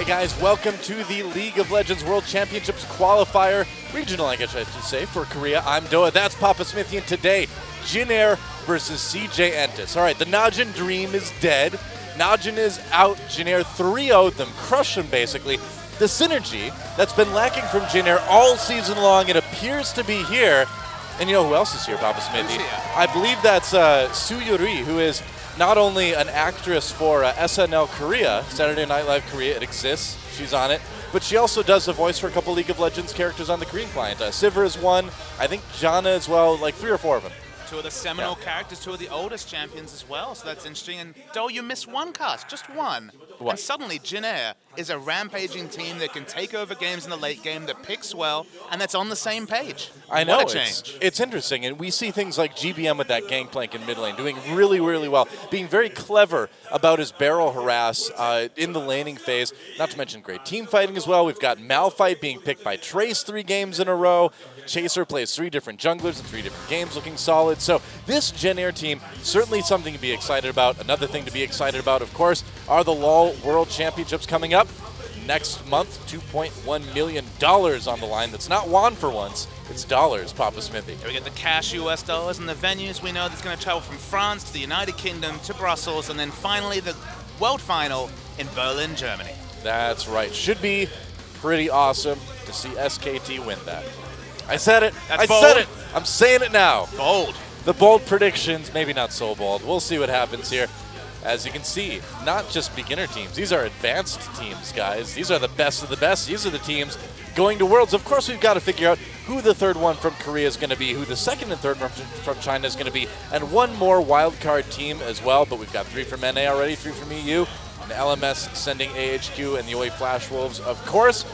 guys, welcome to the League of Legends World Championships qualifier, regional I guess I should say, for Korea. I'm Doa, that's Papa Smithy, and today, Jin Air versus CJ Entus. All right, the Najin dream is dead. Najin is out, Jin Air 3-0'd them, crushed them basically. The synergy that's been lacking from Jin Air all season long, it appears to be here. And you know who else is here, Papa Smithy? I believe that's Soo Yuri, who is not only an actress for SNL Korea, Saturday Night Live Korea, it exists, she's on it, but she also does a voice for a couple League of Legends characters on the Korean client. Sivir is one, I think Janna as well, like 3 or 4 of them. 2 of the seminal characters, 2 of the oldest champions as well, so that's interesting. And Do, you missed one cast, just one. What? And suddenly Jin Air is a rampaging team that can take over games in the late game, that picks well, and that's on the same page. I know, What a change. it's interesting, and we see things like GBM with that Gangplank in mid lane doing really, really well, being very clever about his barrel harass in the laning phase, not to mention great team fighting as well. We've got Malphite being picked by Trace 3 games in a row. Chaser plays 3 different junglers in 3 different games, looking solid. So this Jin Air team, certainly something to be excited about. Another thing to be excited about, of course, are the LoL World Championships coming up next month. $2.1 million on the line. That's not won for once. It's dollars, Papa Smithy. We get the cash US dollars and the venues we know that's going to travel from France to the United Kingdom to Brussels, and then finally the World Final in Berlin, Germany. That's right. Should be pretty awesome to see SKT win that. I said it. That's I bold. said it. I'm saying it now. Bold. The bold predictions, maybe not so bold. We'll see what happens here. As you can see, not just beginner teams. These are advanced teams, guys. These are the best of the best. These are the teams going to Worlds. Of course, we've got to figure out who the third one from Korea is going to be, who the second and third one from China is going to be, and one more wildcard team as well. But we've got 3 from NA already, 3 from EU, and LMS sending AHQ and the OE Flash Wolves, of course.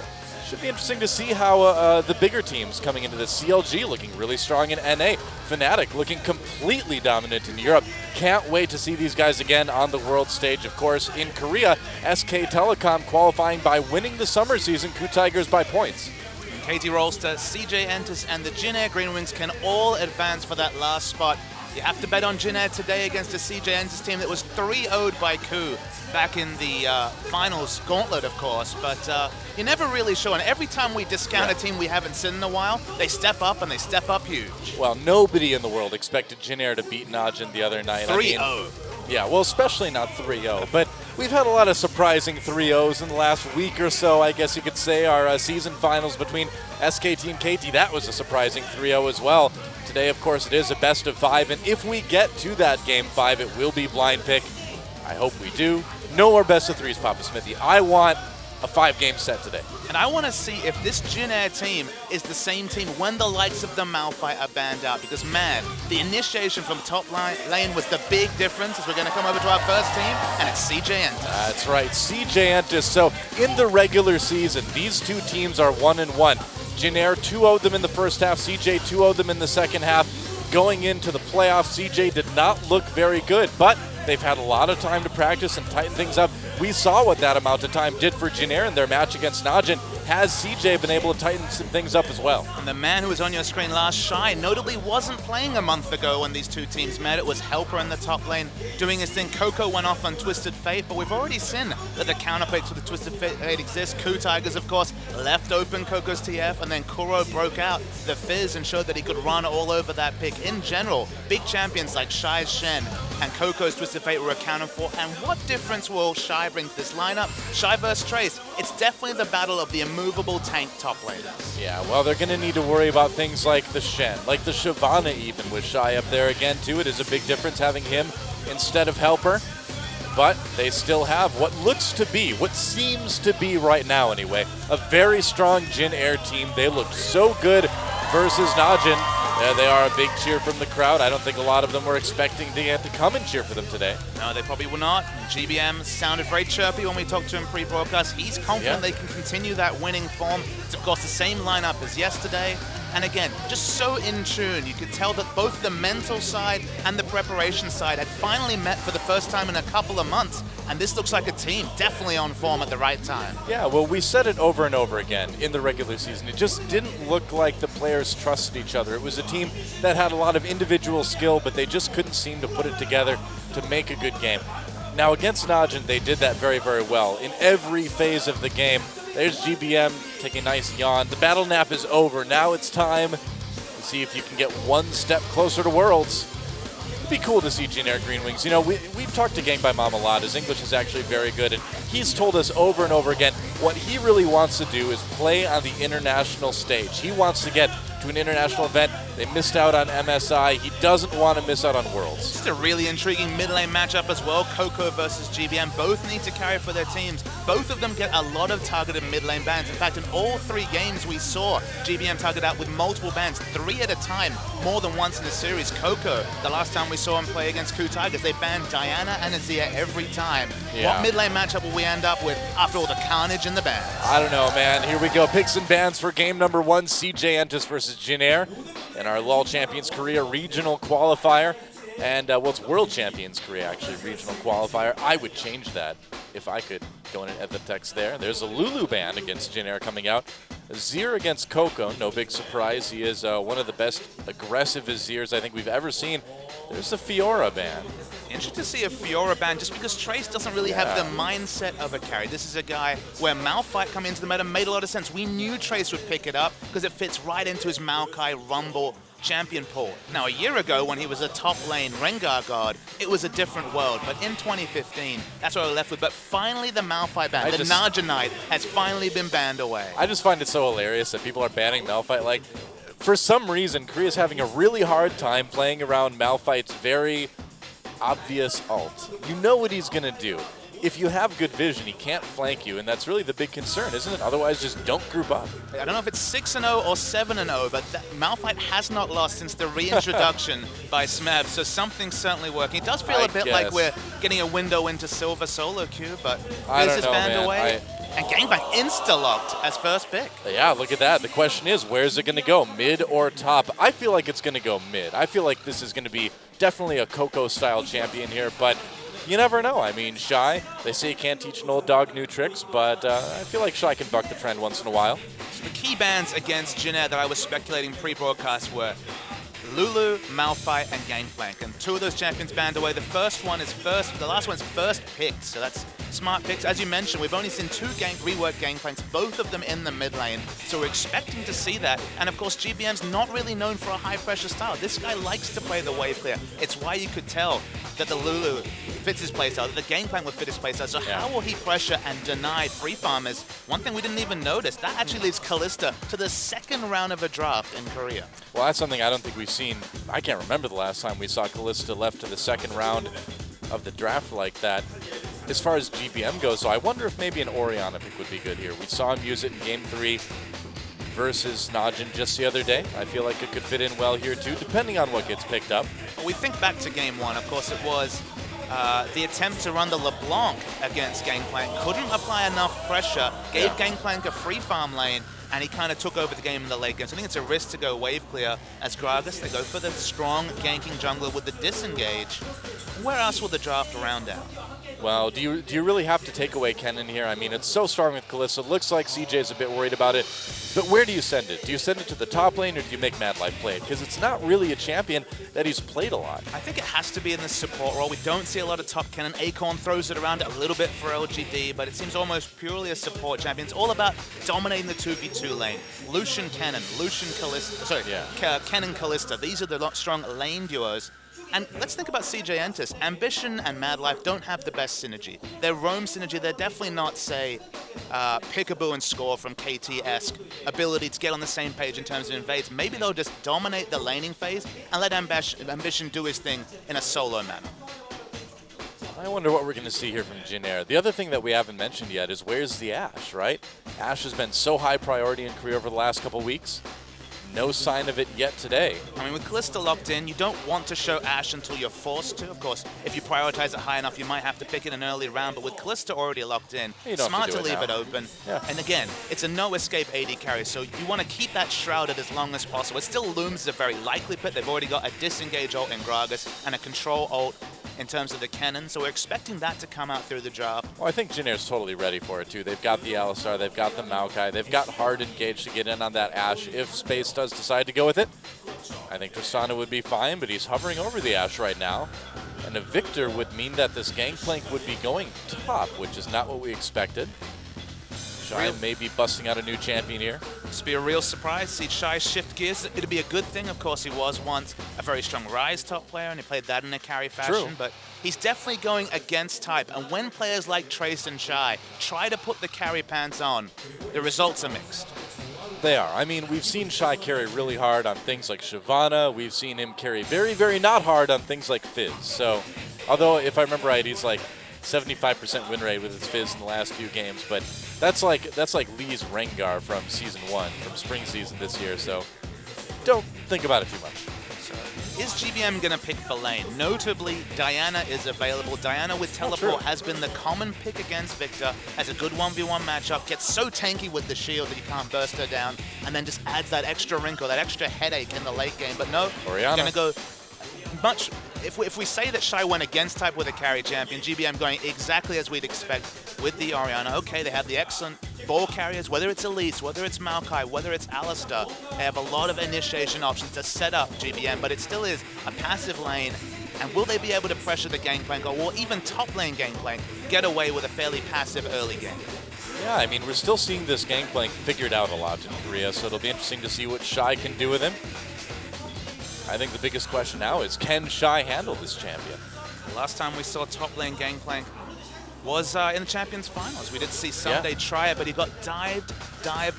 Should be interesting to see how the bigger teams coming into the CLG looking really strong in NA. Fnatic looking completely dominant in Europe. Can't wait to see these guys again on the world stage. Of course, in Korea, SK Telecom qualifying by winning the summer season, KOO Tigers by points. Katie Rolster, CJ Entus, and the Jin Air Green Wings can all advance for that last spot. You have to bet on Jin Air today against a CJ Entus team that was 3-0'd by KOO back in the finals gauntlet, of course, but you're never really sure. And every time we discount a team we haven't seen in a while, they step up, and they step up huge. Well, nobody in the world expected Jin Air to beat Najin the other night. 3-0. Yeah, well, especially not 3-0, but we've had a lot of surprising 3-0s in the last week or so, I guess you could say. Our season finals between SKT and KT, that was a surprising 3-0 as well. Today, of course, it is a best of 5, and if we get to that game 5, it will be blind pick. I hope we do. No more best of 3s, Papa Smithy. I want a 5-game set today. And I want to see if this Jin Air team is the same team when the likes of the Malphite are banned out. Because, man, the initiation from top lane was the big difference as we're going to come over to our first team, and it's CJ Entus. That's right, CJ Entus. So, in the regular season, these 2 teams are 1-1. Jin Air 2-0'd them in the first half, CJ 2-0'd them in the second half. Going into the playoffs, CJ did not look very good, but they've had a lot of time to practice and tighten things up. We saw what that amount of time did for Jin Air in their match against Najin. Has CJ been able to tighten some things up as well? And the man who was on your screen last, Shy, notably wasn't playing a month ago when these 2 teams met. It was Helper in the top lane doing his thing. Coco went off on Twisted Fate, but we've already seen that the counterpick to the Twisted Fate exists. KOO Tigers, of course, left open Coco's TF, and then Kuro broke out the Fizz and showed that he could run all over that pick. In general, big champions like Shy's Shen and Coco's Twisted Fate were accounted for. And what difference will Shy bring to this lineup? Shy versus Trace, it's definitely the battle of the immovable tank top laners. Yeah, well, they're going to need to worry about things like the Shen, like the Shyvana even with Shy up there again, too. It is a big difference having him instead of Helper. But they still have what looks to be, what seems to be right now anyway, a very strong Jin Air team. They looked so good versus Najin. There they are, a big cheer from the crowd. I don't think a lot of them were expecting to get to come and cheer for them today. No, they probably were not. GBM sounded very chirpy when we talked to him pre-broadcast. He's confident they can continue that winning form. It's, of course, the same lineup as yesterday. And again, just so in tune. You could tell that both the mental side and the preparation side had finally met for the first time in a couple of months. And this looks like a team definitely on form at the right time. Yeah, well, we said it over and over again in the regular season. It just didn't look like the players trusted each other. It was a team that had a lot of individual skill, but they just couldn't seem to put it together to make a good game. Now against Najin, they did that very, very well. In every phase of the game, there's GBM taking a nice yawn. The battle nap is over. Now it's time to see if you can get one step closer to Worlds. It'd be cool to see Jin Air Green Wings. You know, we've talked to Gang by Mom a lot. His English is actually very good, and he's told us over and over again what he really wants to do is play on the international stage. He wants to get to an international event. They missed out on MSI. He doesn't want to miss out on Worlds. Just a really intriguing mid lane matchup as well. Coco versus GBM. Both need to carry for their teams. Both of them get a lot of targeted mid lane bans. In fact, in all 3 games we saw GBM target out with multiple bans, 3 at a time, more than once in the series. Coco, the last time we saw him play against KOO Tigers, they banned Diana and Azir every time. Yeah. What mid lane matchup will we end up with after all the carnage and the bans? I don't know, man. Here we go. Picks and bans for game number 1, CJ Entus versus Jin Air in our LoL Champions Korea regional qualifier. And, well, it's World Champions Korea, actually, regional qualifier. I would change that if I could go in and edit the text there. There's a Lulu ban against Jin Air coming out. Azir against Coco, no big surprise. He is one of the best aggressive Azirs I think we've ever seen. There's a Fiora ban. Interesting to see a Fiora ban just because Trace doesn't really have the mindset of a carry. This is a guy where Malphite coming into the meta made a lot of sense. We knew Trace would pick it up because it fits right into his Maokai Rumble champion pool. Now, a year ago when he was a top lane Rengar guard, it was a different world. But in 2015, that's what we're left with. But finally the Malphite ban, the Naja Knight, has finally been banned away. I just find it so hilarious that people are banning Malphite. Like, for some reason, Korea's having a really hard time playing around Malphite's very obvious ult. You know what he's going to do. If you have good vision, he can't flank you, and that's really the big concern, isn't it? Otherwise, just don't group up. I don't know if it's 6-0 or 7-0, but Malphite has not lost since the reintroduction by Smeb, so something's certainly working. It does feel a bit like we're getting a window into Silver solo queue, but Fizz is banned away. And Gangbang insta-locked as first pick. Yeah, look at that. The question is, where's it going to go, mid or top? I feel like it's going to go mid. I feel like this is going to be definitely a Coco-style champion here, but you never know. I mean, Shy, they say you can't teach an old dog new tricks, but I feel like Shy can buck the trend once in a while. So the key bans against Jin Air that I was speculating pre-broadcast were Lulu, Malphite, and Gangplank. And 2 of those champions banned away. The last one is first picked, so that's smart picks. As you mentioned, we've only seen 2 reworked Gangplanks, both of them in the mid lane, so we're expecting to see that. And of course, GBM's not really known for a high-pressure style. This guy likes to play the wave clear. It's why you could tell that the Lulu fits his playstyle, that the Gangplank would fit his playstyle. So how will he pressure and deny free farmers? One thing we didn't even notice, that actually leads Kalista to the 2nd round of a draft in Korea. Well, that's something I don't think we've seen. I can't remember the last time we saw Kalista left to the 2nd round of the draft like that. As far as GBM goes, so I wonder if maybe an Orianna pick would be good here. We saw him use it in Game 3 versus Najin just the other day. I feel like it could fit in well here too, depending on what gets picked up. We think back to Game 1, of course it was the attempt to run the LeBlanc against Gangplank. Couldn't apply enough pressure, gave Gangplank a free farm lane, and he kind of took over the game in the late game. So I think it's a risk to go wave clear as Gragas. They go for the strong ganking jungler with the disengage. Where else will the draft round out? Well, do you really have to take away Kennen here? I mean, it's so strong with Kalista. Looks like CJ's a bit worried about it. But where do you send it? Do you send it to the top lane, or do you make Madlife play it? Because it's not really a champion that he's played a lot. I think it has to be in the support role. We don't see a lot of top Kennen. Acorn throws it around a little bit for LGD, but it seems almost purely a support champion. It's all about dominating the 2v2 lane. Lucian Kennen, Lucian Kalista, sorry, Kennen Kalista. These are the strong lane duos. And let's think about CJ Entus. Ambition and Madlife don't have the best synergy. Their roam synergy, they're definitely not, say, Peekaboo and Score from KT-esque ability to get on the same page in terms of invades. Maybe they'll just dominate the laning phase and let Ambition do his thing in a solo manner. I wonder what we're going to see here from Jin Air. The other thing that we haven't mentioned yet is where's the Ashe, right? Ashe has been so high priority in Korea over the last couple weeks. No sign of it yet today. I mean, with Kalista locked in, you don't want to show Ashe until you're forced to. Of course, if you prioritize it high enough, you might have to pick it an early round, but with Kalista already locked in, smart to leave it open. Yeah. And again, it's a no-escape AD carry, so you want to keep that shrouded as long as possible. It still looms as a very likely pick. They've already got a disengage ult in Gragas and a control ult in terms of the Kennen, so we're expecting that to come out through the draft. Well, I think Jin Air's totally ready for it, too. They've got the Alistar, they've got the Maokai, they've got hard engage to get in on that Ashe if Space does decide to go with it. I think Tristana would be fine, but he's hovering over the Ashe right now. And a victor would mean that this Gangplank would be going top, which is not what we expected. Shy may be busting out a new champion here. This would be a real surprise. See Shy shift gears. It'd be a good thing. Of course, he was once a very strong Rise top player, and he played that in a carry fashion. True. But he's definitely going against type. And when players like Trace and Shy try to put the carry pants on, the results are mixed. They are. I mean, we've seen Shy carry really hard on things like Shyvana. We've seen him carry very, very not hard on things like Fizz. So, although if I remember right, he's like 75% win rate with his Fizz in the last few games. But that's like Lee's Rengar from Season 1, from Spring Season this year. So, don't think about it too much. Is GBM going to pick for lane? Notably, Diana is available. Diana with Teleport has been the common pick against Victor, has a good 1v1 matchup, gets so tanky with the shield that you can't burst her down, and then just adds that extra wrinkle, that extra headache in the late game. But no, Orianna. going to go much... If we say that Shy went against type with a carry champion, GBM going exactly as we'd expect with the Orianna. Okay, they have the excellent ball carriers, whether it's Elise, whether it's Maokai, whether it's Alistar. They have a lot of initiation options to set up GBM, but it still is a passive lane. And will they be able to pressure the Gangplank, or will even top lane Gangplank get away with a fairly passive early game? Yeah, I mean, we're still seeing this Gangplank figured out a lot in Korea, so it'll be interesting to see what Shy can do with him. I think the biggest question now is, can Shy handle this champion? Last time we saw top lane Gangplank was in the Champions Finals. We did see Sunday try it, but he got dived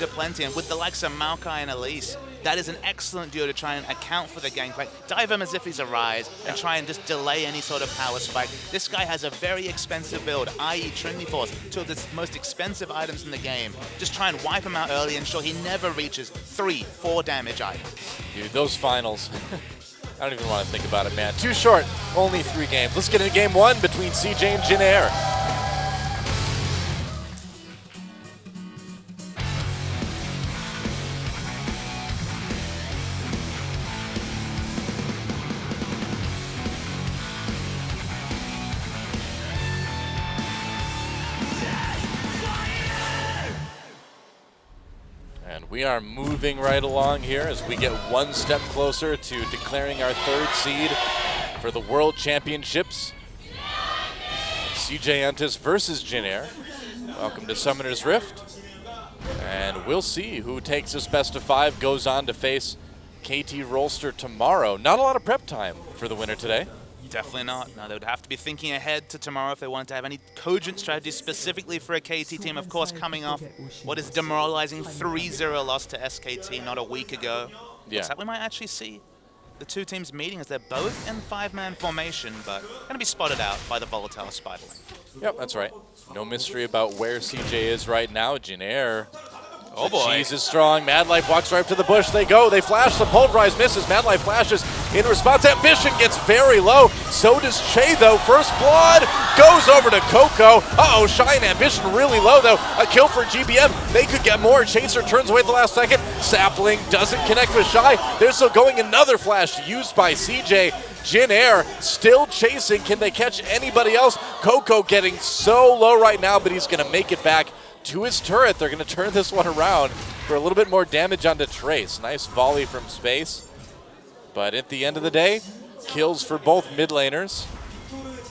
aplenty. And with the likes of Maokai and Elise, that is an excellent duo to try and account for the Gangplank. Dive him as if he's a Rise and try and just delay any sort of power spike. This guy has a very expensive build, i.e. Trinity Force, two of the most expensive items in the game. Just try and wipe him out early, ensure he never reaches 3-4 damage items. Dude, those finals, I don't even want to think about it, man. Too short, only 3 games. Let's get into game 1 between CJ and Jin Air. We are moving right along here as we get one step closer to declaring our 3rd seed for the World Championships. CJ Entus versus Jin Air. Welcome to Summoner's Rift. And we'll see who takes this best of 5, goes on to face KT Rolster tomorrow. Not a lot of prep time for the winner today. Definitely not. No, they would have to be thinking ahead to tomorrow if they wanted to have any cogent strategies specifically for a KT team. Of course, coming off what is demoralizing 3-0 loss to SKT not a week ago. Yeah. Looks like we might actually see the two teams meeting as they're both in 5-man formation, but going to be spotted out by the volatile Spiderling. Yep, that's right. No mystery about where CJ is right now. Jin Air. Oh boy. Cheese is strong. Mad Life walks right up to the bush. They go. They flash. The Pulverize misses. Mad Life flashes. In response, Ambition gets very low. So does Che, though. First blood goes over to Coco. Uh-oh, Shy and Ambition really low, though. A kill for GBM. They could get more. Chaser turns away at the last second. Sapling doesn't connect with Shy. They're still going. Another flash used by CJ. Jin Air still chasing. Can they catch anybody else? Coco getting so low right now, but he's going to make it back to his turret. They're going to turn this one around for a little bit more damage onto Trace. Nice volley from space. But at the end of the day, kills for both mid laners.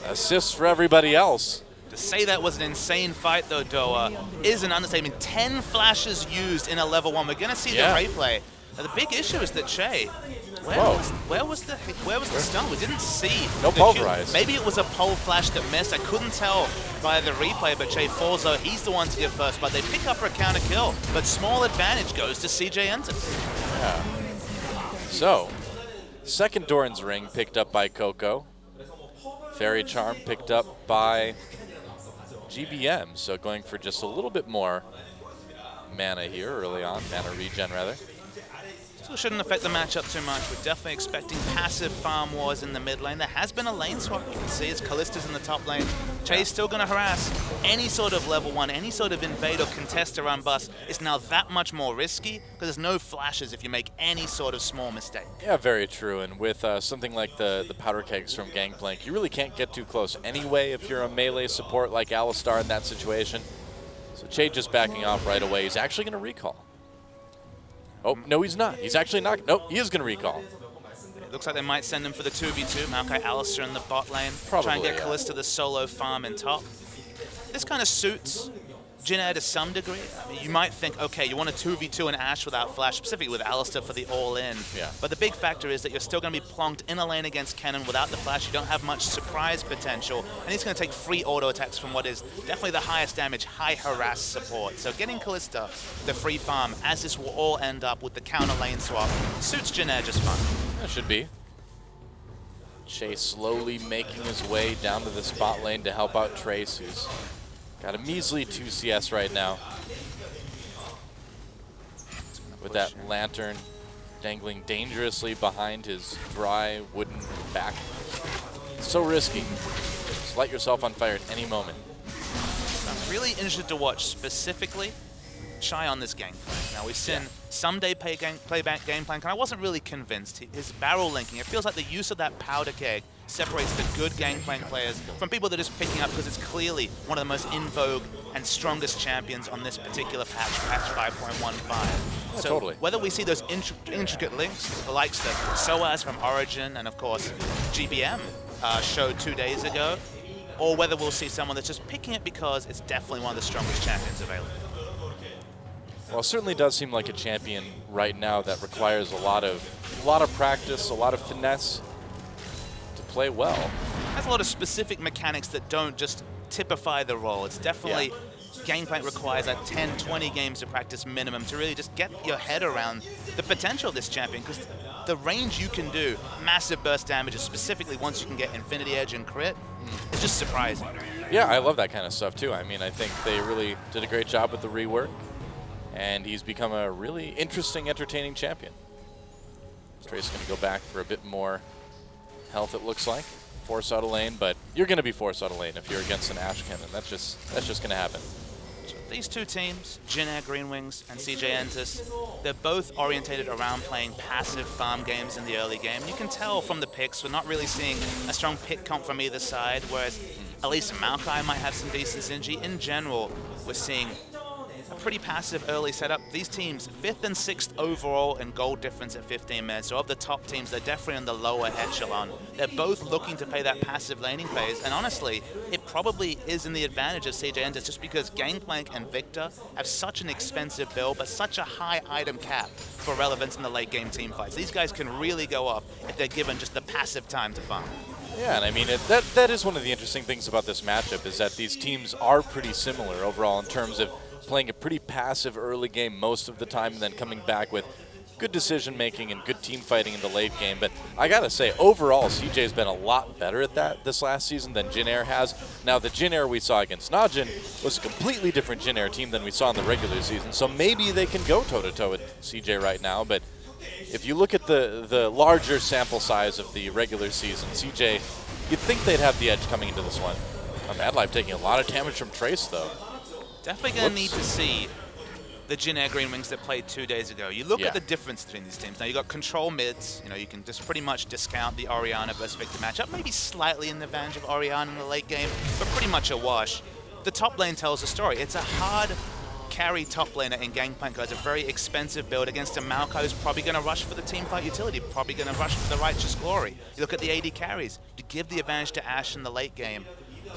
Assists for everybody else. To say that was an insane fight, though, Doa, is an understatement. 10 flashes used in a level 1. We're going to see the replay. Now, the big issue is that Che, where was the stun? We didn't see. No Pulverize. Maybe it was a pole flash that missed. I couldn't tell by the replay, but Che falls out. He's the one to get first, but they pick up for a counter kill. But small advantage goes to CJ Entus. Yeah. So, second Doran's Ring picked up by Coco. Fairy Charm picked up by GBM. So going for just a little bit more mana here early on, mana regen rather. Still shouldn't affect the matchup too much. We're definitely expecting passive farm wars in the mid lane. There has been a lane swap, you can see, as Kallista's in the top lane. Che's still going to harass any sort of level 1, any sort of invade or contest around bus. It's now that much more risky because there's no flashes if you make any sort of small mistake. Yeah, very true. And with something like the powder kegs from Gangplank, you really can't get too close anyway if you're a melee support like Alistar in that situation. So Che just backing off right away. He's actually going to recall. Oh, no, he's not. He's actually not. Nope, he is going to recall. Looks like they might send him for the 2v2. Maokai, Alistar in the bot lane. Probably, try and get yeah. Kalista the solo farm in top. This kind of suits Jin Air to some degree. I mean, you might think, okay, you want a 2v2 in Ashe without Flash, specifically with Alistar for the all-in. Yeah. But the big factor is that you're still going to be plonked in a lane against Kennen without the Flash. You don't have much surprise potential. And he's going to take free auto attacks from what is definitely the highest damage, high harass support. So getting Kalista the free farm, as this will all end up with the counter lane swap, suits Jin Air just fine. That should be. Chase slowly making his way down to the spot lane to help out Trace, who's got a measly 2 CS right now. With that lantern dangling dangerously behind his dry wooden back. So risky. Just light yourself on fire at any moment. I'm really interested to watch specifically Shy on this gameplay. Now we've seen someday playback game plan, and I wasn't really convinced. His barrel linking, it feels like the use of that powder keg separates the good Gangplank players from people that are just picking up because it's clearly one of the most in vogue and strongest champions on this particular patch 5.15. Yeah, so totally. whether we see those intricate links, the likes that SOAS from Origin and of course GBM showed 2 days ago, or whether we'll see someone that's just picking it because it's definitely one of the strongest champions available. Well, it certainly does seem like a champion right now that requires a lot of practice, a lot of finesse to play well. Has a lot of specific mechanics that don't just typify the role. It's definitely Gangplank requires that 10, 20 games of practice minimum to really just get your head around the potential of this champion, because the range you can do, massive burst damages, specifically once you can get Infinity Edge and crit, it's just surprising. Yeah, I love that kind of stuff too. I mean, I think they really did a great job with the rework, and he's become a really interesting, entertaining champion. Trace going to go back for a bit more health, it looks like. Force out of lane, but you're going to be forced out of lane if you're against an Ashe Kennen. That's just going to happen. These two teams, Jin Air Green Wings and CJ Entus, they're both orientated around playing passive farm games in the early game. You can tell from the picks, we're not really seeing a strong pick comp from either side, whereas at least Maokai might have some decent synergy. In general, we're seeing a pretty passive early setup. These teams, 5th and 6th overall in gold difference at 15 minutes. So of the top teams, they're definitely in the lower echelon. They're both looking to play that passive laning phase, and honestly, it probably is in the advantage of CJ Entus just because Gangplank and Victor have such an expensive build, but such a high item cap for relevance in the late game team fights. These guys can really go off if they're given just the passive time to farm. Yeah, and I mean, that is one of the interesting things about this matchup, is that these teams are pretty similar overall in terms of playing a pretty passive early game most of the time and then coming back with good decision making and good team fighting in the late game. But I gotta say, overall, CJ's been a lot better at that this last season than Jin Air has. Now, the Jin Air we saw against Najin was a completely different Jin Air team than we saw in the regular season, so maybe they can go toe-to-toe with CJ right now. But if you look at the larger sample size of the regular season, CJ, you'd think they'd have the edge coming into this one. Mad Life taking a lot of damage from Trace, though. Definitely going to need to see the Jin Air Green Wings that played 2 days ago. You look at the difference between these teams. Now, you got control mids. You know, you can just pretty much discount the Orianna versus Victor matchup. Maybe slightly in the advantage of Orianna in the late game, but pretty much a wash. The top lane tells a story. It's a hard carry top laner in Gangplank, who has a very expensive build against a Maokai who's probably going to rush for the teamfight utility, probably going to rush for the Righteous Glory. You look at the AD carries. To give the advantage to Ashe in the late game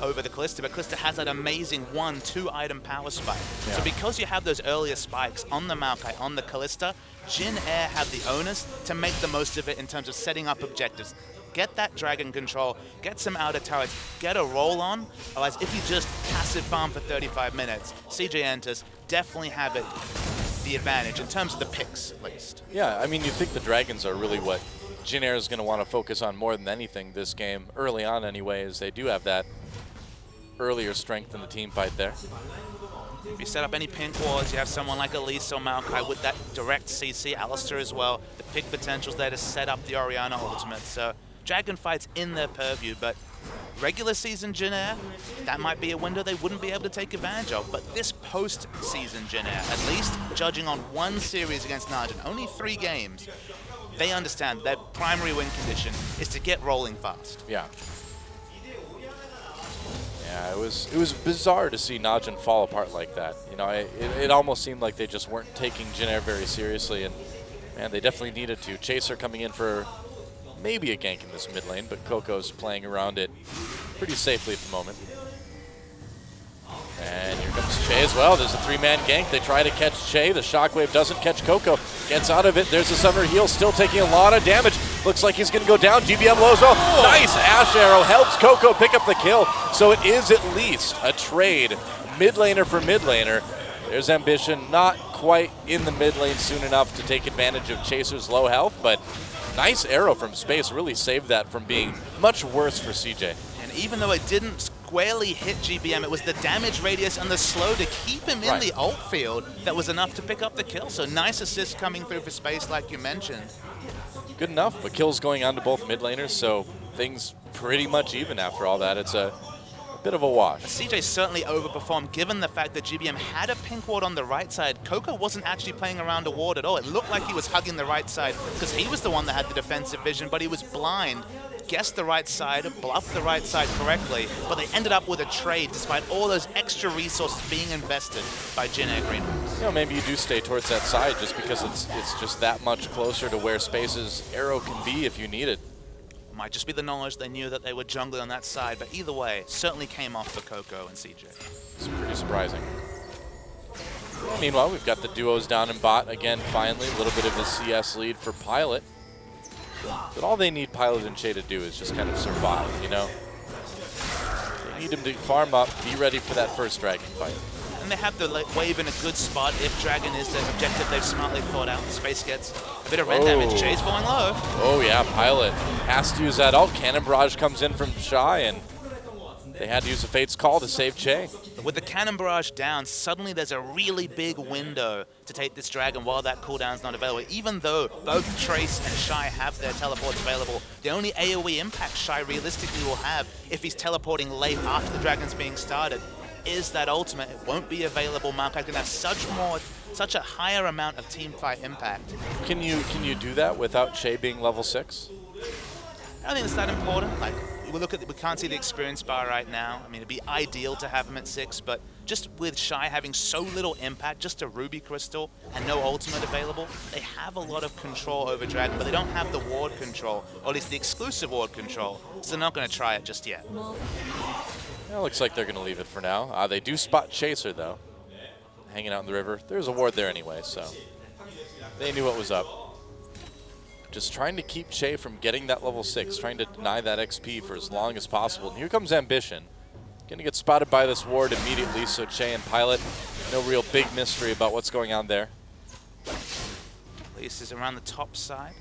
over the Kalista, but Kalista has that amazing 1-2 item power spike. So because you have those earlier spikes on the Maokai, on the Kalista, Jin Air have the onus to make the most of it in terms of setting up objectives. Get that dragon control, get some outer turrets, get a roll on. Otherwise, if you just passive farm for 35 minutes, CJ Entus definitely have the advantage in terms of the picks, at least. Yeah, I mean, you think the dragons are really what Jin Air is going to want to focus on more than anything this game, early on anyways. They do have that earlier strength in the team fight there. If you set up any pink walls, you have someone like Elise or Maokai with that direct CC, Alistar as well. The pick potential's there to set up the Orianna ultimate. So Dragon fight's in their purview, but regular season Jin Air, that might be a window they wouldn't be able to take advantage of. But this post-season Jin Air, at least judging on one series against Najin, only 3 games, they understand their primary win condition is to get rolling fast. Yeah. Yeah, it was bizarre to see Najin fall apart like that. You know, it almost seemed like they just weren't taking Jin Air very seriously, and man, they definitely needed to. Chaser coming in for maybe a gank in this mid lane, but Coco's playing around it pretty safely at the moment. And here comes Che as well. There's a 3-man gank. They try to catch Che. The shockwave doesn't catch Coco. Gets out of it. There's a summer heal, still taking a lot of damage. Looks like he's going to go down. GBM low as well. Nice Ash Arrow helps Coco pick up the kill. So it is at least a trade. Mid laner for mid laner. There's Ambition, not quite in the mid lane soon enough to take advantage of Chaser's low health, but nice arrow from Space really saved that from being much worse for CJ. And even though it didn't squarely hit GBM, it was the damage radius and the slow to keep him in the ult field that was enough to pick up the kill. So nice assist coming through for Space like you mentioned. Good enough, but kills going on to both mid laners, so things pretty much even after all that. It's a bit of a wash. CJ certainly overperformed given the fact that GBM had a pink ward on the right side. Coco wasn't actually playing around a ward at all. It looked like he was hugging the right side because he was the one that had the defensive vision, but he was blind. Guessed the right side, bluffed the right side correctly, but they ended up with a trade despite all those extra resources being invested by Jin Air Greenwoods. You know, maybe you do stay towards that side just because it's just that much closer to where Space's arrow can be if you need it. Might just be the knowledge they knew that they were jungling on that side, but either way, certainly came off for Coco and CJ. It's pretty surprising. Well, meanwhile, we've got the duos down in bot again, finally. A little bit of a CS lead for Pilot. But all they need Pilot and Che to do is just kind of survive, you know? They need him to farm up, be ready for that first dragon fight. And they have the wave in a good spot. If Dragon is the objective they've smartly thought out, Space gets a bit of red damage. Che's falling low. Oh yeah, Pilot has to use that ult. Cannon Barrage comes in from Shy, and they had to use a Fate's Call to save Che. With the Cannon Barrage down, suddenly there's a really big window to take this Dragon while that cooldown's not available. Even though both Trace and Shy have their teleports available, the only AoE impact Shy realistically will have if he's teleporting late after the Dragon's being started is that ultimate. It won't be available. Maokai can have such a higher amount of team fight impact. Can you do that without Che being level 6? I don't think it's that important. Like we can't see the experience bar right now. I mean, it'd be ideal to have him at 6, but just with Shy having so little impact, just a Ruby Crystal and no ultimate available, they have a lot of control over Dragon, but they don't have the ward control, or at least the exclusive ward control, so they're not going to try it just yet. It looks like they're going to leave it for now. They do spot Chaser, though, hanging out in the river. There's a ward there anyway, so they knew what was up. Just trying to keep Che from getting that level 6, trying to deny that XP for as long as possible. And here comes Ambition. Going to get spotted by this ward immediately, so Che and Pilot, no real big mystery about what's going on there. Elise is around the top side.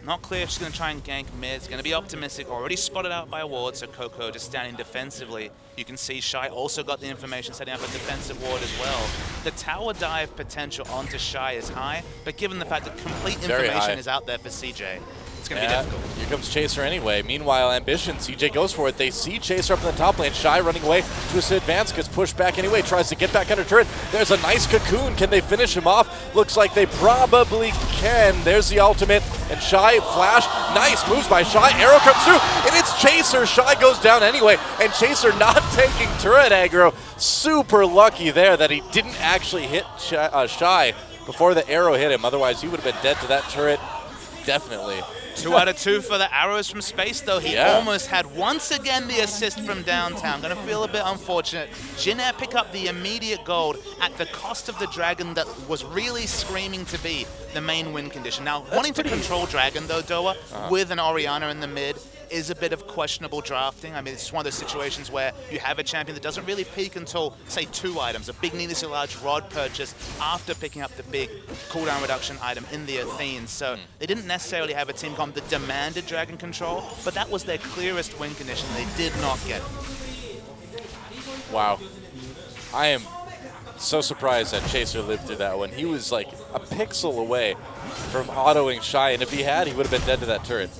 Not clear if she's going to try and gank mid. It's going to be optimistic. Already spotted out by a ward, so Coco just standing defensively. You can see Shy also got the information setting up a defensive ward as well. The tower dive potential onto Shy is high, but given the fact that complete information is out there for CJ, it's going to be difficult. Here comes Chaser anyway. Meanwhile, Ambition, CJ goes for it. They see Chaser up in the top lane. Shy running away. Twisted Advance gets pushed back anyway. Tries to get back under turret. There's a nice cocoon. Can they finish him off? Looks like they probably can. There's the ultimate. And Shy, flash. Nice moves by Shy. Arrow comes through. And it's Chaser. Shy goes down anyway. And Chaser not taking turret aggro. Super lucky there that he didn't actually hit Shy before the arrow hit him. Otherwise, he would have been dead to that turret. Definitely. 2 out of 2 for the arrows from Space, though. He almost had, once again, the assist from downtown. Going to feel a bit unfortunate. Jin Air pick up the immediate gold at the cost of the Dragon that was really screaming to be the main win condition. Now, wanting to control Dragon, though, Doa, with an Orianna in the mid, is a bit of questionable drafting. I mean, it's one of those situations where you have a champion that doesn't really peak until, say, 2 items. A big needlessly large rod purchase after picking up the big cooldown reduction item in the Athene. So they didn't necessarily have a team comp that demanded Dragon control, but that was their clearest win condition. They did not get it. Wow. I am so surprised that Chaser lived through that one. He was like a pixel away from autoing Shy, and if he had, he would have been dead to that turret.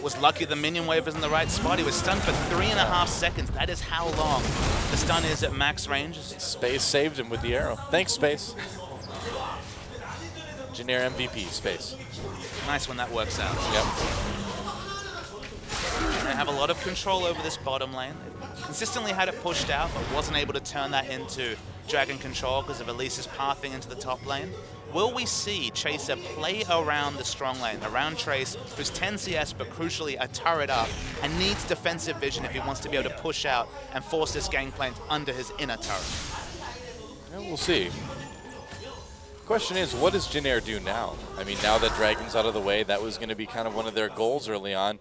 Was lucky the minion wave was in the right spot. He was stunned for 3.5 seconds. That is how long the stun is at max range. Space saved him with the arrow. Thanks, Space. Jin Air MVP, Space. Nice when that works out. Yep. And they have a lot of control over this bottom lane. They consistently had it pushed out, but wasn't able to turn that into Dragon control because of Elise's pathing into the top lane. will we see Chaser play around the strong lane, around Trace, who's 10 CS but crucially a turret up and needs defensive vision if he wants to be able to push out and force this gangplank under his inner turret? Yeah, we'll see. Question is, what does Jin Air do now? I mean, now that Dragon's out of the way, that was going to be kind of one of their goals early on.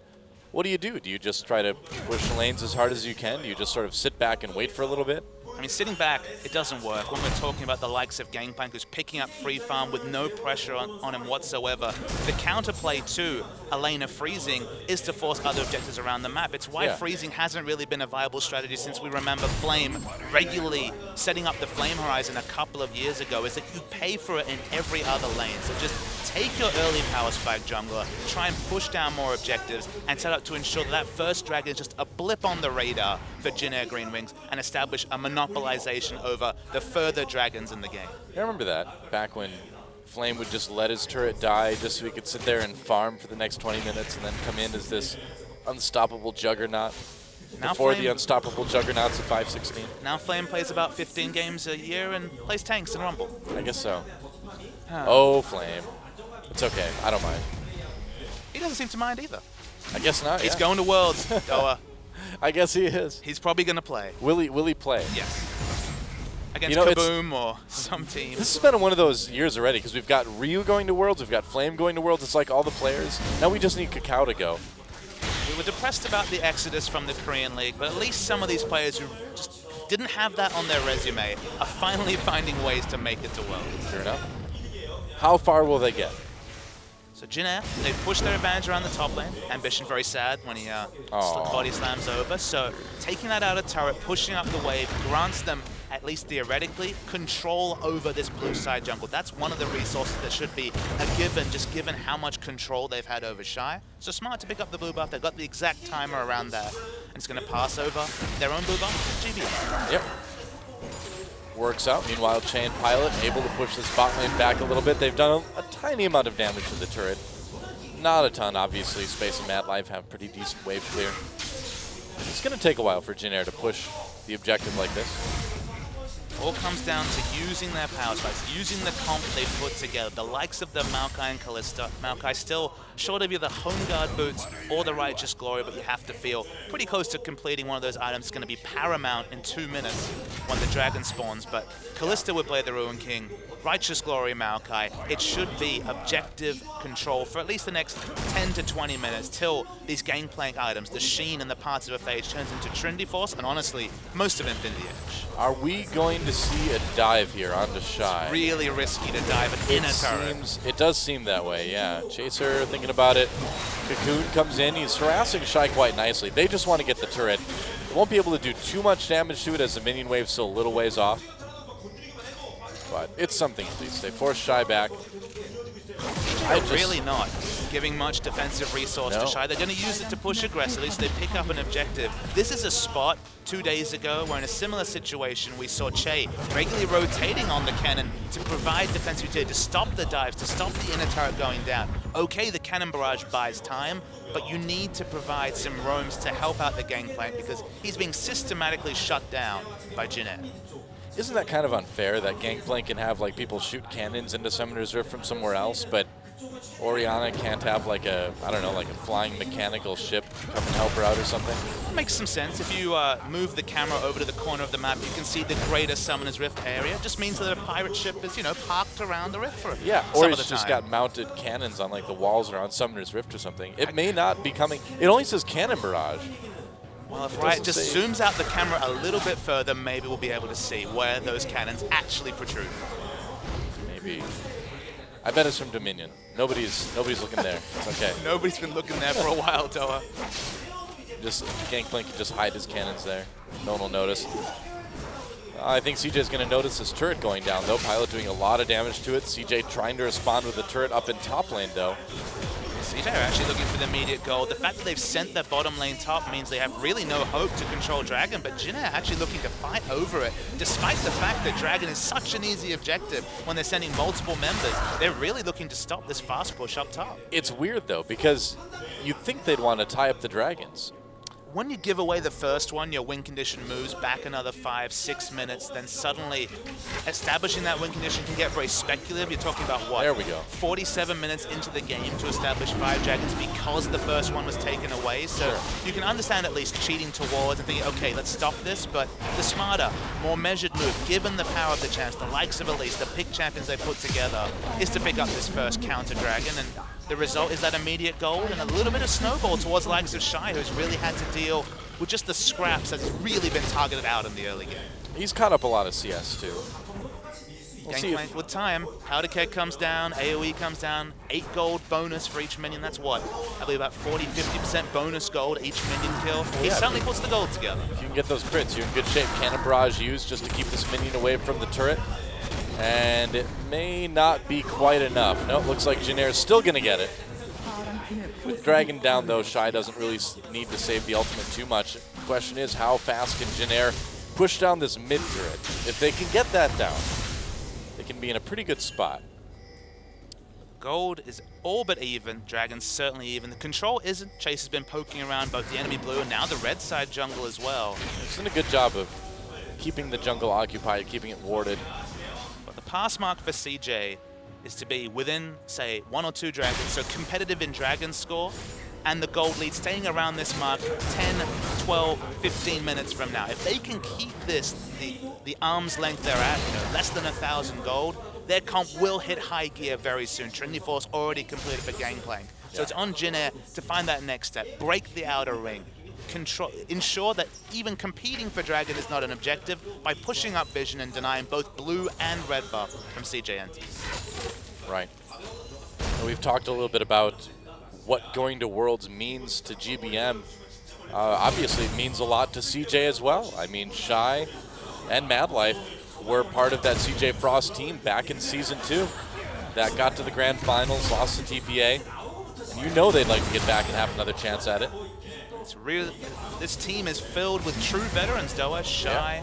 What do? Do you just try to push lanes as hard as you can? Do you just sort of sit back and wait for a little bit? I mean, sitting back, it doesn't work when we're talking about the likes of Gangplank, who's picking up free farm with no pressure on him whatsoever. The counterplay to a lane of freezing is to force other objectives around the map. It's why freezing hasn't really been a viable strategy since we remember Flame regularly setting up the Flame Horizon a couple of years ago, is that you pay for it in every other lane. So just take your early power spike jungler, try and push down more objectives, and set up to ensure that, that first dragon is just a blip on the radar for Jin Air Green Wings and establish a monopolization over the further dragons in the game. I remember that, back when Flame would just let his turret die just so he could sit there and farm for the next 20 minutes and then come in as this unstoppable juggernaut. Now before Flame, the unstoppable juggernauts at 516. Now Flame plays about 15 games a year and plays tanks in Rumble. I guess so. Oh, Flame. It's okay. I don't mind. He doesn't seem to mind either. I guess not. He's going to Worlds, Doa. I guess he is. He's probably going to play. Will he play? Yes. Against Kaboom or some team. This has been one of those years already because we've got Ryu going to Worlds, we've got Flame going to Worlds. It's like all the players. Now we just need Kakao to go. We were depressed about the exodus from the Korean League, but at least some of these players who just didn't have that on their resume are finally finding ways to make it to Worlds. Sure enough. How far will they get? So Jin Air, they push their advantage around the top lane. Ambition very sad when he body slams over. So taking that out of turret, pushing up the wave, grants them, at least theoretically, control over this blue side jungle. That's one of the resources that should be a given, just given how much control they've had over Shy. So smart to pick up the blue buff. They've got the exact timer around there. And it's going to pass over their own blue buff, GBA. Yep. Works out. Meanwhile, Chain Pilot able to push this bot lane back a little bit. They've done a tiny amount of damage to the turret. Not a ton, obviously. Space and Mad Life have pretty decent wave clear. It's going to take a while for Jin Air to push the objective like this. All comes down to using their power spikes, using the comp they put together. The likes of the Maokai and Kalista. Maokai still short of either Home Guard boots or the Righteous Glory, but you have to feel pretty close to completing one of those items. It's going to be paramount in 2 minutes when the dragon spawns. But Kalista would play the Ruin King, Righteous Glory Maokai. It should be objective control for at least the next 10 to 20 minutes till these Gangplank items, the Sheen and the Parts of a Phage, turns into Trinity Force and honestly, most of Infinity Edge. Are we going to see a dive here onto Shy? Really risky to dive an inner turret. It does seem that way, yeah. Chaser thinking about it. Cocoon comes in. He's harassing Shy quite nicely. They just want to get the turret. They won't be able to do too much damage to it as the minion wave's still a little ways off. But it's something at least. They force Shy back. Really not giving much defensive resource to Shy. They're going to use it to push aggressively, so they pick up an objective. This is a spot 2 days ago where in a similar situation we saw Che regularly rotating on the cannon to provide defensive utility, to stop the dives, to stop the inner turret going down. Okay, the cannon barrage buys time, but you need to provide some roams to help out the Gangplank because he's being systematically shut down by Jin Air. Isn't that kind of unfair that Gangplank can have like people shoot cannons into Summoner's Rift from somewhere else, but Orianna can't have like a, I don't know, like a flying mechanical ship come and help her out or something? It makes some sense. If you move the camera over to the corner of the map, you can see the greater Summoner's Rift area. It just means that a pirate ship is, you know, parked around the rift for or it's just got mounted cannons on like the walls around Summoner's Rift or something. It may not be coming. It only says cannon barrage. Well, if Riot just zooms out the camera a little bit further, maybe we'll be able to see where those cannons actually protrude. Maybe. I bet it's from Dominion. Nobody's looking there. It's okay. Nobody's been looking there for a while, Doa. Just Gangplank can just hide his cannons there. No one will notice. I think CJ's going to notice his turret going down, though. Pilot doing a lot of damage to it. CJ trying to respond with the turret up in top lane, though. CJ are actually looking for the immediate goal. The fact that they've sent their bottom lane top means they have really no hope to control Dragon, but Jin Air actually looking to fight over it, despite the fact that Dragon is such an easy objective when they're sending multiple members. They're really looking to stop this fast push up top. It's weird, though, because you'd think they'd want to tie up the Dragons. when you give away the first one, your win condition moves back another 5-6 minutes, then suddenly establishing that win condition can get very speculative. You're talking about what? There we go. 47 minutes into the game to establish 5 dragons because the first one was taken away. So Sure. you can understand at least cheating towards and thinking, okay, let's stop this. But the smarter, more measured move, given the power of the chance, the likes of Elise, the pick champions they put together, is to pick up this first counter dragon. And the result is that immediate gold and a little bit of snowball towards the likes of Shy, who's really had to deal with just the scraps that's really been targeted out in the early game. He's caught up a lot of CS too. We'll see Gangplank with time. Powder keg comes down, AoE comes down, 8 gold bonus for each minion. That's what? I believe about 40-50% bonus gold each minion kill. He certainly puts the gold together. If you can get those crits, you're in good shape. Cannon Barrage used just to keep this minion away from the turret. And it may not be quite enough. No, it looks like Jennaire's still going to get it. With Dragon down, though, Shy doesn't really need to save the ultimate too much. The question is, how fast can Jennaire push down this mid turret? If they can get that down, they can be in a pretty good spot. Gold is all but even. Dragon's certainly even. The control isn't. Chase has been poking around both the enemy blue and now the red side jungle as well. He's done a good job of keeping the jungle occupied, keeping it warded. But the pass mark for CJ is to be within, say, 1 or 2 dragons, so competitive in dragon score, and the gold lead staying around this mark 10, 12, 15 minutes from now. If they can keep this, the arm's length they're at, less than 1,000 gold, their comp will hit high gear very soon. Trinity Force already completed for Gangplank. So it's on Jennaire to find that next step, break the outer ring, ensure that even competing for Dragon is not an objective by pushing up vision and denying both blue and red buff from CJ Entus. Right. And we've talked a little bit about what going to Worlds means to GBM. Obviously, it means a lot to CJ as well. I mean, Shy and Madlife were part of that CJ Frost team back in Season 2 that got to the Grand Finals, lost to TPA. And you know they'd like to get back and have another chance at it. It's real. This team is filled with true veterans. Doa, Shy,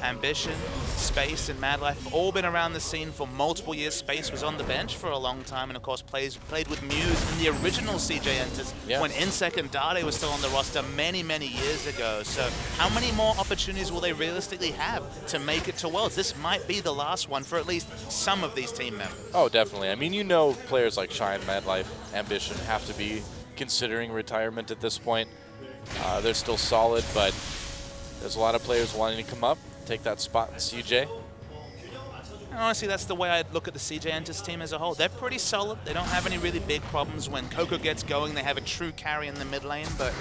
Ambition, Space, and Madlife have all been around the scene for multiple years. Space was on the bench for a long time, and of course played with Muse in the original CJ Entus when Insec and Dade was still on the roster many, many years ago. So how many more opportunities will they realistically have to make it to Worlds? This might be the last one for at least some of these team members. Oh, definitely. I mean, you know players like Shy and Madlife, Ambition have to be considering retirement at this point. They're still solid, but there's a lot of players wanting to come up, take that spot in CJ. And honestly, that's the way I look at the CJ Entus team as a whole. They're pretty solid. They don't have any really big problems. When Coco gets going, they have a true carry in the mid lane, but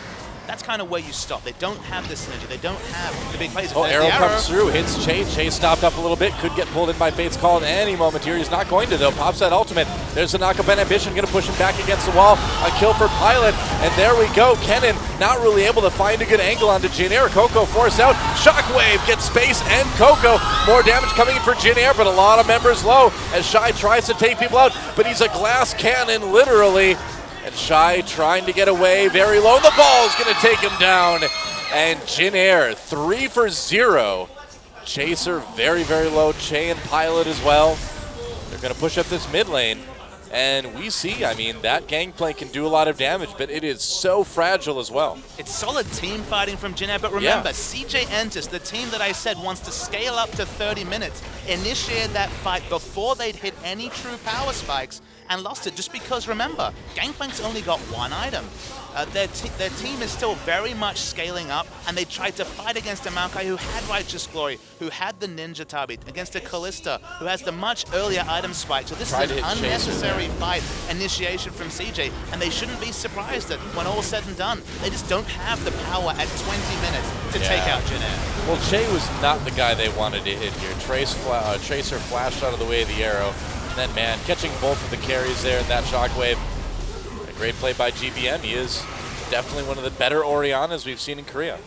that's kind of where you stop. They don't have the synergy. They don't have the big plays. Oh, arrow comes through, hits Chase. Chase stopped up a little bit, could get pulled in by Fate's Call at any moment here. He's not going to, though. Pops that ultimate. There's the knockup and Ambition, going to push him back against the wall. A kill for Pilot, and there we go. Kennen not really able to find a good angle onto Jennaire. Coco forced out. Shockwave gets Space and Coco. More damage coming in for Jennaire, but a lot of members low as Shy tries to take people out, but he's a glass cannon, literally. And Shy trying to get away, very low. The ball's going to take him down. And Jennaire, 3 for 0. Chaser, very, very low. Che and Pilot as well. They're going to push up this mid lane. And we see, I mean, that Gangplank can do a lot of damage, but it is so fragile as well. It's solid team fighting from Jennaire, but remember, CJ Entus, the team that I said wants to scale up to 30 minutes, initiated that fight before they'd hit any true power spikes and lost it just because, remember, Gangplank's only got 1 item. Their team is still very much scaling up, and they tried to fight against a Maokai who had Righteous Glory, who had the Ninja Tabi, against a Kalista who has the much earlier item spike. So this is an unnecessary fight initiation from CJ, and they shouldn't be surprised that when all said and done, they just don't have the power at 20 minutes to take out Jennaire. Well, Che was not the guy they wanted to hit here. Tracer flashed out of the way of the arrow. And then, man, catching both of the carries there in that Shockwave. A great play by GBM. He is definitely one of the better Oriannas we've seen in Korea.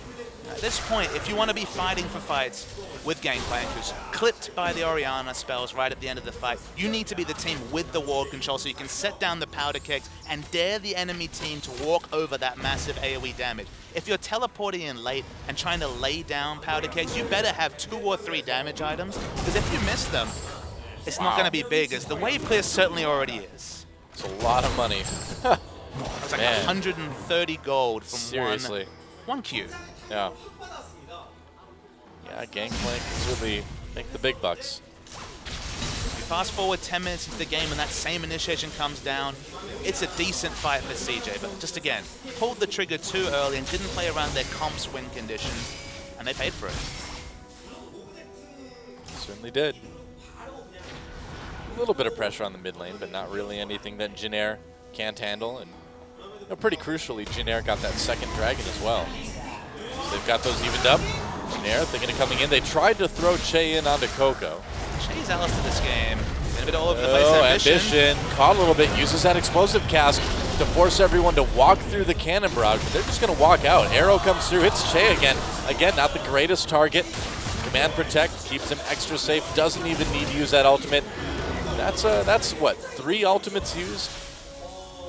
At this point, if you want to be fighting for fights with Gangplank, who's clipped by the Orianna spells right at the end of the fight, you need to be the team with the ward control so you can set down the powder kegs and dare the enemy team to walk over that massive AoE damage. If you're teleporting in late and trying to lay down powder kegs, you better have 2 or 3 damage items, because if you miss them, it's not going to be big, as the wave clear certainly already is. It's a lot of money. It's like 130 gold from Seriously. Q. Yeah. Yeah, Gangplank is really make the big bucks. You fast forward 10 minutes into the game and that same initiation comes down. It's a decent fight for CJ, but just again, pulled the trigger too early and didn't play around their comp's win conditions, and they paid for it. Certainly did. A little bit of pressure on the mid lane, but not really anything that Jin can't handle. And pretty crucially, Jin got that second dragon as well. So they've got those evened up. Jin thinking of coming in. They tried to throw Che in onto Coco. Che's Alistar this game. Been a bit all over the place. Ambition. Caught a little bit. Uses that explosive cast to force everyone to walk through the cannon barrage, but they're just going to walk out. Arrow comes through, hits Che again. Again, not the greatest target. Command Protect keeps him extra safe. Doesn't even need to use that ultimate. That's what, 3 ultimates used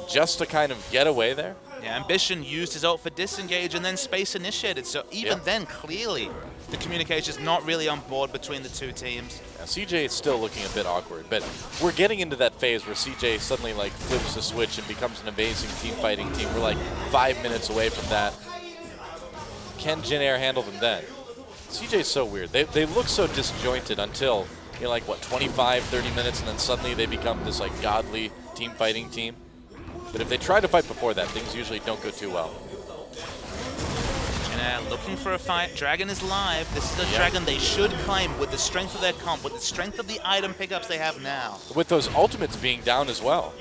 just to kind of get away there? Yeah, Ambition used his ult for disengage and then space initiated. So even then, clearly, the communication is not really on board between the two teams. Yeah, CJ is still looking a bit awkward, but we're getting into that phase where CJ suddenly like flips the switch and becomes an amazing team fighting team. We're like 5 minutes away from that. Can Jin handle them then? CJ's so weird. They look so disjointed until, you know, like what, 25, 30 minutes, and then suddenly they become this like godly team fighting team. But if they try to fight before that, things usually don't go too well. Jin looking for a fight. Dragon is live. This is a dragon they should claim with the strength of their comp, with the strength of the item pickups they have now. With those ultimates being down as well.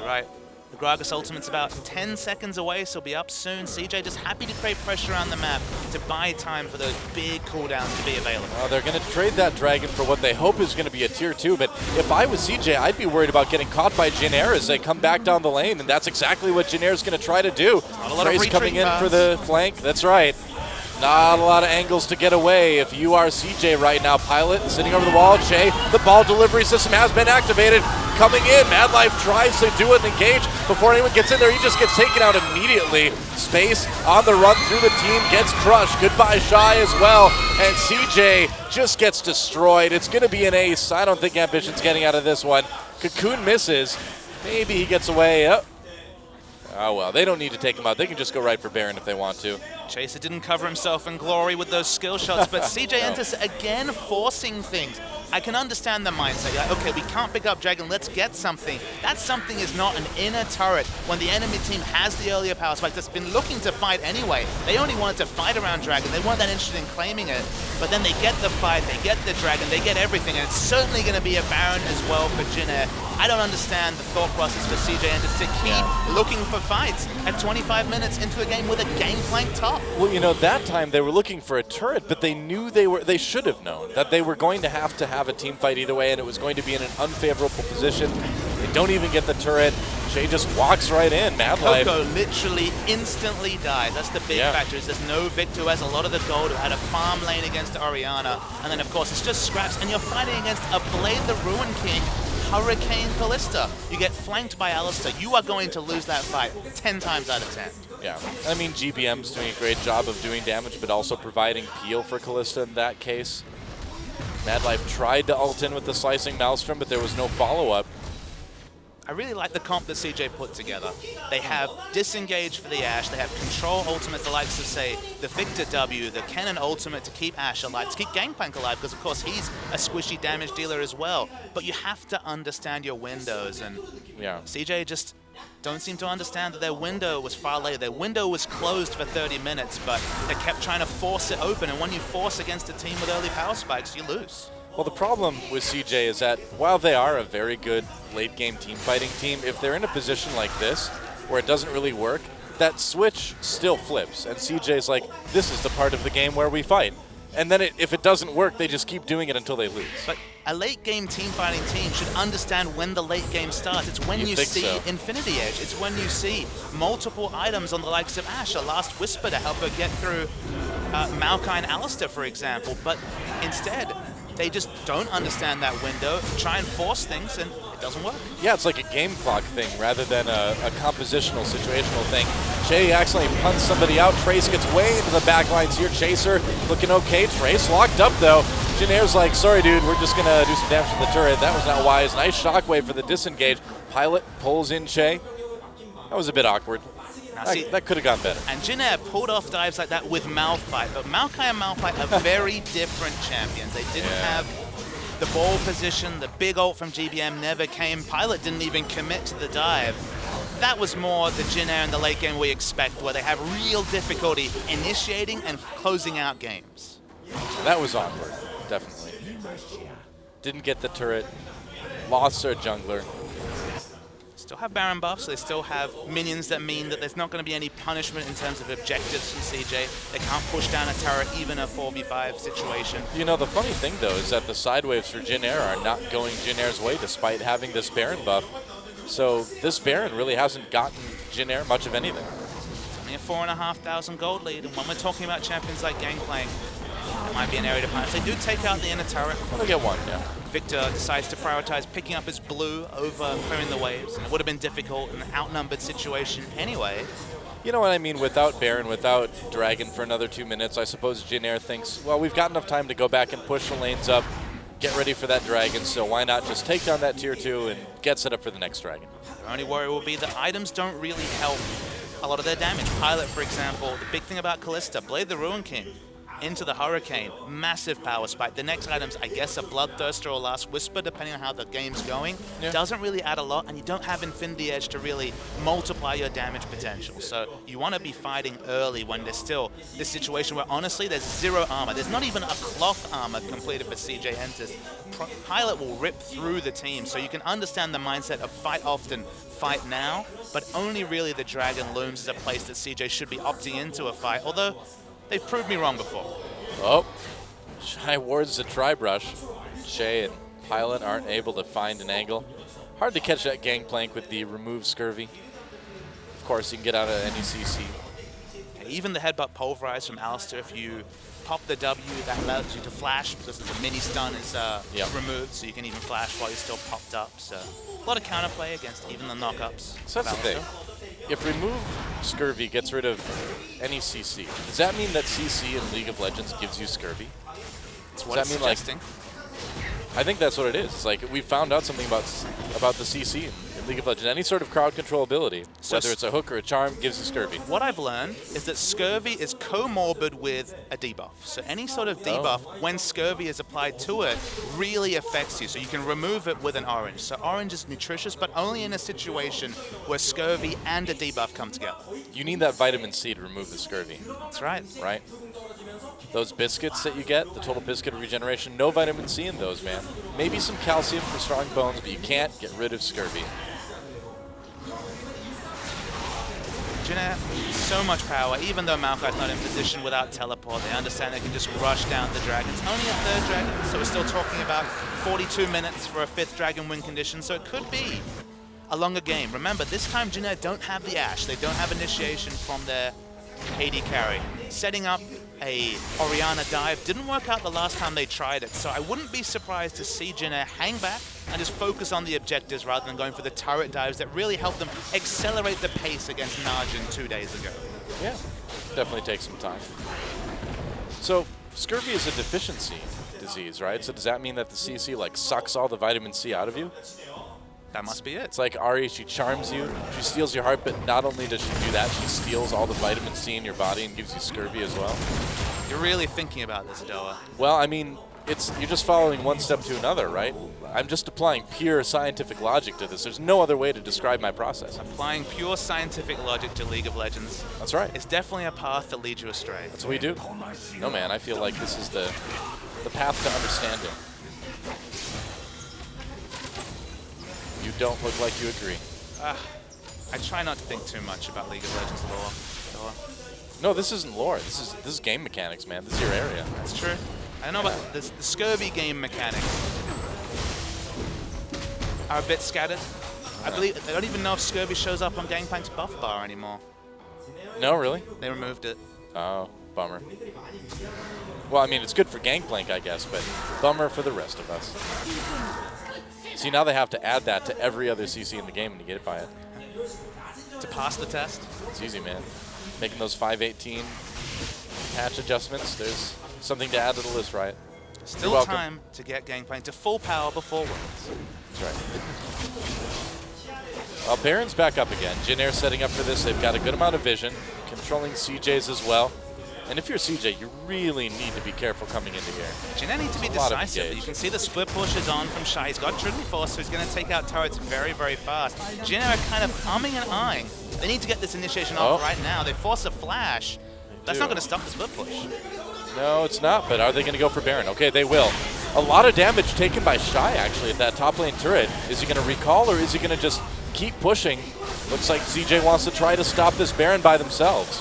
Right. The Gragas ultimate's about 10 seconds away, so be up soon. CJ just happy to create pressure on the map to buy time for those big cooldowns to be available. Well, they're going to trade that dragon for what they hope is going to be a tier 2, but if I was CJ, I'd be worried about getting caught by Jin as they come back down the lane, and that's exactly what Jin is going to try to do. Trace coming in for the flank, that's right. Not a lot of angles to get away if you are CJ right now. Pilot sitting over the wall. Che, the ball delivery system has been activated. Coming in, Madlife tries to do it and engage. Before anyone gets in there, he just gets taken out immediately. Space on the run through the team, gets crushed. Goodbye Shy as well. And CJ just gets destroyed. It's going to be an ace. I don't think Ambition's getting out of this one. Cocoon misses. Maybe he gets away. Oh well, they don't need to take him out. They can just go right for Baron if they want to. Chaser didn't cover himself in glory with those skill shots, but CJ enters again, forcing things. I can understand the mindset. You're like, okay, we can't pick up Dragon, let's get something. That something is not an inner turret when the enemy team has the earlier power spike that's been looking to fight anyway. They only wanted to fight around Dragon. They weren't that interested in claiming it. But then they get the fight, they get the Dragon, they get everything, and it's certainly going to be a Baron as well for Jin. I don't understand the thought process for CJ and just to keep looking for fights at 25 minutes into a game with a Gangplank top. Well, you know, that time they were looking for a turret, but they knew they should have known that they were going to have a team fight either way, and it was going to be in an unfavorable position. They don't even get the turret. Shay just walks right in. Madlife. Coco literally instantly died. That's the big factor, is there's no Vic who has a lot of the gold, who had a farm lane against Orianna, and then of course it's just scraps, and you're fighting against a Blade the Ruin King, Hurricane Kalista. You get flanked by Alistar, you are going to lose that fight 10 times out of 10. Yeah, I mean, GBM's doing a great job of doing damage, but also providing peel for Kalista in that case. Madlife tried to ult in with the Slicing Maelstrom, but there was no follow-up. I really like the comp that CJ put together. They have Disengage for the Ashe, they have Control Ultimate, the likes of, say, the Victor W, the Kennen Ultimate to keep Ashe alive, to keep Gangplank alive, because of course he's a squishy damage dealer as well. But you have to understand your windows, and CJ just don't seem to understand that their window was far later. Their window was closed for 30 minutes, but they kept trying to force it open, and when you force against a team with early power spikes, you lose. Well, the problem with CJ is that while they are a very good late-game team fighting team, if they're in a position like this, where it doesn't really work, that switch still flips. And CJ's like, this is the part of the game where we fight. And then if it doesn't work, they just keep doing it until they lose. But a late-game team fighting team should understand when the late game starts. It's when you see Infinity Edge. It's when you see multiple items on the likes of Ashe, a Last Whisper to help her get through Maokai and Alistar, for example. But instead, they just don't understand that window, try and force things, and it doesn't work. Yeah, it's like a game clock thing rather than a compositional, situational thing. Che accidentally punts somebody out. Trace gets way into the back lines here. Chaser looking okay. Trace locked up, though. Jin like, sorry, dude, we're just going to do some damage to the turret. That was not wise. Nice shockwave for the disengage. Pilot pulls in Che. That was a bit awkward. Now, see, that could have gone better. and Jin Air pulled off dives like that with Malphite, but Maokai and Malphite are very different champions. They didn't have the ball position, the big ult from GBM never came. Pilot didn't even commit to the dive. That was more the Jin Air in the late game we expect, where they have real difficulty initiating and closing out games. That was awkward, definitely. Didn't get the turret, lost their jungler. Still have Baron buffs, so they still have minions that mean that there's not going to be any punishment in terms of objectives from CJ. They can't push down a turret, even a 4v5 situation. You know, the funny thing, though, is that the side waves for Jin Air are not going Jin Air's way despite having this Baron buff. So this Baron really hasn't gotten Jin Air much of anything. It's only a 4,500 gold lead, and when we're talking about champions like Gangplank, it might be an area to punish. They do take out the inner turret. Well, they get one, yeah. Victor decides to prioritize picking up his blue over clearing the waves, and it would have been difficult in an outnumbered situation anyway. You know what I mean? Without Baron, without Dragon for another 2 minutes, I suppose Jin Air thinks, well, we've got enough time to go back and push the lanes up, get ready for that Dragon, so why not just take down that tier 2 and get set up for the next Dragon? Their only worry will be that items don't really help a lot of their damage. Pilot, for example, the big thing about Kalista, Blade the Ruin King, into the Hurricane, massive power spike. The next items, I guess, a Bloodthirster or Last Whisper, depending on how the game's going. Yeah. Doesn't really add a lot, and you don't have Infinity Edge to really multiply your damage potential. So you want to be fighting early when there's still this situation where, honestly, there's zero armor. There's not even a cloth armor completed for CJ Enters. Pilot will rip through the team, so you can understand the mindset of fight often, fight now, but only really the Dragon looms as a place that CJ should be opting into a fight, although they've proved me wrong before. Oh, Shy wards the Tri-Brush. Shay and Pilot aren't able to find an angle. Hard to catch that Gangplank with the remove Scurvy. Of course, you can get out of any CC. Even the headbutt pulverize from Alistair, if you pop the W, that allows you to flash because the mini stun is removed, so you can even flash while you're still popped up. So a lot of counterplay against even the knockups. So that's the thing. If remove Scurvy gets rid of any CC, does that mean that CC in League of Legends gives you Scurvy? That's what does that mean suggesting. I think that's what it is. It's like we found out something about the CC in League of Legends. Any sort of crowd control ability, So whether it's a hook or a charm, gives you Scurvy. What I've learned is that Scurvy is comorbid with a debuff. So any sort of debuff, when Scurvy is applied to it, really affects you. So you can remove it with an orange. So orange is nutritious, but only in a situation where Scurvy and a debuff come together. You need that vitamin C to remove the Scurvy, That's right. right? Those biscuits that you get, the total biscuit regeneration, no vitamin C in those, man. Maybe some calcium for strong bones, but you can't get rid of Scurvy. Jin Air, so much power, even though Maokai's not in position without teleport. They understand they can just rush down the dragons. Only a third dragon, so we're still talking about 42 minutes for a fifth dragon win condition, so it could be a longer game. Remember, this time Jin Air don't have the Ashe. They don't have initiation from their AD carry. Setting up a Orianna dive didn't work out the last time they tried it, so I wouldn't be surprised to see Jin Air hang back and just focus on the objectives rather than going for the turret dives that really helped them accelerate the pace against Najin 2 days ago. Yeah, definitely takes some time. So Scurvy is a deficiency disease, right? So does that mean that the CC like sucks all the vitamin C out of you? That must be it. It's like Ahri, she charms you, she steals your heart, but not only does she do that, she steals all the vitamin C in your body and gives you Scurvy as well. You're really thinking about this, Doa. Well, I mean, you're just following one step to another, right? I'm just applying pure scientific logic to this. There's no other way to describe my process. Applying pure scientific logic to League of Legends. That's right. It's definitely a path that leads you astray. That's what we do. No, man, I feel like this is the path to understanding. You don't look like you agree. I try not to think too much about League of Legends lore, Doa. No, this isn't lore. This is game mechanics, man. This is your area. That's true. I don't know about the Scurvy game mechanics are a bit scattered. I believe I don't even know if Scurvy shows up on Gangplank's buff bar anymore. No, really? They removed it. Oh, bummer. Well, I mean, it's good for Gangplank, I guess, but bummer for the rest of us. See, now they have to add that to every other CC in the game and you get it by it. To pass the test. It's easy, man. Making those 518 patch adjustments, there's something to add to the list, right? Still time to get Gangplank to full power before Worlds. That's right. Well, Baron's back up again. Jin Air setting up for this. They've got a good amount of vision, controlling CJs as well. And if you're CJ, you really need to be careful coming into here. Jin Air need to be decisive. You can see the split push is on from Shy. He's got Trinity Force, so he's going to take out turrets very, very fast. Jin Air are kind of umming and eyeing. They need to get this initiation off right now. They force a flash. That's not going to stop the split push. No, it's not, but are they going to go for Baron? Okay, they will. A lot of damage taken by Shy, actually, at that top lane turret. Is he going to recall, or is he going to just keep pushing? Looks like CJ wants to try to stop this Baron by themselves.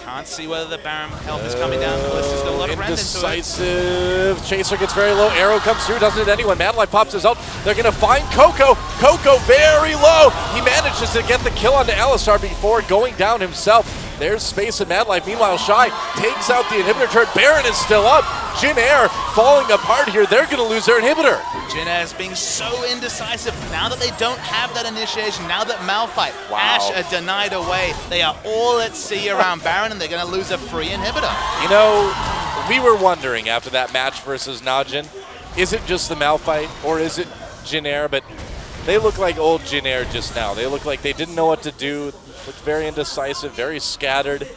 Can't see whether the Baron help is coming down. There's still a lot of indecisive. Chaser gets very low. Arrow comes through. Doesn't hit anyone. Mad Life pops his ult. They're going to find Coco. Coco very low. He manages to get the kill onto Alistar before going down himself. There's space in Mad Life. Meanwhile, Shy takes out the inhibitor turret. Baron is still up. Jin Air falling apart here. They're going to lose their inhibitor. Jin Air is being so indecisive now that they don't have that initiation. Now that Malphite, Ashe are denied away. They are all at sea around Baron, and they're going to lose a free inhibitor. You know, we were wondering after that match versus Najin, is it just the Malphite or is it Jin Air? But they look like old Jin Air just now. They look like they didn't know what to do. Looked very indecisive, very scattered.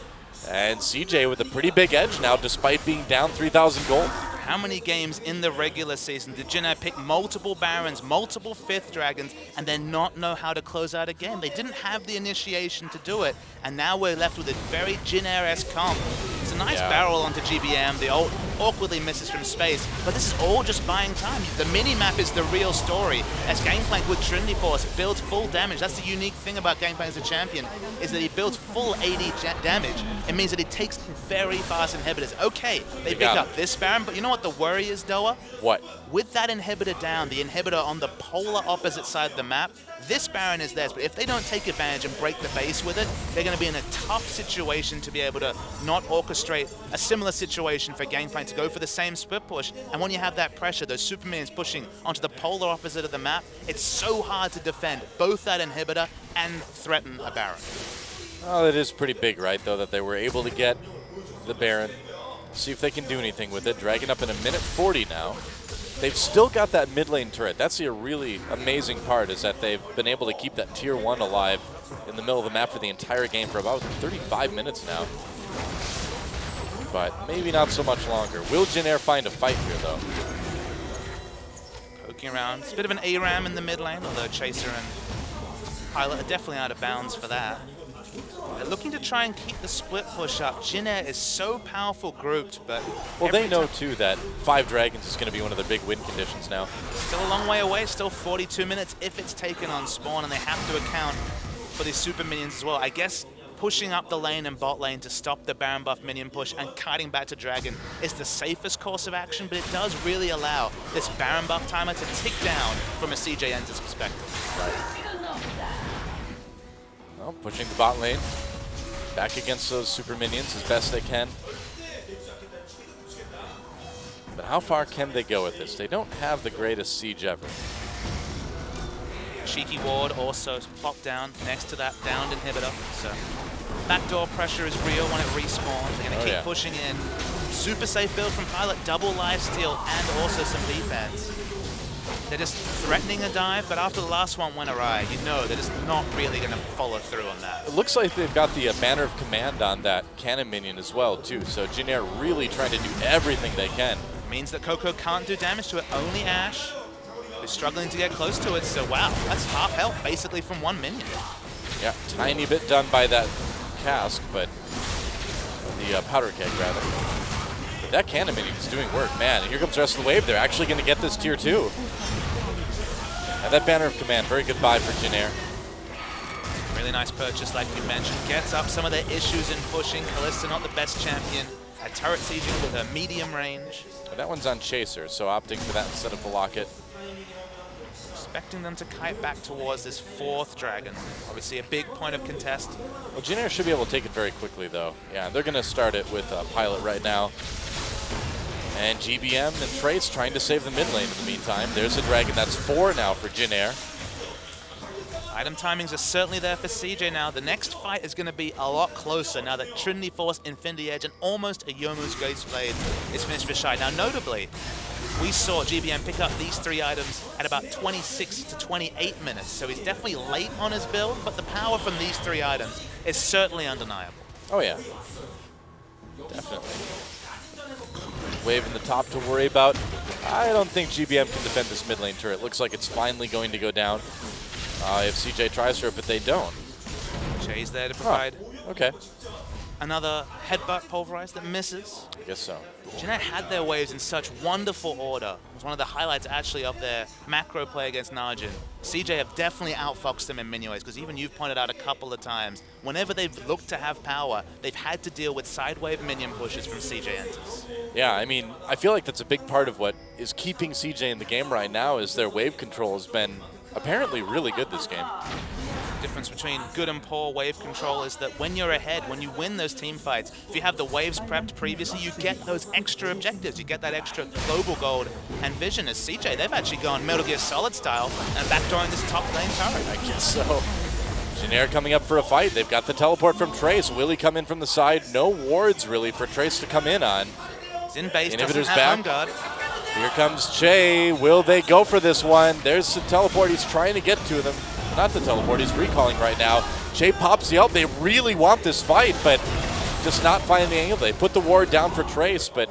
And CJ with a pretty big edge now, despite being down 3,000 gold. How many games in the regular season did Jin Air pick multiple Barons, multiple 5th Dragons, and then not know how to close out a game? They didn't have the initiation to do it, and now we're left with a very Jin Air-esque comp. It's a nice barrel onto GBM. The ult awkwardly misses from space, but this is all just buying time. The mini-map is the real story, as Gangplank with Trinity Force builds full damage. That's the unique thing about Gangplank as a champion, is that he builds full AD damage. It means that he takes very fast inhibitors. Okay, they pick up this Baron, but you know what the worry is, Doa? What? With that inhibitor down, the inhibitor on the polar opposite side of the map, this Baron is theirs, but if they don't take advantage and break the base with it, they're going to be in a tough situation to be able to not orchestrate a similar situation for Gangplank to go for the same split push. And when you have that pressure, those super minions pushing onto the polar opposite of the map, it's so hard to defend both that inhibitor and threaten a Baron. Oh, it is pretty big, right, though, that they were able to get the Baron. See if they can do anything with it. Dragging up in a minute 40 now. They've still got that mid lane turret. That's the really amazing part, is that they've been able to keep that tier 1 alive in the middle of the map for the entire game for about 35 minutes now. But maybe not so much longer. Will Jin Air find a fight here, though? Poking around. It's a bit of an ARAM in the mid lane, although Chaser and Pilot are definitely out of bounds for that. They're looking to try and keep the split push up. Jin Air is so powerful grouped, but... Well, they know, too, that 5 Dragons is going to be one of their big win conditions now. Still a long way away, still 42 minutes if it's taken on spawn, and they have to account for these super minions as well. I guess pushing up the lane and bot lane to stop the Baron buff minion push and kiting back to Dragon is the safest course of action, but it does really allow this Baron buff timer to tick down from a CJ Enter's perspective. Right. Well, pushing the bot lane. Back against those super minions as best they can. But how far can they go with this? They don't have the greatest siege ever. Cheeky ward also plopped down next to that downed inhibitor. So backdoor pressure is real when it respawns. They're going to keep pushing in. Super safe build from Pilot, double lifesteal and also some defense. They're just threatening a dive, but after the last one went awry, you know they're just not really going to follow through on that. It looks like they've got the Banner of Command on that cannon minion as well, too. So Jin Air really trying to do everything they can. Means that Coco can't do damage to it, only Ashe. Who's struggling to get close to it, so wow, that's half health basically from one minion. Yeah, tiny bit done by that cask, but the powder keg rather. But that cannon minion is doing work, man. And here comes the rest of the wave. They're actually going to get this tier 2. And that Banner of Command, very good buy for Jin Air. Really nice purchase, like you mentioned. Gets up some of their issues in pushing. Kalista not the best champion. A turret sieging with a medium range. But that one's on Chaser, so opting for that instead of the Locket. Expecting them to kite back towards this 4th Dragon. Obviously a big point of contest. Well, Jin Air should be able to take it very quickly, though. Yeah, they're going to start it with Pilot right now. And GBM and Trace trying to save the mid lane in the meantime. There's a Dragon. That's 4 now for Jin Air. Item timings are certainly there for CJ now. The next fight is going to be a lot closer now that Trinity Force, Infinity Edge, and almost a Youmuu's Ghost Blade is finished for Shy. Now, notably, we saw GBM pick up these 3 items at about 26 to 28 minutes, so he's definitely late on his build, but the power from these 3 items is certainly undeniable. Oh, yeah. Definitely. Wave in the top to worry about. I don't think GBM can defend this mid lane turret. Looks like it's finally going to go down if CJ tries for it, but they don't. Shay's there to provide Okay. another headbutt pulverize that misses. I guess so. Jin Air had their waves in such wonderful order. It was one of the highlights actually of their macro play against Najin. CJ have definitely outfoxed them in mini waves, because even you've pointed out a couple of times, whenever they've looked to have power, they've had to deal with side wave minion pushes from CJ Enters. Yeah, I mean, I feel like that's a big part of what is keeping CJ in the game right now is their wave control has been apparently really good this game. Difference between good and poor wave control is that when you're ahead, when you win those team fights, if you have the waves prepped previously, you get those extra objectives. You get that extra global gold and vision. As CJ, they've actually gone Metal Gear Solid style and backdooring this top lane turret. I guess so. Jin Air coming up for a fight. They've got the teleport from Trace. Will he come in from the side? No wards really for Trace to come in on. He's in base, Inhibitor's doesn't have back. home guard. Here comes Che. Will they go for this one? There's the teleport. He's trying to get to them. Not the teleport. He's recalling right now. Che pops the ult. They really want this fight, but just not finding the angle. They put the ward down for Trace, but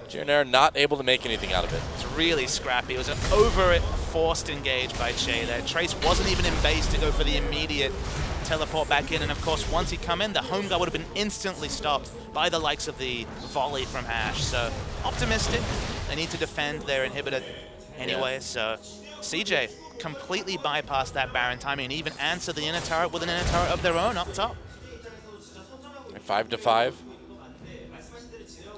Jin Air not able to make anything out of it. It's really scrappy. It was an forced engage by Che there. Trace wasn't even in base to go for the immediate teleport back in, and of course once he'd come in, the home guard would have been instantly stopped by the likes of the volley from Ashe. So optimistic. They need to defend their inhibitor anyway, so CJ completely bypassed that Baron timing and even answered the inner turret with an inner turret of their own up top. 5-5.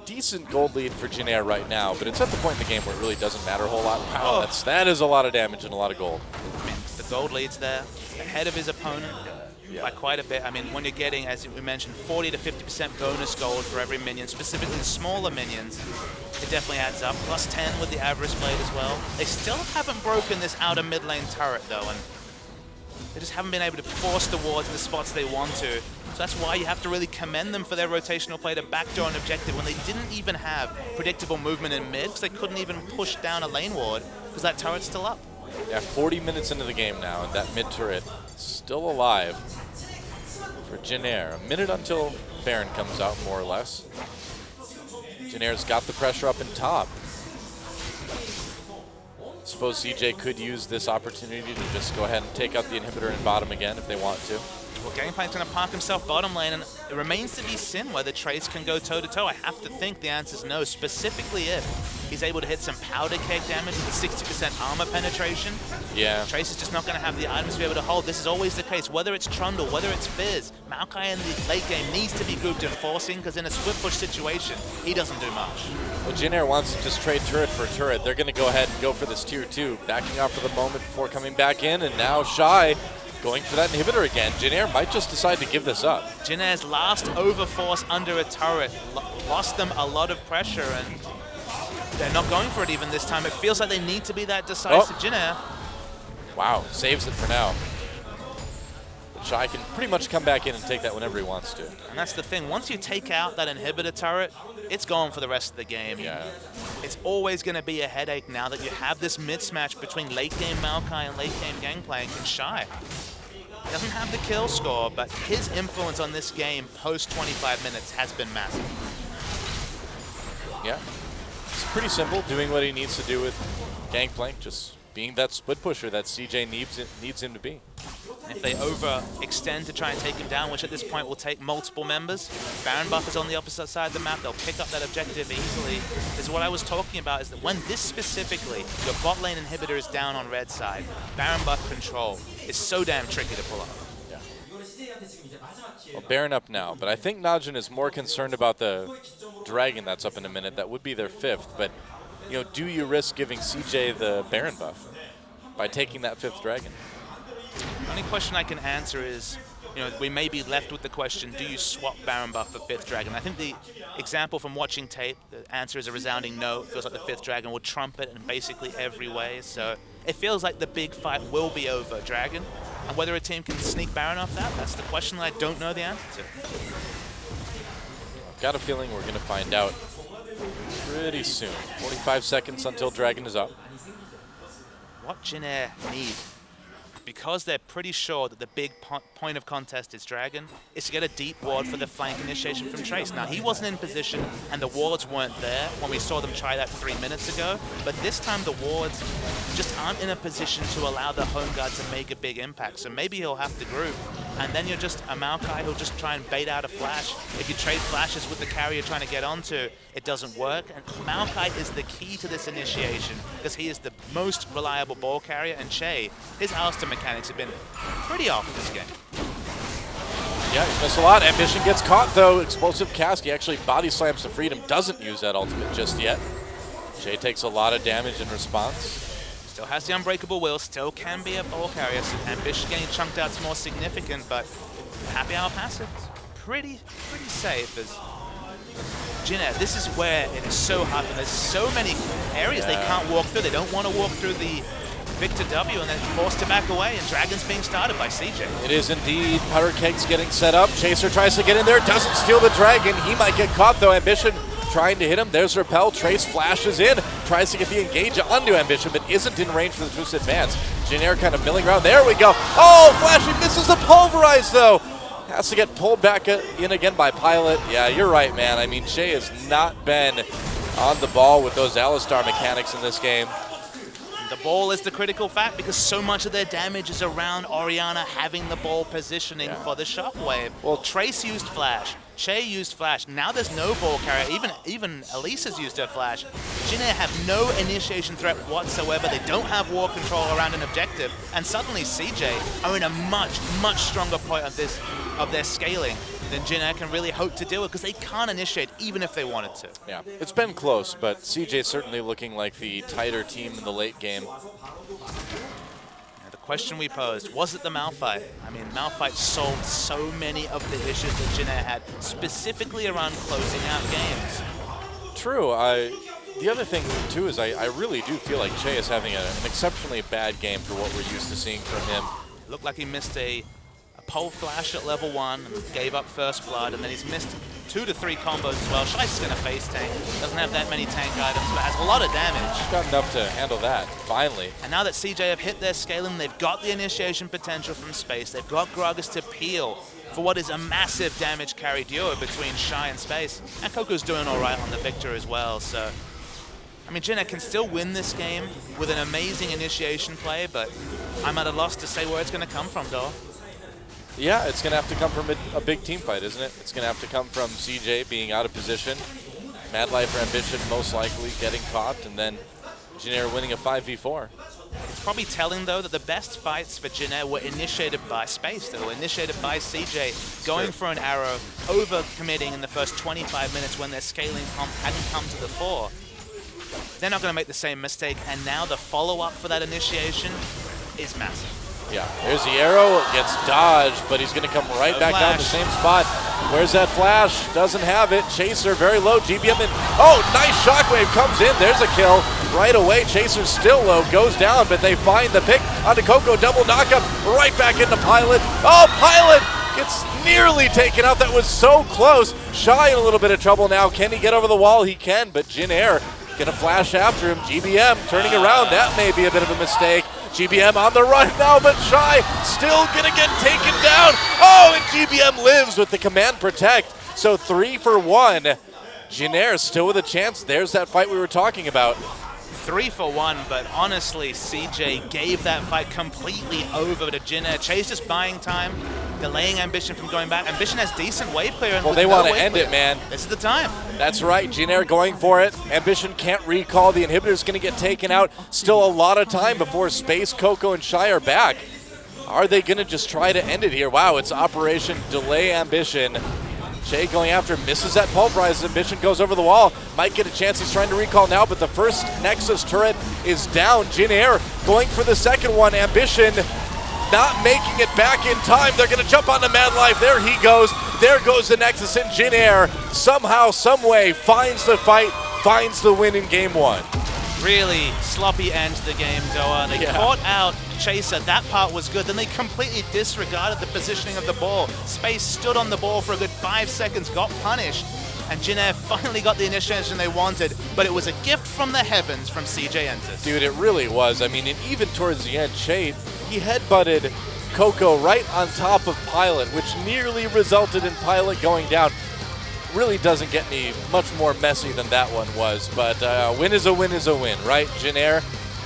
Decent gold lead for Jin Air right now, but it's at the point in the game where it really doesn't matter a whole lot. Wow, that is a lot of damage and a lot of gold. I mean, the gold lead's there, ahead of his opponent by quite a bit. I mean, when you're getting, as we mentioned, 40 to 50% bonus gold for every minion, specifically the smaller minions, it definitely adds up. Plus 10 with the Avarice Blade as well. They still haven't broken this outer mid lane turret though, and they just haven't been able to force the wards in the spots they want to. So that's why you have to really commend them for their rotational play to backdoor an objective when they didn't even have predictable movement in mid, because they couldn't even push down a lane ward because that turret's still up. Yeah, 40 minutes into the game now, and that mid turret still alive for Jin Air. A minute until Baron comes out, more or less. Jin Air's got the pressure up in top. Suppose CJ could use this opportunity to just go ahead and take out the inhibitor in bottom again if they want to. Well, Gangplank's going to park himself bottom lane, and it remains to be seen whether Trace can go toe-to-toe. I have to think the answer is no, specifically if he's able to hit some powder keg damage with 60% armor penetration. Yeah. Trace is just not going to have the items to be able to hold. This is always the case, whether it's Trundle, whether it's Fizz. Maokai in the late game needs to be grouped in forcing, because in a split push situation, he doesn't do much. Well, Jin Air wants to just trade turret for turret. They're going to go ahead and go for this tier 2, backing off for the moment before coming back in, and now Shy going for that inhibitor again. Jin Air might just decide to give this up. Jin Air's last overforce under a turret lost them a lot of pressure, and they're not going for it even this time. It feels like they need to be that decisive. Jin Air. Wow, saves it for now. But Shy can pretty much come back in and take that whenever he wants to. And that's the thing. Once you take out that inhibitor turret, it's gone for the rest of the game. Yeah. It's always going to be a headache now that you have this mismatch between late game Maokai and late game Gangplank and Shy. He doesn't have the kill score, but his influence on this game post 25 minutes has been massive. Yeah. It's pretty simple, doing what he needs to do with Gangplank, just being that split pusher that CJ needs him to be. And if they overextend to try and take him down, which at this point will take multiple members, Baron buff is on the opposite side of the map, they'll pick up that objective easily. This is what I was talking about, is that when this specifically, your bot lane inhibitor is down on red side, Baron buff control is so damn tricky to pull off. Yeah. Well, Baron up now, but I think Najin is more concerned about the dragon that's up in a minute. That would be their 5th, but you know, do you risk giving CJ the Baron buff by taking that 5th dragon? The only question I can answer is, you know, we may be left with the question, do you swap Baron buff for 5th dragon? I think the example from watching tape, the answer is a resounding no. It feels like the 5th dragon will trump it in basically every way. So it feels like the big fight will be over dragon. And whether a team can sneak Baron off that, that's the question that I don't know the answer to. Got a feeling we're going to find out pretty soon. 45 seconds until Dragon is up. What Jin Air need, because they're pretty sure that the big point of contest is Dragon, is to get a deep ward for the flank initiation from Trace. Now, he wasn't in position and the wards weren't there when we saw them try that 3 minutes ago, but this time the wards just aren't in a position to allow the home guard to make a big impact. So maybe he'll have to group, and then you're just a Maokai who'll just try and bait out a flash. If you trade flashes with the carrier trying to get onto, it doesn't work. And Maokai is the key to this initiation because he is the most reliable ball carrier, and Che, his Alistar mechanics have been pretty off this game. Yeah, he's missed a lot. Ambition gets caught though. Explosive cast. He actually body slams to Freedom. Doesn't use that ultimate just yet. Che takes a lot of damage in response. Still has the Unbreakable Will, still can be a ball carrier. So Ambition getting chunked out is more significant, but Happy Hour passive is pretty safe. As Jin Air, this is where it is so hard, and there's so many areas they can't walk through. They don't want to walk through the Victor W and then forced to back away, and Dragon's being started by CJ. It is indeed. Powder Kegs getting set up. Chaser tries to get in there, doesn't steal the Dragon. He might get caught though. Ambition trying to hit him. There's Repel. Trace flashes in, tries to get the engage onto Ambition, but isn't in range for the Twisted Advance. Jin Air kind of milling around. There we go. Oh, Flashy misses the Pulverize though. Has to get pulled back in again by Pilot. Yeah, you're right, man. I mean, Che has not been on the ball with those Alistar mechanics in this game. The ball is the critical fact because so much of their damage is around Orianna having the ball positioning for the shockwave. Well, Trace used Flash, Che used Flash. Now there's no ball carrier. Even Elise has used her Flash. Jin Air have no initiation threat whatsoever. They don't have war control around an objective. And suddenly CJ are in a much stronger point of their scaling than Jin Air can really hope to deal with because they can't initiate even if they wanted to. Yeah, it's been close, but CJ certainly looking like the tighter team in the late game. The question we posed, was it the Malphite? I mean, Malphite solved so many of the issues that Jin Air had, specifically around closing out games. True. The other thing, too, is I really do feel like Che is having an exceptionally bad game for what we're used to seeing from him. Looked like he missed a pole flash at level 1 and gave up first blood, and then he's missed 2 to 3 combos as well. Shice's going to face tank. Doesn't have that many tank items, but has a lot of damage. He's got enough to handle that, finally. And now that CJ have hit their scaling, they've got the initiation potential from space. They've got Gragas to peel for what is a massive damage carry duo between Shy and Space. And Coco's doing all right on the Victor as well, so... I mean, Jin Air can still win this game with an amazing initiation play, but I'm at a loss to say where it's going to come from, though. Yeah, it's going to have to come from a big team fight, isn't it? It's going to have to come from CJ being out of position, Mad Life or Ambition most likely getting caught, and then Jin Air winning a 5v4. It's probably telling, though, that the best fights for Jin Air were initiated by Space. They were initiated by CJ, going for an arrow, over-committing in the first 25 minutes when their scaling hadn't come to the fore. They're not going to make the same mistake, and now the follow-up for that initiation is massive. Yeah, there's the arrow, gets dodged, but he's going to come right back down the same spot. Where's that flash? Doesn't have it. Chaser very low. GBM in. Oh, nice shockwave comes in. There's a kill right away. Chaser's still low, goes down, but they find the pick onto Coco. Double knockup right back into Pilot. Oh, Pilot gets nearly taken out. That was so close. Shy in a little bit of trouble now. Can he get over the wall? He can, but Jin Air gonna flash after him. GBM turning around. That may be a bit of a mistake. GBM on the run now, but Shy still gonna get taken down. Oh, and GBM lives with the command protect. So 3 for 1. Jin Air still with a chance. There's that fight we were talking about. 3 for 1, but honestly, CJ gave that fight completely over to Jin Air. Che's just buying time, delaying Ambition from going back. Ambition has decent wave clear. Well, they want to end it, man. This is the time. That's right. Jin Air going for it. Ambition can't recall. The inhibitor's going to get taken out. Still a lot of time before Space, Coco, and Shy are back. Are they going to just try to end it here? Wow, it's Operation Delay Ambition. Che going after, misses that pulverize. Ambition goes over the wall. Might get a chance. He's trying to recall now, but the first Nexus turret is down. Jin Air going for the second one. Ambition not making it back in time. They're going to jump onto Mad Life. There he goes. There goes the Nexus, and Jin Air somehow, some way finds the fight, finds the win in game 1. Really sloppy end to the game, Doa. They caught out Chaser. That part was good. Then they completely disregarded the positioning of the ball. Space stood on the ball for a good 5 seconds, got punished, and Jin Air finally got the initiation they wanted, but it was a gift from the heavens from CJ Entus. Dude, it really was. I mean, and even towards the end, Che, he headbutted Coco right on top of Pilot, which nearly resulted in Pilot going down. Really doesn't get me much more messy than that one was, but win is a win is a win, right? Jin Air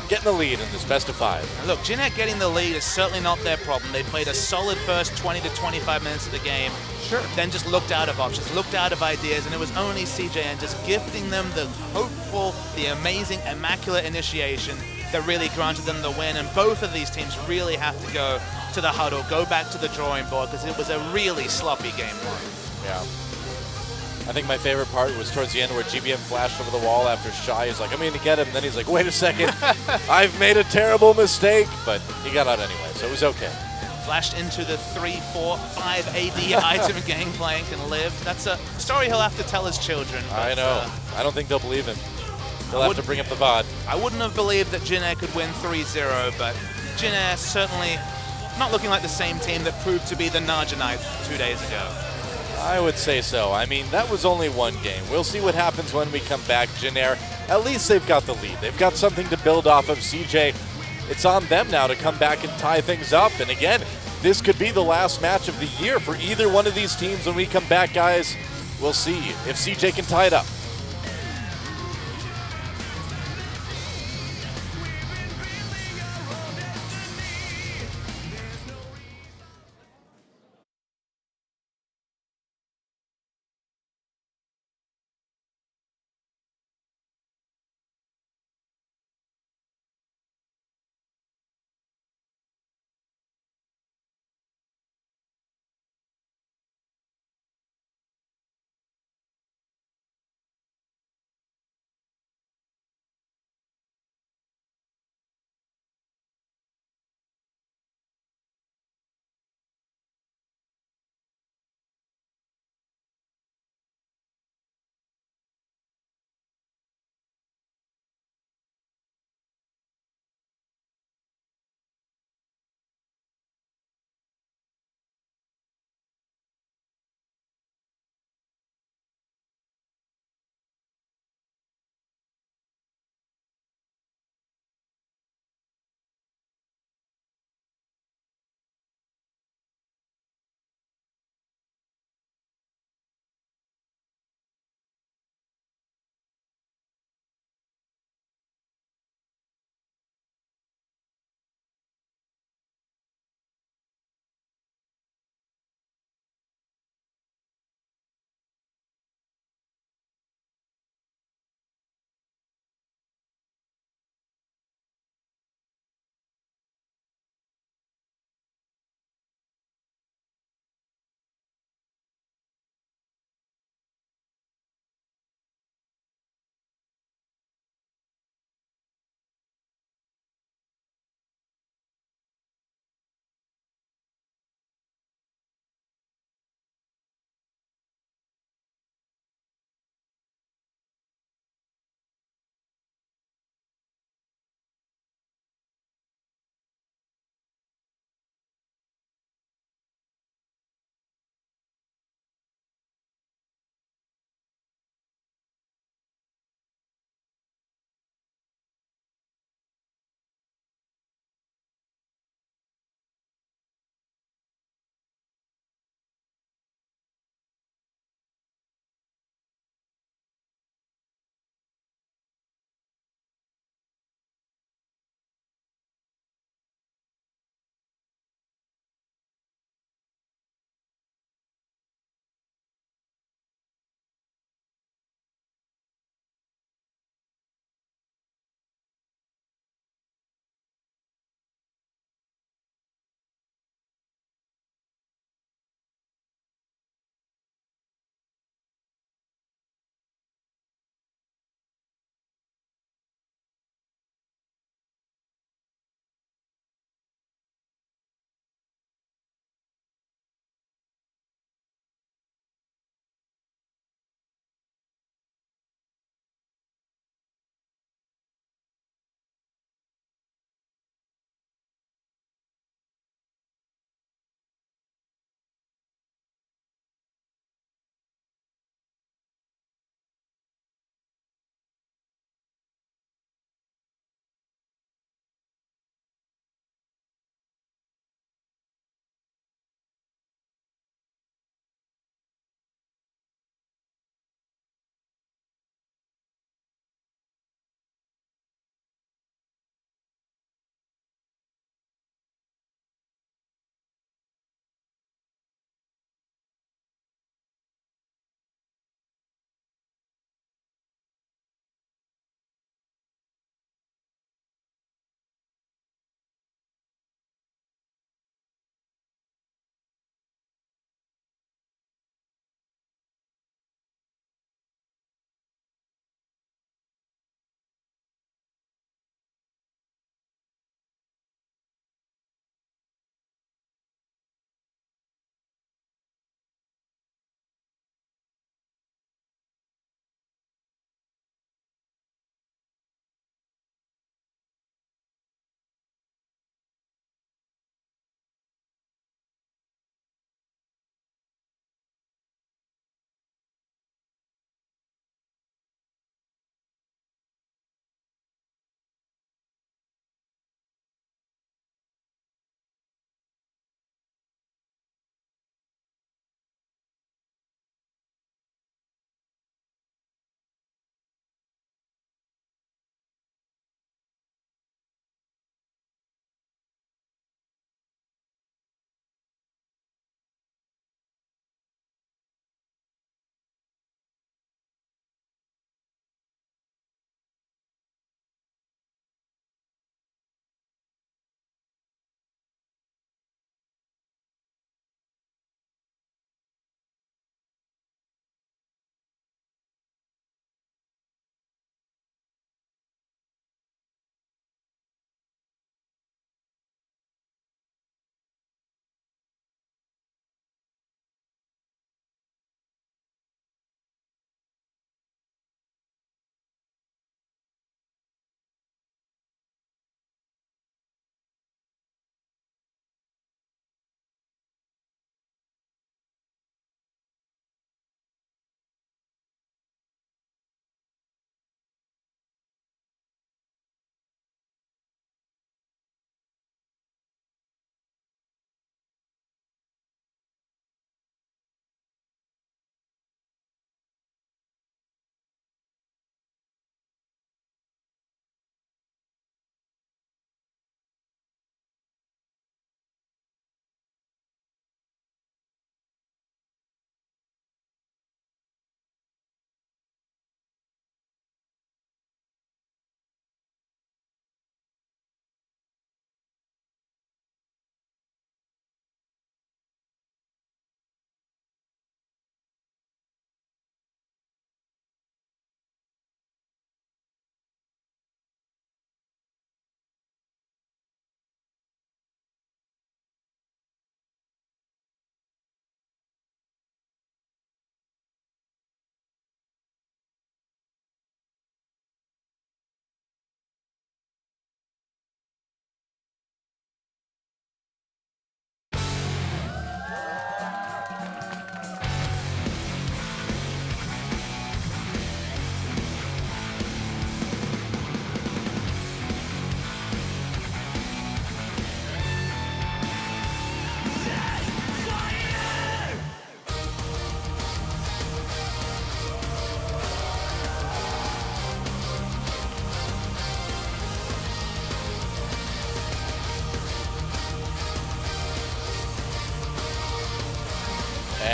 getting the lead in this best of 5. And look, Jin Air getting the lead is certainly not their problem. They played a solid first 20 to 25 minutes of the game. Sure. Then just looked out of options, looked out of ideas, and it was only CJ and just gifting them the hopeful, the amazing, immaculate initiation that really granted them the win. And both of these teams really have to go to the huddle, go back to the drawing board, because it was a really sloppy game one. Yeah. I think my favorite part was towards the end where GBM flashed over the wall after Shy is like, I'm going to get him. And then he's like, wait a second, I've made a terrible mistake. But he got out anyway, so it was okay. Flashed into the 3, 4, 5 AD item Gangplank and lived. That's a story he'll have to tell his children. But, I know. I don't think they'll believe him. They'll have to bring up the VOD. I wouldn't have believed that Jin Air could win 3-0, but Jin Air certainly not looking like the same team that proved to be the Naja Knights 2 days ago. I would say so. I mean, that was only one game. We'll see what happens when we come back. Jin Air, at least they've got the lead. They've got something to build off of. CJ, it's on them now to come back and tie things up. And again, this could be the last match of the year for either one of these teams when we come back, guys. We'll see if CJ can tie it up.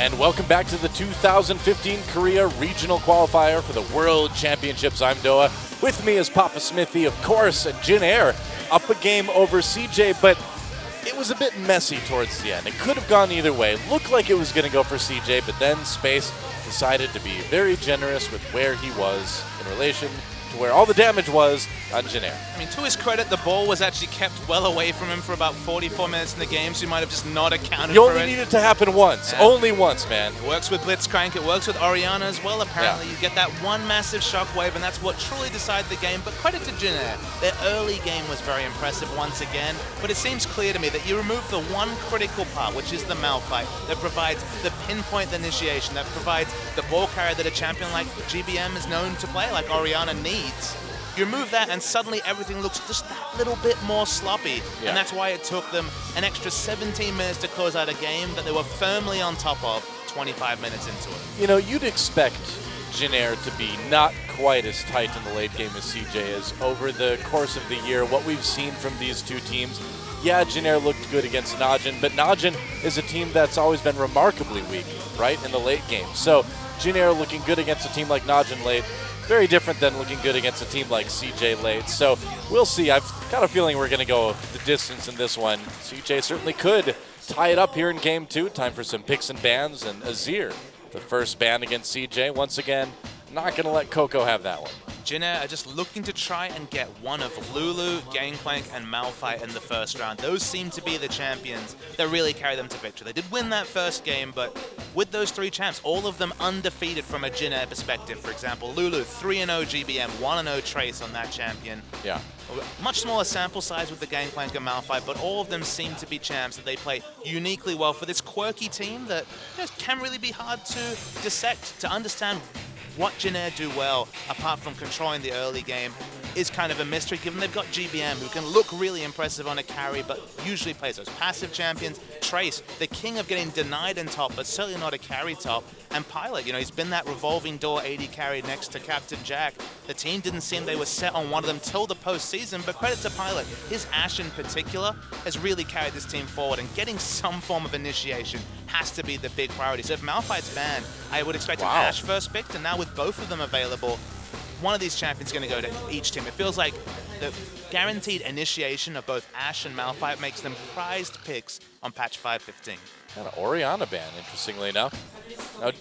And welcome back to the 2015 Korea Regional Qualifier for the World Championships. I'm Doa. With me is Papa Smithy, of course, and Jin Air up a game over CJ, but it was a bit messy towards the end. It could have gone either way. Looked like it was going to go for CJ, but then Space decided to be very generous with where he was in relation to where all the damage was on Jin Air. I mean, to his credit, the ball was actually kept well away from him for about 44 minutes in the game, so he might have just not accounted You for only it. need it to happen once. Yeah. Only once, man. It works with Blitzcrank, it works with Orianna as well, apparently. Yeah. You get that one massive shockwave, and that's what truly decided the game. But credit to Jin Air. Their early game was very impressive once again, but it seems clear to me that you remove the one critical part, which is the Malphite, that provides the pinpoint initiation, that provides the ball carrier that a champion like GBM is known to play, like Orianna needs. You remove that and suddenly everything looks just that little bit more sloppy. Yeah. And that's why it took them an extra 17 minutes to close out a game that they were firmly on top of 25 minutes into it. You know, you'd expect Jin Air to be not quite as tight in the late game as CJ is. Over the course of the year, what we've seen from these two teams, yeah, Jin Air looked good against Najin, but Najin is a team that's always been remarkably weak, right, in the late game. So Jin Air looking good against a team like Najin late, very different than looking good against a team like CJ late. So we'll see. I've got a feeling we're going to go the distance in this one. CJ certainly could tie it up here in game two. Time for some picks and bans, and Azir, the first ban against CJ. Once again, not going to let Coco have that one. Jin Air are just looking to try and get one of Lulu, Gangplank, and Malphite in the first round. Those seem to be the champions that really carry them to victory. They did win that first game, but with those three champs, all of them undefeated from a Jin Air perspective. For example, Lulu, 3-0 GBM, 1-0 Trace on that champion. Yeah. Much smaller sample size with the Gangplank and Malphite, but all of them seem to be champs that they play uniquely well for this quirky team that can really be hard to dissect, to understand what Jin Air do well, apart from controlling the early game, is kind of a mystery, given they've got GBM, who can look really impressive on a carry, but usually plays those passive champions. Trace, the king of getting denied in top, but certainly not a carry top. And Pilot, he's been that revolving door AD carry next to Captain Jack. The team didn't seem they were set on one of them till the postseason, but credit to Pilot. His Ashe in particular has really carried this team forward, and getting some form of initiation has to be the big priority. So if Malphite's banned, I would expect an Ashe first picked, and now with both of them available, one of these champions is going to go to each team. It feels like the guaranteed initiation of both Ashe and Malphite makes them prized picks on patch 5.15. Got an Orianna ban, interestingly enough. Now,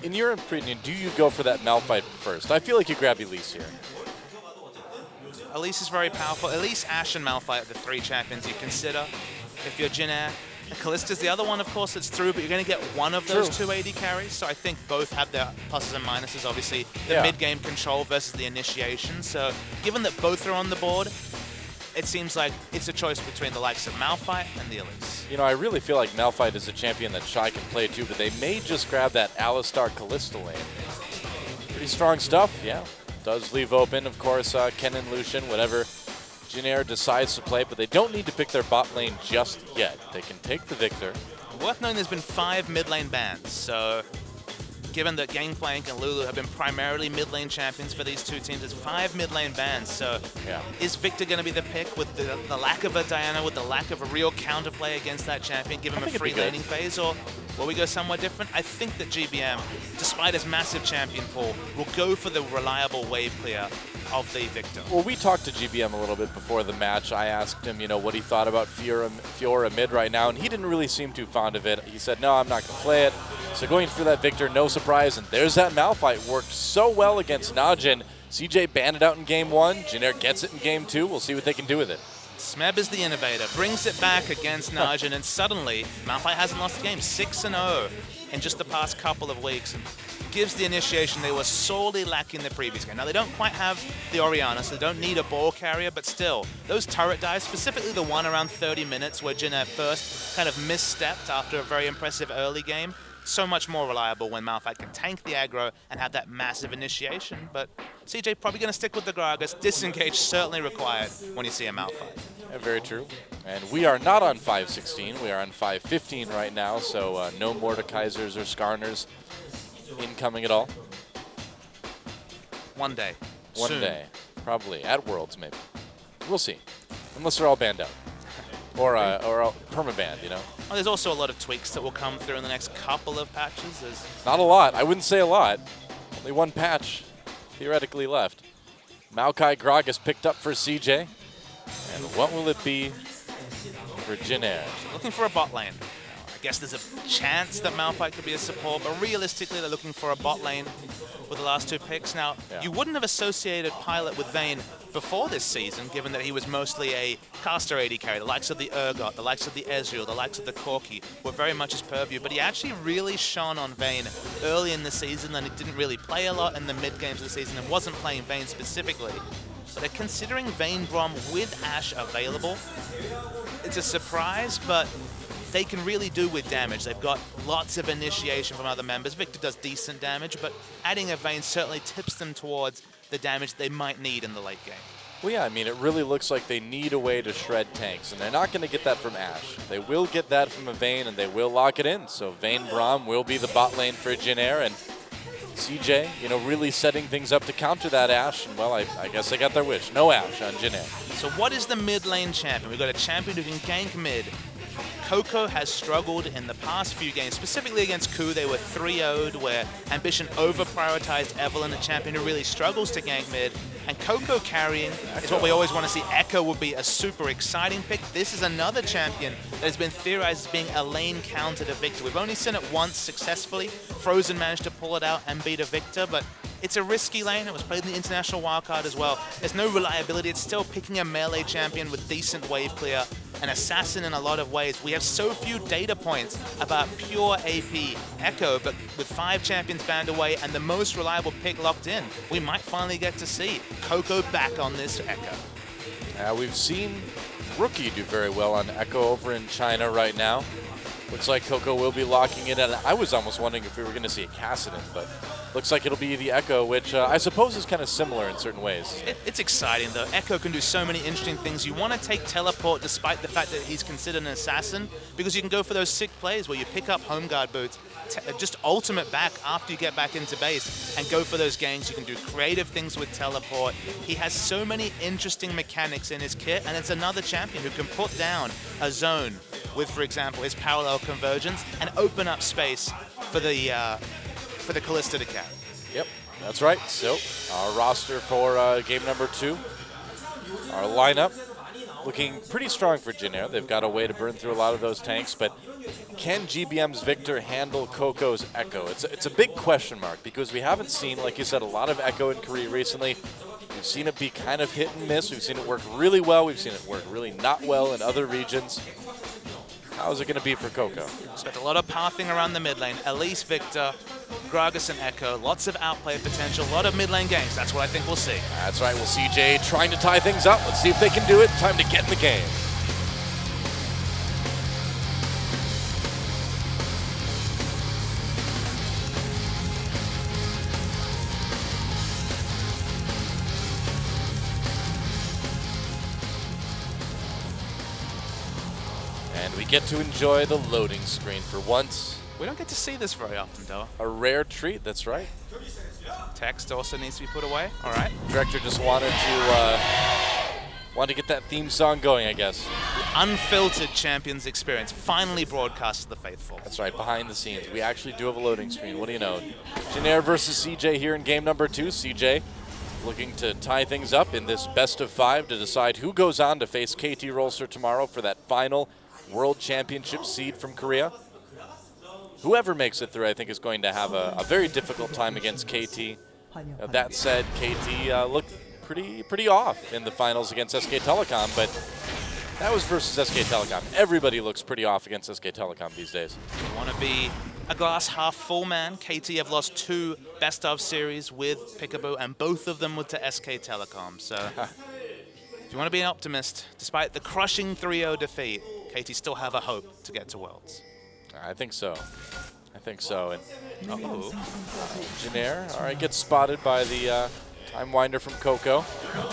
in your opinion, do you go for that Malphite first? I feel like you grab Elise here. Elise is very powerful. Elise, Ashe, and Malphite are the three champions you consider. If you're Jin Air, Kallista's the other one, of course, that's through, but you're going to get one of those two AD carries, so I think both have their pluses and minuses. Obviously, the mid-game control versus the initiation, so given that both are on the board, it seems like it's a choice between the likes of Malphite and the Elise. I really feel like Malphite is a champion that Shy can play too, but they may just grab that Alistar Callista lane. Pretty strong stuff, yeah. Does leave open, of course, Kennen, Lucian, whatever Jin Air decides to play, but they don't need to pick their bot lane just yet. They can take the victor. Worth noting, there's been 5 mid lane bans, so given that Gangplank and Lulu have been primarily mid lane champions for these two teams, there's 5 mid lane bans. So is Victor going to be the pick with the lack of a Diana, with the lack of a real counterplay against that champion, give him a free laning phase, or will we go somewhere different? I think that GBM, despite his massive champion pool, will go for the reliable wave clear of the Victor. Well, we talked to GBM a little bit before the match. I asked him, what he thought about Fiora mid right now, and he didn't really seem too fond of it. He said, no, I'm not going to play it. So going for that Victor, no surprise, and there's that Malphite. Worked so well against Najin. CJ banned it out in game 1. Jin Air gets it in game 2. We'll see what they can do with it. Smeb is the innovator, brings it back against Najin, and suddenly Malphite hasn't lost a game, 6-0 in just the past couple of weeks, and gives the initiation they were sorely lacking the previous game. Now, they don't quite have the Orianna, so they don't need a ball carrier, but still, those turret dives, specifically the one around 30 minutes where Jin Air first kind of misstepped after a very impressive early game, so much more reliable when Malphite can tank the aggro and have that massive initiation. But CJ probably going to stick with the Gragas. Disengage certainly required when you see a Malphite. Yeah, very true. And we are not on 5.16. We are on 5.15 right now, so no Mordekaisers or Skarners incoming at all. One day. One Soon. day. Probably. At Worlds, maybe. We'll see. Unless they're all banned out. Or perma-banned, Well, there's also a lot of tweaks that will come through in the next couple of patches. Not a lot. I wouldn't say a lot. Only one patch theoretically left. Maokai Gragas picked up for CJ. And what will it be for Jin Air? Looking for a bot lane. I guess there's a chance that Malphite could be a support, but realistically they're looking for a bot lane with the last 2 picks. Now, you wouldn't have associated Pilot with Vayne before this season, given that he was mostly a caster AD carry. The likes of the Urgot, the likes of the Ezreal, the likes of the Corki were very much his purview, but he actually really shone on Vayne early in the season, and he didn't really play a lot in the mid games of the season and wasn't playing Vayne specifically. But they're considering Vayne Braum with Ashe available. It's a surprise, but they can really do with damage. They've got lots of initiation from other members. Victor does decent damage, but adding a Vayne certainly tips them towards the damage they might need in the late game. Well, yeah, I mean, it really looks like they need a way to shred tanks, and they're not going to get that from Ashe. They will get that from a Vayne, and they will lock it in. So Vayne Braum will be the bot lane for Jin Air, and CJ, you know, really setting things up to counter that Ashe. And, well, I guess they got their wish. No Ashe on Jin Air. So what is the mid lane champion? We've got a champion who can gank mid. Coco has struggled in the past few games, specifically against Ku. They were 3-0'd, where Ambition over-prioritized Evelynn, a champion who really struggles to gank mid. And Coco carrying is what we always want to see. Echo would be a super exciting pick. This is another champion that has been theorized as being a lane counter to Victor. We've only seen it once successfully. Frozen managed to pull it out and beat a Victor, but it's a risky lane. It was played in the international wildcard as well. There's no reliability. It's still picking a melee champion with decent wave clear, an assassin in a lot of ways. We have so few data points about pure AP Echo, but with 5 champions banned away and the most reliable pick locked in, we might finally get to see Coco back on this Echo. We've seen Rookie do very well on Echo over in China right now. Looks like Coco will be locking it in. I was almost wondering if we were going to see a Kassadin, but looks like it'll be the Echo, which I suppose is kind of similar in certain ways. It's exciting, though. Echo can do so many interesting things. You want to take Teleport despite the fact that he's considered an assassin, because you can go for those sick plays where you pick up Home Guard boots, just ultimate back after you get back into base and go for those ganks. You can do creative things with Teleport. He has so many interesting mechanics in his kit, and it's another champion who can put down a zone with, for example, his parallel convergence and open up space for the Kalista to carry. Yep, that's right. So our roster for game number 2, our lineup looking pretty strong for Jin Air. They've got a way to burn through a lot of those tanks, but can GBM's Victor handle Coco's Echo? It's a big question mark, because we haven't seen, like you said, a lot of Echo in Korea recently. We've seen it be kind of hit and miss. We've seen it work really well. We've seen it work really not well in other regions. How's it going to be for Coco? Expect a lot of pathing around the mid lane. Elise, Victor, Gragas, and Echo. Lots of outplay potential. A lot of mid lane games. That's what I think we'll see. That's right. We'll see CJ trying to tie things up. Let's see if they can do it. Time to get in the game. And we get to enjoy the loading screen for once. We don't get to see this very often, though. A rare treat, that's right. Text also needs to be put away. All right. Director just wanted to get that theme song going, I guess. Unfiltered Champions experience finally broadcast to the faithful. That's right, behind the scenes. We actually do have a loading screen. What do you know? Jin Air versus CJ here in game number 2. CJ looking to tie things up in this best of 5 to decide who goes on to face KT Rolster tomorrow for that final World Championship seed from Korea. Whoever makes it through, I think, is going to have a very difficult time against KT. That said, KT looked pretty off in the finals against SK Telecom, but that was versus SK Telecom. Everybody looks pretty off against SK Telecom these days. You want to be a glass half full man. KT have lost 2 best of series with Peekaboo, and both of them were to SK Telecom. So if you want to be an optimist, despite the crushing 3-0 defeat, KT still have a hope to get to Worlds. I think so. I think so. And Jin Air, all right, gets spotted by the Time Winder from Coco.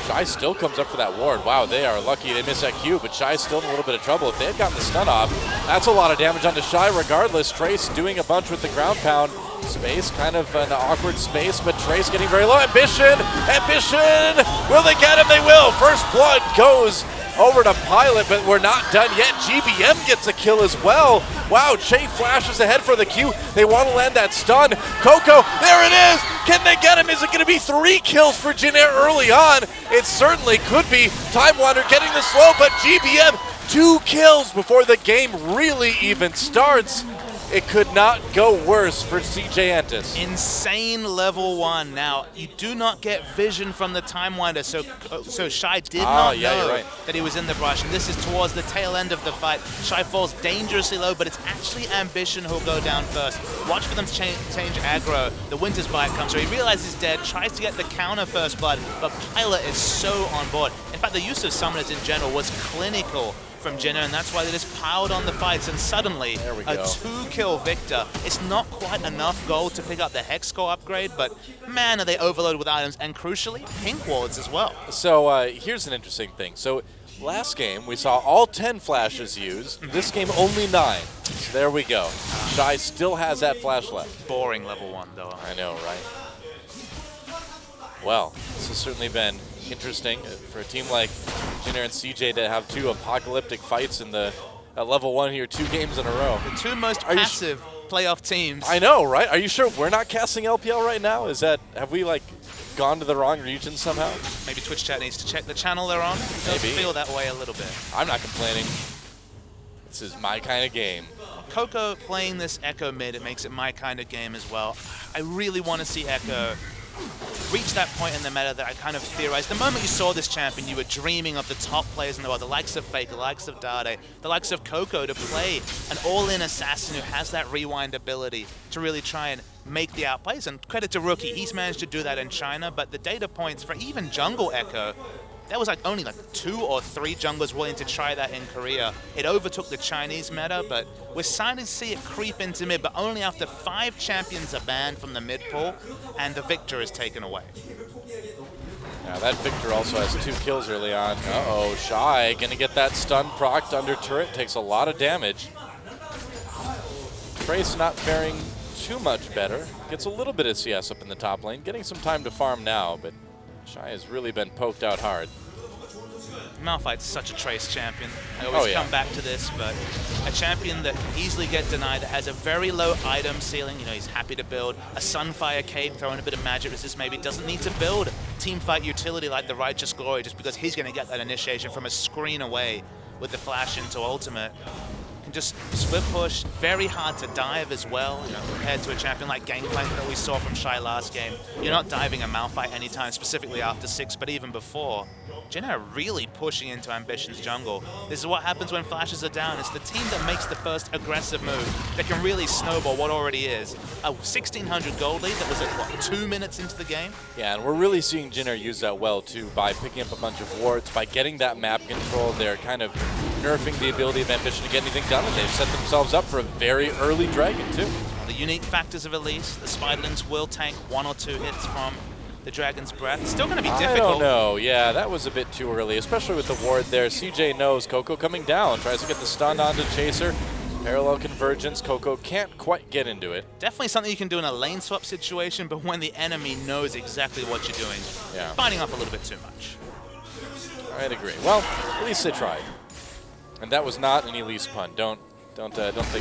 Shy still comes up for that ward. Wow, they are lucky they miss that Q, but Shy's still in a little bit of trouble. If they had gotten the stun off, that's a lot of damage onto Shy regardless. Trace doing a bunch with the ground pound. Space, kind of an awkward space, but Trace getting very low. Ambition! Ambition! Will they get him? They will! First blood goes over to Pilot, but we're not done yet. GBM gets a kill as well. Wow, Che flashes ahead for the Q. They want to land that stun. Coco, there it is. Can they get him? Is it going to be 3 kills for Jin Air early on? It certainly could be. Time Wander getting the slow, but GBM 2 kills before the game really even starts. It could not go worse for CJ Entus. Insane level 1. Now, you do not get vision from the Time Winder, so Shy did not know that he was in the brush, and this is towards the tail end of the fight. Shy falls dangerously low, but it's actually Ambition who'll go down first. Watch for them to change aggro. The Winter's Bite comes through. He realizes he's dead, tries to get the counter first blood, but Pilot is so on board. In fact, the use of summoners in general was clinical from Jinner, and that's why they just piled on the fights, and suddenly a 2-kill Victor. It's not quite enough gold to pick up the Hex Core upgrade, but man, are they overloaded with items, and crucially, pink wards as well. So here's an interesting thing. So last game, we saw all 10 flashes used. This game, only 9. So there we go. Shy still has that flash left. Boring level 1, though. I know, right? Well, this has certainly been interesting for a team like Jinner and CJ to have 2 apocalyptic fights in the at level 1 here, 2 games in a row. The 2 most passive playoff teams. I know, right? Are you sure we're not casting LPL right now? Is that, have we like gone to the wrong region somehow? Maybe Twitch chat needs to check the channel they're on. It does feel that way a little bit. I'm not complaining. This is my kind of game. Coco playing this Echo mid, it makes it my kind of game as well. I really want to see Echo reach that point in the meta that I kind of theorized. The moment you saw this champion, you were dreaming of the top players in the world, the likes of Fake, the likes of Dade, the likes of Coco, to play an all-in assassin who has that rewind ability to really try and make the outplays. And credit to Rookie, he's managed to do that in China, but the data points for even Jungle Echo, there was only 2 or 3 junglers willing to try that in Korea. It overtook the Chinese meta, but we're starting to see it creep into mid, but only after 5 champions are banned from the mid pool, and the Victor is taken away. Now that Victor also has 2 kills early on. Uh-oh, Shy gonna get that stun procced under turret, takes a lot of damage. Trace not faring too much better. Gets a little bit of CS up in the top lane, getting some time to farm now, but Shy has really been poked out hard. Malphite's such a Trace champion. I always come back to this, but a champion that can easily get denied, that has a very low item ceiling. You know, he's happy to build a Sunfire Cape, throw in a bit of magic resist maybe. Doesn't need to build teamfight utility like the Righteous Glory just because he's going to get that initiation from a screen away with the flash into ultimate. Can just split push, very hard to dive as well, you know, compared to a champion like Gangplank that we saw from Shy last game. You're not diving a Malphite anytime, specifically after 6, but even before. Jinner really pushing into Ambition's jungle. This is what happens when flashes are down. It's the team that makes the first aggressive move that can really snowball what already is a 1,600 gold lead that was at, what, 2 minutes into the game? Yeah, and we're really seeing Jinner use that well, too, by picking up a bunch of wards, by getting that map control. They're kind of nerfing the ability of Ambition to get anything done, and they've set themselves up for a very early Dragon, too. The unique factors of Elise, the Spiderlings will tank 1 or 2 hits from the Dragon's Breath. It's still going to be difficult. I don't know. Yeah, that was a bit too early, especially with the ward there. CJ knows Coco coming down, tries to get the stun onto Chaser. Parallel convergence, Coco can't quite get into it. Definitely something you can do in a lane swap situation, but when the enemy knows exactly what you're doing, biting off a little bit too much. I'd agree. Well, at least they tried. And that was not an Elise pun. Don't think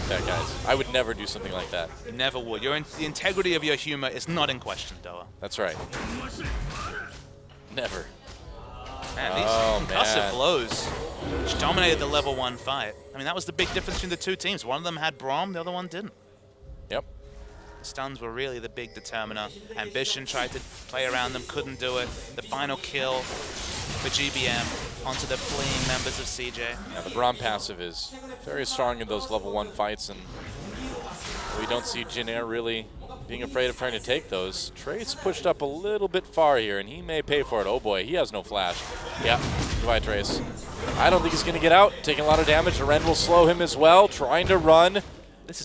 that, guys. I would never do something like that. You never would. The integrity of your humor is not in question, Doa. That's right. Never. Man, these concussive blows which dominated the level 1 fight. I mean, that was the big difference between the 2 teams. One of them had Braum, the other one didn't. Yep. Stuns were really the big determiner. Ambition tried to play around them, couldn't do it. The final kill for GBM onto the fleeing members of CJ. Yeah, the Braum passive is very strong in those level 1 fights, and we don't see Jinner really being afraid of trying to take those. Trace pushed up a little bit far here, and he may pay for it. Oh boy, he has no flash. Yeah, goodbye, Trace. I don't think he's going to get out. Taking a lot of damage. Ren will slow him as well, trying to run.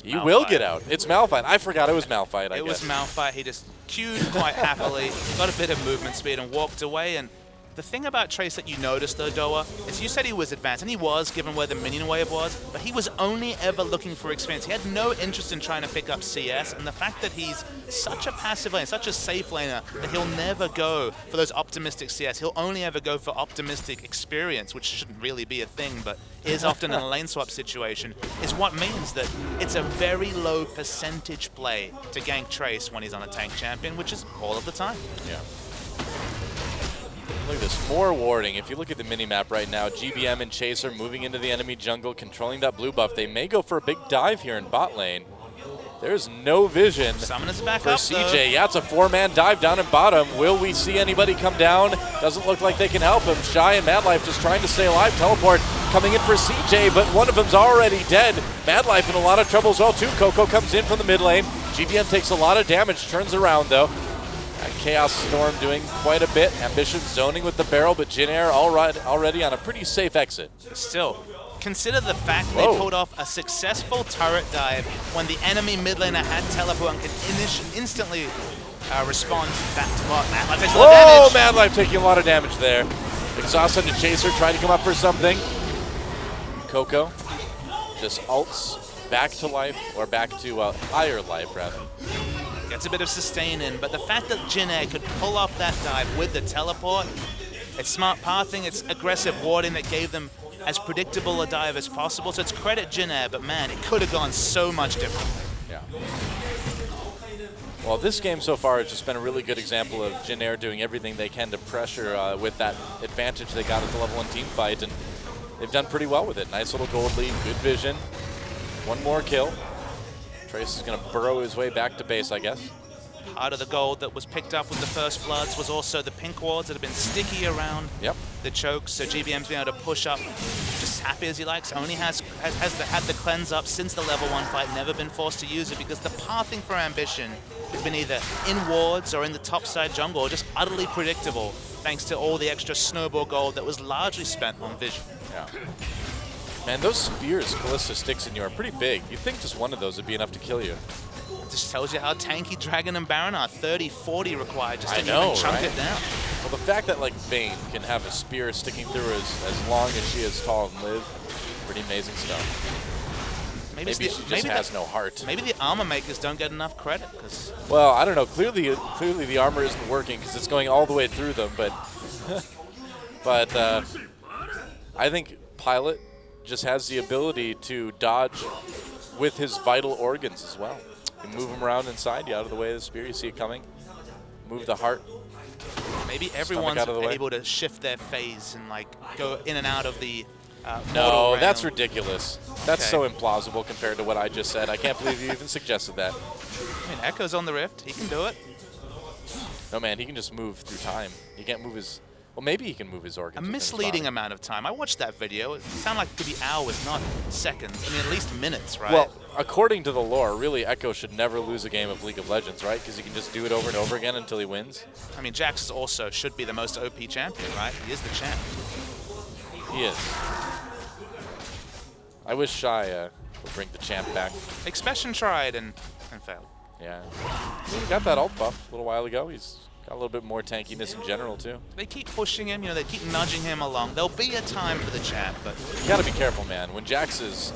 He will get out. It's Malphite. I forgot it was Malphite, I guess. It was Malphite. He just queued quite happily, got a bit of movement speed and walked away, and The thing about Trace that you noticed, though, Doa, is you said he was advanced, and he was, given where the minion wave was, but he was only ever looking for experience. He had no interest in trying to pick up CS, and the fact that he's such a passive laner, such a safe laner, that he'll never go for those optimistic CS. He'll only ever go for optimistic experience, which shouldn't really be a thing, but is often in a lane swap situation, is what means that it's a very low percentage play to gank Trace when he's on a tank champion, which is all of the time. Yeah. Look at this, more warding. If you look at the minimap right now, GBM and Chaser moving into the enemy jungle, controlling that blue buff. They may go for a big dive here in bot lane. There's no vision Summoners back for up, CJ. though. Yeah, it's a 4-man dive down in bottom. Will we see anybody come down? Doesn't look like they can help him. Shy and Madlife just trying to stay alive. Teleport coming in for CJ, but one of them's already dead. Madlife in a lot of trouble as well, too. Coco comes in from the mid lane. GBM takes a lot of damage, turns around, though. And Chaos Storm doing quite a bit. Ambition zoning with the barrel, but Jin Air already on a pretty safe exit. Still, consider the fact Whoa. they pulled off a successful turret dive when the enemy mid laner had teleport and could instantly respond back to bot. Madlife takes a lot Whoa, of damage. Madlife taking a lot of damage there. Exhaust on the Chaser, trying to come up for something. Coco just ults back to life, or back to higher life, rather. Gets a bit of sustain in, but the fact that Jin Air could pull off that dive with the teleport, it's smart pathing, it's aggressive warding that gave them as predictable a dive as possible. So it's credit Jin Air, but man, it could have gone so much differently. Yeah. Well, this game so far has just been a really good example of Jin Air doing everything they can to pressure with that advantage they got at the level 1 team fight, and they've done pretty well with it. Nice little gold lead, good vision. One more kill. Trace is going to burrow his way back to base, I guess. Part of the gold that was picked up with the first Floods was also the pink wards that have been sticky around the chokes, so GBM's been able to push up just happy as he likes. Only had the cleanse up since the level 1 fight, never been forced to use it because the pathing for Ambition has been either in wards or in the top side jungle, or just utterly predictable thanks to all the extra snowball gold that was largely spent on vision. Yeah. Man, those spears Kalista sticks in you are pretty big. You'd think just one of those would be enough to kill you. It just tells you how tanky Dragon and Baron are. 30, 40 required just to even chunk right? it down. Well, the fact that like Vayne can have a spear sticking through her as long as she is tall and live, pretty amazing stuff. Maybe she just has no heart. Maybe the armor makers don't get enough credit. Well, I don't know. Clearly the armor isn't working because it's going all the way through them. But but I think Pilot just has the ability to dodge with his vital organs as well. You move him around inside, you out of the way of the spear, you see it coming. Move the heart. Maybe everyone's able to shift their phase and like go in and out of the No, that's ridiculous. That's so implausible compared to what I just said. I can't believe you even suggested that. I mean, Echo's on the Rift. He can do it. No, man, he can just move through time. He can't move his... Well, maybe he can move his organs. A misleading amount of time. I watched that video. It sounded like it could be hours, not seconds. I mean, at least minutes, right? Well, according to the lore, really, Echo should never lose a game of League of Legends, right? Because he can just do it over and over again until he wins. I mean, Jax also should be the most OP champion, right? He is the champ. He is. I wish Shy would bring the champ back. Expression tried and failed. Yeah. He got that ult buff a little while ago. He's got a little bit more tankiness in general, too. They keep pushing him, you know, they keep nudging him along. There'll be a time for the champ, but... You gotta be careful, man. When Jax is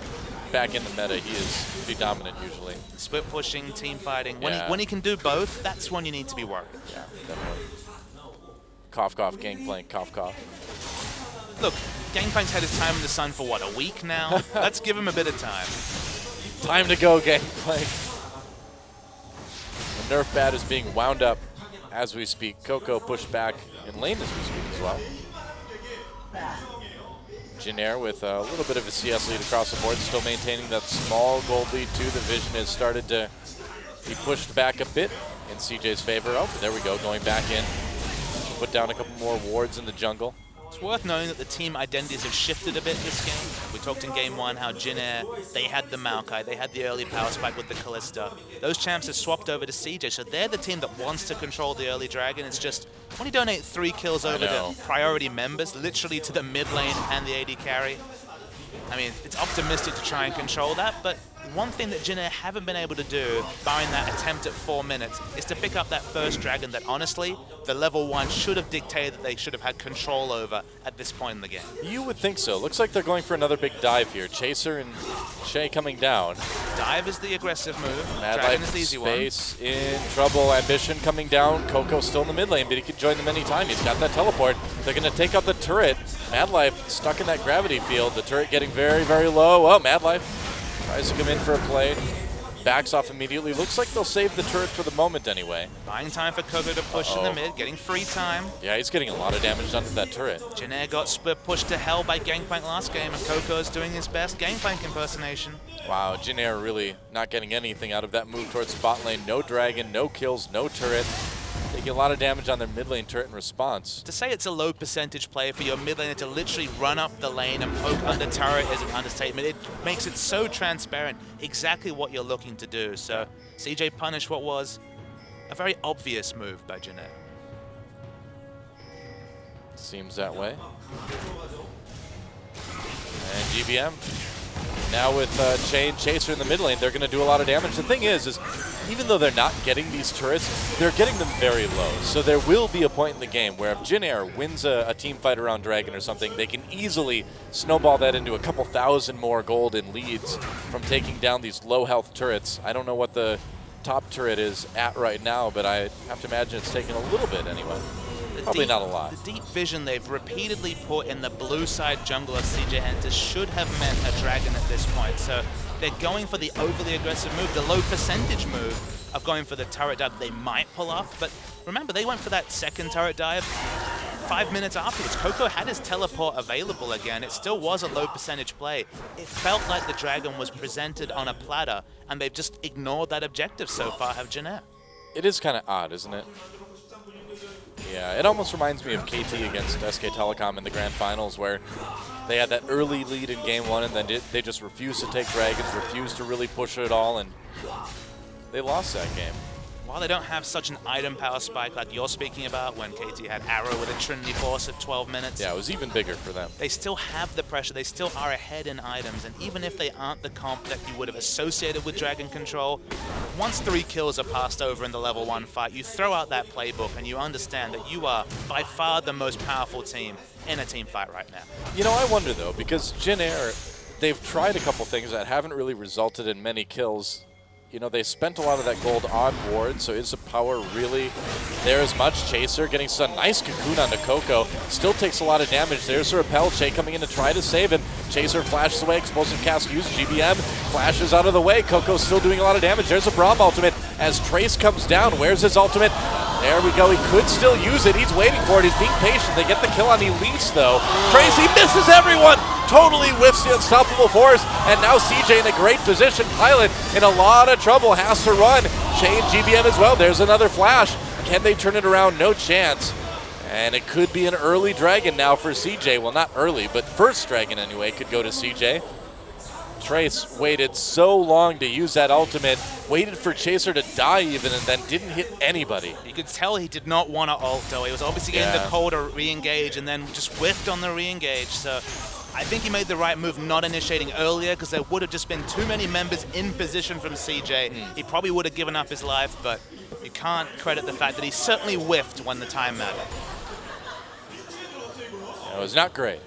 back in the meta, he is pretty dominant usually. Split pushing, team fighting. When he can do both, that's when you need to be worried. Yeah, definitely. Cough, cough, Gangplank, cough, cough. Look, Gangplank's had his time in the sun for, what, a week now? Let's give him a bit of time. Time to go, Gangplank. The Nerf bat is being wound up as we speak. Coco pushed back in lane as we speak as well. Jin Air with a little bit of a CS lead across the board, still maintaining that small gold lead too. The vision has started to be pushed back a bit in CJ's favor. Oh, there we go, going back in. Put down a couple more wards in the jungle. It's worth knowing that the team identities have shifted a bit this game. We talked in game 1 how Jin Air, they had the Maokai, they had the early power spike with the Kalista. Those champs have swapped over to CJ, so they're the team that wants to control the early dragon. It's just, when you donate 3 kills over to priority members, literally to the mid lane and the AD carry, I mean, it's optimistic to try and control that, but one thing that Jin Air haven't been able to do, barring that attempt at 4 minutes, is to pick up that first dragon that, honestly, the level 1 should have dictated that they should have had control over at this point in the game. You would think so. Looks like they're going for another big dive here. Chaser and Shay coming down. Dive is the aggressive move. Mad Dragon Life is the easy Space in trouble. Ambition coming down. Coco still in the mid lane, but he can join them anytime. He's got that teleport. They're going to take out the turret. Mad Life stuck in that gravity field. The turret getting very, very low. Oh, Mad Life tries to come in for a play. Backs off immediately. Looks like they'll save the turret for the moment anyway. Buying time for Coco to push in the mid, getting free time. Yeah, he's getting a lot of damage done to that turret. Jin Air got pushed to hell by Gangplank last game, and Coco's doing his best Gangplank impersonation. Wow, Jin Air really not getting anything out of that move towards bot lane. No dragon, no kills, no turret. Taking a lot of damage on their mid lane turret in response. To say it's a low percentage play for your mid laner to literally run up the lane and poke under turret is an understatement. It makes it so transparent, exactly what you're looking to do. So CJ punished what was a very obvious move by Jin Air. Seems that way. And GBM. Now with Shay and Chaser in the mid lane, they're going to do a lot of damage. The thing is even though they're not getting these turrets, they're getting them very low. So there will be a point in the game where if Jin Air wins a team fight around Dragon or something, they can easily snowball that into a couple thousand more gold in leads from taking down these low health turrets. I don't know what the top turret is at right now, but I have to imagine it's taking a little bit anyway. Probably not a lot. The deep vision they've repeatedly put in the blue side jungler CJ enters should have meant a dragon at this point. So they're going for the overly aggressive move, the low percentage move of going for the turret dive they might pull off. But remember, they went for that second turret dive 5 minutes afterwards. Coco had his teleport available again. It still was a low percentage play. It felt like the dragon was presented on a platter, and they've just ignored that objective so far, have Jin Air. It is kind of odd, isn't it? Yeah, it almost reminds me of KT against SK Telecom in the Grand Finals, where they had that early lead in Game 1, and then they just refused to take Dragons, refused to really push it at all, and they lost that game. While they don't have such an item power spike like you're speaking about when KT had Arrow with a Trinity Force at 12 minutes. Yeah, it was even bigger for them. They still have the pressure. They still are ahead in items. And even if they aren't the comp that you would have associated with Dragon Control, once 3 kills are passed over in the level 1 fight, you throw out that playbook and you understand that you are by far the most powerful team in a team fight right now. You know, I wonder though, because Jin Air, they've tried a couple things that haven't really resulted in many kills. You know, they spent a lot of that gold on ward, so is the power really there as much? Chaser getting some nice cocoon onto Coco. Still takes a lot of damage. There's a repel. Shay coming in to try to save him. Chaser flashes away. Explosive cast used. GBM flashes out of the way. Coco still doing a lot of damage. There's a Braum ultimate as Trace comes down. Where's his ultimate? There we go. He could still use it. He's waiting for it. He's being patient. They get the kill on Elise, though. Trace, he misses everyone. Totally whiffs the unstoppable force. And now CJ in a great position. Pilot in a lot of trouble. Has to run. Shay and GBM as well. There's another flash. Can they turn it around? No chance. And it could be an early dragon now for CJ. Well, not early, but first dragon anyway could go to CJ. Trace waited so long to use that ultimate, waited for Chaser to die even, and then didn't hit anybody. You could tell he did not want to ult, though. He was obviously getting the call to re-engage and then just whiffed on the re-engage. So I think he made the right move not initiating earlier, because there would have just been too many members in position from CJ. He probably would have given up his life, but you can't credit the fact that he certainly whiffed when the time mattered. It was not great.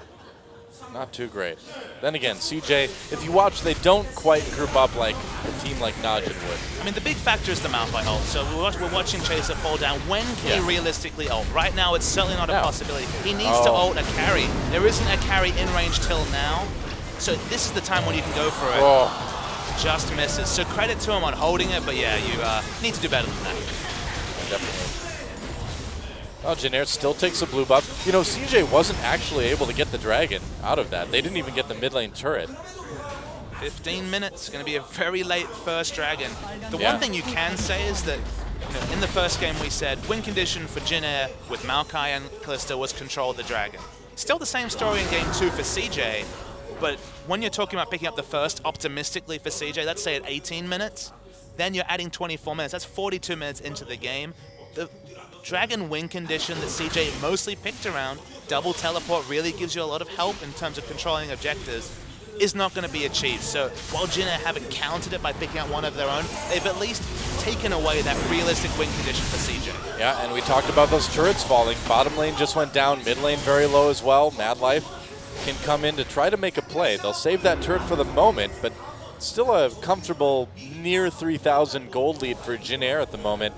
Not too great. Then again, CJ, if you watch, they don't quite group up like a team like Najin would. I mean, the big factor is the Malphite ult. So we're watching Chaser fall down. When can he realistically ult? Right now, it's certainly not a possibility. He needs to ult a carry. There isn't a carry in range till now. So this is the time when you can go for it. Just misses. So credit to him on holding it, but yeah, you need to do better than that. Yeah, definitely. Oh, Jin Air still takes a blue buff. You know, CJ wasn't actually able to get the dragon out of that. They didn't even get the mid lane turret. 15 minutes, going to be a very late first dragon. The one thing you can say is that in the first game we said win condition for Jin Air with Maokai and Kalista was control the dragon. Still the same story in game 2 for CJ, but when you're talking about picking up the first optimistically for CJ, let's say at 18 minutes, then you're adding 24 minutes. That's 42 minutes into the game. The dragon win condition that CJ mostly picked around, double teleport really gives you a lot of help in terms of controlling objectives. is not going to be achieved. So while Jin Air haven't countered it by picking out one of their own, they've at least taken away that realistic win condition for CJ. Yeah, and we talked about those turrets falling. Bottom lane just went down, mid lane very low as well. Mad Life can come in to try to make a play. They'll save that turret for the moment, but still a comfortable near 3,000 gold lead for Jin Air at the moment.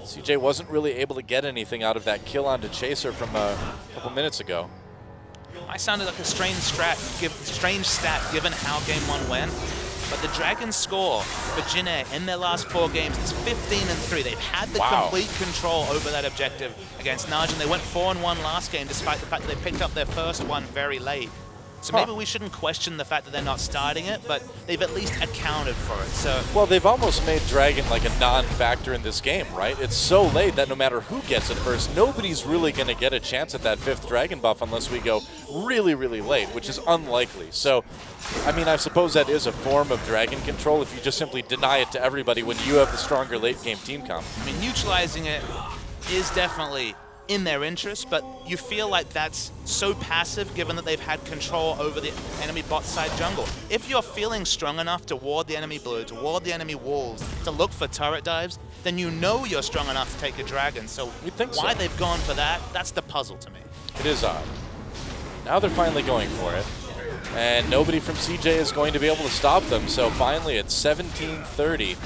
CJ wasn't really able to get anything out of that kill onto Chaser from a couple minutes ago. I sounded like a strange stat given how Game 1 went, but the Dragon score for Jin Air in their last 4 games is 15-3. They've had the complete control over that objective against Najin. They went 4-1 last game despite the fact that they picked up their first one very late. So maybe we shouldn't question the fact that they're not starting it, but they've at least accounted for it. So well, they've almost made Dragon like a non-factor in this game, right? It's so late that no matter who gets it first, nobody's really going to get a chance at that 5th Dragon buff unless we go really, really late, which is unlikely. So, I mean, I suppose that is a form of Dragon control if you just simply deny it to everybody when you have the stronger late-game team comp. I mean, neutralizing it is definitely in their interest, but you feel like that's so passive given that they've had control over the enemy bot side jungle. If you're feeling strong enough to ward the enemy blue, to ward the enemy walls, to look for turret dives, then you know you're strong enough to take a dragon. So why they've gone for that, that's the puzzle to me. It is odd. Now they're finally going for it, and nobody from CJ is going to be able to stop them. So finally it's 17-30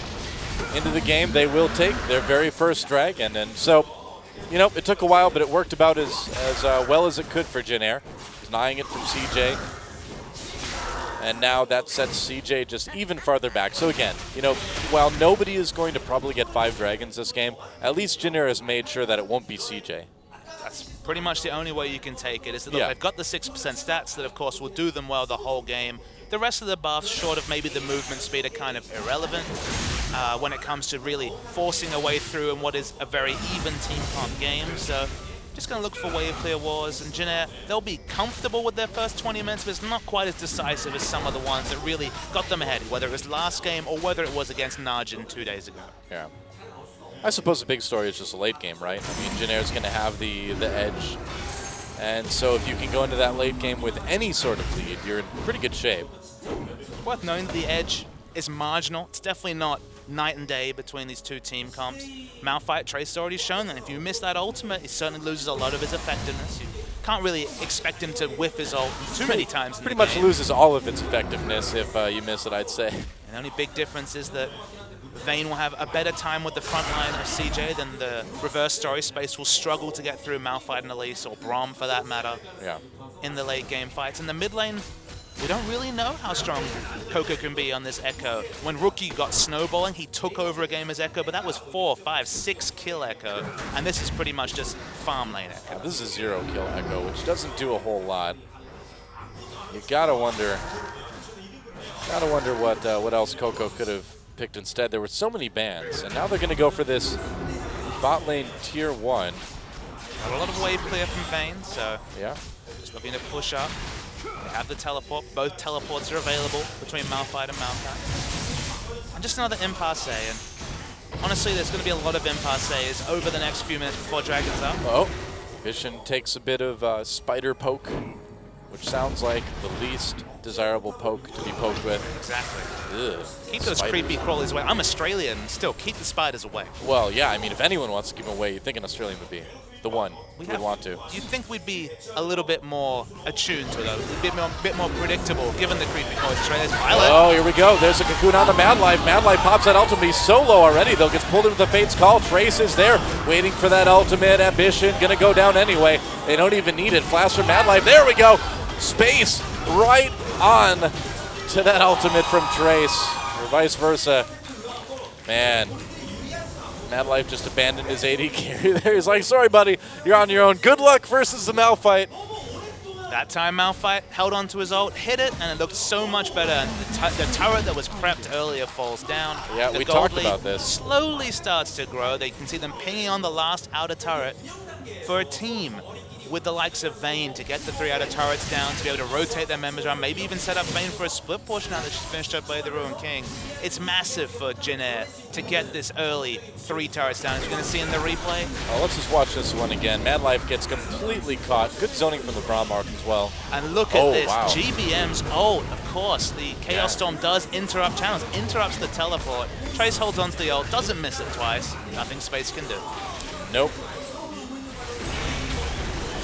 into the game. They will take their very first dragon, and so you know, it took a while, but it worked about as well as it could for Jin Air. Denying it from CJ. And now that sets CJ just even farther back. So again, you know, while nobody is going to probably get 5 dragons this game, at least Jin Air has made sure that it won't be CJ. That's pretty much the only way you can take it, is that they've got the 6% stats that, of course, will do them well the whole game. The rest of the buffs, short of maybe the movement speed, are kind of irrelevant when it comes to really forcing a way through in what is a very even team comp game. So just going to look for wave clear wars, and Jin Air, they'll be comfortable with their first 20 minutes, but it's not quite as decisive as some of the ones that really got them ahead, whether it was last game or whether it was against Najin 2 days ago. Yeah. I suppose the big story is just a late game, right? I mean, Jin Air's going to have the edge. And so if you can go into that late game with any sort of lead, you're in pretty good shape. Worth knowing the edge is marginal. It's definitely not night and day between these two team comps. Malphite, Trace already shown that if you miss that ultimate, he certainly loses a lot of his effectiveness. You can't really expect him to whiff his ult too many times in the game. Pretty much loses all of its effectiveness if you miss it, I'd say. And the only big difference is that Vayne will have a better time with the front line of CJ than the reverse story space will struggle to get through Malphite and Elise, or Braum for that matter, in the late game fights. In the mid lane, we don't really know how strong Coco can be on this Echo. When Rookie got snowballing, he took over a game as Echo, but that was 4, 5, 6 kill Echo, and this is pretty much just farm lane Echo. This is a 0 kill Echo, which doesn't do a whole lot. You gotta wonder what else Coco could have picked instead. There were so many bans, and now they're going to go for this bot lane tier 1. Got a lot of wave clear from Vayne, so just looking to push up. They have the teleport. Both teleports are available between Malphite and Malphite. And just another impasse, and honestly, there's going to be a lot of impasses over the next few minutes before Dragon's up. Oh, Vision takes a bit of spider poke, which sounds like the least desirable poke to be poked with. Exactly. Ugh, keep those creepy crawlies away. I'm Australian, still keep the spiders away. Well, yeah, I mean, if anyone wants to keep them away, you'd think an Australian would be the one who would want to. You'd think we'd be a little bit more attuned to those, a bit more predictable, given the creepy crawlies. Australia's Violet. Oh, here we go. There's a Cocoon on the Mad Life. Mad Life pops that ultimate. He's so low already, though. Gets pulled into the Fate's Call. Trace is there, waiting for that ultimate. Ambition, gonna go down anyway. They don't even need it. Flash from Mad Life. There we go. Space right on to that ultimate from Trace, or vice versa. Man, Mad Life just abandoned his AD carry there. He's like, sorry, buddy, you're on your own. Good luck versus the Malphite. That time Malphite held onto his ult, hit it, and it looked so much better. And the turret that was prepped earlier falls down. Yeah, we talked about this. Slowly starts to grow. They can see them pinging on the last outer turret for a team with the likes of Vayne to get the 3 out of turrets down, to be able to rotate their members around, maybe even set up Vayne for a split portion now that she's finished up by the Ruined King. It's massive for Jin Air to get this early 3 turrets down. As you're going to see in the replay. Oh, let's just watch this one again. Mad Life gets completely caught. Good zoning from the Brahmark as well. And look at this. Wow. GBM's ult, of course. The Chaos Storm does interrupt channels, interrupts the teleport. Trace holds onto the ult, doesn't miss it twice. Nothing Space can do. Nope.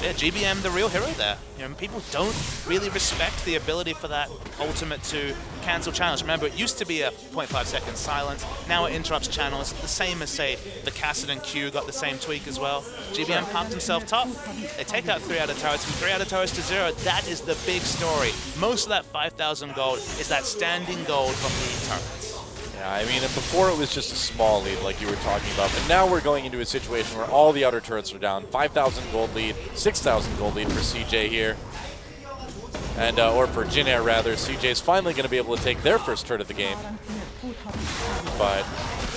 Yeah, GBM, the real hero there. You know, people don't really respect the ability for that ultimate to cancel channels. Remember, it used to be a 0.5 second silence. Now it interrupts channels. The same as, say, the Kassadin Q got the same tweak as well. GBM pumped himself top. They take out 3 out of turrets. From 3 out of turrets to 0, that is the big story. Most of that 5,000 gold is that standing gold from the turrets. Yeah, I mean, before it was just a small lead like you were talking about, but now we're going into a situation where all the outer turrets are down. 5,000 gold lead, 6,000 gold lead for CJ here. And, or for Jin Air rather. CJ's finally going to be able to take their first turret of the game. But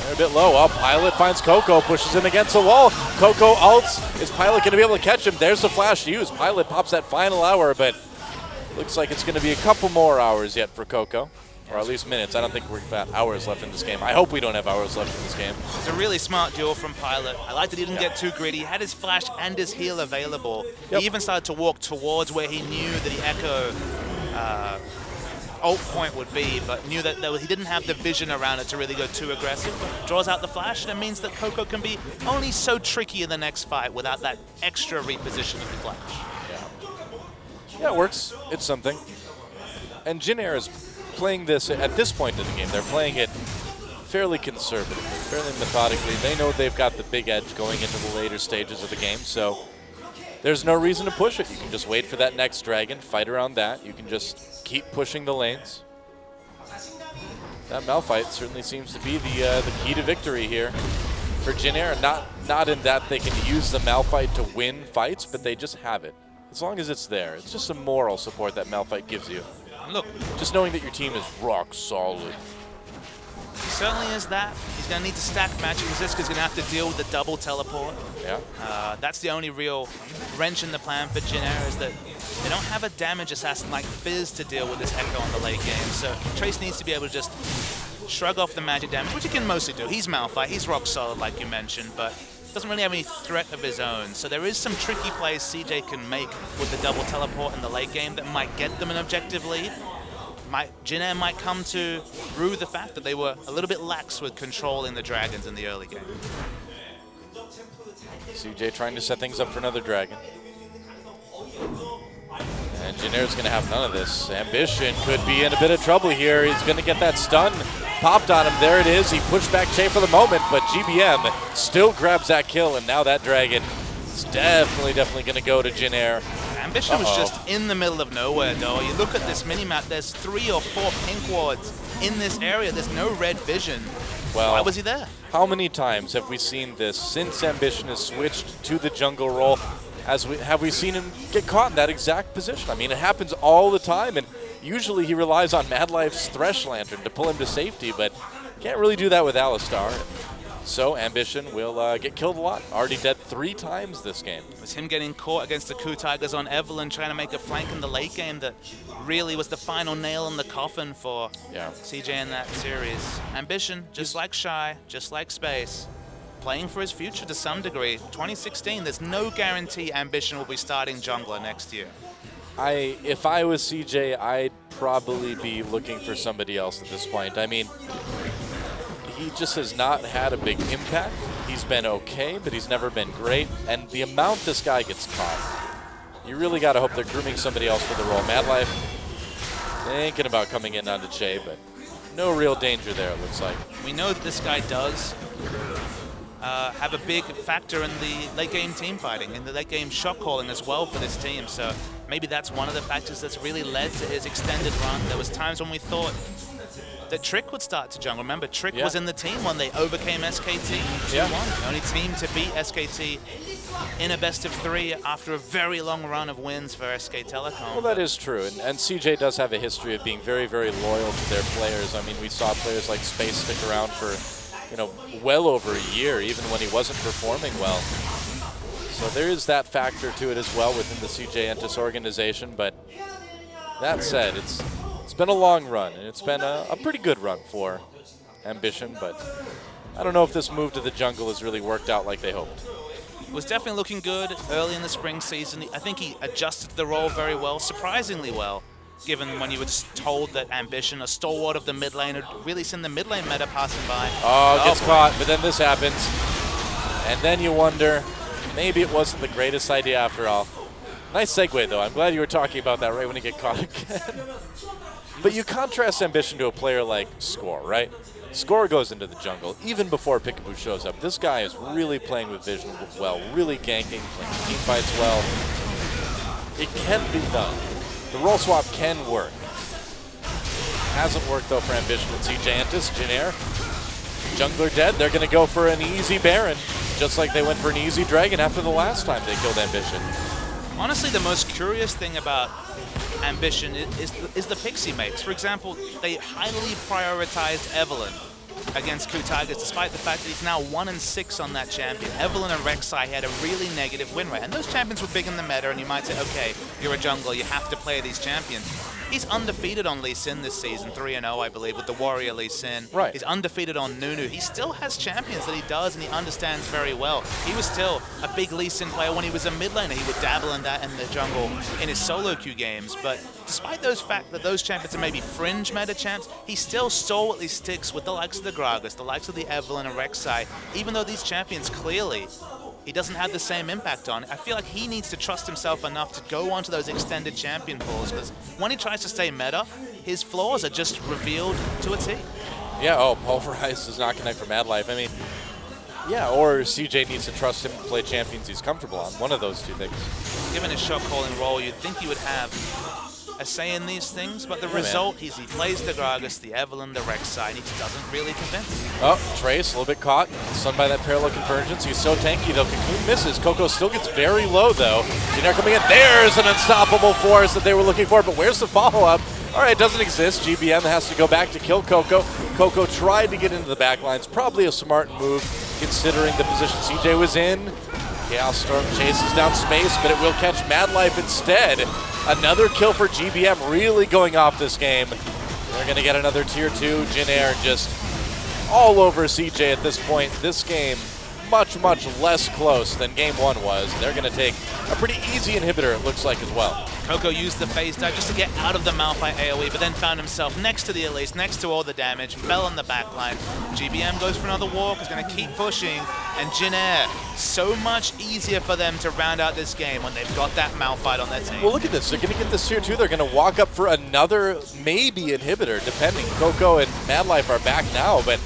they're a bit low. Oh, Pilot finds Coco, pushes him against the wall. Coco ults. Is Pilot going to be able to catch him? There's the flash used. Pilot pops that final hour, but looks like it's going to be a couple more hours yet for Coco. Or at least minutes. I don't think we've got hours left in this game. I hope we don't have hours left in this game. It's a really smart duel from Pilot. I like that he didn't get too greedy. He had his flash and his heal available. He even started to walk towards where he knew that the Echo ult point would be, but knew that he didn't have the vision around it to really go too aggressive. Draws out the flash, and it means that Coco can be only so tricky in the next fight without that extra reposition of the flash. Yeah, it works. It's something. And Jin Air is playing this at this point in the game. They're playing it fairly conservatively, fairly methodically. They know they've got the big edge going into the later stages of the game, so there's no reason to push it. You can just wait for that next dragon, fight around that. You can just keep pushing the lanes. That Malphite certainly seems to be the key to victory here for Jin Air. Not in that they can use the Malphite to win fights, but they just have it. As long as it's there. It's just some moral support that Malphite gives you. Look, just knowing that your team is rock solid. He certainly is that. He's going to need to stack Magic Resist because he's going to have to deal with the double teleport. Yeah. That's the only real wrench in the plan for Jin Air, is that they don't have a damage assassin like Fizz to deal with this Echo on the late game. So Trace needs to be able to just shrug off the magic damage, which he can mostly do. He's Malphite, he's rock solid like you mentioned, but doesn't really have any threat of his own. So there is some tricky plays CJ can make with the double teleport in the late game that might get them an objective lead. Jin Air might come to rue the fact that they were a little bit lax with controlling the dragons in the early game. CJ trying to set things up for another dragon. And Jin Air's going to have none of this. Ambition could be in a bit of trouble here. He's going to get that stun popped on him. There it is. He pushed back Che for the moment, but GBM still grabs that kill, and now that dragon is definitely going to go to Jin Air. Ambition was just in the middle of nowhere, though. You look at this minimap, there's 3 or 4 pink wards in this area. There's no red vision. Well, why was he there? How many times have we seen this since Ambition has switched to the jungle role? Have we seen him get caught in that exact position? I mean, it happens all the time, and usually he relies on Mad Life's Thresh Lantern to pull him to safety, but can't really do that with Alistar. So Ambition will get killed a lot. Already dead 3 times this game. It was him getting caught against the Ku Tigers on Evelynn, trying to make a flank in the late game that really was the final nail in the coffin for CJ in that series. Ambition, just like Shy, just like Space, playing for his future to some degree. 2016, there's no guarantee Ambition will be starting jungler next year. If I was CJ, I'd probably be looking for somebody else at this point. I mean, he just has not had a big impact. He's been okay, but he's never been great. And the amount this guy gets caught, you really got to hope they're grooming somebody else for the role. Mad Life thinking about coming in onto Che, but no real danger there, it looks like. We know that this guy does have a big factor in the late game team fighting, in the late game shot calling as well for this team. So maybe that's one of the factors that's really led to his extended run. There was times when we thought that Trick would start to jungle. Remember, Trick was in the team when they overcame SKT 2-1. The only team to beat SKT in a best of 3 after a very long run of wins for SK Telecom. Well, that is true, and CJ does have a history of being very, very loyal to their players. I mean, we saw players like Space stick around for, well over a year, even when he wasn't performing well. So there is that factor to it as well within the CJ Entus organization. But that said, it's been a long run, and it's been a pretty good run for Ambition. But I don't know if this move to the jungle has really worked out like they hoped. It was definitely looking good early in the spring season. I think he adjusted the role very well, surprisingly well, given when you were just told that Ambition, a stalwart of the mid lane, had really seen the mid lane meta passing by. Oh, gets caught, but then this happens. And then you wonder, maybe it wasn't the greatest idea after all. Nice segue, though. I'm glad you were talking about that right when you get caught again. But you contrast Ambition to a player like Score, right? Score goes into the jungle even before Peekaboo shows up. This guy is really playing with vision well, really ganking, playing team fights well. It can be done. The role swap can work. Hasn't worked, though, for Ambition and CJ Entus. Jin Air, jungler dead. They're going to go for an easy Baron, just like they went for an easy Dragon after the last time they killed Ambition. Honestly, the most curious thing about Ambition is the picks he makes. For example, they highly prioritized Evelynn against Kutagas, despite the fact that he's now 1-6 on that champion. Evelynn and Rek'Sai had a really negative win rate, and those champions were big in the meta, and you might say, okay, you're a jungler, you have to play these champions. He's undefeated on Lee Sin this season, 3-0, I believe, with the Warrior Lee Sin. Right. He's undefeated on Nunu. He still has champions that he does and he understands very well. He was still a big Lee Sin player when he was a mid laner. He would dabble in that in the jungle in his solo queue games. But despite those fact that those champions are maybe fringe meta champs, he still stalwartly sticks with the likes of the Gragas, the likes of the Evelynn and Rek'Sai, even though these champions clearly he doesn't have the same impact on it. I feel like he needs to trust himself enough to go onto those extended champion pools, because when he tries to stay meta, his flaws are just revealed to a T. Yeah, Pulverize does not connect for Mad Life. I mean, yeah, or CJ needs to trust him to play champions he's comfortable on. One of those two things. Given his shot calling role, you'd think he would have a say in these things, but the result is he plays the Gragas, the Evelynn, the Rek'Sai, and he just doesn't really convince. Oh, Trace, a little bit caught. Stunned by that parallel convergence. He's so tanky, though. Cocoon misses. Coco still gets very low, though. Jin Air coming in. There's an unstoppable force that they were looking for, but where's the follow-up? All right, it doesn't exist. GBM has to go back to kill Coco. Coco tried to get into the back lines. Probably a smart move, considering the position CJ was in. Chaos Storm chases down Space, but it will catch Mad Life instead. Another kill for GBM, really going off this game. They're going to get another tier 2. Jin Air just all over CJ at this point. This game much, much less close than game 1 was. They're going to take a pretty easy inhibitor, it looks like, as well. Coco used the phase dive just to get out of the Malphite AoE, but then found himself next to the Elise, next to all the damage, fell in the backline. GBM goes for another walk, is going to keep pushing, and Jin Air, so much easier for them to round out this game when they've got that Malphite on their team. Well, look at this. They're going to get this tier 2. They're going to walk up for another, maybe, inhibitor, depending. Coco and Mad Life are back now, but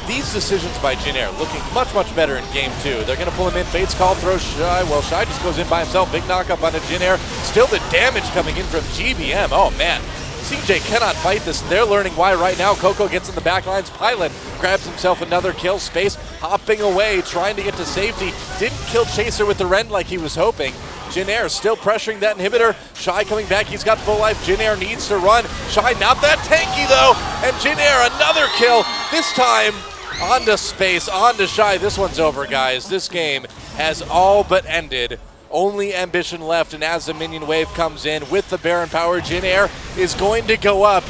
these decisions by Jin Air looking much, much better in game 2. They're going to pull him in. Fate's Call throws Shy. Well, Shy just goes in by himself. Big knockup on a Jin Air. Still the damage coming in from GBM. Oh, man. CJ cannot fight this. They're learning why right now. Coco gets in the back lines. Pilot grabs himself another kill. Space hopping away, trying to get to safety. Didn't kill Chaser with the Rend like he was hoping. Jin Air still pressuring that inhibitor. Shy coming back. He's got full life. Jin Air needs to run. Shy not that tanky, though. And Jin Air another kill. This time onto Space, onto Shy. This one's over, guys. This game has all but ended. Only Ambition left, and as the minion wave comes in with the Baron power, Jin Air is going to go up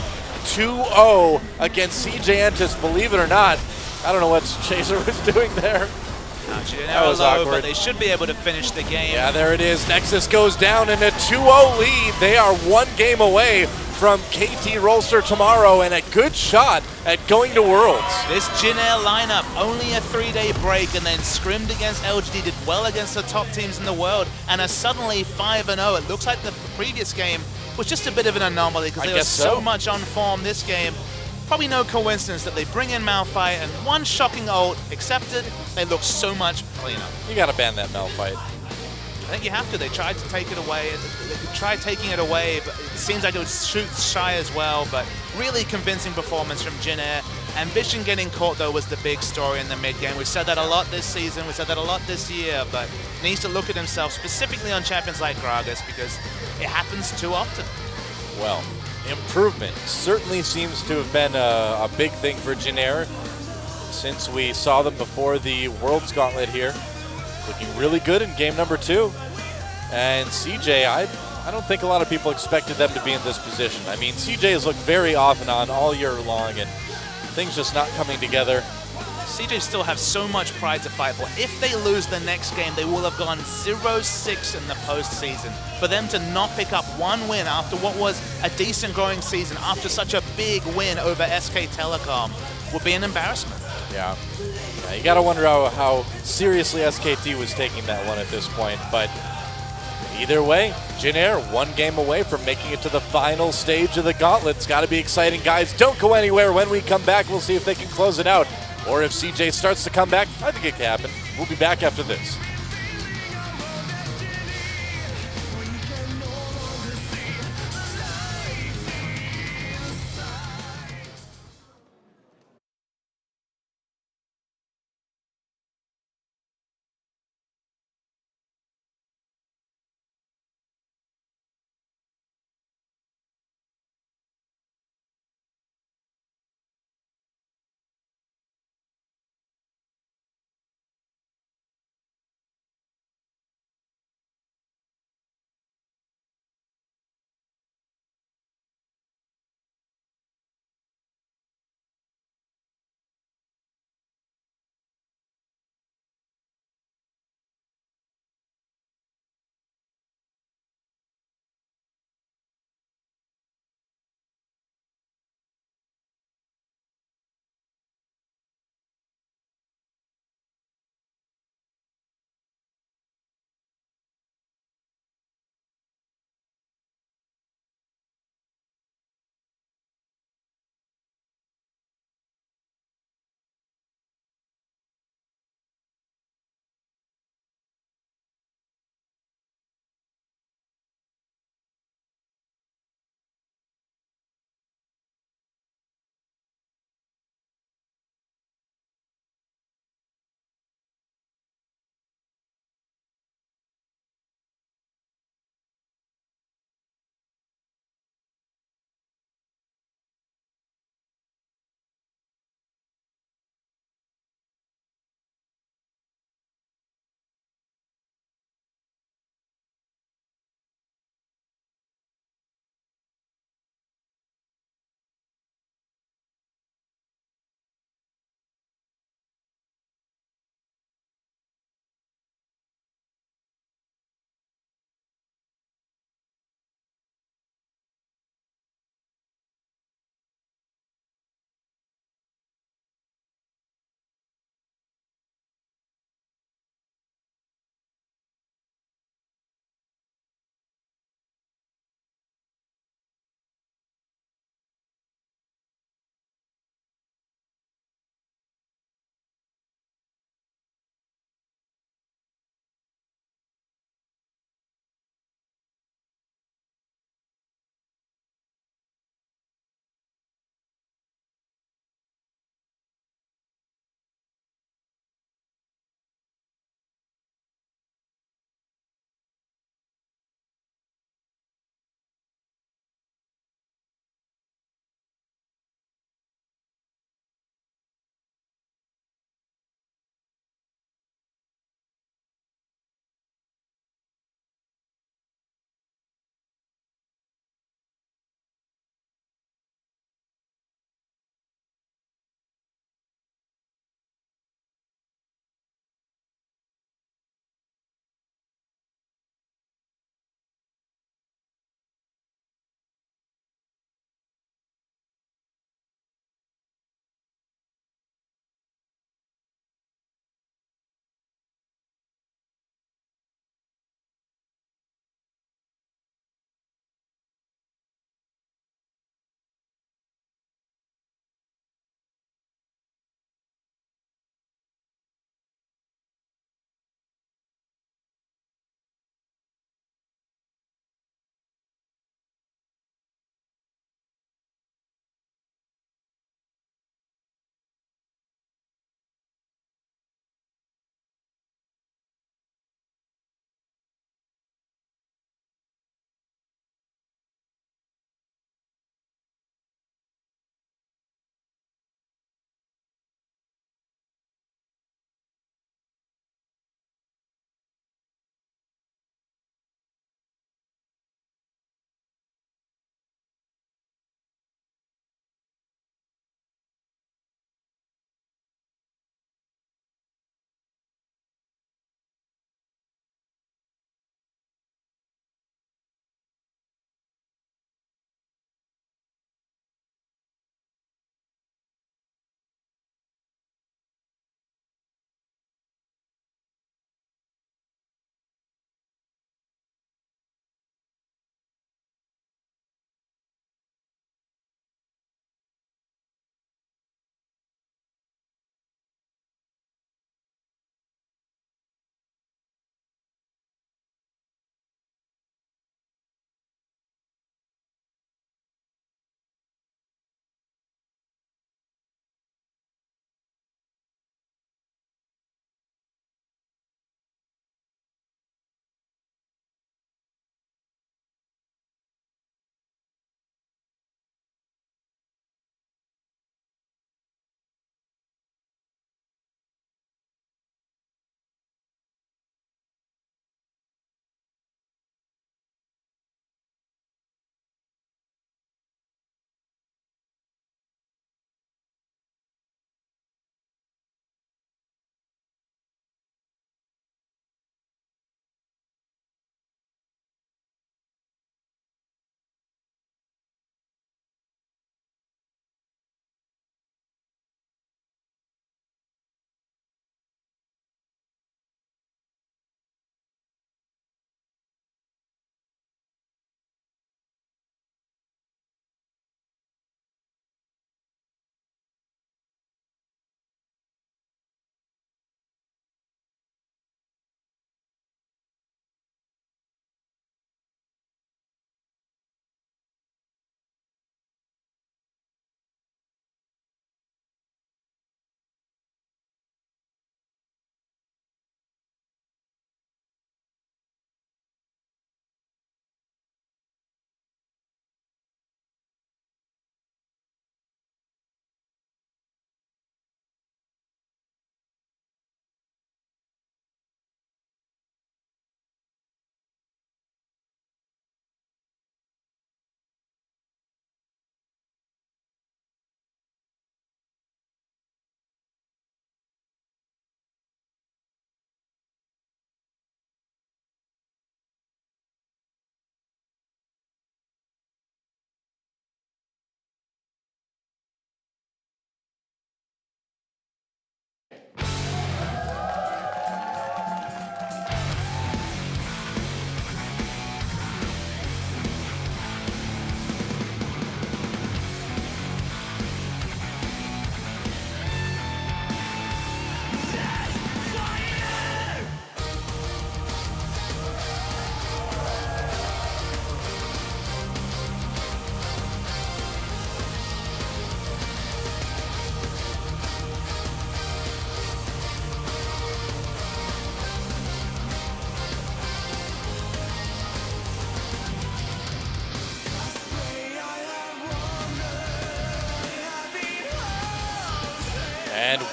2-0 against CJ Entus, believe it or not. I don't know what Chaser was doing there. That was low, awkward. But they should be able to finish the game. Yeah, there it is. Nexus goes down in a 2-0 lead. They are one game away from KT Rolster tomorrow, and a good shot at going to Worlds. This Jin Air lineup, only a 3-day break, and then scrimmed against LGD, did well against the top teams in the world, and are suddenly 5-0. It looks like the previous game was just a bit of an anomaly, because they were so much on form this game. Probably no coincidence that they bring in Malphite, and one shocking ult accepted, they look so much cleaner. You gotta ban that Malphite. I think you have to. They tried to take it away. They could try taking it away, but it seems like it would shoot Shy as well. But really convincing performance from Jin Air. Ambition getting caught, though, was the big story in the mid-game. We've said that a lot this season. We've said that a lot this year, but needs to look at himself, specifically on champions like Gragas, because it happens too often. Well, improvement certainly seems to have been a big thing for Jin Air since we saw them before the Worlds Gauntlet here. looking really good in game number 2. And CJ, I don't think a lot of people expected them to be in this position. I mean, CJ has looked very off and on all year long, and things just not coming together. CJ still have so much pride to fight for. If they lose the next game, they will have gone 0-6 in the postseason. For them to not pick up one win after what was a decent growing season, after such a big win over SK Telecom, would be an embarrassment. Yeah, you got to wonder how seriously SKT was taking that one at this point. But either way, Jin Air 1 game away from making it to the final stage of the gauntlet. It's got to be exciting, guys. Don't go anywhere. When we come back, we'll see if they can close it out. Or if CJ starts to come back, I think it can happen. We'll be back after this.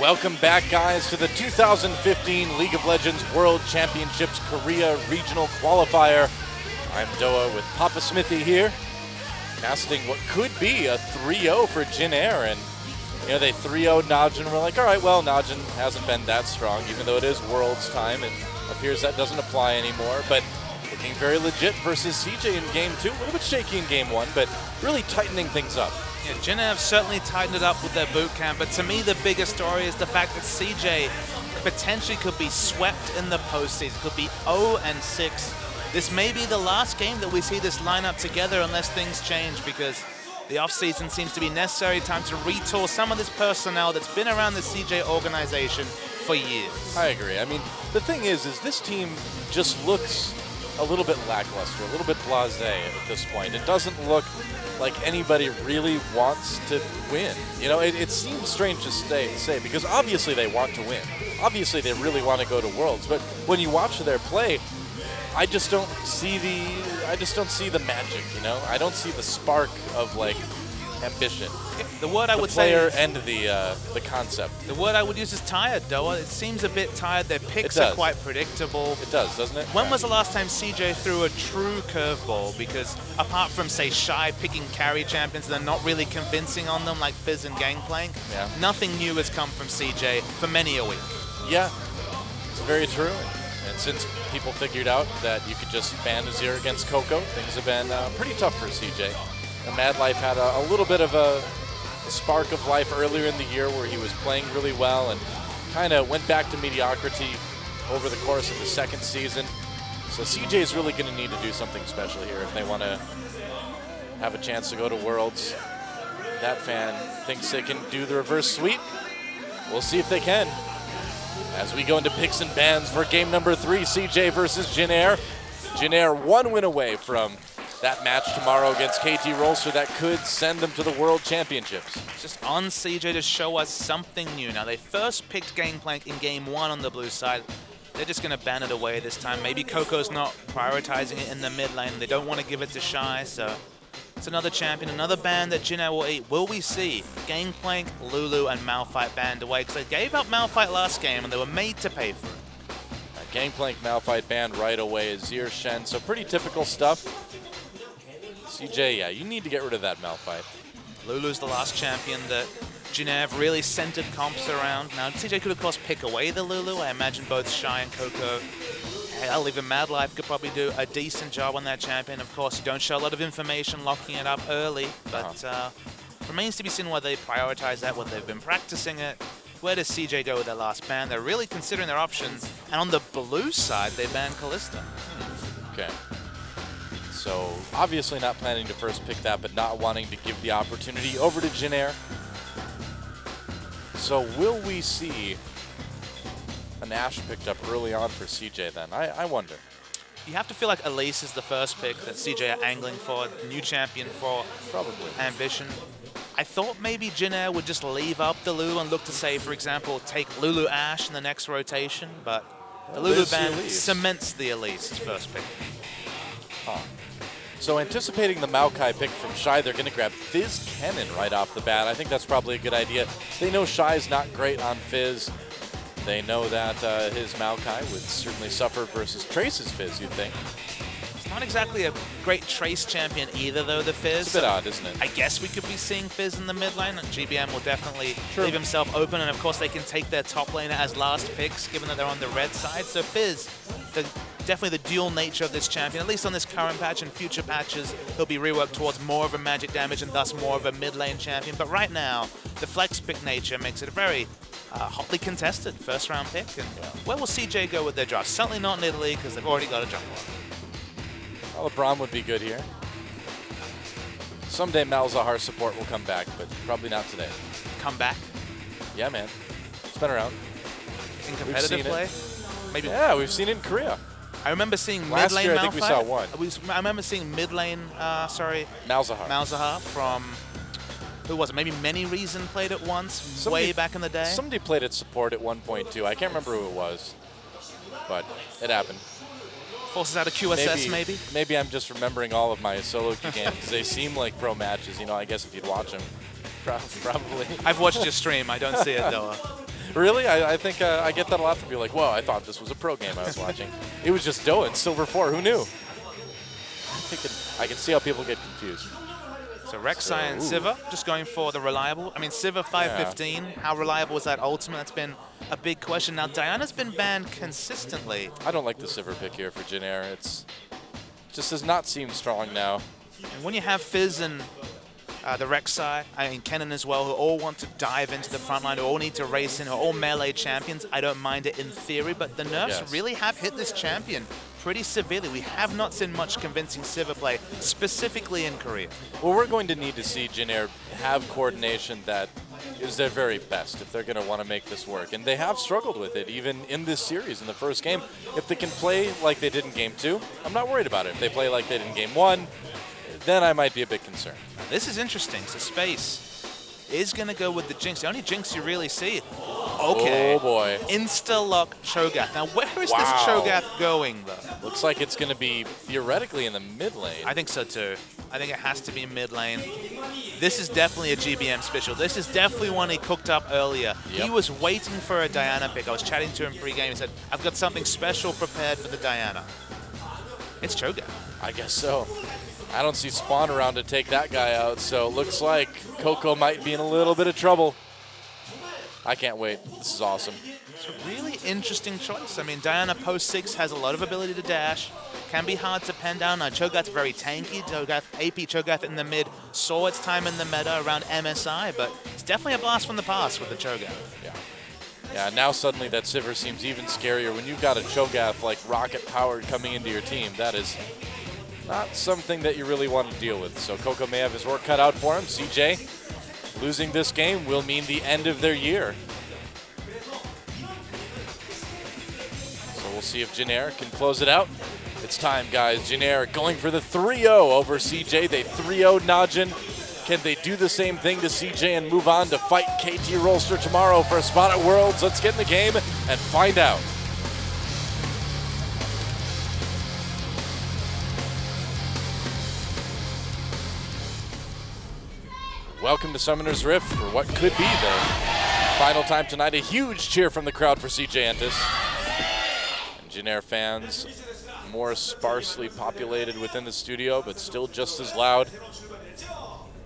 Welcome back, guys, to the 2015 League of Legends World Championships Korea Regional Qualifier. I'm Doa with Papa Smithy here, casting what could be a 3-0 for Jin Air. And, you know, they 3-0'd Najin. We're like, all right, well, Najin hasn't been that strong, even though it is Worlds time. It appears that doesn't apply anymore. But looking very legit versus CJ in Game 2. A little bit shaky in Game 1, but really tightening things up. Yeah, Jin Air have certainly tightened it up with their boot camp, but to me the biggest story is the fact that CJ potentially could be swept in the postseason, could be 0-6. This may be the last game that we see this lineup together unless things change, because the offseason seems to be necessary time to retool some of this personnel that's been around the CJ organization for years. I agree. I mean, the thing is this team just looks a little bit lackluster, a little bit blasé at this point. It doesn't look like anybody really wants to win. You know, it seems strange to say because obviously they want to win. Obviously they really want to go to Worlds, but when you watch their play, I just don't see the magic, you know? I don't see the spark of like ambition. The word I would player say and the concept. The word I would use is tired, Doa. It seems a bit tired. Their picks are quite predictable. It does, doesn't it? When was the last time CJ threw a true curveball? Because apart from, say, Shy picking carry champions and they're not really convincing on them like Fizz and Gangplank, nothing new has come from CJ for many a week. Yeah, it's very true. And since people figured out that you could just ban Azir against Coco, things have been pretty tough for CJ. And Mad Life had a little bit of a spark of life earlier in the year where he was playing really well and kind of went back to mediocrity over the course of the second season. So CJ is really going to need to do something special here if they want to have a chance to go to Worlds. That fan thinks they can do the reverse sweep. We'll see if they can. As we go into picks and bans for game number 3, CJ versus Jin Air. Jin Air 1 win away from that match tomorrow against KT Rolster that could send them to the World Championships. Just on CJ to show us something new. Now, they first picked Gangplank in Game 1 on the blue side. They're just going to ban it away this time. Maybe Coco's not prioritizing it in the mid lane. They don't want to give it to Shy, so it's another champion, another ban that Jin Air will eat. Will we see Gangplank, Lulu, and Malphite banned away? Because they gave up Malphite last game, and they were made to pay for it. Gangplank, Malphite banned right away. Azir, Shen, so pretty typical stuff. CJ, yeah, you need to get rid of that Malphite. Lulu's the last champion that Jin Air have really centered comps around. Now, CJ could, of course, pick away the Lulu. I imagine both Shy and Coco, hell, even Mad Life could probably do a decent job on that champion. Of course, you don't show a lot of information locking it up early, but remains to be seen whether they prioritize that, whether they've been practicing it. Where does CJ go with their last ban? They're really considering their options. And on the blue side, they banned Kalista. Okay. So obviously not planning to first pick that, but not wanting to give the opportunity over to Jin Air. So will we see an Ashe picked up early on for CJ then? I wonder. You have to feel like Elise is the first pick that CJ are angling for, new champion for probably Ambition. I thought maybe Jin Air would just leave up the Lulu and look to say, for example, take Lulu Ashe in the next rotation, but the Lulu ban cements the Elise's first pick. So anticipating the Maokai pick from Shy, they're going to grab Fizz Kennen right off the bat. I think that's probably a good idea. They know Shy's not great on Fizz. They know that his Maokai would certainly suffer versus Trace's Fizz, you'd think. It's not exactly a great Trace champion either, though, the Fizz. It's a bit odd, isn't it? I guess we could be seeing Fizz in the mid lane, and GBM will definitely leave himself open, and of course they can take their top laner as last picks, given that they're on the red side. So Fizz, definitely the dual nature of this champion, at least on this current patch and future patches, he'll be reworked towards more of a magic damage and thus more of a mid lane champion. But right now, the flex pick nature makes it a very hotly contested first round pick. And where will CJ go with their draft? Certainly not in Italy, because they've already got a jump on. Well, LeBron would be good here. Someday Malzahar support will come back, but probably not today. Come back? Yeah, man. It's been around. In competitive play? Maybe. Yeah, we've seen it in Korea. I remember seeing last mid lane year, Malphite. I think we saw one. I remember seeing mid lane, Malzahar from, who was it? Maybe Many Reason played it once, way back in the day. Somebody played at support at 1.2. I can't remember who it was, but it happened. Forces out of QSS, maybe? Maybe I'm just remembering all of my solo queue games because they seem like pro matches. You know, I guess if you'd watch them, probably. I've watched your stream. I don't see it, though. Really? I think I get that a lot from people like, whoa, I thought this was a pro game I was watching. It was just Doan, Silver 4, who knew? I can see how people get confused. So Rek'Sai and Sivir just going for the reliable. I mean, Sivir 515, how reliable is that ultimate? That's been a big question. Now, Diana's been banned consistently. I don't like the Sivir pick here for Jin Air. It's just does not seem strong now. And when you have Fizz and the Rek'Sai, I mean Kennen as well, who all want to dive into the front line, who all need to race in, who are all melee champions, I don't mind it in theory, but the nerfs really have hit this champion pretty severely. We have not seen much convincing Sivir play, specifically in Korea. Well, we're going to need to see Jin Air have coordination that is their very best if they're going to want to make this work. And they have struggled with it, even in this series, in the first game. If they can play like they did in Game 2, I'm not worried about it. If they play like they did in Game 1, then I might be a bit concerned. Now, this is interesting. So Space is going to go with the Jinx. The only Jinx you really see. Okay. Oh, boy. Insta-lock Cho'Gath. Now, where is this Cho'Gath going, though? Looks like it's going to be theoretically in the mid lane. I think so, too. I think it has to be mid lane. This is definitely a GBM special. This is definitely one he cooked up earlier. Yep. He was waiting for a Diana pick. I was chatting to him pre-game. He said, I've got something special prepared for the Diana. It's Cho'Gath. I guess so. I don't see Spawn around to take that guy out, so it looks like Coco might be in a little bit of trouble. I can't wait. This is awesome. It's a really interesting choice. I mean, Diana post 6 has a lot of ability to dash. Can be hard to pen down. Cho'Gath's very tanky. AP Cho'Gath in the mid saw its time in the meta around MSI, but it's definitely a blast from the past with the Cho'Gath. Yeah. Yeah, now suddenly that Sivir seems even scarier. When you've got a Cho'Gath like rocket-powered coming into your team, that is not something that you really want to deal with. So Coco may have his work cut out for him. CJ losing this game will mean the end of their year. So we'll see if Jin Air can close it out. It's time, guys. Jin Air going for the 3-0 over CJ. They 3-0 Najin. Can they do the same thing to CJ and move on to fight KT Rolster tomorrow for a spot at Worlds? Let's get in the game and find out. Welcome to Summoner's Rift for what could be the final time tonight. A huge cheer from the crowd for CJ Entus. And Jin Air fans more sparsely populated within the studio, but still just as loud.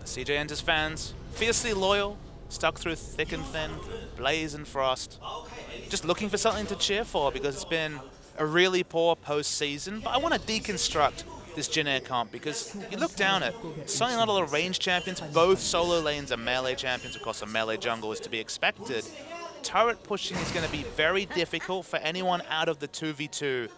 CJ Entus fans, fiercely loyal, stuck through thick and thin, blaze and frost. Just looking for something to cheer for because it's been a really poor postseason. But I want to deconstruct this Jin Air comp because you look down at certainly not a lot of range champions. Both solo lanes are melee champions. Of course, a melee jungle is to be expected. Turret pushing is going to be very difficult for anyone out of the 2v2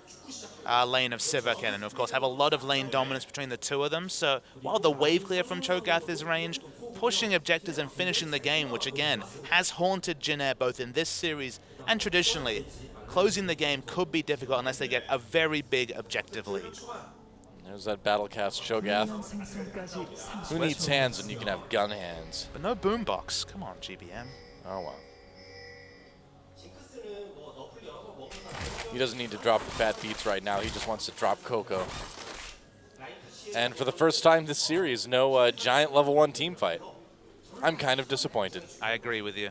lane of Sivir Kennen. Of course, have a lot of lane dominance between the two of them. So while the wave clear from Cho'Gath is ranged, pushing objectives and finishing the game, which again has haunted Jin Air both in this series and traditionally, closing the game could be difficult unless they get a very big objective lead. There's that Battlecast Cho'Gath. Who needs hands when you can have gun hands? But no boombox. Come on, GBM. Oh, wow. He doesn't need to drop the fat beats right now. He just wants to drop Coco. And for the first time this series, no giant level 1 team fight. I'm kind of disappointed. I agree with you.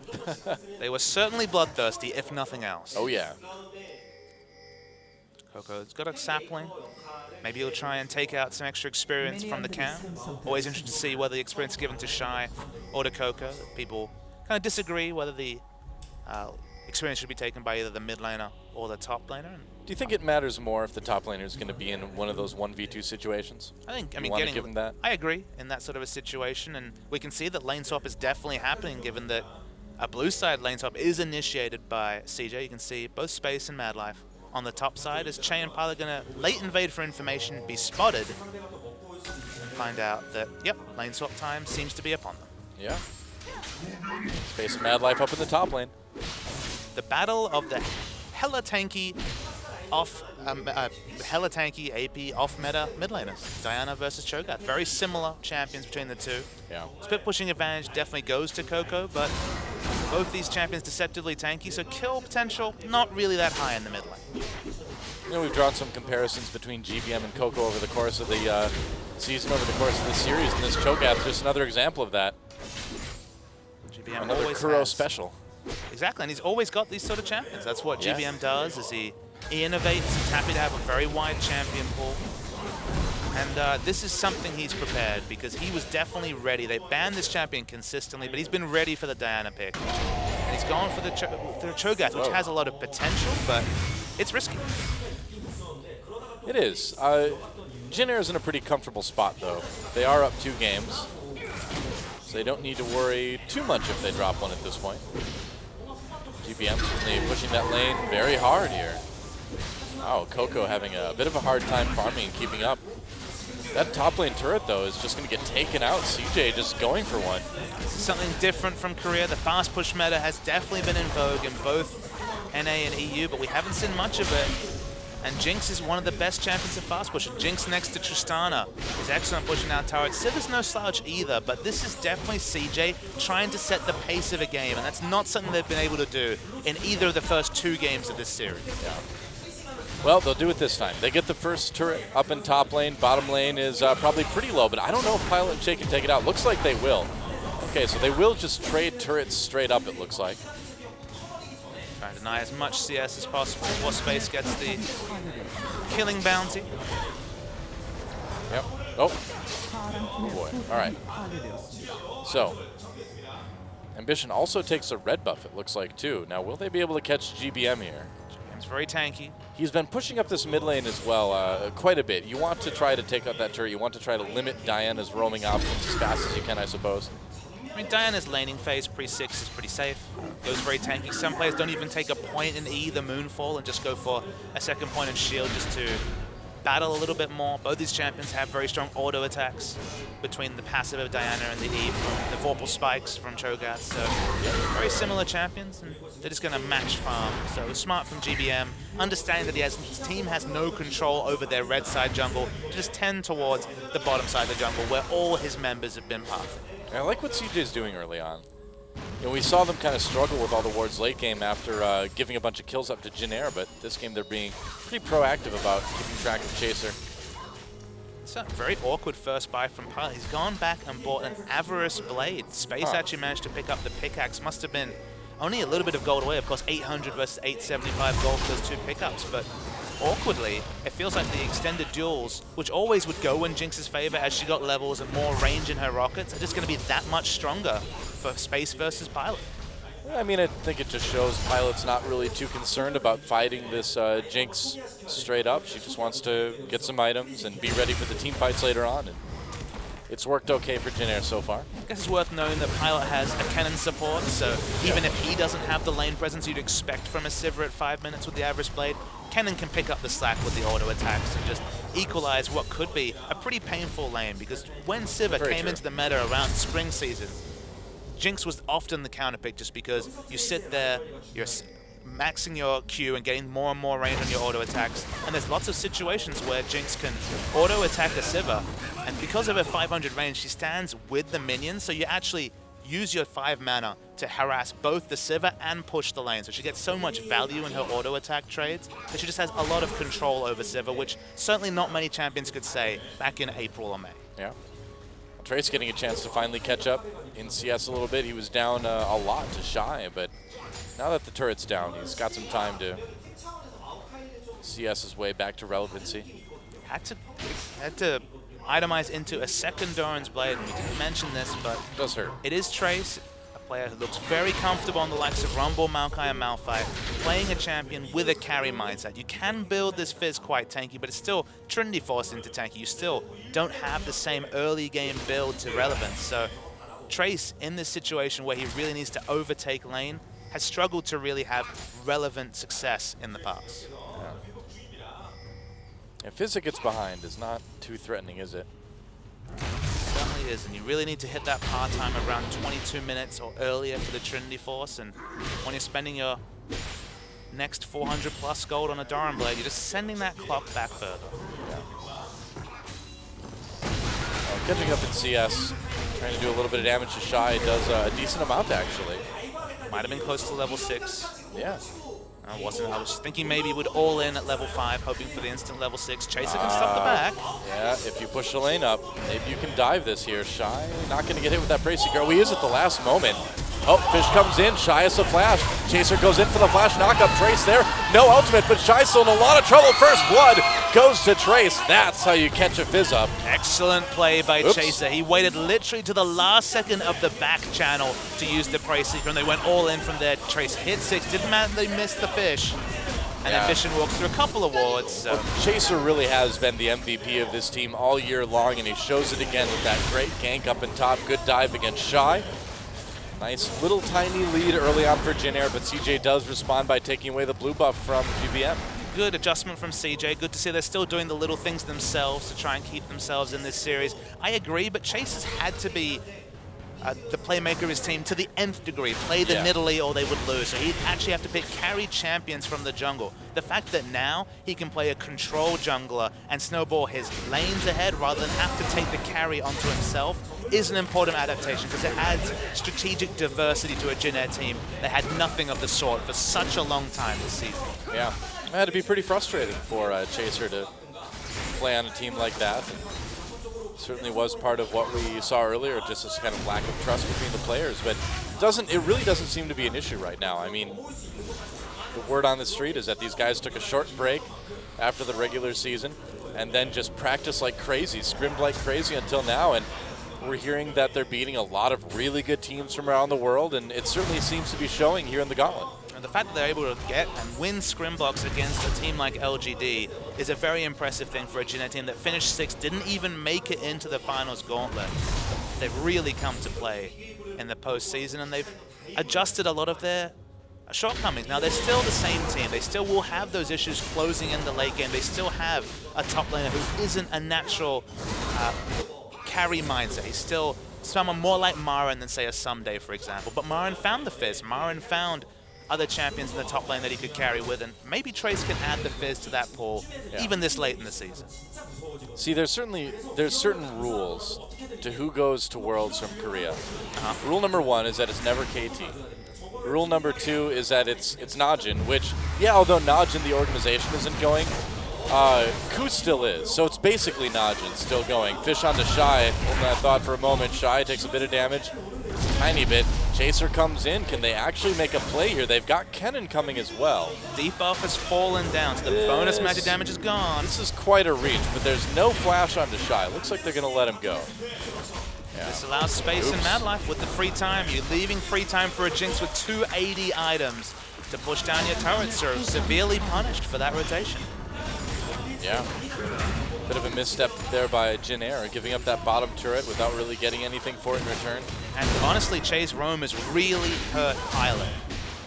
They were certainly bloodthirsty, if nothing else. Oh, yeah. Coco's got a sapling. Maybe he'll try and take out some extra experience from the camp. Always interested to see whether the experience is given to Shy or to Coco. People kind of disagree whether the experience should be taken by either the mid laner or the top laner. Do you think it matters more if the top laner is going to be in one of those 1v2 situations? I mean, give him that? I agree in that sort of a situation, and we can see that lane swap is definitely happening given that a blue side lane swap is initiated by CJ. You can see both Space and Madlife. On the top side, is Che and Pilot going to late invade for information, be spotted, and find out that, yep, lane swap time seems to be upon them. Yeah. Space and Madlife up in the top lane. The battle of the hella tanky AP off meta mid laners. Diana versus Cho'Gath. Very similar champions between the two. Yeah. Split pushing advantage definitely goes to Coco, but both these champions deceptively tanky, so kill potential not really that high in the mid lane. You know, we've drawn some comparisons between GBM and Coco over the course of the season, over the course of the series, and this Cho'Gath is just another example of that. GBM another always Kuro has special. Exactly, and he's always got these sort of champions. That's what Yeah. GBM does, is he innovates. He's happy to have a very wide champion pool. And this is something he's prepared, because he was definitely ready. They banned this champion consistently, but he's been ready for the Diana pick. And he's gone for the Cho'Gath, which has a lot of potential, but it's risky. It is. Jin Air is in a pretty comfortable spot, though. They are up 2 games, so they don't need to worry too much if they drop one at this point. GBM certainly pushing that lane very hard here. Oh, Coco having a bit of a hard time farming and keeping up. That top lane turret, though, is just going to get taken out. CJ just going for one. This is something different from Korea. The fast push meta has definitely been in vogue in both NA and EU, but we haven't seen much of it. And Jinx is one of the best champions of fast push. Jinx next to Tristana is excellent pushing out turrets. Siv's no slouch either, but this is definitely CJ trying to set the pace of a game, and that's not something they've been able to do in either of the first 2 games of this series. Yeah. Well, they'll do it this time. They get the first turret up in top lane. Bottom lane is probably pretty low, but I don't know if Pilot and Shay can take it out. Looks like they will. Okay, so they will just trade turrets straight up, it looks like. Trying to deny as much CS as possible before Space gets the killing bounty. Yep. Oh boy. All right. So, Ambition also takes a red buff, it looks like, too. Now, will they be able to catch GBM here? It's very tanky. He's been pushing up this mid lane as well quite a bit. You want to try to take out that turret. You want to try to limit Diana's roaming options as fast as you can, I suppose. I mean, Diana's laning phase pre-6 is pretty safe. Goes very tanky. Some players don't even take a point in E, the Moonfall, and just go for a second point in shield just to battle a little bit more. Both these champions have very strong auto attacks between the passive of Diana and the E from the Vorpal spikes from Cho'Gath. So very similar champions, and they're just going to match farm. So smart from GBM, understanding that his team has no control over their red side jungle, to just tend towards the bottom side of the jungle where all his members have been pathing. I like what CJ's doing early on. You know, we saw them kind of struggle with all the wards late game after giving a bunch of kills up to Jin Air, but this game they're being pretty proactive about keeping track of Chaser. It's a very awkward first buy from Pilot. He's gone back and bought an Avarice Blade. Space actually managed to pick up the pickaxe. Must have been only a little bit of gold away. Of course, 800 versus 875 gold for those 2 pickups, but awkwardly, it feels like the extended duels, which always would go in Jinx's favor as she got levels and more range in her rockets, are just going to be that much stronger for Space versus Pilot. I mean, I think it just shows Pilot's not really too concerned about fighting this Jinx straight up. She just wants to get some items and be ready for the team fights later on. And it's worked okay for Jin Air so far. I guess it's worth knowing that Pilot has a Kennen support, so even if he doesn't have the lane presence you'd expect from a Sivir at 5 minutes with the Avarice Blade, Kennen can pick up the slack with the auto attacks and just equalize what could be a pretty painful lane, because when Sivir came into the meta around spring season, Jinx was often the counter pick just because you sit there, you're maxing your Q and getting more and more range on your auto attacks, and there's lots of situations where Jinx can auto attack a Sivir, and because of her 500 range, she stands with the minions, so you actually use your 5 mana to harass both the Sivir and push the lane. So she gets so much value in her auto attack trades that she just has a lot of control over Sivir, which certainly not many champions could say back in April or May. Yeah. Well, Trace getting a chance to finally catch up in CS a little bit. He was down a lot to Shy, but now that the turret's down, he's got some time to CS his way back to relevancy. Had to itemize into a second Doran's Blade, and we didn't mention this, but It does hurt. it is Trace, a player who looks very comfortable on the likes of Rumble, Maokai, and Malphite, playing a champion with a carry mindset. You can build this Fizz quite tanky, but it's still Trinity Force into tanky. You still don't have the same early game build to relevance. So Trace, in this situation where he really needs to overtake lane, has struggled to really have relevant success in the past. If Fizz gets behind, is not too threatening, is it? It certainly is, and you really need to hit that par time around 22 minutes or earlier for the Trinity Force, and when you're spending your next 400 plus gold on a Doran Blade, you're just sending that clock back further. Catching up in CS, trying to do a little bit of damage to Shy, does a decent amount actually. Might have been close to level 6. Yeah. I wasn't. I was thinking maybe he would all in at level 5, hoping for the instant level 6. Chaser can stop the back. Yeah, if you push the lane up, maybe you can dive this here. Shy not going to get hit with that Bracy Girl. He is at the last moment. Oh, Fish comes in, Shy has a flash. Chaser goes in for the flash knockup. Trace there, no ultimate, but Shy's still in a lot of trouble. First blood goes to Trace. That's how you catch a Fizz up. Excellent play by Oops. Chaser. He waited literally to the last second of the back channel to use the Prey Seeker, and they went all in from there. Trace hit 6, didn't matter they missed the Fish. And then Mission walks through a couple of wards. So. Well, Chaser really has been the MVP of this team all year long, and he shows it again with that great gank up and top. Good dive against Shy. Nice little tiny lead early on for Jin Air, but CJ does respond by taking away the blue buff from GBM. Good adjustment from CJ. Good to see they're still doing the little things themselves to try and keep themselves in this series. I agree, but Chaser's had to be the playmaker of his team to the nth degree. Play the Nidalee or they would lose. So he'd actually have to pick carry champions from the jungle. The fact that now he can play a control jungler and snowball his lanes ahead rather than have to take the carry onto himself is an important adaptation because it adds strategic diversity to a Jin Air team that had nothing of the sort for such a long time this season. Yeah, it had to be pretty frustrating for Chaser to play on a team like that. Certainly was part of what we saw earlier, just this kind of lack of trust between the players. But it really doesn't seem to be an issue right now. I mean, the word on the street is that these guys took a short break after the regular season and then just practiced like crazy, scrimmed like crazy until now. And we're hearing that they're beating a lot of really good teams from around the world, and it certainly seems to be showing here in the Gauntlet. And the fact that they're able to get and win Scrimbox against a team like LGD is a very impressive thing for a Jin Air team that finished 6th, didn't even make it into the finals gauntlet. They've really come to play in the postseason, and they've adjusted a lot of their shortcomings. Now, they're still the same team. They still will have those issues closing in the late game. They still have a top laner who isn't a natural carry mindset. He's still someone more like Marin than, say, a Someday, for example. But Marin found the Fizz. Marin found other champions in the top lane that he could carry with, and maybe Trace can add the Fizz to that pool even this late in the season. See, there's certain rules to who goes to Worlds from Korea. Rule number 1 is that it's never KT. Rule number 2 is that it's Najin, which, yeah, although Najin, the organization, isn't going, Ku still is. So it's basically Najin still going. Fish onto Shy. Hold that thought for a moment. Shy takes a bit of damage. Tiny bit. Chaser comes in. Can they actually make a play here? They've got Kennen coming as well. Debuff has fallen down, so the bonus magic damage is gone. This is quite a reach, but there's no flash onto Shy. Looks like they're going to let him go. Yeah. This allows space in Mad Life with the free time. You're leaving free time for a Jinx with 280 items to push down your turrets, so severely punished for that rotation. Yeah. Bit of a misstep there by Jin Air, giving up that bottom turret without really getting anything for it in return. And honestly, Chase Roam has really hurt Pilot.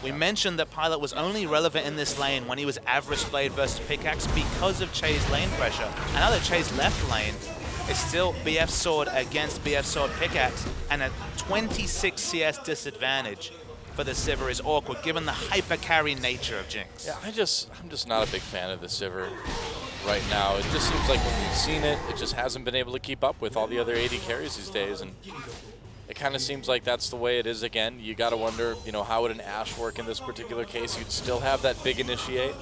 We mentioned that Pilot was only relevant in this lane when he was Avarice Blade versus Pickaxe because of Che's lane pressure. And now that Che's left lane, it's still BF Sword against BF Sword Pickaxe, and a 26 CS disadvantage for the Sivir is awkward given the hyper carry nature of Jinx. Yeah, I'm just not a big fan of the Sivir right now. It just seems like when we've seen it, it just hasn't been able to keep up with all the other AD carries these days, and it kind of seems like that's the way it is again. You got to wonder, you know, how would an Ashe work in this particular case? You'd still have that big initiate.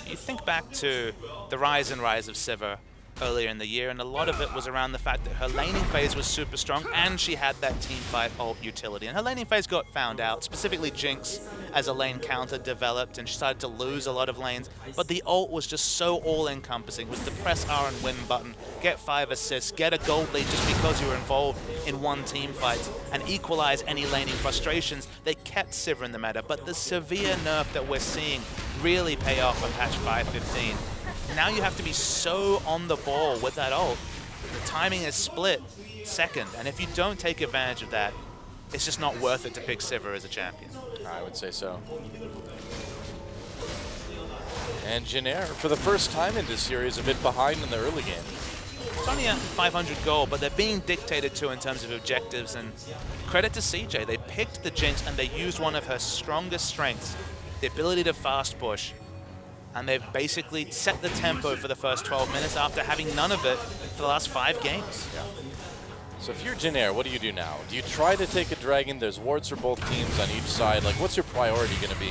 You think back to the rise and rise of Sivir earlier in the year, and a lot of it was around the fact that her laning phase was super strong and she had that teamfight ult utility. And her laning phase got found out, specifically Jinx as a lane counter developed, and she started to lose a lot of lanes. But the ult was just so all-encompassing. It was the press R and win button, get 5 assists, get a gold lead just because you were involved in one team fight, and equalize any laning frustrations. They kept Sivir in the meta, but the severe nerf that we're seeing really pay off on patch 5.15. Now you have to be so on the ball with that ult. The timing is split second, and if you don't take advantage of that, it's just not worth it to pick Sivir as a champion. I would say so. And Jin Air, for the first time in this series, a bit behind in the early game. It's only at 500 gold, but they're being dictated to in terms of objectives, and credit to CJ. They picked the Jinx and they used one of her strongest strengths, the ability to fast push. And they've basically set the tempo for the first 12 minutes after having none of it for the last 5 games. Yeah. So if you're Jin Air, what do you do now? Do you try to take a dragon? There's wards for both teams on each side. Like, what's your priority going to be?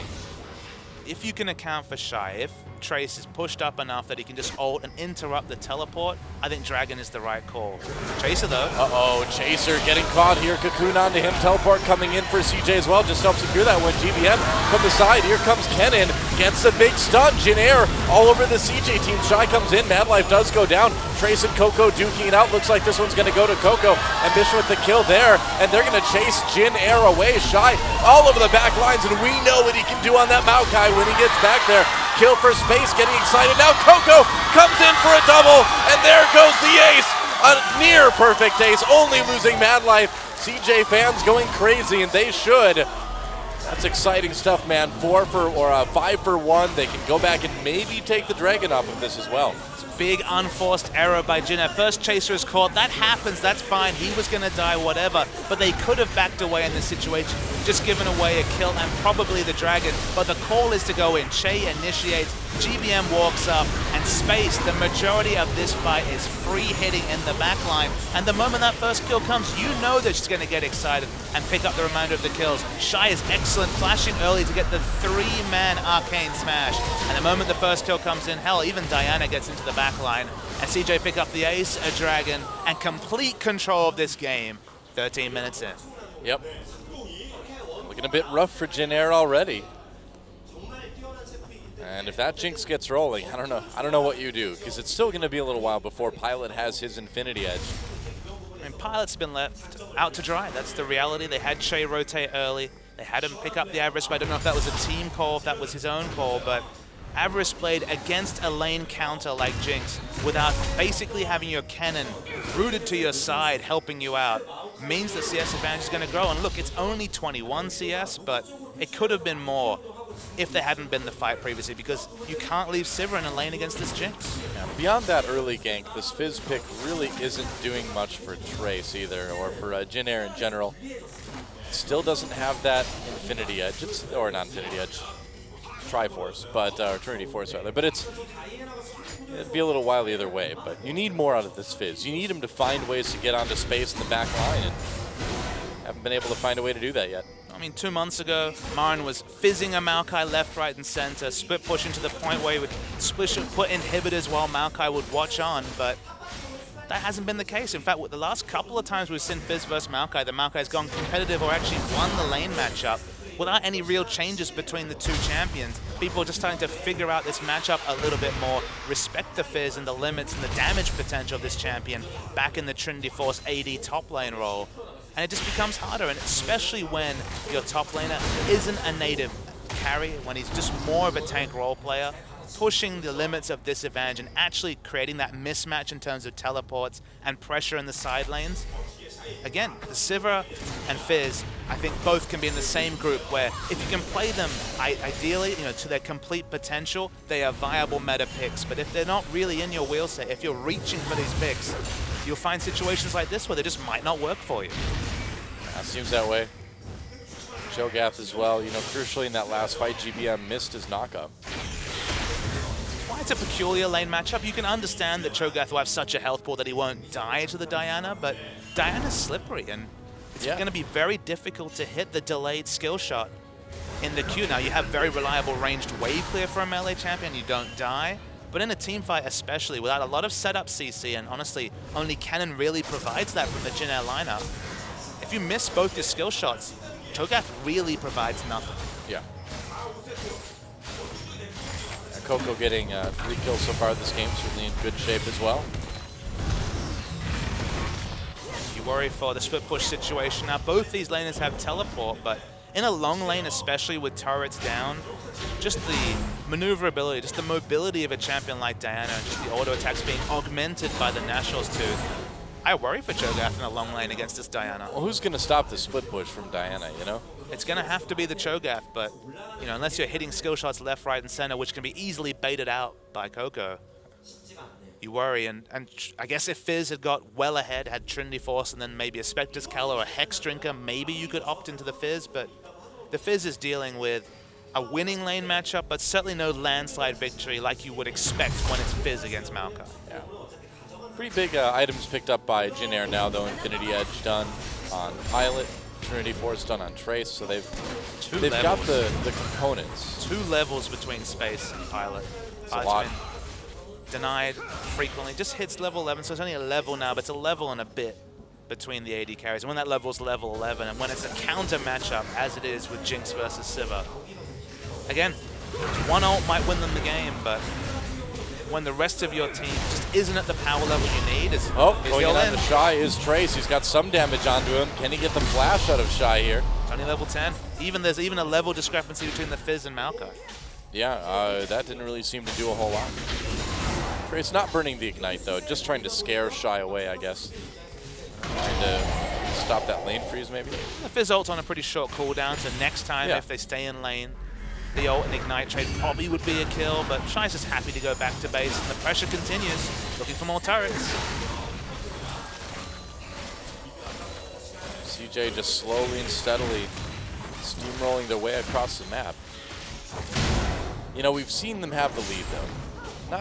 If you can account for Shy, if Trace is pushed up enough that he can just ult and interrupt the teleport, I think Dragon is the right call. Chaser though. Uh-oh, Chaser getting caught here. Cocoon onto him. Teleport coming in for CJ as well. Just helps secure that one. GBM from the side. Here comes Kennen. Gets a big stun. Jin Air all over the CJ team. Shy comes in. Mad Life does go down. Trace and Coco duking it out. Looks like this one's going to go to Coco. Ambition with the kill there. And they're going to chase Jin Air away. Shy all over the back lines. And we know what he can do on that Maokai when he gets back there. Kill for space, getting excited. Now Coco comes in for a double, and there goes the ace. A near perfect ace, only losing Mad Life. CJ fans going crazy, and they should. That's exciting stuff, man. 5 for 1. They can go back and maybe take the Dragon off of this as well. Big unforced error by Jin Air. First Chaser is caught. That happens. That's fine. He was going to die, whatever. But they could have backed away in this situation, just given away a kill and probably the Dragon. But the call is to go in. Che initiates. GBM walks up. And Space, the majority of this fight is free hitting in the backline. And the moment that first kill comes, you know that she's going to get excited and pick up the remainder of the kills. Shy is excellent, flashing early to get the 3-man arcane smash. And the moment the first kill comes in, hell, even Diana gets into the backline. And CJ pick up the ace, a Dragon, and complete control of this game 13 minutes in. Yep. Looking a bit rough for Jin Air already. And if that Jinx gets rolling, I don't know what you do, because it's still going to be a little while before Pilot has his Infinity Edge. I mean, Pilot's been left out to dry. That's the reality. They had Che rotate early. They had him pick up the Avarice, but I don't know if that was a team call, if that was his own call, but Avarice played against a lane counter like Jinx without basically having your Kennen rooted to your side, helping you out, means the CS advantage is going to grow. And look, it's only 21 CS, but it could have been more if there hadn't been the fight previously, because you can't leave Sivir in a lane against this Jinx. Yeah, beyond that early gank, this Fizz pick really isn't doing much for Trace either, or for Jin Air in general. Still doesn't have that Infinity Edge, or not Infinity Edge, Triforce, but or Trinity Force rather. But it'd be a little while either way. But you need more out of this Fizz. You need him to find ways to get onto space in the back line, and haven't been able to find a way to do that yet. I mean, 2 months ago, Marin was fizzing a Maokai left, right, and center, split pushing to the point where he would put inhibitors while Maokai would watch on, but that hasn't been the case. In fact, with the last couple of times we've seen Fizz versus Maokai, the Maokai's gone competitive or actually won the lane matchup without any real changes between the two champions. People are just starting to figure out this matchup a little bit more, respect the Fizz and the limits and the damage potential of this champion back in the Trinity Force AD top lane role. And it just becomes harder, and especially when your top laner isn't a native carry, when he's just more of a tank role player, pushing the limits of this advantage and actually creating that mismatch in terms of teleports and pressure in the side lanes. Again, the Sivir and Fizz, I think both can be in the same group where if you can play them ideally, to their complete potential, they are viable meta picks. But if they're not really in your wheel set, if you're reaching for these picks, you'll find situations like this where they just might not work for you. Yeah, seems that way. Cho'Gath as well. Crucially in that last fight, GBM missed his knockup. Why it's a peculiar lane matchup. You can understand that Cho'Gath will have such a health pool that he won't die to the Diana, but Diana's slippery, and it's going to be very difficult to hit the delayed skill shot in the queue. Now, you have very reliable ranged wave clear for a melee champion, you don't die, but in a team fight especially, without a lot of setup CC, and honestly, only Kennen really provides that from the Jin Air lineup, if you miss both your skill shots, Cho'Gath really provides nothing. Yeah. Coco getting 3 kills so far this game, certainly in good shape as well. You worry for the split push situation. Now, both these laners have teleport, but in a long lane, especially with turrets down, just the maneuverability, just the mobility of a champion like Diana, and just the auto attacks being augmented by the Nationals Tooth. I worry for Cho'Gath in a long lane against this Diana. Well, who's going to stop the split push from Diana, It's going to have to be the Cho'Gath, but, unless you're hitting skill shots left, right, and center, which can be easily baited out by Coco, you worry. And I guess if Fizz had got well ahead, had Trinity Force, and then maybe a Spectre's Keller or a Hex Drinker, maybe you could opt into the Fizz, but the Fizz is dealing with a winning lane matchup, but certainly no landslide victory like you would expect when it's Fizz against Maokai. Yeah. Pretty big items picked up by Jin Air now, though. Infinity Edge done on Pilot, Trinity Force done on Trace, so they've got the components. 2 levels between Space and Pilot. It's a lot. Denied frequently. Just hits level 11, so it's only a level now, but it's a level and a bit between the AD carries. And when that level is level 11, and when it's a counter matchup, as it is with Jinx versus Sivir, again, one ult might win them the game, but when the rest of your team just isn't at the power level you need, going in on the Shy is Trace. He's got some damage onto him. Can he get the flash out of Shy here? Only level 10. There's even a level discrepancy between the Fizz and Maokai. Yeah, that didn't really seem to do a whole lot. Trace not burning the Ignite, though. Just trying to scare Shy away, I guess. Trying to stop that lane freeze, maybe? The Fizz ult's on a pretty short cooldown, so next time, if they stay in lane, the ult and Ignite trade probably would be a kill, but Shy's just happy to go back to base, and the pressure continues, looking for more turrets. CJ just slowly and steadily steamrolling their way across the map. You know, we've seen them have the lead, though.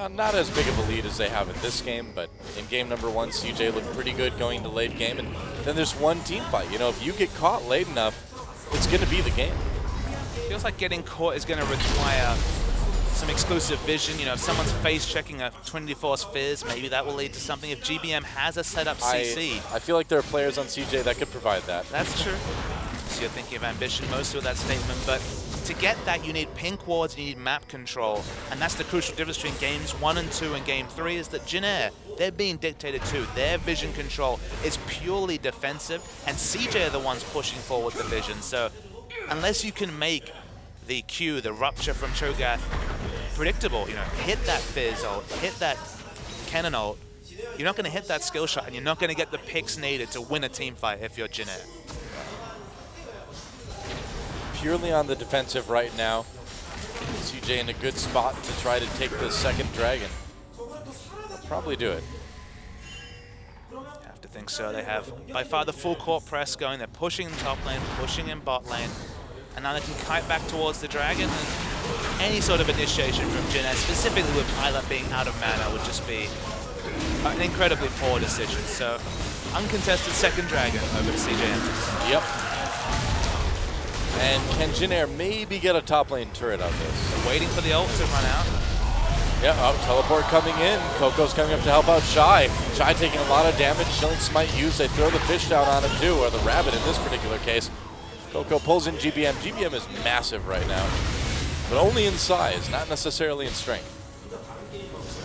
Not as big of a lead as they have in this game, but in game number 1, CJ looked pretty good going to late game, and then there's one team fight. You know, if you get caught late enough, it's going to be the game. Feels like getting caught is going to require some exclusive vision. You know, if someone's face checking a 24's Fizz, maybe that will lead to something. If GBM has a setup CC. I feel like there are players on CJ that could provide that. That's true. So you're thinking of ambition mostly with that statement, but to get that, you need pink wards, you need map control, and that's the crucial difference between games 1 and 2 and game 3 is that Jin Air, they're being dictated to. Their vision control is purely defensive, and CJ are the ones pushing forward the vision. So unless you can make the Q, the rupture from Cho'Gath, predictable, you know, hit that Fizz ult, hit that Cannon ult, you're not going to hit that skill shot, and you're not going to get the picks needed to win a team fight if you're Jin Air. Purely on the defensive right now. CJ in a good spot to try to take the second dragon. They'll probably do it. I have to think so. They have by far the full court press going. They're pushing in top lane, pushing in bot lane. And now they can kite back towards the dragon. And any sort of initiation from Jin Air, specifically with Pilot being out of mana, would just be an incredibly poor decision. So uncontested second dragon over to CJ Entus. Yep. And can Jin Air maybe get a top lane turret out of this? They're waiting for the ult to run out. Yeah, teleport coming in. Coco's coming up to help out Shy. Shy taking a lot of damage. Chilling Smite used. They throw the fish down on him too, or the rabbit in this particular case. Coco pulls in GBM. GBM is massive right now, but only in size, not necessarily in strength.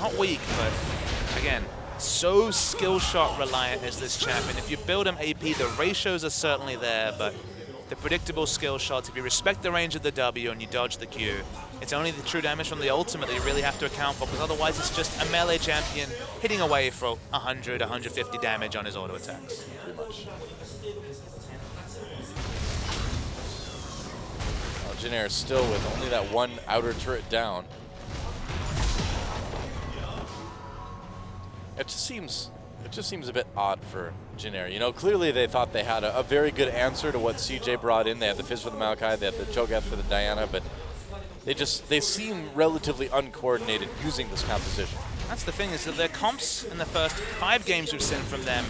Not weak, but again, so skill shot reliant is this champion. If you build him AP, the ratios are certainly there, but the predictable skill shots, if you respect the range of the W and you dodge the Q, it's only the true damage from the ultimate that you really have to account for, because otherwise it's just a melee champion hitting away for 100, 150 damage on his auto attacks. Pretty much. Well, Jin Air still with only that one outer turret down. It just seems a bit odd for Jin Air. You know, clearly they thought they had a very good answer to what CJ brought in. They had the Fizz for the Maokai, they had the Cho'Gath for the Diana, but they seem relatively uncoordinated using this composition. That's the thing, is that their comps in the first 5 games we've seen from them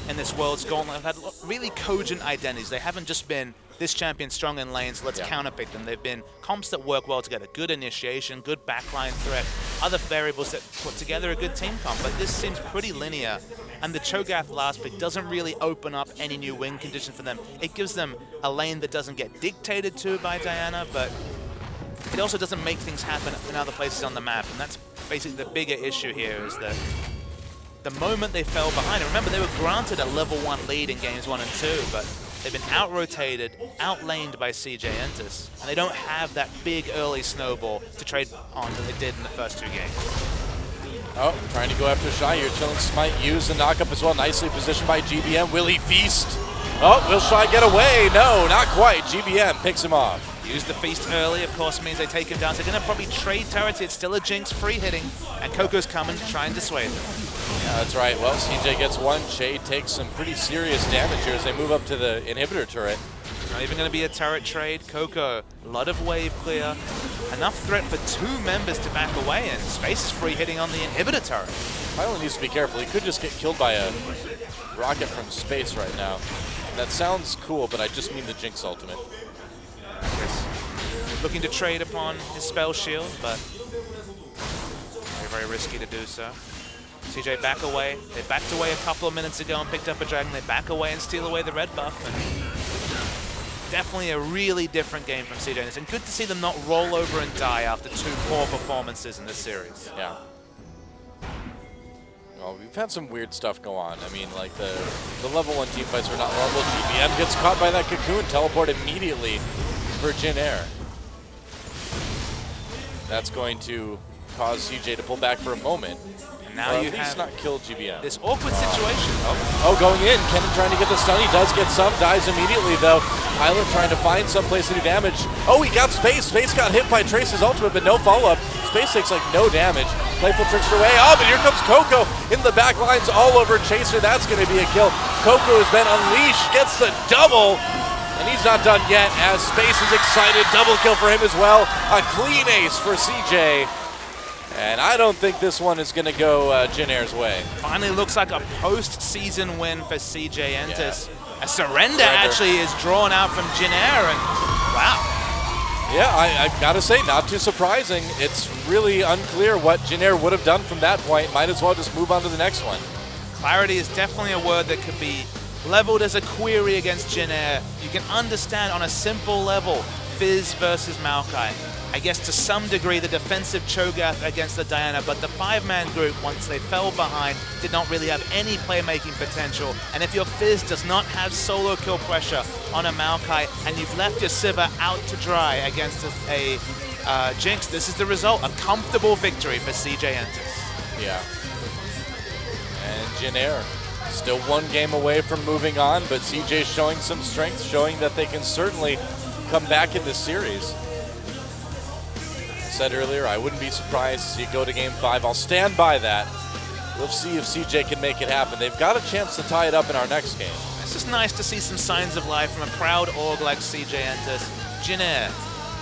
in this Worlds Gauntlet have had really cogent identities. They haven't just been this champion strong in lanes, let's counterpick them. They've been comps that work well together. Good initiation, good backline threat, other variables that put together a good team comp. But this seems pretty linear. And the Cho'Gath last pick doesn't really open up any new win condition for them. It gives them a lane that doesn't get dictated to by Diana, but it also doesn't make things happen in other places on the map. And that's basically the bigger issue here, is that the moment they fell behind, and remember they were granted a level 1 lead in games 1 and 2, but they've been out-rotated, out-laned by CJ Entus, and they don't have that big early snowball to trade on that they did in the first 2 games. Oh, trying to go after Shy here. Chilling Smite used the knockup as well. Nicely positioned by GBM. Will he feast? Oh, will Shy get away? No, not quite. GBM picks him off. Use the feast early, of course, means they take him down. So they're going to probably trade turrets. It's still a Jinx free hitting, and Coco's coming to try and dissuade them. Yeah, that's right. Well, CJ gets one. Shade takes some pretty serious damage here as they move up to the inhibitor turret. Not even going to be a turret trade. Coco, a lot of wave clear. Enough threat for 2 members to back away, and Space is free hitting on the inhibitor turret. Pilot needs to be careful. He could just get killed by a rocket from space right now. That sounds cool, but I just mean the Jinx ultimate. Looking to trade upon his spell shield, but very risky to do so. CJ back away. They backed away a couple of minutes ago and picked up a dragon. They back away and steal away the red buff. And definitely a really different game from CJ. And good to see them not roll over and die after 2 poor performances in this series. Yeah. Well, we've had some weird stuff go on. I mean, like the level 1 team fights are not normal. GBM gets caught by that cocoon, teleport immediately for Jin Air. That's going to cause CJ to pull back for a moment. And now you at least have not kill GBM. this awkward situation. Oh, going in. Kennen trying to get the stun. He does get some. Dies immediately, though. Pilot trying to find some place to do damage. Oh, he got Space. Space got hit by Trace's ultimate, but no follow-up. Space takes, like, no damage. Playful tricks her away. Oh, but here comes Coco in the back lines all over Chaser. That's going to be a kill. Coco has been unleashed. Gets the double. And he's not done yet as Space is excited. Double kill for him as well. A clean ace for CJ. And I don't think this one is going to go Jin Air's way. Finally looks like a post-season win for CJ Entus. A surrender actually is drawn out from Jin Air, and wow. Yeah, I got to say, not too surprising. It's really unclear what Jin Air would have done from that point. Might as well just move on to the next one. Clarity is definitely a word that could be leveled as a query against Jin Air. You can understand on a simple level, Fizz versus Maokai. I guess to some degree the defensive Cho'Gath against the Diana, but the 5-man group, once they fell behind, did not really have any playmaking potential. And if your Fizz does not have solo kill pressure on a Maokai, and you've left your Sivir out to dry against a Jinx, this is the result. A comfortable victory for CJ Entus. Yeah. And Jin Air still 1 game away from moving on, but CJ showing some strength, showing that they can certainly come back in this series. Said earlier, I wouldn't be surprised to see it go to game 5. I'll stand by that. We'll see if CJ can make it happen. They've got a chance to tie it up in our next game. It's just nice to see some signs of life from a proud org like CJ Entus. Jin Air,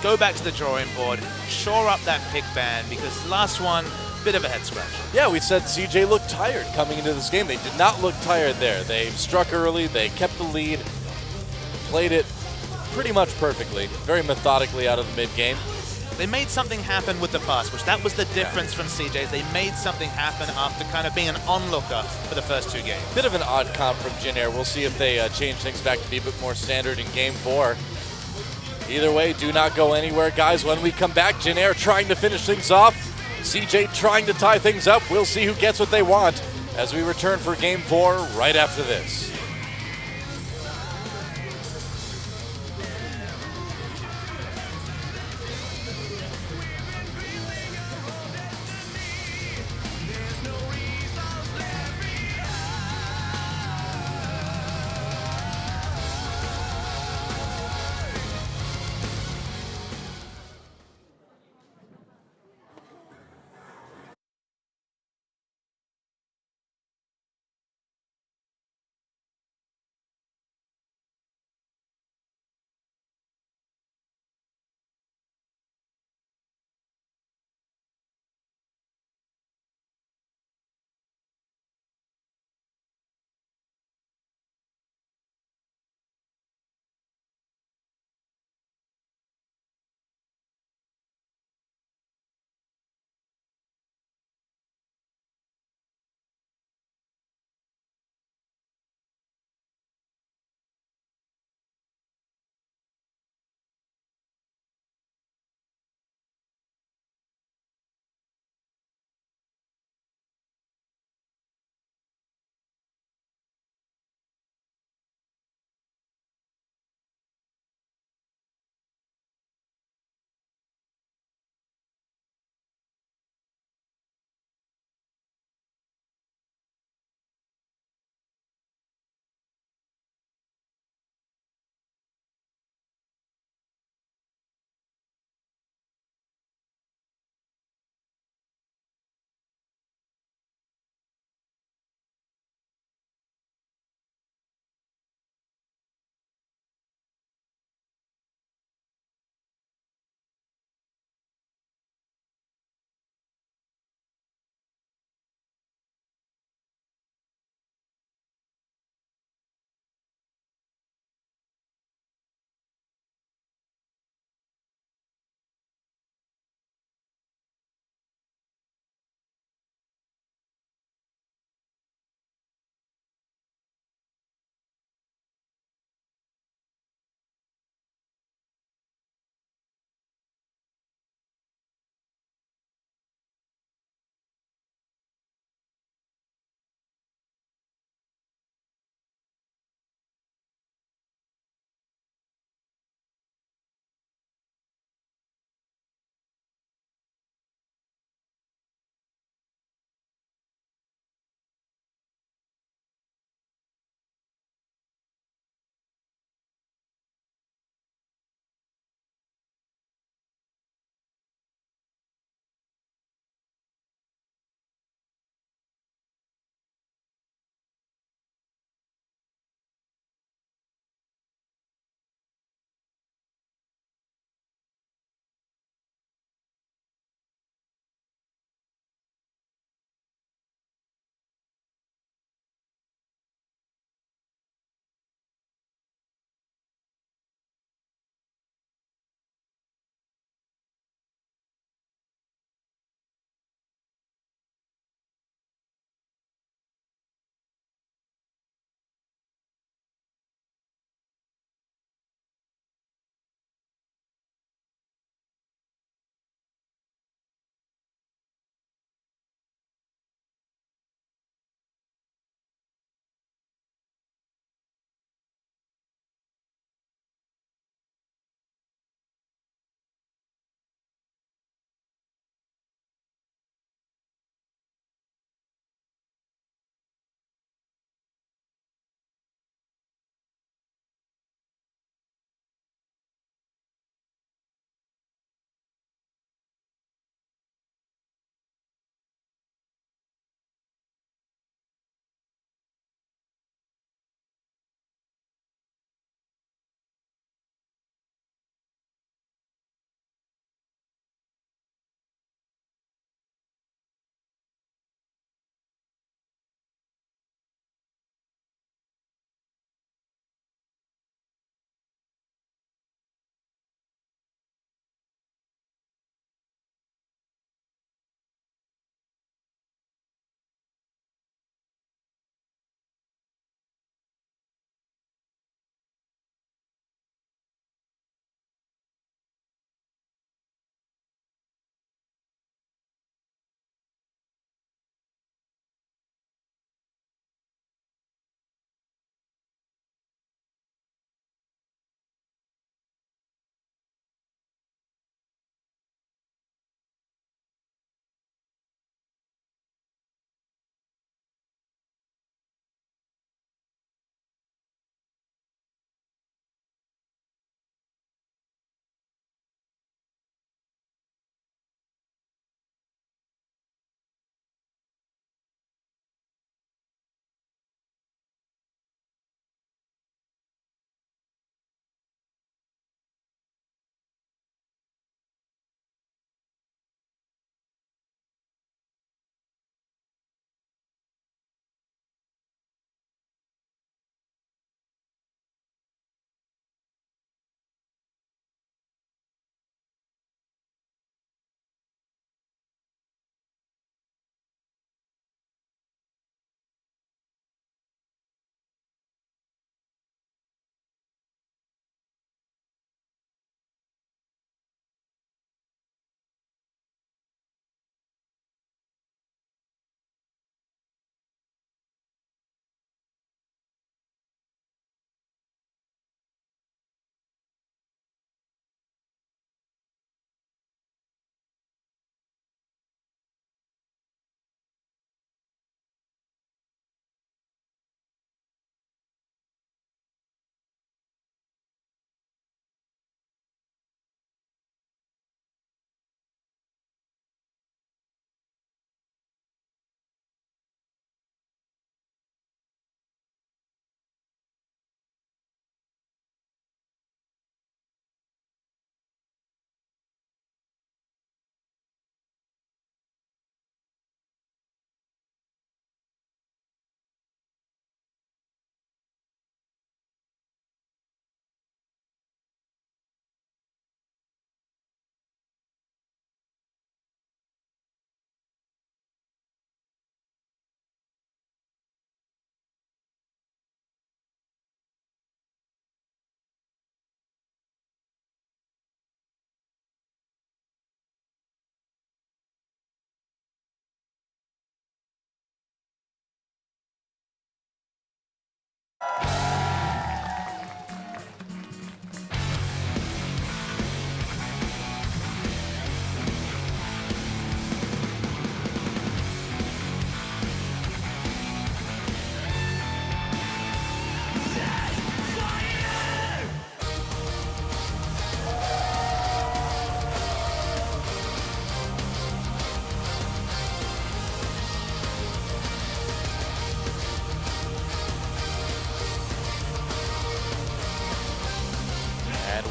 go back to the drawing board, shore up that pick ban, because the last one, bit of a head scratch. Yeah, we said CJ looked tired coming into this game. They did not look tired there. They struck early, they kept the lead, played it pretty much perfectly, very methodically out of the mid-game. They made something happen with the pass, which that was the difference from CJ's. They made something happen after kind of being an onlooker for the first 2 games. Bit of an odd comp from Jin Air. We'll see if they change things back to be a bit more standard in game 4. Either way, do not go anywhere, guys. When we come back, Jin Air trying to finish things off. CJ trying to tie things up. We'll see who gets what they want as we return for game 4 right after this.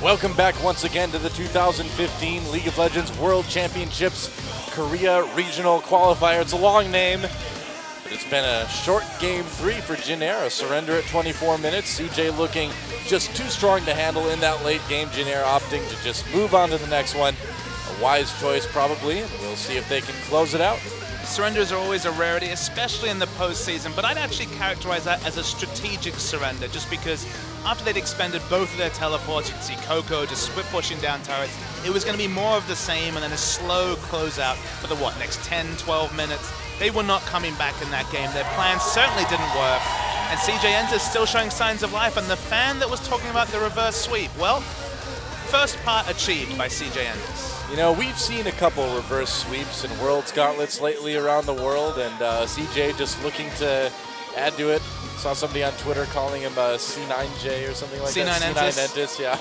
Welcome back once again to the 2015 League of Legends World Championships Korea Regional Qualifier. It's a long name, but it's been a short game 3 for Jin Air. A surrender at 24 minutes. CJ looking just too strong to handle in that late game. Jin Air opting to just move on to the next one. A wise choice probably, and we'll see if they can close it out. Surrenders are always a rarity, especially in the postseason, but I'd actually characterize that as a strategic surrender, just because after they'd expended both of their teleports, you could see Coco just split pushing down turrets. It was going to be more of the same and then a slow closeout for the, next 10, 12 minutes. They were not coming back in that game. Their plan certainly didn't work. And CJ Entus still showing signs of life, and the fan that was talking about the reverse sweep, well, first part achieved by CJ Entus. You know, we've seen a couple reverse sweeps in Worlds Gauntlets lately around the world, and CJ just looking to add to it. Saw somebody on Twitter calling him a C9J or something like that. C9 Entus, yeah.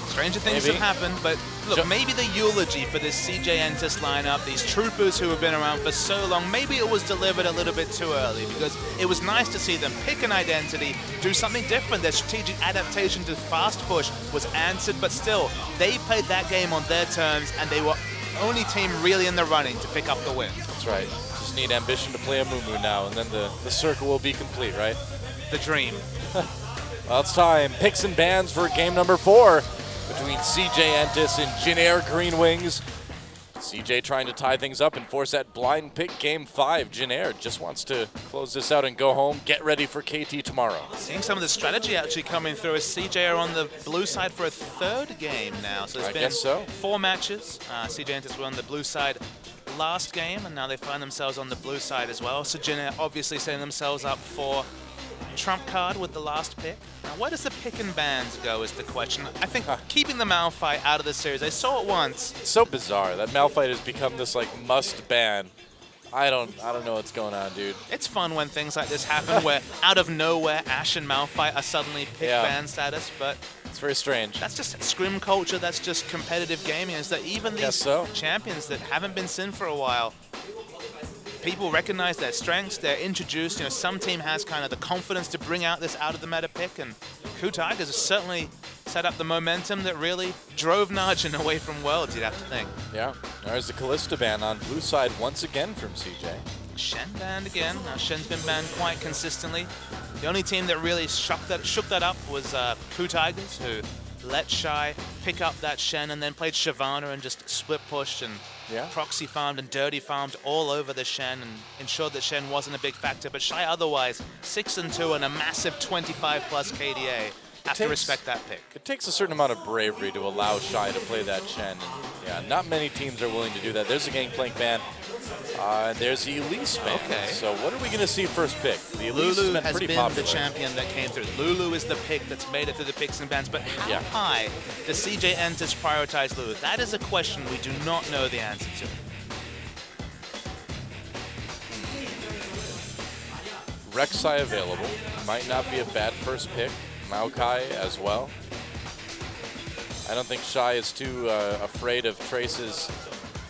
Stranger things have happened, but look, maybe the eulogy for this CJ Entus lineup, these troopers who have been around for so long, maybe it was delivered a little bit too early, because it was nice to see them pick an identity, do something different. Their strategic adaptation to fast push was answered, but still, they played that game on their terms, and they were only team really in the running to pick up the win. That's right. Just need ambition to play a Mumu now, and then the circle will be complete, right? The dream. Well, it's time. Picks and bans for game number 4. Between CJ Entus and Jin Air Green Wings. CJ trying to tie things up and force that blind pick game 5. Jin Air just wants to close this out and go home. Get ready for KT tomorrow. Seeing some of the strategy actually coming through as CJ are on the blue side for a 3rd game now. So it's been 4 matches. CJ Entus were on the blue side last game, and now they find themselves on the blue side as well. So Jin Air obviously setting themselves up for trump card with the last pick. Now, where does the pick and bans go is the question. I think keeping the Malphite out of the series, I saw it once. It's so bizarre. That Malphite has become this like must ban. I don't know what's going on, dude. It's fun when things like this happen where out of nowhere Ashe and Malphite are suddenly pick ban status, but it's very strange. That's just scrim culture, that's just competitive gaming, is that even these champions that haven't been seen for a while, people recognize their strengths, they're introduced. You know, some team has kind of the confidence to bring out this out of the meta pick, and KOO Tigers has certainly set up the momentum that really drove Najin away from Worlds, you'd have to think. Yeah, there's the Kalista ban on blue side once again from CJ. Shen banned again. Now Shen's been banned quite consistently. The only team that really shook that up was KOO Tigers, who let Shy pick up that Shen and then played Shyvana and just split pushed and proxy farmed and dirty farmed all over the Shen and ensured that Shen wasn't a big factor. But Shy otherwise 6-2 and a massive 25+ KDA. Have to respect that pick. It takes a certain amount of bravery to allow Shy to play that Shen. And yeah, not many teams are willing to do that. There's a Gangplank ban. And there's the Elise ban. Okay. So what are we going to see first pick? The Elise Lulu has been popular. The champion that came through. Lulu is the pick that's made it through the picks and bans. But how high does CJ Entus prioritize Lulu? That is a question we do not know the answer to. Rek'Sai available. Might not be a bad first pick. Maokai as well. I don't think Shy is too afraid of Trace's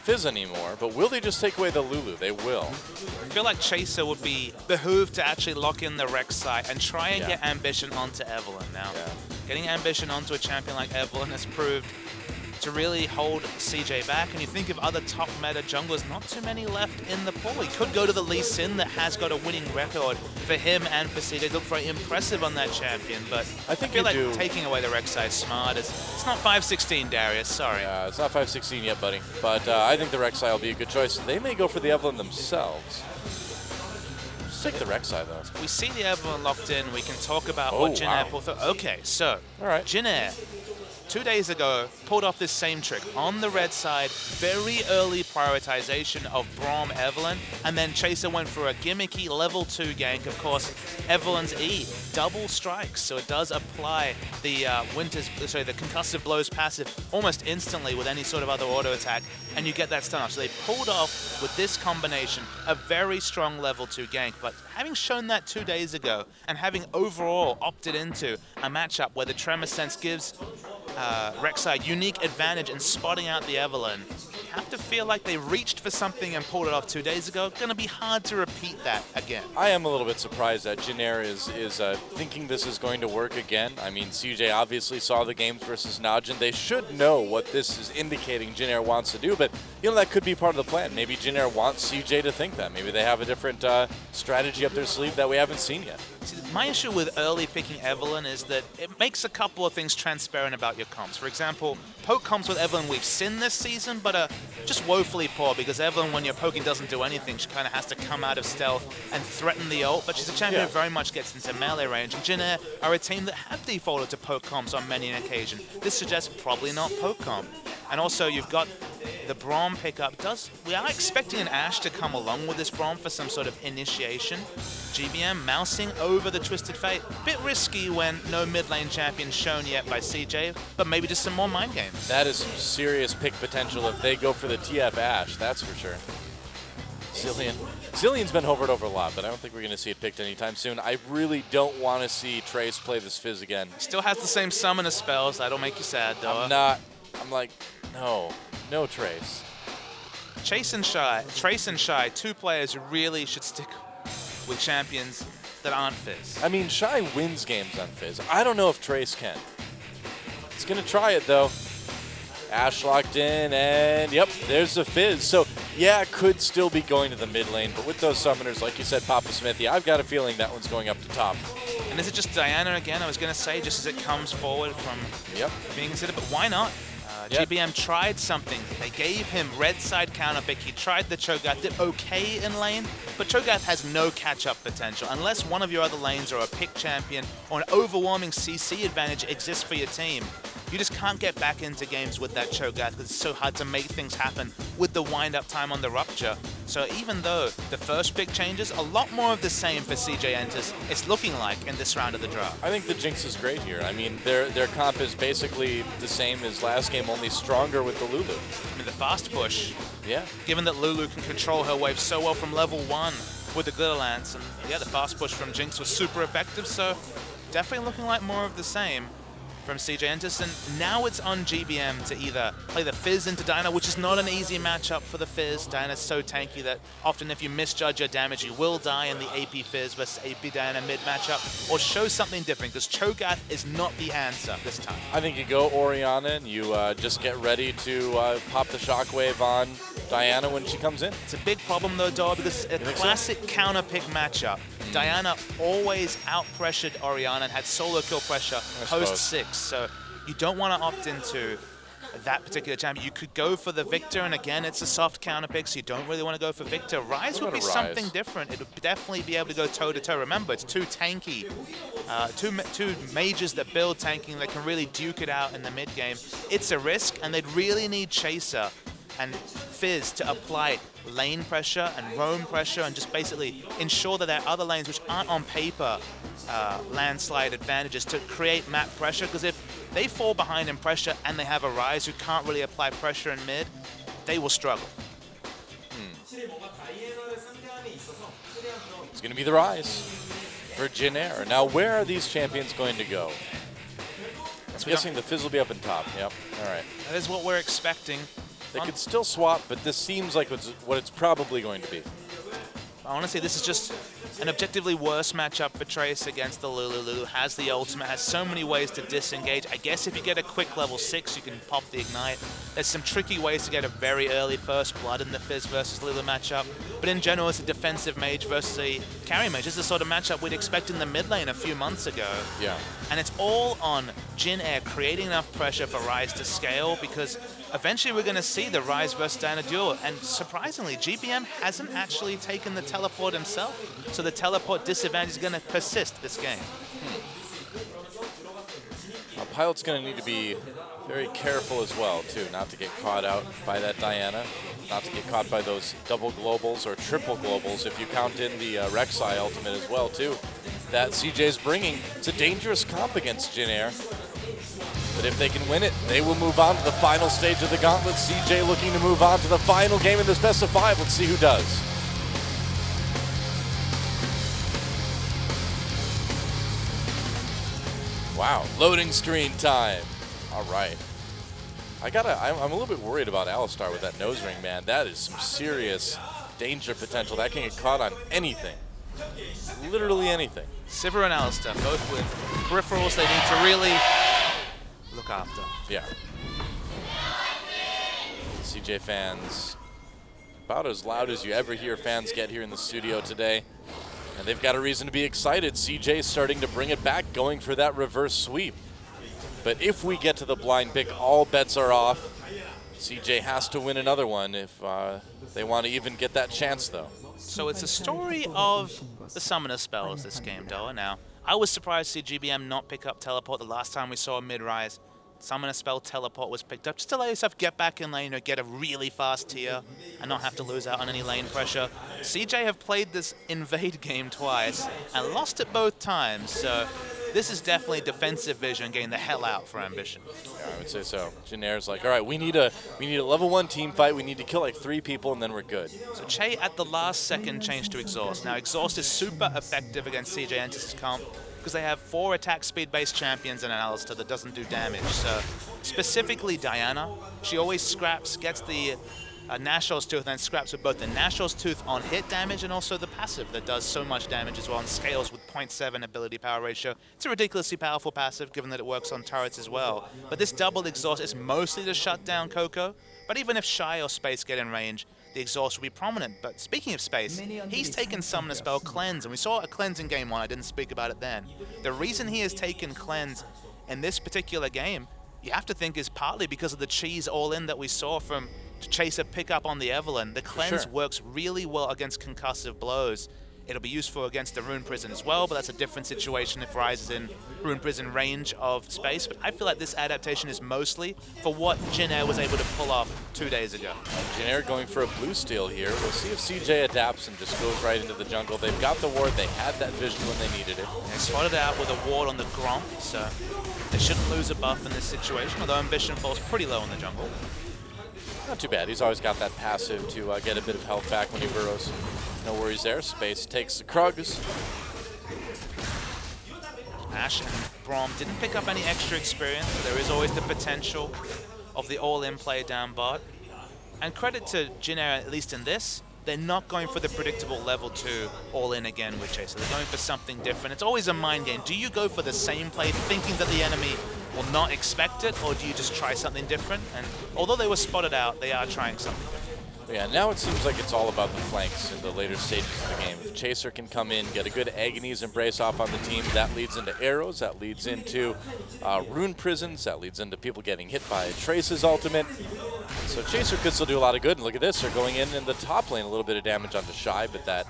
Fizz anymore, but will they just take away the Lulu? They will. I feel like Chaser would be behooved to actually lock in the Rek'Sai and try and get Ambition onto Evelynn. Now, getting Ambition onto a champion like Evelynn has proved to really hold CJ back, and you think of other top meta junglers, not too many left in the pool. He could go to the Lee Sin that has got a winning record for him and for CJ. Look very impressive on that champion, but I feel like taking away the Rek'Sai is smart. It's not 5-16, Darius, sorry. Yeah, it's not 5-16 yet, buddy, but I think the Rek'Sai will be a good choice. They may go for the Evelynn themselves. Just take the Rek'Sai, though. We see the Evelynn locked in. We can talk about what Jin Air pulled through. Okay, so Jin Air 2 days ago, pulled off this same trick on the red side, very early prioritization of Braum Evelynn, and then Chaser went for a gimmicky level 2 gank. Of course, Evelynn's E double strikes, so it does apply the the concussive blows passive almost instantly with any sort of other auto attack, and you get that stun off. So they pulled off with this combination a very strong level 2 gank, but having shown that 2 days ago and having overall opted into a matchup where the Tremor Sense gives Rek'Sai unique advantage in spotting out the Evelynn, have to feel like they reached for something and pulled it off 2 days ago. Going to be hard to repeat that again. I am a little bit surprised that Jin Air is thinking this is going to work again. I mean, CJ obviously saw the games versus Najin. They should know what this is indicating Jin Air wants to do, but that could be part of the plan. Maybe Jin Air wants CJ to think that. Maybe they have a different strategy up their sleeve that we haven't seen yet. See, my issue with early picking Evelynn is that it makes a couple of things transparent about your comps. For example, poke comps with Evelynn we've seen this season, but are just woefully poor because Evelynn, when your poking doesn't do anything, she kind of has to come out of stealth and threaten the ult, but she's a champion who very much gets into melee range, and Jin Air are a team that have defaulted to poke comps on many an occasion. This suggests probably not poke comp. And also you've got the Braum pickup. We are expecting an Ashe to come along with this Braum for some sort of initiation. GBM mousing over the Twisted Fate. Bit risky when no mid lane champion shown yet by CJ, but maybe just some more mind games. That is some serious pick potential if they go for the TF Ashe, that's for sure. Zilean's been hovered over a lot, but I don't think we're going to see it picked anytime soon. I really don't want to see Trace play this Fizz again. Still has the same summoner spells. That'll make you sad, though. I'm like, no Trace. Trace and Shy, two players who really should stick with champions that aren't Fizz. I mean, Shy wins games on Fizz. I don't know if Trace can. He's going to try it, though. Ashe locked in, and yep, there's the Fizz. So, yeah, it could still be going to the mid lane, but with those summoners, like you said, Papa Smithy, I've got a feeling that one's going up to top. And is it just Diana again? I was going to say, just as it comes forward from being considered, but why not? GBM tried something. They gave him red side counter pick. He tried the Cho'Gath, did okay in lane, but Cho'Gath has no catch-up potential. Unless one of your other lanes or a pick champion or an overwhelming CC advantage exists for your team, you just can't get back into games with that Cho'Gath because it's so hard to make things happen with the wind-up time on the Rupture. So even though the first pick changes, a lot more of the same for CJ Entus, it's looking like in this round of the draft. I think the Jinx is great here. I mean, their comp is basically the same as last game, only stronger with the Lulu. I mean, the fast push. Yeah. Given that Lulu can control her wave so well from level 1 with the Glitter Lance, and yeah, the fast push from Jinx was super effective, so definitely looking like more of the same from CJ Entus, and now it's on GBM to either play the Fizz into Diana, which is not an easy matchup for the Fizz. Diana's so tanky that often if you misjudge your damage, you will die in the AP Fizz versus AP Diana mid matchup, or show something different, because Cho'Gath is not the answer this time. I think you go Orianna and you just get ready to pop the shockwave on Diana when she comes in. It's a big problem though, Doa, because a classic counter pick matchup. Diana always out-pressured Orianna and had solo kill pressure post-6, so you don't want to opt into that particular champion. You could go for the Victor, and again, it's a soft counter pick, so you don't really want to go for Victor. Ryze would be something different. It would definitely be able to go toe-to-toe. Remember, it's too tanky. Two mages that build tanking that can really duke it out in the mid-game. It's a risk, and they'd really need Chaser and Fizz to apply lane pressure and roam pressure and just basically ensure that there are other lanes which aren't on paper landslide advantages to create map pressure, because if they fall behind in pressure and they have a Ryze who can't really apply pressure in mid, they will struggle. It's going to be the Ryze for Jin Air. Now, where are these champions going to go? I'm guessing the Fizz will be up in top. Yep. All right. That is what we're expecting. They could still swap, but this seems like what it's probably going to be. Honestly, this is just an objectively worse matchup for Trace against the Lulu. Lulu has the ultimate, has so many ways to disengage. I guess if you get a quick level 6, you can pop the Ignite. There's some tricky ways to get a very early first blood in the Fizz versus Lulu matchup. But in general, it's a defensive mage versus a carry mage. It's the sort of matchup we'd expect in the mid lane a few months ago. Yeah. And it's all on Jin Air creating enough pressure for Ryze to scale, because eventually we're going to see the Ryze versus Diana duel. And surprisingly, GBM hasn't actually taken the teleport himself, so the teleport disadvantage is going to persist this game. Pilot's going to need to be very careful as well, too, not to get caught out by that Diana, not to get caught by those double globals or triple globals if you count in the Rek'Sai ultimate as well, too, that CJ's bringing. It's a dangerous comp against Jin Air. But if they can win it, they will move on to the final stage of the gauntlet. CJ looking to move on to the final game in this best of 5. Let's see who does. Wow, loading screen time. All right. I'm a little bit worried about Alistar with that nose ring, man. That is some serious danger potential. That can get caught on anything. Literally anything. Sivir and Alistar, both with peripherals they need to really look after. Yeah. CJ fans, about as loud as you ever hear fans get here in the studio today. And they've got a reason to be excited. CJ's starting to bring it back, going for that reverse sweep. But if we get to the blind pick, all bets are off. CJ has to win another one if they want to even get that chance, though. So it's a story of the summoner spells this game, Doa. Now, I was surprised to see GBM not pick up teleport the last time we saw a mid-rise. Summoner spell teleport was picked up just to let yourself get back in lane or get a really fast tier and not have to lose out on any lane pressure. CJ have played this invade game twice and lost it both times, so this is definitely defensive vision getting the hell out for Ambition. Yeah, I would say so. Jennaire's like, all right, we need a level 1 team fight. We need to kill like 3 people and then we're good. So Che at the last second changed to Exhaust. Now Exhaust is super effective against CJ Entis' comp because they have 4 attack speed based champions and an Alistar that doesn't do damage. So specifically Diana, she always scraps, gets the Nashor's Tooth, and then scraps with both the Nashor's Tooth on hit damage and also the passive that does so much damage as well and scales with 0.7 ability power ratio. It's a ridiculously powerful passive given that it works on turrets as well. But this double exhaust is mostly to shut down Coco, but even if Shy or Space get in range, the exhaust will be prominent. But speaking of Space, he's taken Summoner Spell Cleanse, and we saw a Cleanse in Game 1, I didn't speak about it then. The reason he has taken Cleanse in this particular game, you have to think is partly because of the cheese all-in that we saw from Chaser pick up on the Evelynn. The Cleanse works really well against concussive blows. It'll be useful against the Rune Prison as well, but that's a different situation if Ryze is in Rune Prison range of Space. But I feel like this adaptation is mostly for what Jennaiere was able to pull off 2 days ago. Jennaiere going for a blue steal here. We'll see if CJ adapts and just goes right into the jungle. They've got the ward. They had that vision when they needed it. They spotted out with a ward on the Gromp, so they shouldn't lose a buff in this situation, although Ambition falls pretty low in the jungle. Not too bad. He's always got that passive to get a bit of health back when he burrows. No worries there. Space takes the Krugs. Ashe and Braum didn't pick up any extra experience, but there is always the potential of the all-in play down bot. And credit to Jennaiere, at least in this, they're not going for the predictable level 2 all-in again with Chaser. They're going for something different. It's always a mind game. Do you go for the same play thinking that the enemy will not expect it, or do you just try something different? And although they were spotted out, they are trying something different. Yeah, now it seems like it's all about the flanks in the later stages of the game. If Chaser can come in, get a good Agony's Embrace off on the team, that leads into arrows, that leads into Rune Prisons, that leads into people getting hit by Trace's ultimate. So Chaser could still do a lot of good, and look at this, they're going in the top lane, a little bit of damage onto Shy, but that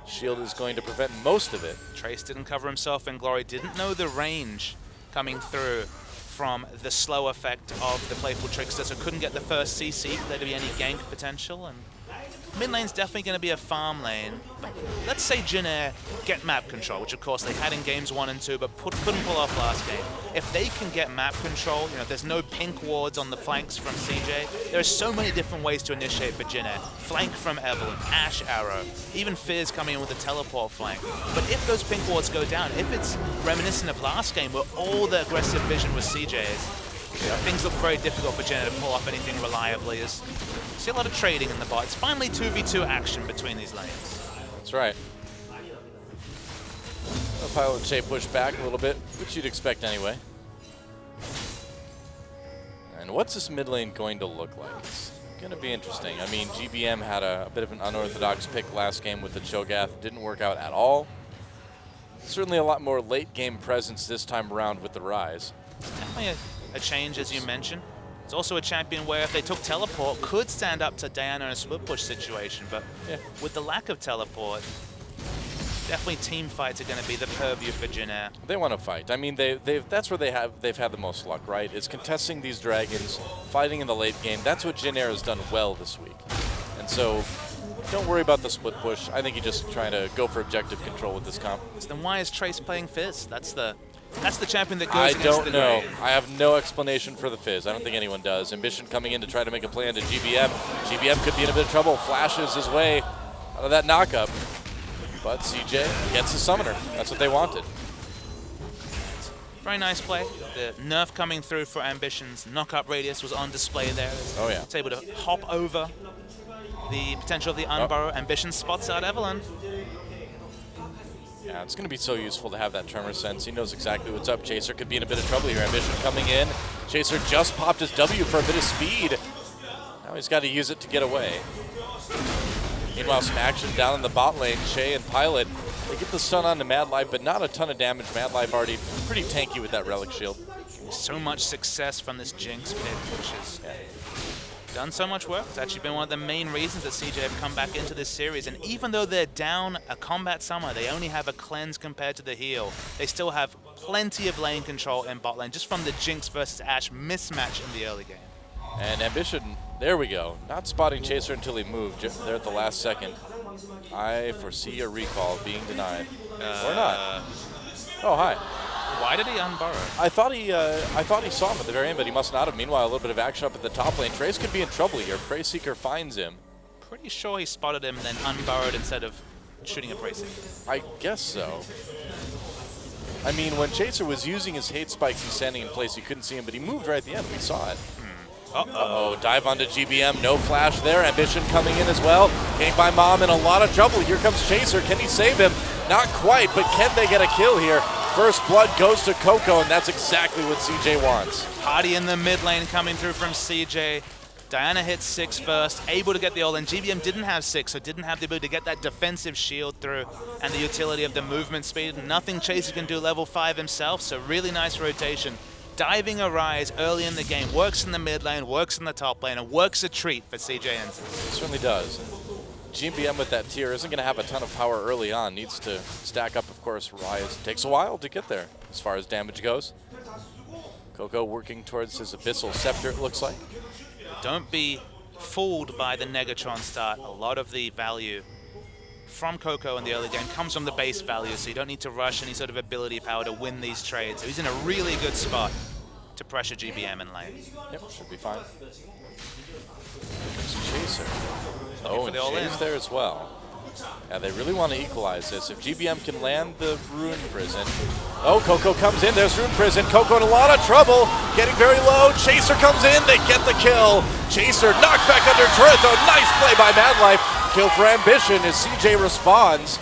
shield is going to prevent most of it. Trace didn't cover himself in Glory, didn't know the range coming through from the slow effect of the Playful Trickster, so couldn't get the first CC for there to be any gank potential. And mid lane's definitely going to be a farm lane. But let's say Jennaiere get map control, which of course they had in games 1 and 2, but couldn't pull off last game. If they can get map control, you know, there's no pink wards on the flanks from CJ. There are so many different ways to initiate for Jennaiere. Flank from Evelynn, Ashe Arrow, even Fizz coming in with a teleport flank. But if those pink wards go down, if it's reminiscent of last game where all the aggressive vision was CJ's, you know, things look very difficult for Jennaiere to pull off anything reliably. See a lot of trading in the bot. It's finally 2v2 action between these lanes. That's right. Pilot Che pushed back a little bit, which you'd expect anyway. And what's this mid lane going to look like? It's going to be interesting. I mean, GBM had a bit of an unorthodox pick last game with the Cho'Gath. Didn't work out at all. Certainly a lot more late game presence this time around with the Ryze. It's definitely a change, as you mentioned. It's also a champion where if they took teleport, could stand up to Diana in a split push situation, but with the lack of teleport, definitely team fights are going to be the purview for Jennaiere. They want to fight. I mean, that's where they've had the most luck, right? Is contesting these dragons, fighting in the late game. That's what Jennaiere has done well this week. And so don't worry about the split push. I think you're just trying to go for objective control with this comp. So then why is Trace playing Fizz? That's the champion that goes against the I don't know. grave. I have no explanation for the Fizz. I don't think anyone does. Ambition coming in to try to make a play into GBM. GBM could be in a bit of trouble. Flashes his way out of that knockup. But CJ gets the summoner. That's what they wanted. Very nice play. The nerf coming through for Ambition's knock-up radius was on display there. Oh, yeah. It's able to hop over the potential of the unburrow. Ambition spots out Evelyn. Yeah, it's going to be so useful to have that Tremor Sense. He knows exactly what's up. Chaser could be in a bit of trouble here. Ambition coming in. Chaser just popped his W for a bit of speed. Now he's got to use it to get away. Meanwhile, some action down in the bot lane. Shay and Pilot, they get the stun onto Mad Life, but not a ton of damage. Mad Life already pretty tanky with that Relic Shield. So much success from this Jinx pick, which has done so much work. It's actually been one of the main reasons that CJ have come back into this series. And even though they're down a combat summer, they only have a cleanse compared to the heal. They still have plenty of lane control in bot lane, just from the Jinx versus Ashe mismatch in the early game. And Ambition, there we go. Not spotting Chaser until he moved there at the last second. I foresee a recall being denied. Or not. Oh, hi. Why did he unburrow? I thought he saw him at the very end, but he must not have. Meanwhile, a little bit of action up at the top lane. Trace could be in trouble here. Prey Seeker finds him. Pretty sure he spotted him and then unburrowed instead of shooting a Prey Seeker. I guess so. I mean, when Chaser was using his hate spikes and standing in place, you couldn't see him, but he moved right at the end. We saw it. Uh-oh, dive onto GBM, no flash there. Ambition coming in as well. Getting by Mom in a lot of trouble. Here comes Chaser. Can he save him? Not quite, but can they get a kill here? First blood goes to Coco, and that's exactly what CJ wants. Hardy in the mid lane coming through from CJ. Diana hits 6 first, able to get the all-in. GBM didn't have 6, so didn't have the ability to get that defensive shield through and the utility of the movement speed. Nothing Chaser can do level 5 himself, so really nice rotation. Diving Arise early in the game, works in the mid lane, works in the top lane, and works a treat for CJ Ensign. It certainly does. GBM with that tier isn't going to have a ton of power early on. Needs to stack up, of course. Rise takes a while to get there as far as damage goes. Coco working towards his Abyssal Scepter, it looks like. Don't be fooled by the Negatron start. A lot of the value from Coco in the early game comes from the base value, so you don't need to rush any sort of ability power to win these trades. So he's in a really good spot to pressure GBM in lane. Yep, should be fine. Chaser. Oh, and Shay's there as well. Yeah, they really want to equalize this. If GBM can land the Rune Prison. Oh, Coco comes in. There's Rune Prison. Coco in a lot of trouble. Getting very low. Chaser comes in. They get the kill. Chaser knocked back under turret, though. Nice play by Mad Life. Kill for Ambition as CJ responds.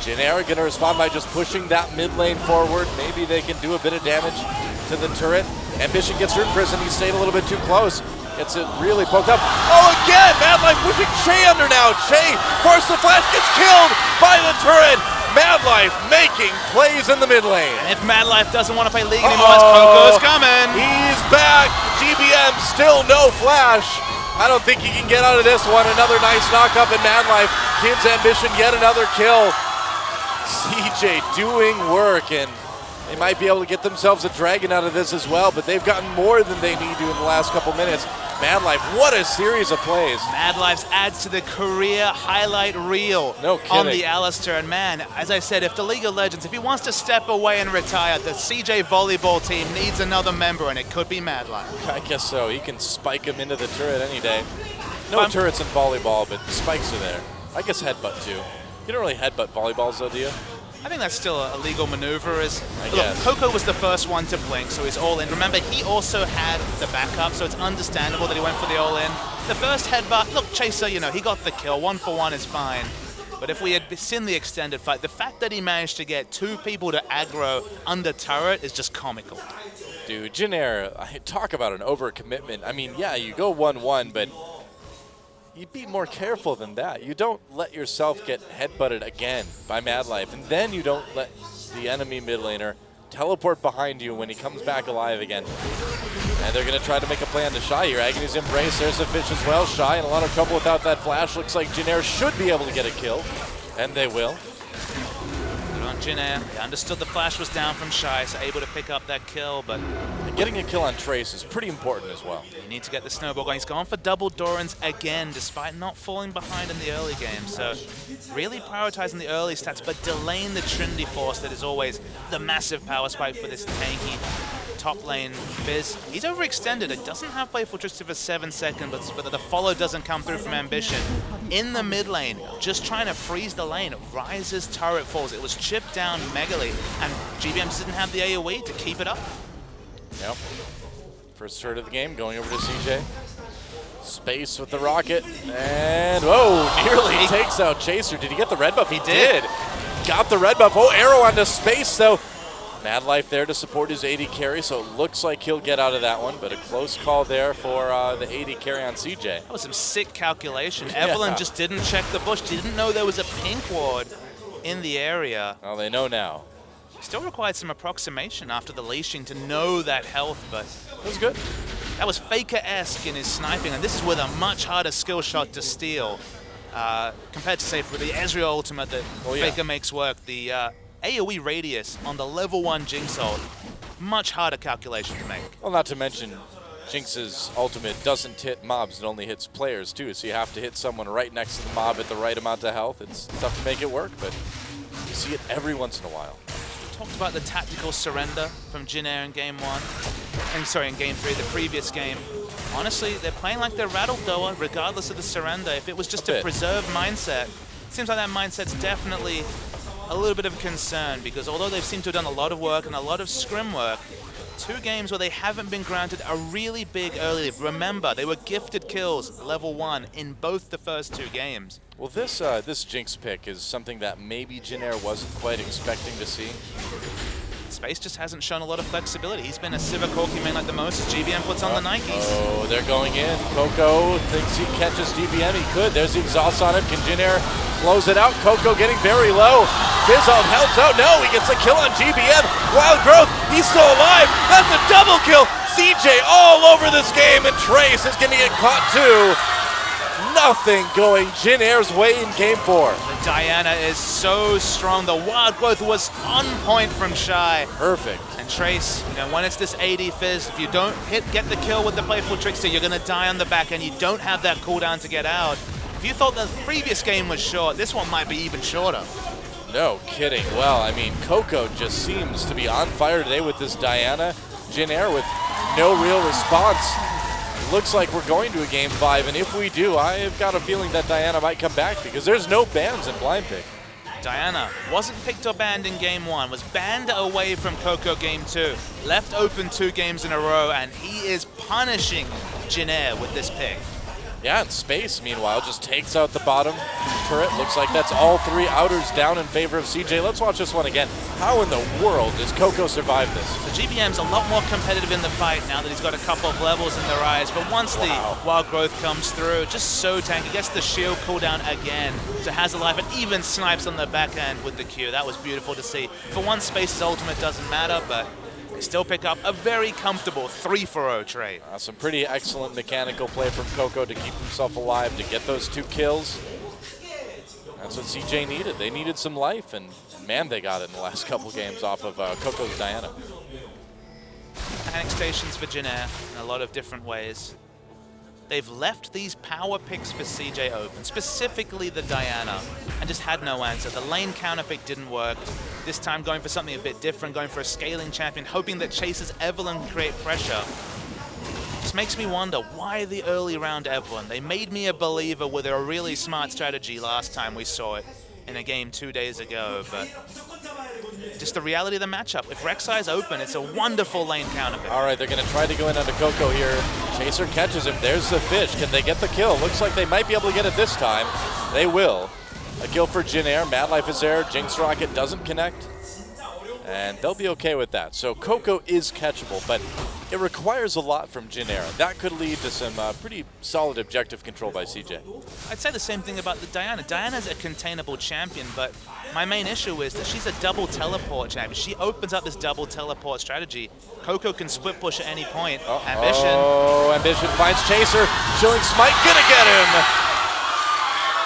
Jinair going to respond by just pushing that mid lane forward. Maybe they can do a bit of damage to the turret. Ambition gets Rune Prison. He stayed a little bit too close. Gets it really poked up. Oh, again! Mad Life pushing Shay under now. Shay forced the flash, gets killed by the turret. Mad Life making plays in the mid lane. And if Mad Life doesn't want to play League anymore, Coco's coming. He's back. GBM still no flash. I don't think he can get out of this one. Another nice knock up, and Mad Life gives Ambition yet another kill. CJ doing work, and they might be able to get themselves a dragon out of this as well, but they've gotten more than they need to in the last couple minutes. Mad Life, what a series of plays. Mad Life adds to the career highlight reel on the Alistar. And man, as I said, if the League of Legends, if he wants to step away and retire, the CJ volleyball team needs another member, and it could be Mad Life. I guess so. He can spike him into the turret any day. No turrets in volleyball, but spikes are there. I guess headbutt too. You don't really headbutt volleyballs though, do you? I think that's still a legal maneuver. Look, Coco was the first one to blink, so he's all in. Remember, he also had the backup, so it's understandable that he went for the all in. The first headbutt, look, Chaser, you know, he got the kill. 1 for 1 is fine. But if we had seen the extended fight, the fact that he managed to get 2 people to aggro under turret is just comical. Dude, Jinair, talk about an overcommitment. I mean, yeah, you go 1-1, but you'd be more careful than that. You don't let yourself get headbutted again by Mad Life, and then you don't let the enemy mid laner teleport behind you when he comes back alive again. And they're going to try to make a play on to Shy here. Agony's Embrace, there's a fish as well. Shy in a lot of trouble without that flash. Looks like Jinair should be able to get a kill, and they will. Good on Jinair. They understood the flash was down from Shy, so able to pick up that kill, but getting a kill on Trace is pretty important as well. You need to get the snowball going. He's gone for double Dorans again, despite not falling behind in the early game. So really prioritizing the early stats, but delaying the Trinity Force that is always the massive power spike for this tanky top lane. Fizz, he's overextended. It doesn't have Playful Trickster for 7 seconds, but the follow doesn't come through from Ambition. In the mid lane, just trying to freeze the lane. Rises, turret falls. It was chipped down Megali, and GBM just didn't have the AoE to keep it up. Yep. First turret of the game going over to CJ. Space with the rocket, and whoa, nearly takes out Chaser. Did he get the red buff? He did. Got the red buff. Oh, arrow onto Space, though. Mad Life there to support his AD carry, so it looks like he'll get out of that one, but a close call there for the AD carry on CJ. That was some sick calculation. Evelynn just didn't check the bush, didn't know there was a pink ward in the area. Well, they know now. Still required some approximation after the leashing to know that health, but it was good. That was Faker-esque in his sniping, and this is with a much harder skill shot to steal compared to, say, for the Ezreal ultimate that Faker makes work. The AoE radius on the level 1 Jinx ult, much harder calculation to make. Well, not to mention Jinx's ultimate doesn't hit mobs, it only hits players too, so you have to hit someone right next to the mob at the right amount of health. It's tough to make it work, but you see it every once in a while. Talked about the tactical surrender from Jin Air in game 1. In game 3, the previous game. Honestly, they're playing like they're rattled though, regardless of the surrender. If it was just a preserved mindset, it seems like that mindset's definitely a little bit of a concern, because although they've seemed to have done a lot of work and a lot of scrim work, 2 games where they haven't been granted a really big early lead. Remember, they were gifted kills level 1 in both the first 2 games. Well, this Jinx pick is something that maybe Jin Air wasn't quite expecting to see. Space just hasn't shown a lot of flexibility. He's been a Sivir Corki main like the most. GBM puts on the Nikes. Oh, they're going in. Coco thinks he catches GBM. He could. There's the exhaust on him. Can Jin Air close it out? Coco getting very low. Fizzle helps out. No, he gets a kill on GBM. Wild Growth, he's still alive. That's a double kill. CJ all over this game, and Trace is going to get caught too. Nothing going Jin Air's way in game 4. The Diana is so strong. The Wild Growth was on point from Shy. Perfect. And Trace, when it's this AD Fizz, if you don't get the kill with the Playful Trickster, you're going to die on the back end. You don't have that cooldown to get out. If you thought the previous game was short, this one might be even shorter. No kidding. Well, I mean, Coco just seems to be on fire today with this Diana. Jin Air with no real response. Looks like we're going to a game 5, and if we do, I've got a feeling that Diana might come back because there's no bans in blind pick. Diana wasn't picked or banned in game 1, was banned away from Coco game 2, left open 2 games in a row, and he is punishing Jin Air with this pick. Yeah, and Space, meanwhile, just takes out the bottom turret. Looks like that's all 3 outers down in favor of CJ. Let's watch this one again. How in the world does Coco survive this? The GBM's a lot more competitive in the fight now that he's got a couple of levels in the rise, but once the Wild Growth comes through, just so tanky, gets the shield cooldown again to has a life, and even snipes on the back end with the Q. That was beautiful to see. For one, Space's ultimate doesn't matter, but they still pick up a very comfortable 3-for-0 trade. Some pretty excellent mechanical play from Coco to keep himself alive, to get those 2 kills. That's what CJ needed. They needed some life, and man, they got it in the last couple games off of Coco's Diana. Panic stations for Jin Air in a lot of different ways. They've left these power picks for CJ open, specifically the Diana, and just had no answer. The lane counter pick didn't work. This time going for something a bit different, going for a scaling champion, hoping that Chase's Evelynn can create pressure. This makes me wonder, why the early round Evelynn? They made me a believer with a really smart strategy last time we saw it in a game 2 days ago, but just the reality of the matchup. If Rek'Sai's open, it's a wonderful lane counter pick. All right, they're going to try to go in onto Coco here. Chaser catches him. There's the fish. Can they get the kill? Looks like they might be able to get it this time. They will. A kill for Jin Air. Mad Life is there. Jinx Rocket doesn't connect. And they'll be okay with that. So Coco is catchable, but it requires a lot from Jin Air. That could lead to some pretty solid objective control by CJ. I'd say the same thing about the Diana. Diana's a containable champion, but my main issue is that she's a double teleport champion. She opens up this double teleport strategy. Coco can split push at any point. Ambition. Oh, Ambition finds Chaser. Chilling Smite, gonna get him.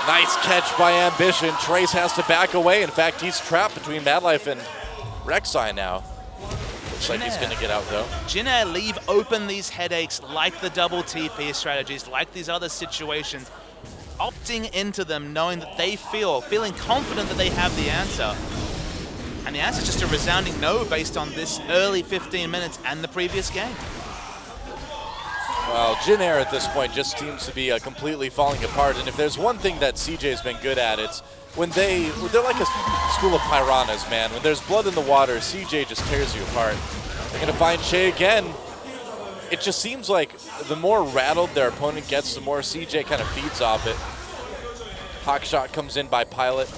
Nice catch by Ambition. Trace has to back away. In fact, he's trapped between Mad Life and Rek'Sai now. Looks like he's going to get out, though. Jin Air leave open these headaches like the double TP strategies, like these other situations, opting into them knowing that they feeling confident that they have the answer. And the answer is just a resounding no based on this early 15 minutes and the previous game. Well, Jin Air at this point just seems to be completely falling apart. And if there's one thing that CJ's been good at, it's when they're like a school of piranhas, man. When there's blood in the water, CJ just tears you apart. They're going to find Che again. It just seems like the more rattled their opponent gets, the more CJ kind of feeds off it. Hawk shot comes in by Pilot.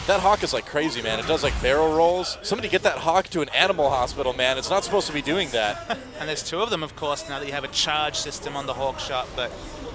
That Hawk is like crazy, man. It does like barrel rolls. Somebody get that Hawk to an animal hospital, man. It's not supposed to be doing that. And there's two of them, of course, now that you have a charge system on the Hawk shot. But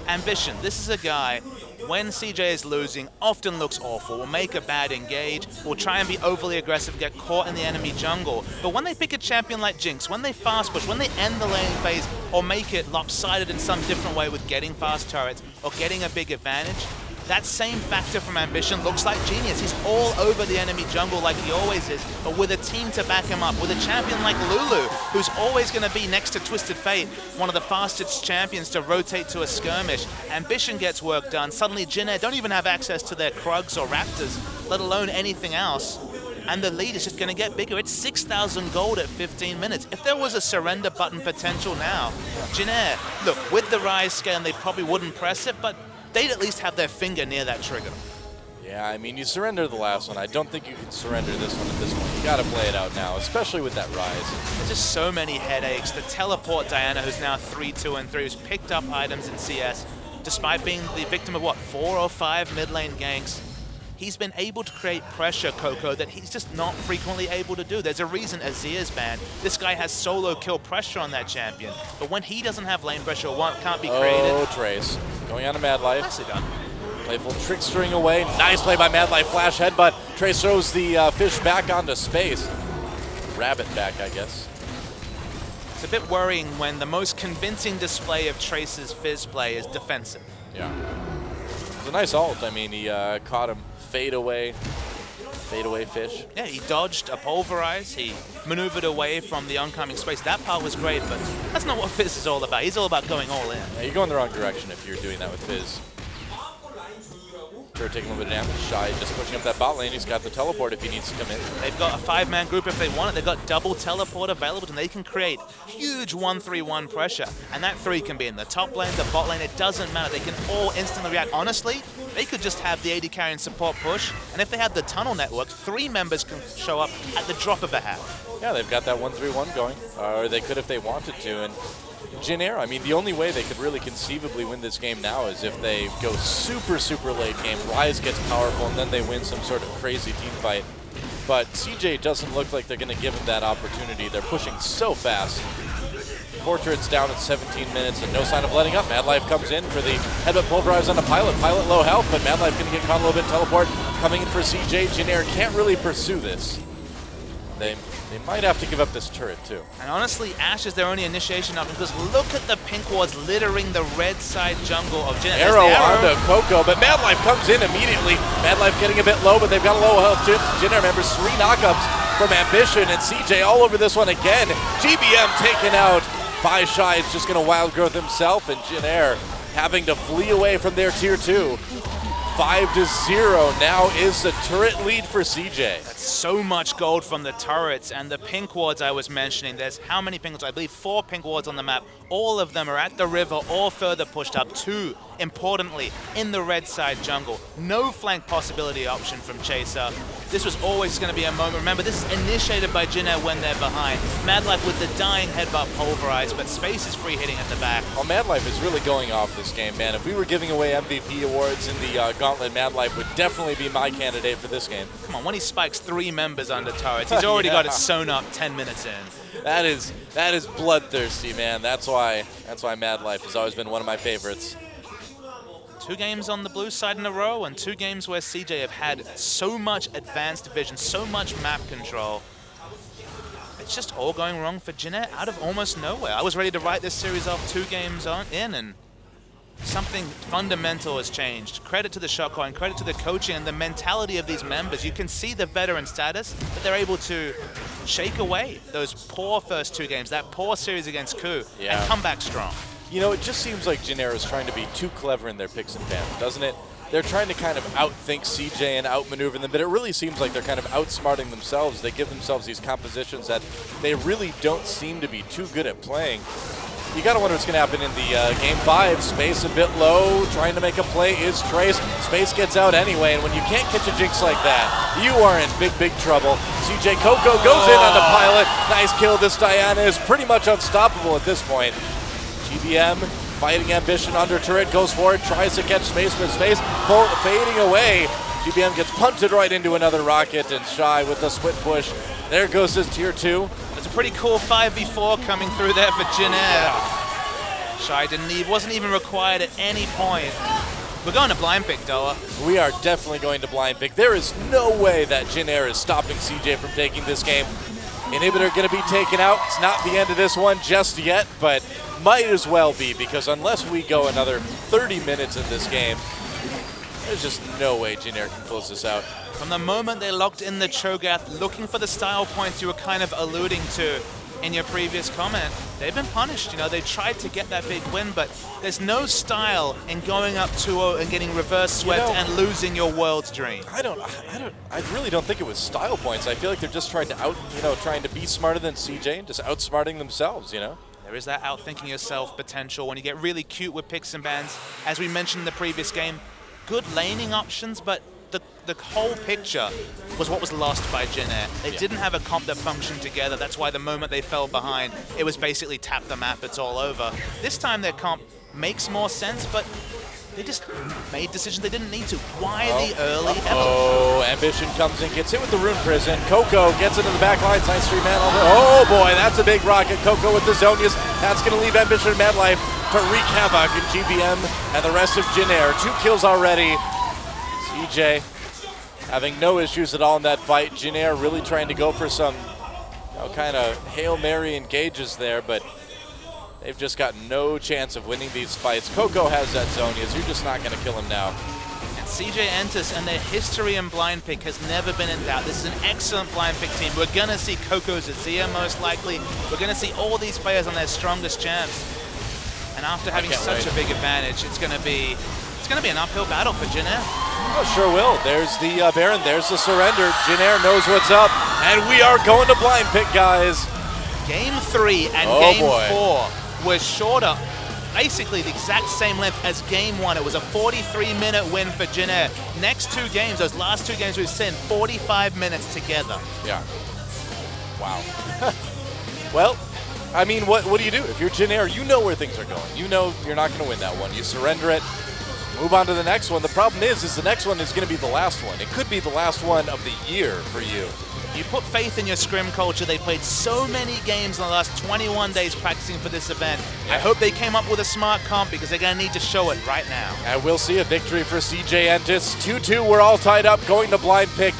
Ambition, this is a guy, when CJ is losing, often looks awful, will make a bad engage, will try and be overly aggressive, get caught in the enemy jungle. But when they pick a champion like Jinx, when they fast push, when they end the laning phase, or make it lopsided in some different way with getting fast turrets, or getting a big advantage, that same factor from Ambition looks like genius. He's all over the enemy jungle like he always is, but with a team to back him up, with a champion like Lulu, who's always going to be next to Twisted Fate, one of the fastest champions to rotate to a skirmish. Ambition gets work done. Suddenly Jin Air don't even have access to their Krugs or Raptors, let alone anything else. And the lead is just going to get bigger. It's 6,000 gold at 15 minutes. If there was a surrender button potential now, Jin Air, look, with the Rise scale, they probably wouldn't press it, but they'd at least have their finger near that trigger. Yeah, I mean, you surrender the last one. I don't think you can surrender this one at this point. You got to play it out now, especially with that Rise. There's just so many headaches. The teleport Diana, who's now 3-2-3, who's picked up items in CS, despite being the victim of, what, 4 or 5 mid lane ganks. He's been able to create pressure, Coco, that he's just not frequently able to do. There's a reason Azir's banned. This guy has solo kill pressure on that champion. But when he doesn't have lane pressure, one can't be created. Oh, Trace. Going on to Mad Life. Nicely done. Playful trickstering away. Nice play by Mad Life. Flash headbutt. Trace throws the fish back onto space. Rabbit back, I guess. It's a bit worrying when the most convincing display of Trace's Fizz play is defensive. Yeah. It was a nice ult. I mean, he caught him fade away fish. Yeah, he dodged a pulverize. He maneuvered away from the oncoming space. That part was great, but that's not what Fizz is all about. He's all about going all in. Yeah, you're going the wrong direction if you're doing that with Fizz. Taking a little bit of damage. Shy just pushing up that bot lane. He's got the teleport if he needs to come in. They've got a 5-man group if they want it. They've got double teleport available, and they can create huge 1-3-1 pressure. And that 3 can be in the top lane, the bot lane. It doesn't matter. They can all instantly react. Honestly, they could just have the AD carry and support push. And if they had the tunnel network, 3 members can show up at the drop of a hat. Yeah, they've got that 1-3-1 going. Or they could if they wanted to. And Jin Air, I mean, the only way they could really conceivably win this game now is if they go super, super late game. Rise gets powerful, and then they win some sort of crazy team fight. But CJ doesn't look like they're going to give him that opportunity. They're pushing so fast. Portrait's down at 17 minutes and no sign of letting up. Mad Life comes in for the headbutt pulverize on the Pilot. Pilot low health, but Mad Life going to get caught a little bit. Teleport coming in for CJ. Jin Air can't really pursue this. They might have to give up this turret, too. And honestly, Ashe is their only initiation option, because look at the pink wards littering the red side jungle of Jin Air. Arrow onto Coco, but Mad Life comes in immediately. Mad Life getting a bit low, but they've got a low health. Jin Air remembers 3 knockups from Ambition, and CJ all over this one again. GBM taken out by Shy. It's just going to wild growth himself, and Jin Air having to flee away from their tier 2. 5-0 now is the turret lead for CJ. That's so much gold from the turrets, and the pink wards I was mentioning. There's how many pink wards? I believe 4 pink wards on the map. All of them are at the river or further pushed up. 2, importantly, in the red side jungle. No flank possibility option from Chaser. This was always going to be a moment. Remember, this is initiated by Jin Air when they're behind. Mad Life with the dying headbutt pulverized, but space is free hitting at the back. Well, Mad Life is really going off this game, man. If we were giving away MVP awards in the Gauntlet, Mad Life would definitely be my candidate for this game. Come on, when he spikes 3 members under turrets, he's already got it sewn up 10 minutes in. That is bloodthirsty, man. That's why Mad Life has always been one of my favorites. 2 games on the blue side in a row, and 2 games where CJ have had so much advanced vision, so much map control. It's just all going wrong for Jin Air out of almost nowhere. I was ready to write this series off 2 games in, and something fundamental has changed. Credit to the shot calling, credit to the coaching and the mentality of these members. You can see the veteran status, but they're able to shake away those poor first 2 games, that poor series against KOO, and come back strong. You know, it just seems like Jin Air is trying to be too clever in their picks and bans, doesn't it? they're trying to kind of outthink CJ and outmaneuver them, but it really seems like they're kind of outsmarting themselves. They give themselves these compositions that they really don't seem to be too good at playing. You got to wonder what's going to happen in the Game 5. Space a bit low, trying to make a play is Trace. Space gets out anyway, and when you can't catch a Jinx like that, you are in big, big trouble. CJ Coco goes in on the pilot. Nice kill. This Diana is pretty much unstoppable at this point. GBM fighting Ambition under turret, goes forward, tries to catch Space, but Space fading away. GBM gets punted right into another rocket, and Shy with the split push. There goes his tier 2. It's a pretty cool 5v4 coming through there for Jin Air. Shy wasn't even required at any point. We're going to blind pick, Doa. We are definitely going to blind pick. There is no way that Jin Air is stopping CJ from taking this game. Inhibitor going to be taken out. It's not the end of this one just yet, but might as well be, because unless we go another 30 minutes in this game, there's just no way Jin Air can close this out. From the moment they locked in the Cho'Gath, looking for the style points you were kind of alluding to in your previous comment, they've been punished. You know, they tried to get that big win, but there's no style in going up 2-0 and getting reverse swept and losing your world's dream. I really don't think it was style points. I feel like they're just trying to trying to be smarter than CJ and just outsmarting themselves, you know? There is that outthinking yourself potential when you get really cute with picks and bans. As we mentioned in the previous game, good laning options, but the whole picture was what was lost by Jin Air. They didn't have a comp that functioned together. That's why the moment they fell behind, it was basically tap the map, it's all over. This time their comp makes more sense, but they just made decisions they didn't need to. Why the early Oh, Ambition comes in, gets hit with the Rune Prison. Coco gets into the back line, Science Street Man. Oh boy, that's a big rocket. Coco with the Zhonya's. That's going to leave Ambition mad life to wreak havoc in GBM and the rest of Jin Air. 2 kills already. CJ having no issues at all in that fight. Jin Air really trying to go for some kind of Hail Mary engages there, but they've just got no chance of winning these fights. Coco has that Zhonya's. You're just not going to kill him now. And CJ Entus and their history in blind pick has never been in doubt. This is an excellent blind pick team. We're going to see Coco's Azir most likely. We're going to see all these players on their strongest champs. And after having such a big advantage, it's going to be an uphill battle for Jin Air. Oh, sure will. There's the Baron. There's the surrender. Jin Air knows what's up. And we are going to blind pick, guys. Game 3 and Game 4 was shorter. Basically the exact same length as Game 1. It was a 43-minute win for Jin Air. Next 2 games, those last 2 games we've seen, 45 minutes together. Yeah. Wow. Well, I mean, what do you do? If you're Jin Air, you know where things are going. You know you're not going to win that one. You surrender it. Move on to the next one. The problem is the next one is going to be the last one. It could be the last one of the year for you. You put faith in your scrim culture. They played so many games in the last 21 days practicing for this event. I hope they came up with a smart comp because they're going to need to show it right now. And we'll see a victory for CJ Entus. 2-2, we're all tied up, going to blind pick.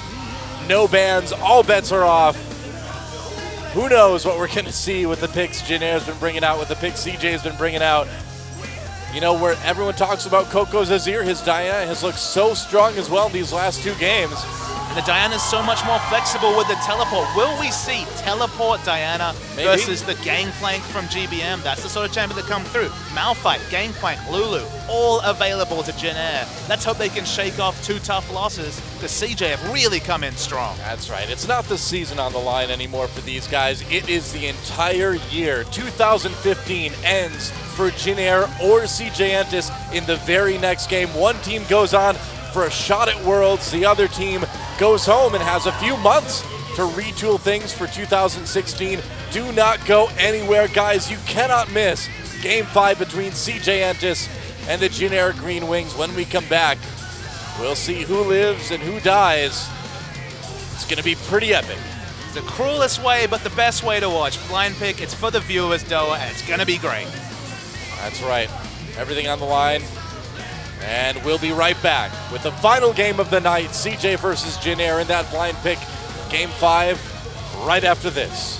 No bans, all bets are off. Who knows what we're going to see with the picks Jin Air's been bringing out, with the picks CJ's been bringing out. You know, where everyone talks about Coco's Azir, his Diana has looked so strong as well in these last 2 games. And the Diana's so much more flexible with the teleport. Will we see teleport Diana versus the Gangplank from GBM? That's the sort of champion that come through. Malphite, Gangplank, Lulu, all available to Jin Air. Let's hope they can shake off 2 tough losses, because CJ have really come in strong. That's right. It's not the season on the line anymore for these guys. It is the entire year. 2015 ends for Jin Air or CJ Entus in the very next game. One team goes on for a shot at Worlds. The other team goes home and has a few months to retool things for 2016. Do not go anywhere, guys. You cannot miss Game 5 between CJ Entus and the Jin Air Green Wings. When we come back, we'll see who lives and who dies. It's going to be pretty epic. It's the cruelest way, but the best way to watch. Blind pick, it's for the viewers, Doa, and it's going to be great. That's right. Everything on the line. And we'll be right back with the final game of the night, CJ versus Jin Air in that blind pick, Game 5, right after this.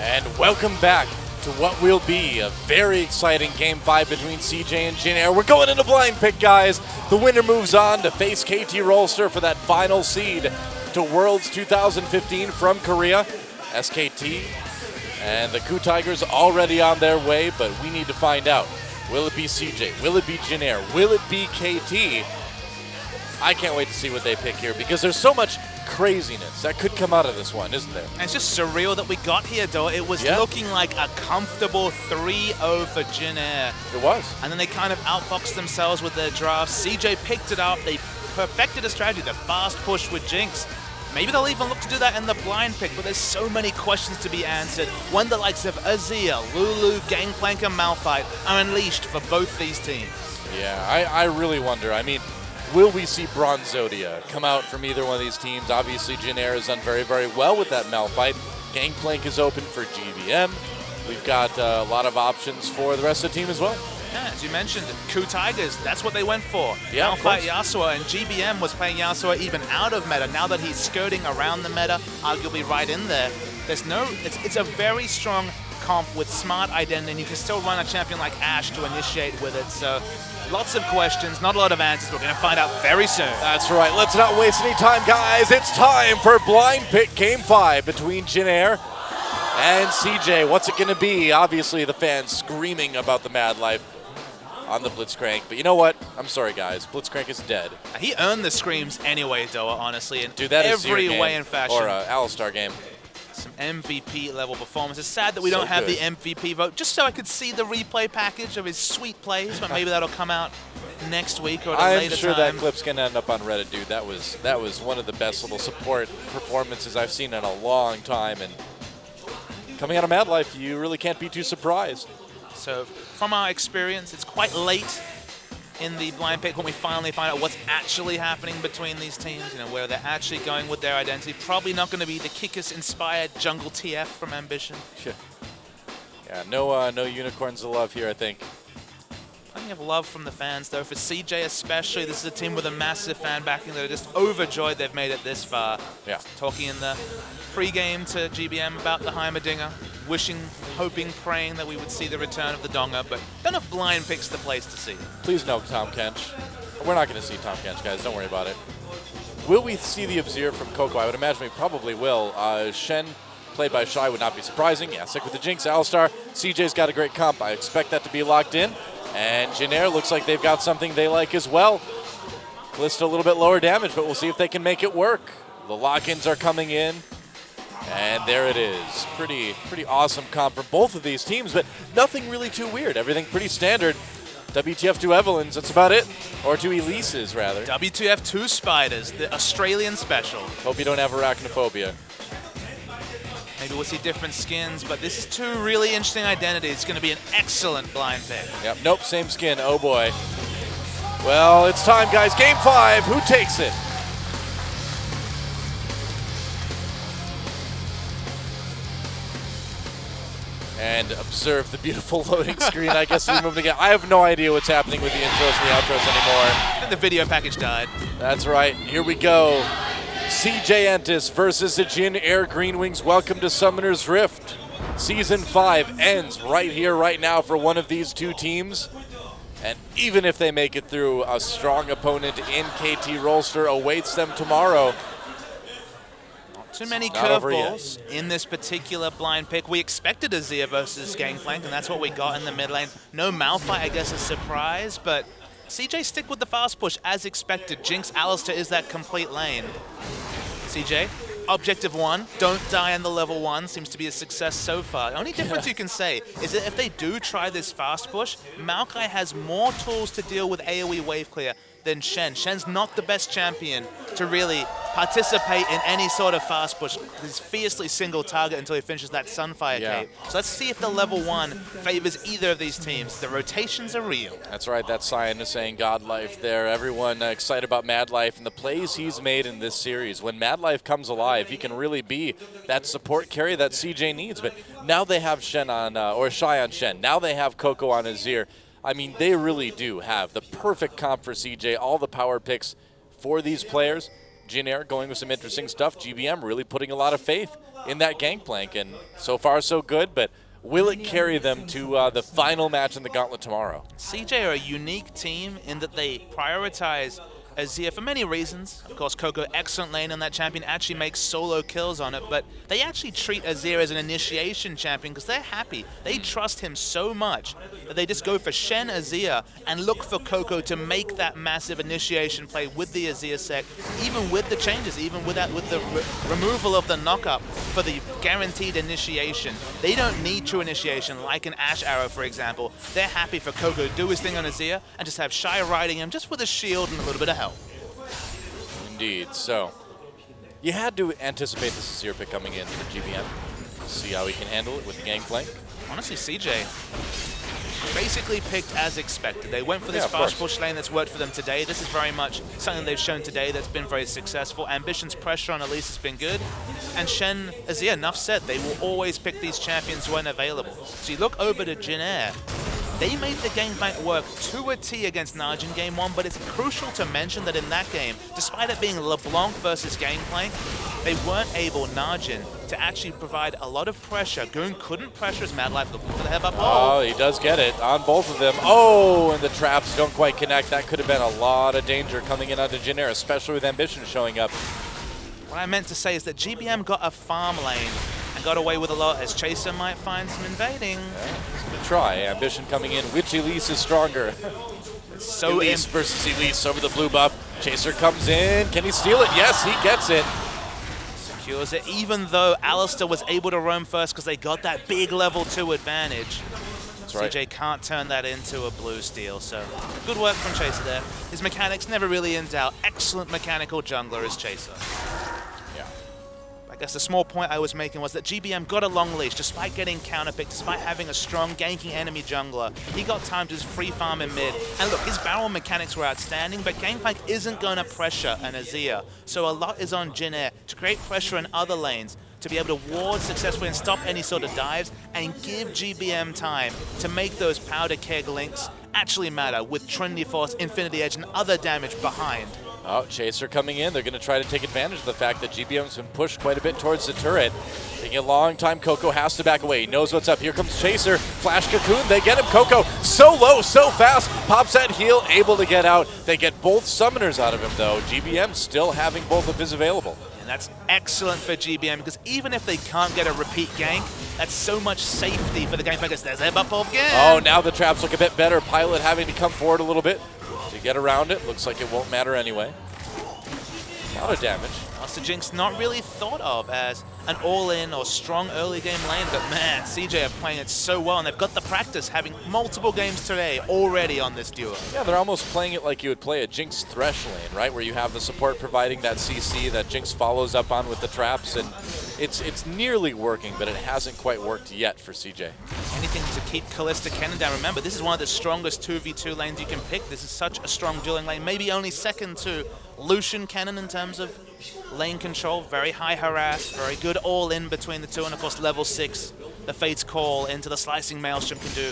And welcome back to what will be a very exciting Game 5 between CJ and Jin Air. We're going into blind pick, guys. The winner moves on to face KT Rolster for that final seed to Worlds 2015 from Korea. SKT and the Koo Tigers already on their way, but we need to find out. Will it be CJ? Will it be Jin Air? Will it be KT? I can't wait to see what they pick here because there's so much craziness that could come out of this one, isn't there? And it's just surreal that we got here, though. It was looking like a comfortable 3-0 for Jin Air. It was. And then they kind of outfoxed themselves with their draft. CJ picked it up. They perfected a strategy, the fast push with Jinx. Maybe they'll even look to do that in the blind pick, but there's so many questions to be answered when the likes of Azir, Lulu, Gangplank, and Malphite are unleashed for both these teams. Yeah, I really wonder. I mean, will we see Bronzodia come out from either one of these teams? Obviously, Jin Air has done very, very well with that Malphite. Gangplank is open for GBM. We've got a lot of options for the rest of the team as well. Yeah, as you mentioned, Koo Tigers, that's what they went for. Yeah, Malphite Yasuo, and GBM was playing Yasuo even out of meta. Now that he's skirting around the meta, arguably right in there, it's a very strong comp with smart identity, and you can still run a champion like Ashe to initiate with it. So lots of questions, not a lot of answers. We're going to find out very soon. That's right. Let's not waste any time, guys. It's time for Blind Pick Game 5 between Jin Air and CJ. What's it going to be? Obviously, the fans screaming about the Mad Life on the Blitzcrank. But you know what? I'm sorry, guys. Blitzcrank is dead. He earned the screams anyway, though, honestly, in that every way and fashion. Or Alistar game. Some MVP level performance. It's sad that we don't have the MVP vote, just so I could see the replay package of his sweet plays, but maybe that'll come out next week or at a later time. I'm sure that clip's gonna end up on Reddit, dude. That was one of the best little support performances I've seen in a long time, and coming out of Mad Life, you really can't be too surprised. So from our experience, it's quite late in the blind pick when we finally find out what's actually happening between these teams, where they're actually going with their identity. Probably not going to be the Kikis-inspired jungle TF from Ambition. Yeah, no unicorns to love here, I think. Plenty of love from the fans, though. For CJ especially, this is a team with a massive fan backing that are just overjoyed they've made it this far. Yeah. Talking in the pre-game to GBM about the Heimerdinger, wishing, hoping, praying that we would see the return of the Donga, but don't have blind picks the place to see. Please no Tahm Kench. We're not going to see Tahm Kench, guys. Don't worry about it. Will we see the Observer from Coco? I would imagine we probably will. Shen, played by Shy, would not be surprising. Yeah, stick with the Jinx. Alistar, CJ's got a great comp. I expect that to be locked in. And Jin Air looks like they've got something they like as well. Kalista a little bit lower damage, but we'll see if they can make it work. The lock-ins are coming in. And there it is. Pretty awesome comp for both of these teams, but nothing really too weird. Everything pretty standard. WTF 2 Evelyns, that's about it. Or 2 Elises, rather. WTF 2 Spiders, the Australian special. Hope you don't have arachnophobia. Maybe we'll see different skins, but this is 2 really interesting identities. It's going to be an excellent blind pick. Yep, nope, same skin. Oh, boy. Well, it's time, guys. Game 5. Who takes it? And observe the beautiful loading screen. I guess we moved again. I have no idea what's happening with the intros and the outros anymore. I think the video package died. That's right. Here we go. CJ Entus versus the Jin Air Green Wings. Welcome to Summoner's Rift. Season 5 ends right here, right now for one of these two teams. And even if they make it through, a strong opponent in KT Rolster awaits them tomorrow. Too many curveballs in this particular blind pick. We expected Azir versus Gangplank, and that's what we got in the mid lane. No Malphite, I guess, a surprise, but CJ stick with the fast push as expected. Jinx, Alistar is that complete lane. CJ, objective 1, don't die on the level 1, seems to be a success so far. The only difference you can say is that if they do try this fast push, Maokai has more tools to deal with AoE wave clear than Shen. Shen's not the best champion to really participate in any sort of fast push. He's fiercely single target until he finishes that Sunfire cape. So let's see if the level 1 favors either of these teams. The rotations are real. That's right, that's Cyan is saying God Life there. Everyone excited about Mad Life and the plays he's made in this series. When Mad Life comes alive, he can really be that support carry that CJ needs. But now they have Shen on, or Shy on Shen. Now they have Coco on Azir. I mean, they really do have the perfect comp for CJ, all the power picks for these players. Jin Air going with some interesting stuff. GBM really putting a lot of faith in that Gangplank, and so far so good, but will it carry them to the final match in the Gauntlet tomorrow? CJ are a unique team in that they prioritize Azir for many reasons. Of course, Coco, excellent lane on that champion, actually makes solo kills on it, but they actually treat Azir as an initiation champion because they're happy. They trust him so much that they just go for Shen Azir and look for Coco to make that massive initiation play with the Azir sec, even with the changes, even with the removal of the knockup for the guaranteed initiation. They don't need true initiation like an Ash Arrow, for example. They're happy for Coco to do his thing on Azir and just have Shy riding him just with a shield and a little bit of help. Indeed. So you had to anticipate this Azir pick coming in for GBM. See how he can handle it with the Gangplank. Honestly, CJ basically picked as expected. They went for this fast push lane that's worked for them today. This is very much something they've shown today that's been very successful. Ambition's pressure on Elise has been good. And Shen Azir, enough said, they will always pick these champions when available. So you look over to Jin Air. They made the Gangplank work to a T against Naj in game 1, but it's crucial to mention that in that game, despite it being LeBlanc versus Gangplank, they weren't able, Najin, to actually provide a lot of pressure. Goon couldn't pressure his Mad Life looking for the headbutt. Oh, he does get it on both of them. Oh, and the traps don't quite connect. That could have been a lot of danger coming in onto Jin Air, especially with Ambition showing up. What I meant to say is that GBM got a farm lane and got away with a lot, as Chaser might find some invading. Yeah, good try. Ambition coming in. Which Elise is stronger? So Elise versus Elise over the blue buff. Chaser comes in. Can he steal it? Yes, he gets it. Secures it, even though Alistar was able to roam first because they got that big level 2 advantage. That's right. CJ can't turn that into a blue steal, so good work from Chaser there. His mechanics never really in doubt. Excellent mechanical jungler is Chaser. Yeah. I guess the small point I was making was that GBM got a long leash despite getting counterpicked, despite having a strong ganking enemy jungler. He got time to just free farm in mid. And look, his barrel mechanics were outstanding, but Gangplank isn't going to pressure an Azir. So a lot is on Jin Air to create pressure in other lanes, to be able to ward successfully and stop any sort of dives, and give GBM time to make those powder keg links actually matter with Trinity Force, Infinity Edge, and other damage behind. Oh, Chaser coming in. They're going to try to take advantage of the fact that GBM's been pushed quite a bit towards the turret. Taking a long time. Coco has to back away. He knows what's up. Here comes Chaser. Flash Cocoon. They get him. Coco so low, so fast. Pops that heal, able to get out. They get both summoners out of him, though. GBM still having both of his available. And that's excellent for GBM, because even if they can't get a repeat gank, that's so much safety for the Gangplank. There's headbutt pull again. Oh, now the traps look a bit better. Pilot having to come forward a little bit to get around it. Looks like it won't matter anyway. A lot of damage. Master Jinx not really thought of as an all-in or strong early game lane, but man, CJ are playing it so well, and they've got the practice having multiple games today already on this duo. Yeah, they're almost playing it like you would play a Jinx Thresh lane, right? Where you have the support providing that CC that Jinx follows up on with the traps, and it's nearly working, but it hasn't quite worked yet for CJ. Anything to keep Kalista Cannon down. Remember, this is one of the strongest 2v2 lanes you can pick. This is such a strong dueling lane, maybe only second to Lucian Cannon in terms of lane control. Very high harass, very good all-in between the two, and of course level 6, the Fate's Call into the Slicing Maelstrom can do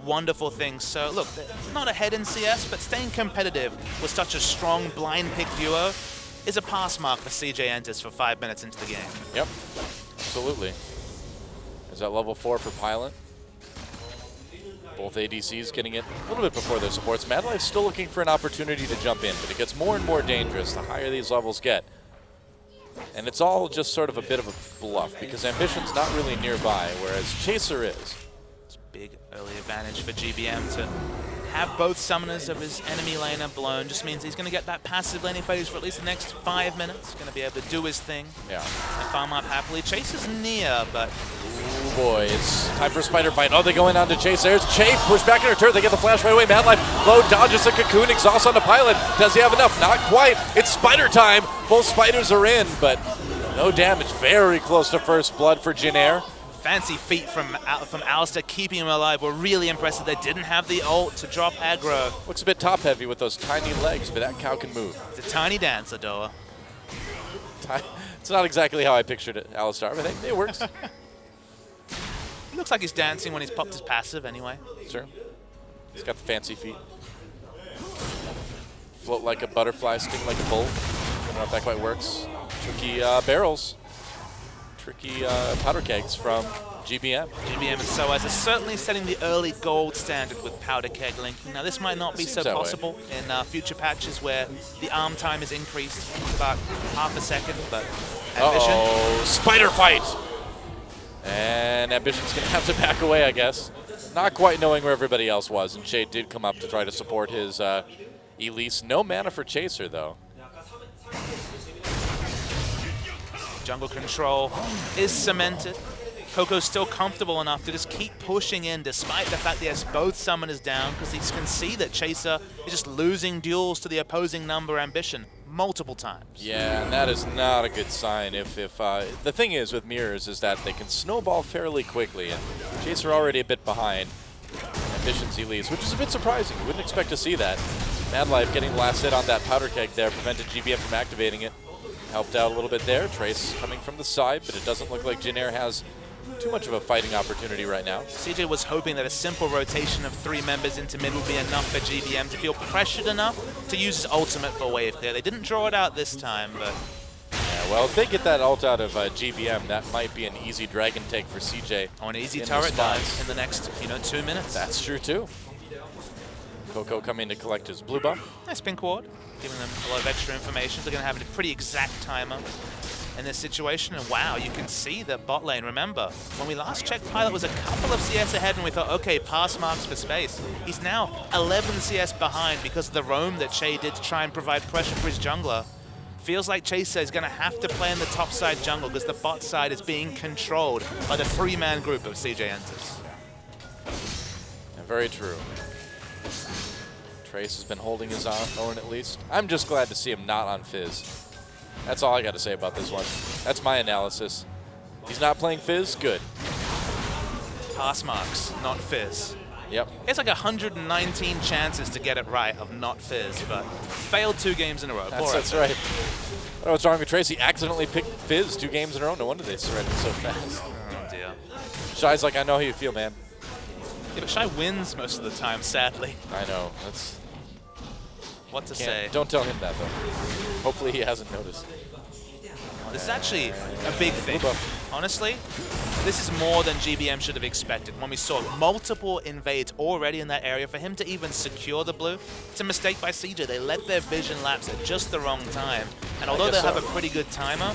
wonderful things. So look, not ahead in CS, but staying competitive with such a strong blind pick duo is a pass mark for CJ Entus for 5 minutes into the game. Yep, absolutely. Is that level 4 for Pilot? Both ADCs getting it a little bit before their supports. Mad Life's still looking for an opportunity to jump in, but it gets more and more dangerous the higher these levels get. And it's all just sort of a bit of a bluff, because Ambition's not really nearby, whereas Chaser is. It's a big early advantage for GBM to have both summoners of his enemy laner blown. Just means he's going to get that passive laning phase for at least the next 5 minutes. Going to be able to do his thing. Yeah. And farm up happily. Chaser's near, but oh boy, it's time for Spider Fight. Oh, they going on to Chase. There's Chafe, push back in her turret. They get the flash right away. Mad Life low dodges a Cocoon, exhaust on the Pilot. Does he have enough? Not quite. It's Spider time. Both Spiders are in, but no damage. Very close to first blood for Jin Air. Fancy feat from Alistar, keeping him alive. We're really impressive. They didn't have the ult to drop aggro. Looks a bit top heavy with those tiny legs, but that cow can move. It's a tiny dancer, Doa. It's not exactly how I pictured it, Alistar, but it works. He looks like he's dancing when he's popped his passive anyway. Sure. He's got the fancy feet. Float like a butterfly, sting like a bull. know if that quite works. Tricky barrels. Tricky powder kegs from GBM. GBM and SOAS are certainly setting the early gold standard with powder keg linking. Now this might not be so possible in future patches where the arm time is increased about half a second, but Ambition. Uh-oh, spider fight! And Ambition's gonna have to back away, I guess. Not quite knowing where everybody else was, and Shade did come up to try to support his Elise. No mana for Chaser, though. Jungle control is cemented. Coco's still comfortable enough to just keep pushing in despite the fact that he has both summoners down, because he can see that Chaser is just losing duels to the opposing number Ambition multiple times. Yeah, and that is not a good sign. The thing is with mirrors is that they can snowball fairly quickly, and Chaser already a bit behind Ambition's Elise, which is a bit surprising. We wouldn't expect to see that. Mad Life getting the last hit on that powder keg there prevented GBM from activating it. Helped out a little bit there. Trace coming from the side, but it doesn't look like Jin Air has too much of a fighting opportunity right now. CJ was hoping that a simple rotation of 3 members into mid would be enough for GBM to feel pressured enough to use his ultimate for wave clear. They didn't draw it out this time, but... Yeah, well, if they get that ult out of GBM, that might be an easy dragon take for CJ. Or an easy turret dive in the next, 2 minutes. That's true, too. Coco coming to collect his blue buff. Nice pink ward, giving them a lot of extra information. They're going to have a pretty exact timer in this situation, and wow, you can see that bot lane, remember, when we last checked, Pilot was a couple of CS ahead and we thought, okay, pass marks for space. He's now 11 CS behind because of the roam that Shay did to try and provide pressure for his jungler. Feels like Chaser is going to have to play in the top side jungle because the bot side is being controlled by the 3-man group of CJ Enters. Yeah, very true. Trace has been holding his own at least. I'm just glad to see him not on Fizz. That's all I got to say about this one. That's my analysis. He's not playing Fizz? Good. Pass marks, not Fizz. Yep. It's like 119 chances to get it right of not Fizz, but failed 2 games in a row. That's right. I don't know what's wrong with Trace. He accidentally picked Fizz 2 games in a row. No wonder they surrendered so fast. Oh, dear. Shy's like, I know how you feel, man. Yeah, but Shy wins most of the time, sadly. I know. That's... What to say. Don't tell him that, though. Hopefully he hasn't noticed. This is actually a big thing. Honestly, this is more than GBM should have expected. When we saw multiple invades already in that area, for him to even secure the blue, it's a mistake by CJ. They let their vision lapse at just the wrong time. And although they'll have a pretty good timer,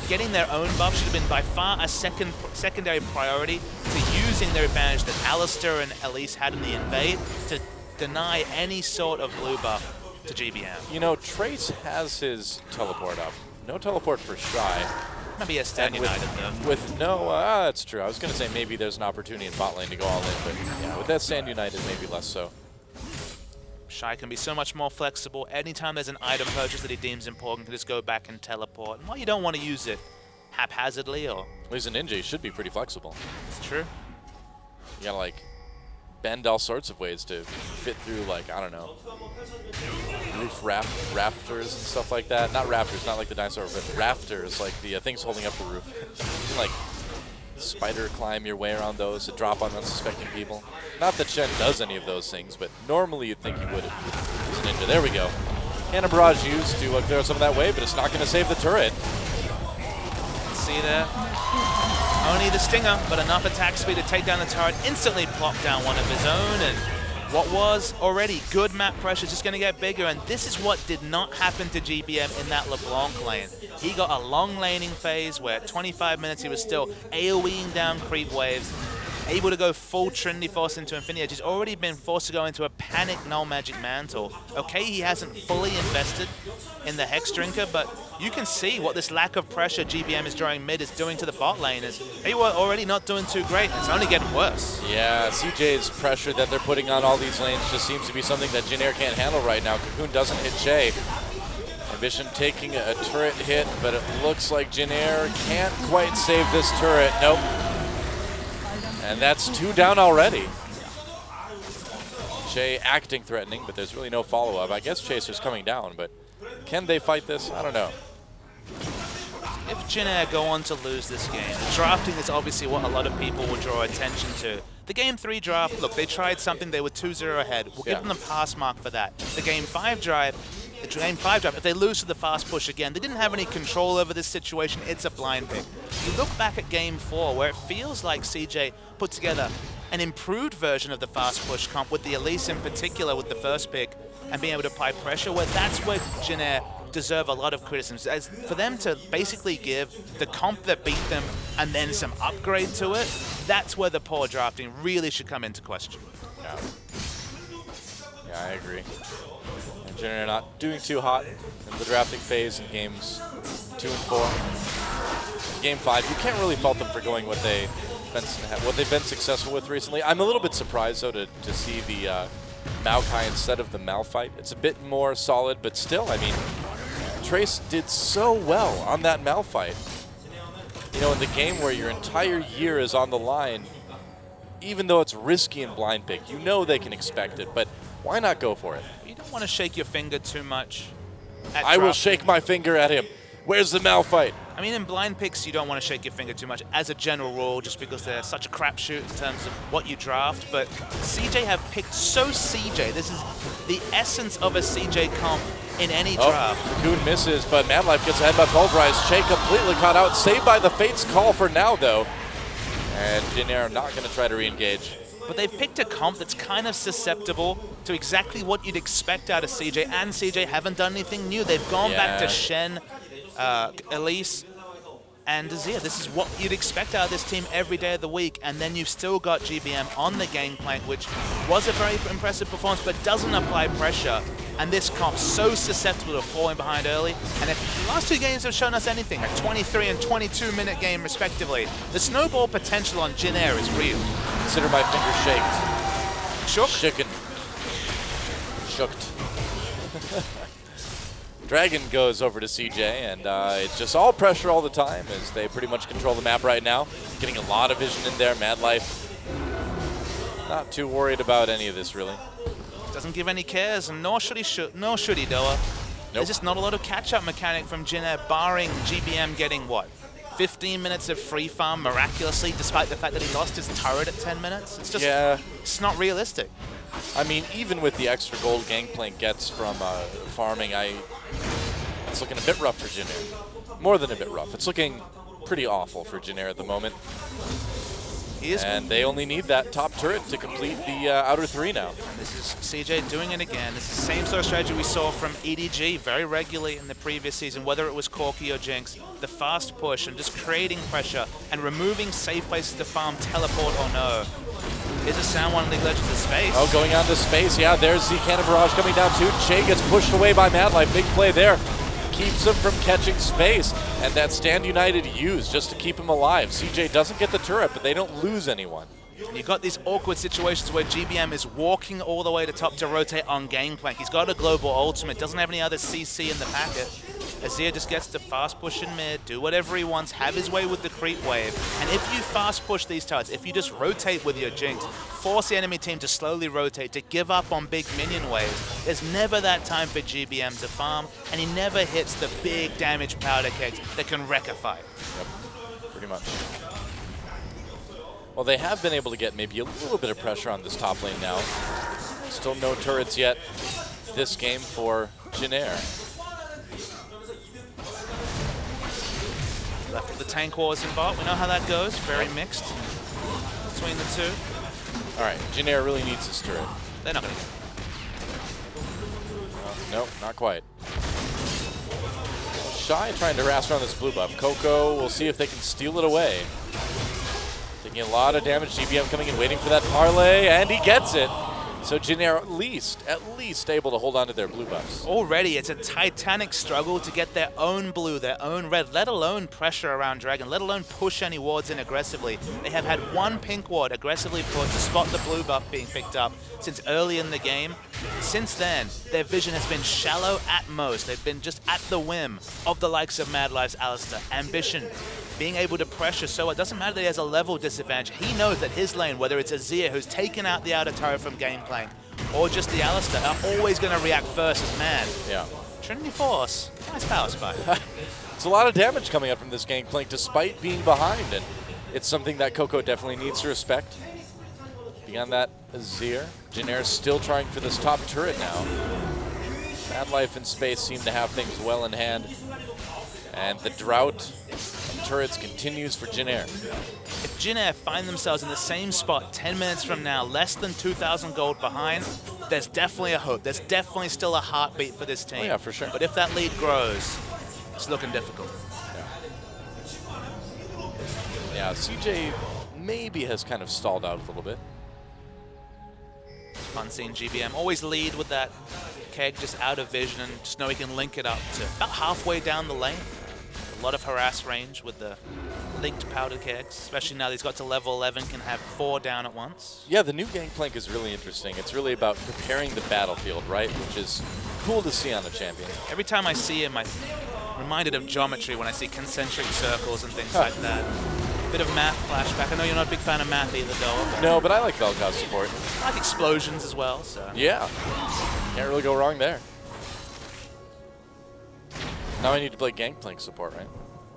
getting their own buff should have been by far a secondary priority to using their advantage that Alistar and Elise had in the invade to deny any sort of blue buff to GBM. You know, Trace has his teleport up. No teleport for Shy. Maybe he has Stand United, though. With no, that's true. I was going to say maybe there's an opportunity in bot lane to go all in, but yeah, with that Stand United, maybe less so. Shy can be so much more flexible. Anytime there's an item purchase that he deems important, he can just go back and teleport. And while you don't want to use it haphazardly or... Well, he's a ninja. He should be pretty flexible. It's true. You got to, like, bend all sorts of ways to fit through, like, I don't know, roof rafters and stuff like that. Not raptors, not like the dinosaur, but rafters, like the things holding up the roof. You can, like, spider climb your way around those to drop on unsuspecting people. Not that Shen does any of those things, but normally you'd think he would as a ninja. There we go. Cannon Barrage used to clear some of that way, but it's not going to save the turret. See there? Only the Stinger, but enough attack speed to take down the turret, instantly plop down one of his own, and what was already good map pressure is just going to get bigger, and this is what did not happen to GBM in that LeBlanc lane. He got a long laning phase where at 25 minutes he was still AoEing down creep waves, able to go full Trinity Force into Infinity Edge. He's already been forced to go into a panic Null Magic Mantle. Okay, he hasn't fully invested in the Hex Drinker, but you can see what this lack of pressure GBM is drawing mid is doing to the bot lane. They were already not doing too great. It's only getting worse. Yeah, CJ's pressure that they're putting on all these lanes just seems to be something that Jin Air can't handle right now. Cocoon doesn't hit Shay. Ambition taking a turret hit, but it looks like Jin Air can't quite save this turret. Nope. And that's 2 down already. Shay acting threatening, but there's really no follow-up. I guess Chaser's coming down, but can they fight this? I don't know. If Jin Air go on to lose this game, drafting is obviously what a lot of people will draw attention to. The Game 3 draft, look, they tried something, they were 2-0 ahead. We'll give them the pass mark for that. The Game 5 drive, Game 5 drive, if they lose to the fast push again, they didn't have any control over this situation. It's a blind pick. You look back at Game 4, where it feels like CJ put together an improved version of the fast push comp with the Elise in particular with the first pick and being able to apply pressure, where that's where Jin Air deserve a lot of criticism. As for them to basically give the comp that beat them and then some upgrade to it, that's where the poor drafting really should come into question. Yeah, I agree. And Jin Air not doing too hot in the drafting phase in games 2 and 4. Game 5, you can't really fault them for going what they've been successful with recently. I'm a little bit surprised though to see the Maokai instead of the Malphite. It's a bit more solid, but still, I mean, Trace did so well on that Malphite. You know, in the game where your entire year is on the line, even though it's risky and blind pick, you know they can expect it, but why not go for it? You don't want to shake your finger too much. I will shake my finger at him. Where's the Malphite? I mean, in blind picks, you don't want to shake your finger too much as a general rule, just because they're such a crapshoot in terms of what you draft. But CJ have picked so CJ. This is the essence of a CJ comp in any draft. Cocoon misses, but Madlife gets ahead by Pulverize. Shay completely caught out. Saved by the Fates call for now, though. And Jin Air not going to try to re-engage. But they've picked a comp that's kind of susceptible to exactly what you'd expect out of CJ, and CJ haven't done anything new. They've gone back to Shen, Elise, and Azir. This is what you'd expect out of this team every day of the week, and then you've still got GBM on the gangplank, which was a very impressive performance, but doesn't apply pressure. And this comp's so susceptible to falling behind early. And if the last 2 games have shown us anything, a 23 and 22-minute game respectively, the snowball potential on Jin Air is real. Consider my finger shaked. Shook? Shooken. Shooked. Dragon goes over to CJ, and it's just all pressure all the time as they pretty much control the map right now. Getting a lot of vision in there. Madlife not too worried about any of this, really. Doesn't give any cares, and nor should he Doa. Nope. There's just not a lot of catch-up mechanic from Jin Air, barring GBM getting, what, 15 minutes of free farm miraculously, despite the fact that he lost his turret at 10 minutes? It's just, it's not realistic. I mean, even with the extra gold Gangplank gets from farming, it's looking a bit rough for Jin Air. More than a bit rough. It's looking pretty awful for Jin Air at the moment. And they only need that top turret to complete the outer 3 now. This is CJ doing it again. This is the same sort of strategy we saw from EDG very regularly in the previous season, whether it was Corki or Jinx. The fast push and just creating pressure and removing safe places to farm, teleport or no. Here's a San Juan League Legends of space. Oh, going on to space. Yeah, there's the Cannon Barrage coming down too. Che gets pushed away by Madlife. Big play there. Keeps him from catching space, and that Stand United used just to keep him alive. CJ doesn't get the turret, but they don't lose anyone. You've got these awkward situations where GBM is walking all the way to top to rotate on Gangplank. He's got a global ultimate, doesn't have any other CC in the packet. Azir just gets to fast push in mid, do whatever he wants, have his way with the creep wave. And if you fast push these turrets, if you just rotate with your Jinx, force the enemy team to slowly rotate, to give up on big minion waves, there's never that time for GBM to farm, and he never hits the big damage powder kegs that can wreck a fight. Yep, pretty much. Well, they have been able to get maybe a little bit of pressure on this top lane now. Still no turrets yet this game for Jin Air. Left with the tank wars in bot. We know how that goes. Very mixed between the two. All right, Jin Air really needs this turret. They're not going to get it. No, not quite. Shy trying to harass around this blue buff. Coco, we'll see if they can steal it away. Taking a lot of damage. GBM coming in, waiting for that parlay, and he gets it. So Jin Air at least able to hold on to their blue buffs. Already, it's a titanic struggle to get their own blue, their own red, let alone pressure around Dragon, let alone push any wards in aggressively. They have had one pink ward aggressively put to spot the blue buff being picked up since early in the game. Since then, their vision has been shallow at most. They've been just at the whim of the likes of Madlife's Alistar. Ambition, being able to pressure, so it doesn't matter that he has a level disadvantage. He knows that his lane, whether it's Azir who's taken out the outer turret from Gangplank, or just the Alistar, are always going to react first as man. Yeah. Trinity Force, nice power spike. It's a lot of damage coming up from this Gangplank despite being behind, and it's something that Coco definitely needs to respect. Beyond that, Azir. Jin Air still trying for this top turret now. Mad Life and Space seem to have things well in hand. And the drought of turrets continues for Jin Air. If Jin Air find themselves in the same spot 10 minutes from now, less than 2,000 gold behind, there's definitely a hope. There's definitely still a heartbeat for this team. Oh yeah, for sure. But if that lead grows, it's looking difficult. Yeah, CJ maybe has kind of stalled out a little bit. Fun seeing GBM always lead with that keg just out of vision and just know he can link it up to about halfway down the lane. A lot of harass range with the linked powder kegs, especially now that he's got to level 11, can have 4 down at once. Yeah, the new Gangplank is really interesting. It's really about preparing the battlefield, right? Which is cool to see on a champion. Every time I see him, I'm reminded of geometry when I see concentric circles and things like that. Bit of math flashback. I know you're not a big fan of math either, though. No, but I like Vel'Koz support. I like explosions as well, so. Yeah, can't really go wrong there. Now I need to play Gangplank support, right?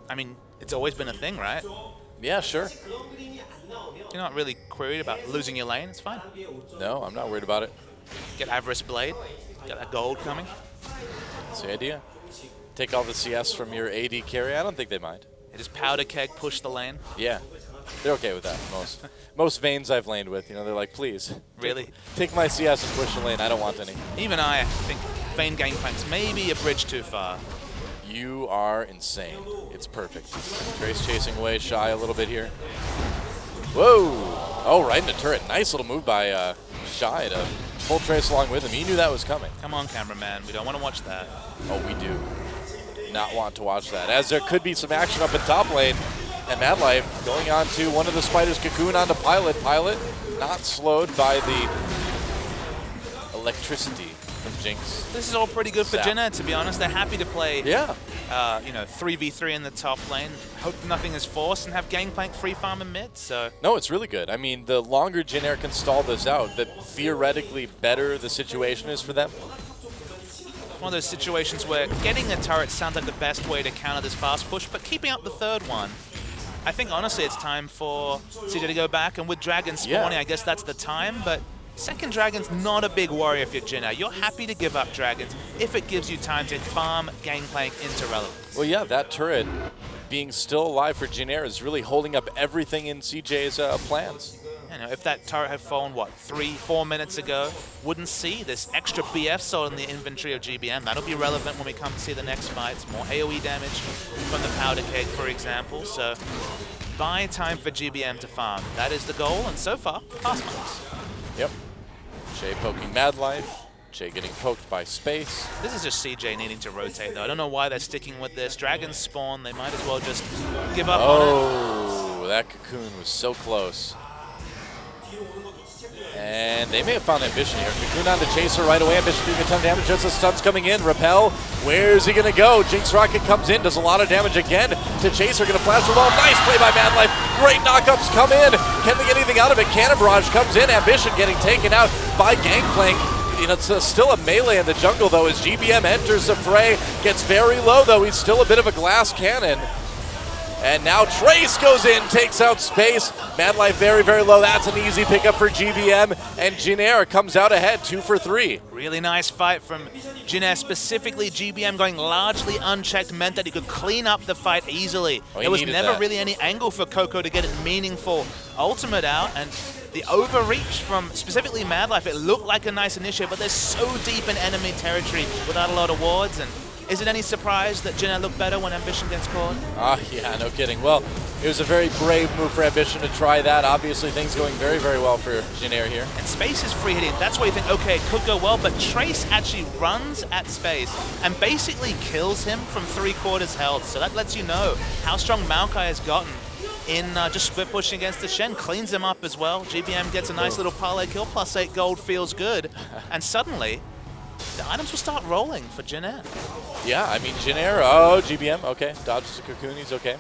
I mean, it's always been a thing, right? Yeah, sure. You're not really queried about losing your lane, it's fine. No, I'm not worried about it. Get Avarice Blade, got that gold coming. That's the idea. Take all the CS from your AD carry. I don't think they mind. It is powder keg, push the lane. Yeah, they're okay with that. Most Vaynes I've laned with, you know, they're like, please. Really? Take my CS and push the lane. I don't want any. Even I think Vayne Gangplank's maybe a bridge too far. You are insane. It's perfect. Trace chasing away Shy a little bit here. Whoa! Oh, right into turret. Nice little move by Shy to pull Trace along with him. He knew that was coming. Come on, cameraman. We don't want to watch that. Oh, we do not want to watch that. As there could be some action up in top lane. And Mad Life going on to one of the Spiders, Cocoon onto Pilot. Pilot not slowed by the electricity from Jinx. This is all pretty good for Jin Air, to be honest. They're happy to play, yeah, 3v3 in the top lane. Hope nothing is forced and have Gangplank free farm in mid. So no, it's really good. I mean, the longer Jin Air can stall this out, the theoretically better the situation is for them. One of those situations where getting a turret sounds like the best way to counter this fast push, but keeping up the third one, I think honestly it's time for CJ to go back, and with Dragon spawning, I guess that's the time, but second Dragon's not a big worry if you're Jin Air. You're happy to give up Dragons if it gives you time to farm Gangplank into relevance. Well, yeah, that turret being still alive for Jin Air is really holding up everything in CJ's plans. You know, if that turret had fallen, what, 3-4 minutes ago, wouldn't see this extra BF sold in the inventory of GBM. That'll be relevant when we come to see the next fights. More AoE damage from the powder keg, for example. So, buy time for GBM to farm. That is the goal, and so far, pass marks. Yep. Jay poking Mad Life. Jay getting poked by Space. This is just CJ needing to rotate, though. I don't know why they're sticking with this. Dragons spawn. They might as well just give up on it. Oh, that Cocoon was so close. And they may have found Ambition here. Cocoon on the Chaser right away. Ambition doing a ton of damage. Just the stuns coming in. Repel, where's he going to go? Jinx Rocket comes in, does a lot of damage again to Chaser. Going to flash the ball. Nice play by Mad Life. Great knockups come in. Can they get anything out of it? Cannon Barrage comes in. Ambition getting taken out by Gangplank. You know, it's still a melee in the jungle, though, as GBM enters the fray. Gets very low, though. He's still a bit of a glass cannon. And now Trace goes in, takes out Space. Mad Life very, very low. That's an easy pickup for GBM. And Jin Air comes out ahead, 2 for 3. Really nice fight from Jin Air, specifically GBM going largely unchecked meant that he could clean up the fight easily. Oh, there was never really any angle for Coco to get a meaningful ultimate out, and the overreach from specifically Mad Life, it looked like a nice initiative, but they're so deep in enemy territory without a lot of wards. And is it any surprise that Jin Air looked better when Ambition gets caught? Yeah, no kidding. Well, it was a very brave move for Ambition to try that. Obviously, things going very, very well for Jin Air here. And Space is free hitting. That's where you think, okay, it could go well, but Trace actually runs at Space and basically kills him from 3/4 health. So that lets you know how strong Maokai has gotten in just split pushing against the Shen. Cleans him up as well. GBM gets a nice little parlay kill. +8 gold feels good. And suddenly, the items will start rolling for Jin Air. Yeah, I mean, Jin Air, oh, GBM, okay. Dodges the Cocoon, he's okay.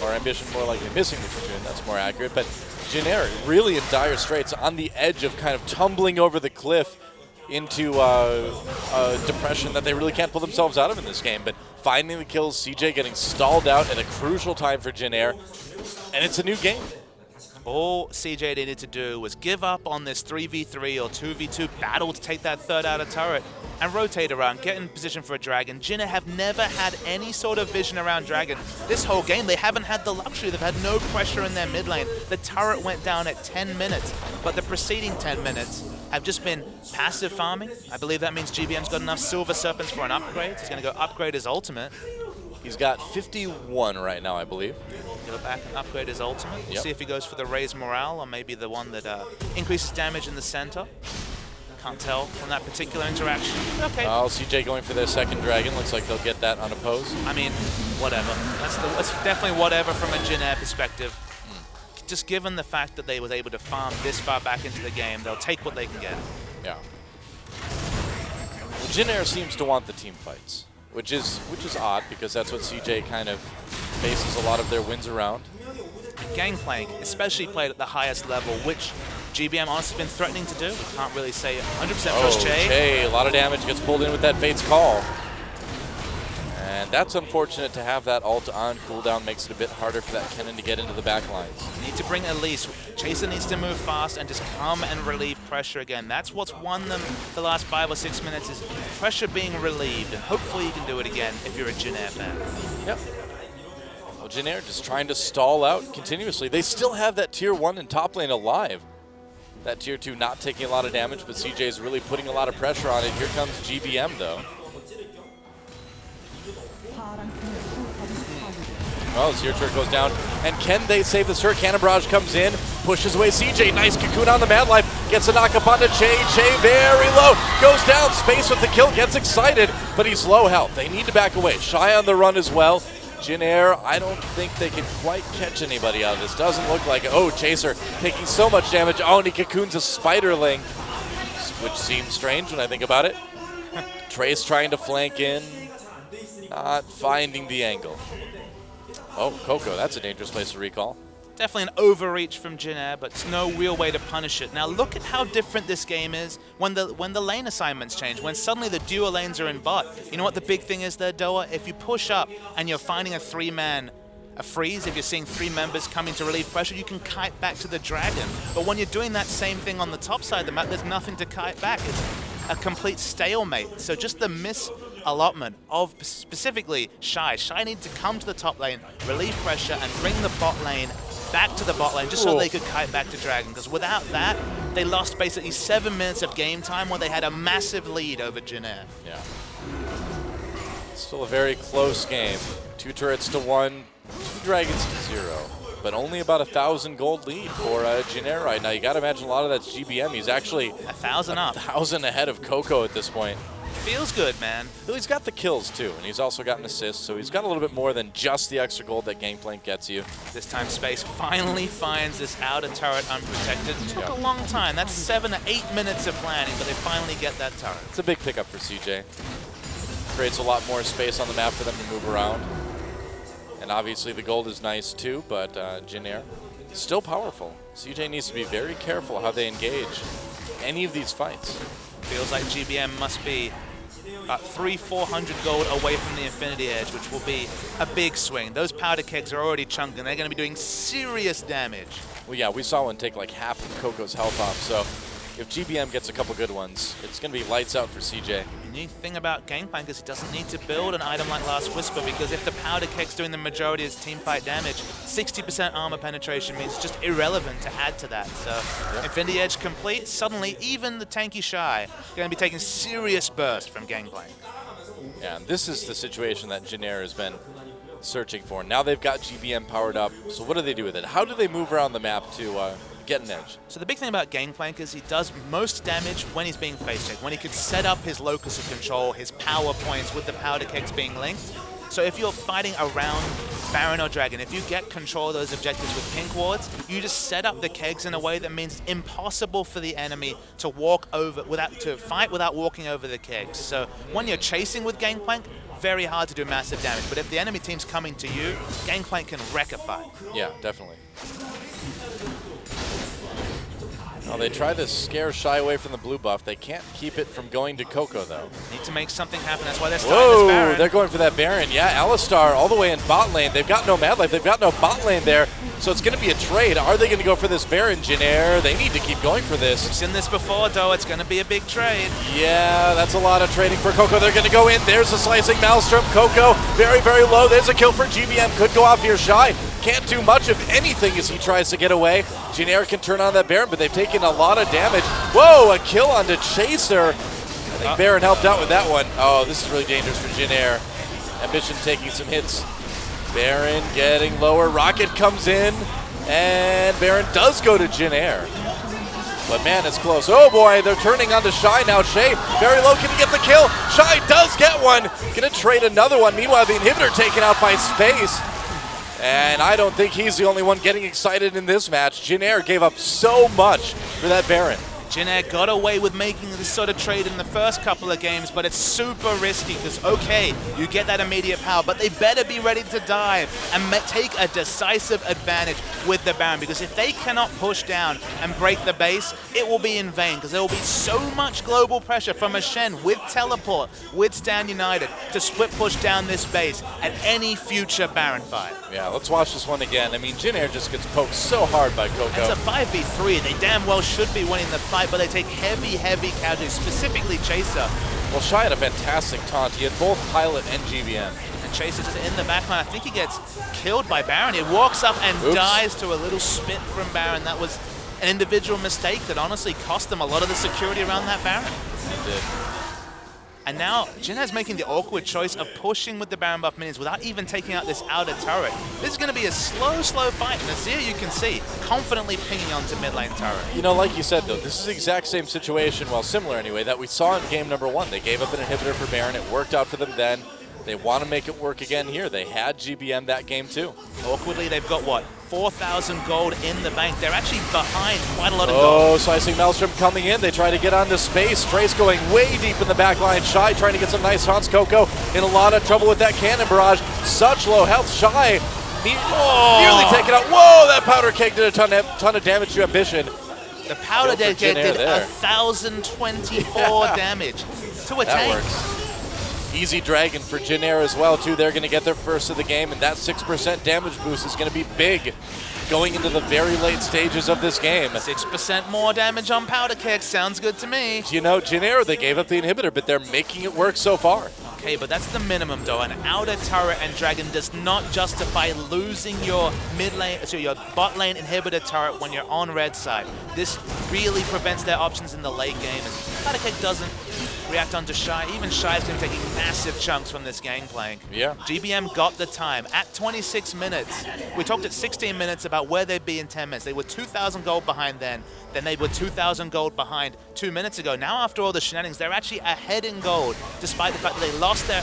Or Ambition more likely missing the Cocoon, that's more accurate. But Jin Air really in dire straits, on the edge of kind of tumbling over the cliff into a depression that they really can't pull themselves out of in this game. But finding the kills, CJ getting stalled out at a crucial time for Jin Air. And it's a new game. All CJ needed to do was give up on this 3v3 or 2v2 battle to take that third outer turret and rotate around, get in position for a Dragon. Jin Air have never had any sort of vision around Dragon. This whole game, they haven't had the luxury. They've had no pressure in their mid lane. The turret went down at 10 minutes, but the preceding 10 minutes have just been passive farming. I believe that means GBM's got enough Silver Serpents for an upgrade. He's going to go upgrade his ultimate. He's got 51 right now, I believe. Go back and upgrade his ultimate. We'll Yep. see if he goes for the Raise Morale or maybe the one that increases damage in the center. Can't tell from that particular interaction. Okay. Oh, CJ going for their second dragon. Looks like they'll get that unopposed. I mean, whatever. That's definitely whatever from a Jin Air perspective. Just given the fact that they was able to farm this far back into the game, they'll take what they can get. Yeah. Well, Jin Air seems to want the team fights, which is odd because that's what CJ kind of bases a lot of their wins around. Gangplank, especially played at the highest level, which GBM honestly been threatening to do. Can't really say 100% trust Che. Che, a lot of damage gets pulled in with that Fate's Call. And that's unfortunate to have that ult on cooldown. Makes it a bit harder for that Kennen to get into the back lines. Need to bring Elise. Chaser needs to move fast and just come and relieve pressure again. That's what's won them the last 5 or 6 minutes is pressure being relieved. And hopefully you can do it again if you're a Jin Air fan. Yep. Well, Jin Air just trying to stall out continuously. They still have that tier 1 in top lane alive. That tier 2 not taking a lot of damage, but CJ is really putting a lot of pressure on it. Here comes GBM though. Well, Seer Turret goes down, and can they save the turret? Cannon Barrage comes in, pushes away CJ. Nice cocoon on the Mad Life. Gets a knock up onto Che. Che very low. Goes down. Space with the kill. Gets excited, but he's low health. They need to back away. Shy on the run as well. Jin Air, I don't think they can quite catch anybody out of this. Doesn't look like it. Oh, Chaser taking so much damage. Oh, and he cocoons a Spiderling, which seems strange when I think about it. Trace trying to flank in. Not finding the angle. Oh, Coco, that's a dangerous place to recall. Definitely an overreach from Jin Air, but it's no real way to punish it. Now look at how different this game is when the lane assignments change, when suddenly the duo lanes are in bot. You know what the big thing is there, Doa? If you push up and you're finding a freeze, if you're seeing 3 members coming to relieve pressure, you can kite back to the Dragon. But when you're doing that same thing on the top side of the map, there's nothing to kite back. It's a complete stalemate. So just the misallotment of specifically Shy. Shy needed to come to the top lane, relieve pressure, and bring the bot lane back to the bot lane just so they could kite back to Dragon. Because without that, they lost basically 7 minutes of game time where they had a massive lead over Jin Air. Yeah. Still a very close game. 2 turrets to 1, 2 dragons to 0. But only about 1,000 gold lead for Jin Air right now. You got to imagine a lot of that's GBM. He's actually 1,000 up. 1,000 ahead of Coco at this point. Feels good, man. Well, he's got the kills too, and he's also got an assist, so he's got a little bit more than just the extra gold that Gangplank gets you. This time Space finally finds this outer turret unprotected. It took a long time. That's 7 to 8 minutes of planning, but they finally get that turret. It's a big pickup for CJ. Creates a lot more space on the map for them to move around. And obviously the gold is nice too, but Jin Air still powerful. CJ needs to be very careful how they engage any of these fights. Feels like GBM must be about 300-400 gold away from the Infinity Edge, which will be a big swing. Those powder kegs are already chunked, and they're going to be doing serious damage. Well, yeah, we saw one take like half of Coco's health off, so if GBM gets a couple good ones, it's going to be lights out for CJ. The new thing about Gangplank is he doesn't need to build an item like Last Whisper, because if the powder keg's doing the majority of his team fight damage, 60% armor penetration means it's just irrelevant to add to that. So Infinity Edge complete, suddenly even the tanky Shy going to be taking serious burst from Gangplank. Yeah, and this is the situation that Jin Air has been searching for. Now they've got GBM powered up, so what do they do with it? How do they move around the map to get an edge? So the big thing about Gangplank is he does most damage when he's being face checked, when he could set up his locus of control, his power points with the powder kegs being linked. So if you're fighting around Baron or Dragon, if you get control of those objectives with pink wards, you just set up the kegs in a way that means it's impossible for the enemy to fight without walking over the kegs. So when you're chasing with Gangplank, very hard to do massive damage. But if the enemy team's coming to you, Gangplank can wreck a fight. Yeah, definitely. Well, they try to scare Shy away from the blue buff. They can't keep it from going to Coco, though. Need to make something happen. That's why they're starting this Baron. Whoa, they're going for that Baron. Yeah, Alistar all the way in bot lane. They've got no Mad Life. They've got no bot lane there. So it's going to be a trade. Are they going to go for this Baron, Jin-Air? They need to keep going for this. We've seen this before, though. It's going to be a big trade. Yeah, that's a lot of trading for Coco. They're going to go in. There's a slicing Maelstrom. Coco, very, very low. There's a kill for GBM. Could go off here. Shy can't do much of anything as he tries to get away. Jin-Air can turn on that Baron, but they've taken a lot of damage. Whoa, a kill onto Chaser. I think Baron helped out with that one. Oh, this is really dangerous for Jin-Air. Ambition taking some hits. Baron getting lower. Rocket comes in, and Baron does go to Jin-Air. But man, it's close. Oh boy, they're turning onto Shy now. Shay, very low, can he get the kill? Shy does get one. Gonna trade another one. Meanwhile, the inhibitor taken out by Space. And I don't think he's the only one getting excited in this match. Jin-Air gave up so much for that Baron. Jin-Air got away with making this sort of trade in the first couple of games, but it's super risky because, okay, you get that immediate power, but they better be ready to dive and take a decisive advantage with the Baron, because if they cannot push down and break the base, it will be in vain, because there will be so much global pressure from a Shen with teleport, with Stand United, to split push down this base at any future Baron fight. Yeah, let's watch this one again. I mean, Jin-Air just gets poked so hard by Coco. It's a 5v3. They damn well should be winning the fight, but they take heavy casualties, specifically Chaser. Well, Shy had a fantastic taunt. He had both Pilot and GBM. And Chaser's in the backline. I think he gets killed by Baron. He walks up and dies to a little spit from Baron. That was an individual mistake that honestly cost them a lot of the security around that Baron. It did. And now, Jin-Air's making the awkward choice of pushing with the Baron buff minions without even taking out this outer turret. This is going to be a slow fight. Nazir, you can see, confidently pinging onto mid lane turret. You know, like you said, though, this is the exact same situation, well, similar anyway, that we saw in game number 1. They gave up an inhibitor for Baron. It worked out for them then. They want to make it work again here. They had GBM that game, too. Awkwardly, they've got, what, 4,000 gold in the bank. They're actually behind quite a lot of gold. Oh, slicing Maelstrom coming in. They try to get onto Space. Trace going way deep in the back line. Shy trying to get some nice taunts. Coco in a lot of trouble with that cannon barrage. Such low health. Shy nearly taken out. Whoa, that powder keg did a ton of damage to Ambition. The powder keg did 1,024 damage to a that tank. Works. Easy Dragon for Jin-Air as well, too. They're going to get their first of the game, and that 6% damage boost is going to be big going into the very late stages of this game. 6% more damage on powder keg. Sounds good to me. You know, Jin-Air, they gave up the inhibitor, but they're making it work so far. Okay, but that's the minimum, though. An outer turret and dragon does not justify losing your mid lane, so your bot lane inhibitor turret when you're on red side. This really prevents their options in the late game, and powder keg doesn't react onto Shy. Even Shy's been taking massive chunks from this gangplank. Yeah. GBM got the time at 26 minutes. We talked at 16 minutes about where they'd be in 10 minutes. They were 2,000 gold behind then they were 2,000 gold behind 2 minutes ago. Now, after all the shenanigans, they're actually ahead in gold, despite the fact that they lost their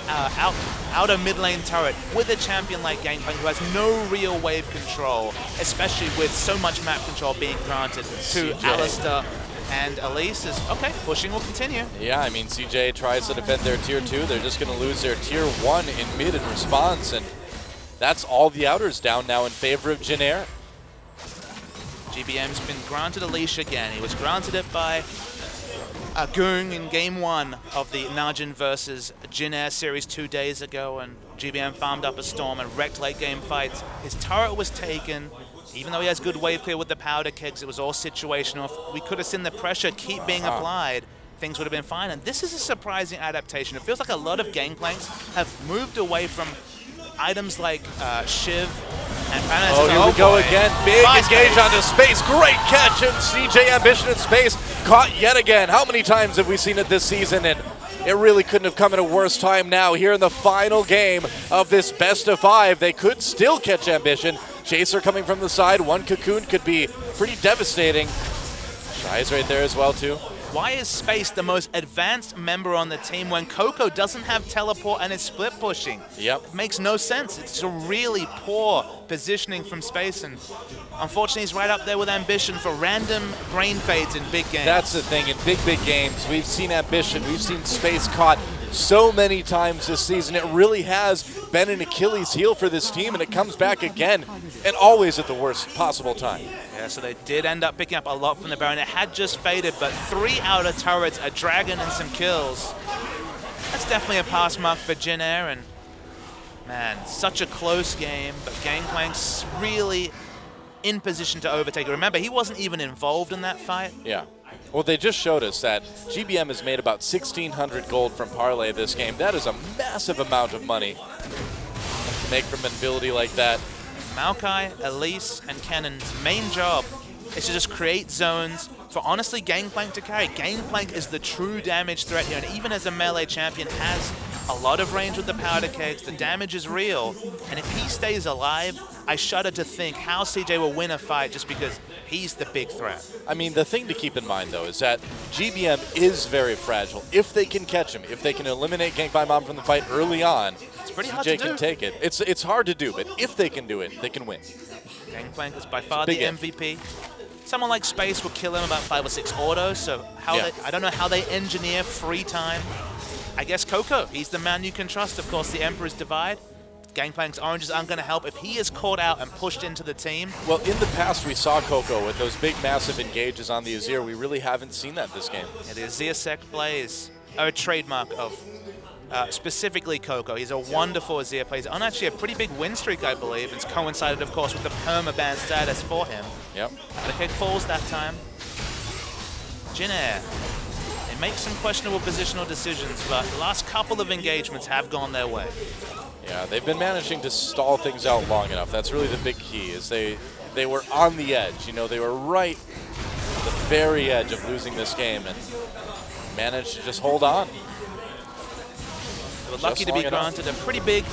outer mid lane turret with a champion like Gangplank who has no real wave control, especially with so much map control being granted to Alistar. And Elise is, okay, pushing will continue. Yeah, I mean, CJ tries to defend their tier 2. They're just going to lose their tier 1 in mid in response, and that's all the outers down now in favor of Jin-Air. GBM's been granted a leash again. He was granted it by Goong in game 1 of the Najin versus Jin-Air series 2 days ago, and GBM farmed up a storm and wrecked late game fights. His turret was taken. Even though he has good wave clear with the powder kegs, it was all situational. If we could have seen the pressure keep being applied, things would have been fine. And this is a surprising adaptation. It feels like a lot of Gangplanks have moved away from items like Shiv and Panis. Oh, here we go again. Big engage onto Space. Great catch, and CJ Ambition in Space caught yet again. How many times have we seen it this season? And it really couldn't have come at a worse time now. Here in the final game of this best of 5, they could still catch Ambition. Chaser coming from the side. One Cocoon could be pretty devastating. Shy's right there as well, too. Why is Space the most advanced member on the team when Coco doesn't have teleport and is split pushing? Yep. It makes no sense. It's a really poor positioning from Space, and unfortunately he's right up there with Ambition for random brain fades in big games. That's the thing. In big games, we've seen Ambition, we've seen Space caught so many times this season. It really has been an Achilles heel for this team, and it comes back again, and always at the worst possible time. Yeah, so they did end up picking up a lot from the Baron. It had just faded, but 3 outer turrets, a dragon, and some kills. That's definitely a pass mark for Jin Air, and man, such a close game, but Gangplank's really in position to overtake it. Remember, he wasn't even involved in that fight. Yeah. Well, they just showed us that GBM has made about 1,600 gold from Parlay this game. That is a massive amount of money to make from an ability like that. Maokai, Elise, and Cannon's main job is to just create zones for, honestly, Gangplank to carry. Gangplank is the true damage threat here, and even as a melee champion, has a lot of range with the powder kegs. The damage is real, and if he stays alive, I shudder to think how CJ will win a fight just because he's the big threat. I mean, the thing to keep in mind, though, is that GBM is very fragile. If they can catch him, if they can eliminate Gangbang from the fight early on, it's pretty hard to CJ can take it. It's hard to do, but if they can do it, they can win. Gangplank is by far the MVP. Someone like Space will kill him about 5 or 6 autos, so I don't know how they engineer free time. I guess Coco, he's the man you can trust. Of course, the Emperor's Divide. Gangplank's oranges aren't going to help if he is caught out and pushed into the team. Well, in the past, we saw Coco with those big, massive engages on the Azir. We really haven't seen that this game. Yeah, the Azir Sec Blaze are a trademark of specifically Coco. He's a wonderful Azir player. He's on actually a pretty big win streak, I believe. It's coincided, of course, with the permaban status for him. Yep. The kick falls that time. Jin Air. They make some questionable positional decisions, but the last couple of engagements have gone their way. Yeah, they've been managing to stall things out long enough. That's really the big key, is they were on the edge. You know, they were right at the very edge of losing this game and managed to just hold on. They were lucky to be granted a pretty big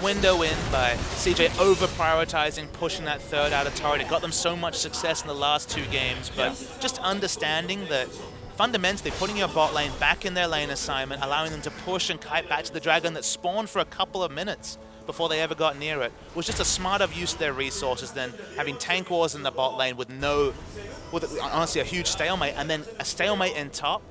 window in by CJ over-prioritizing, pushing that third outer turret. It got them so much success in the last 2 games, but just understanding that fundamentally putting your bot lane back in their lane assignment, allowing them to push and kite back to the dragon that spawned for a couple of minutes before they ever got near it, was just a smarter use of their resources than having tank wars in the bot lane with honestly a huge stalemate, and then a stalemate in top.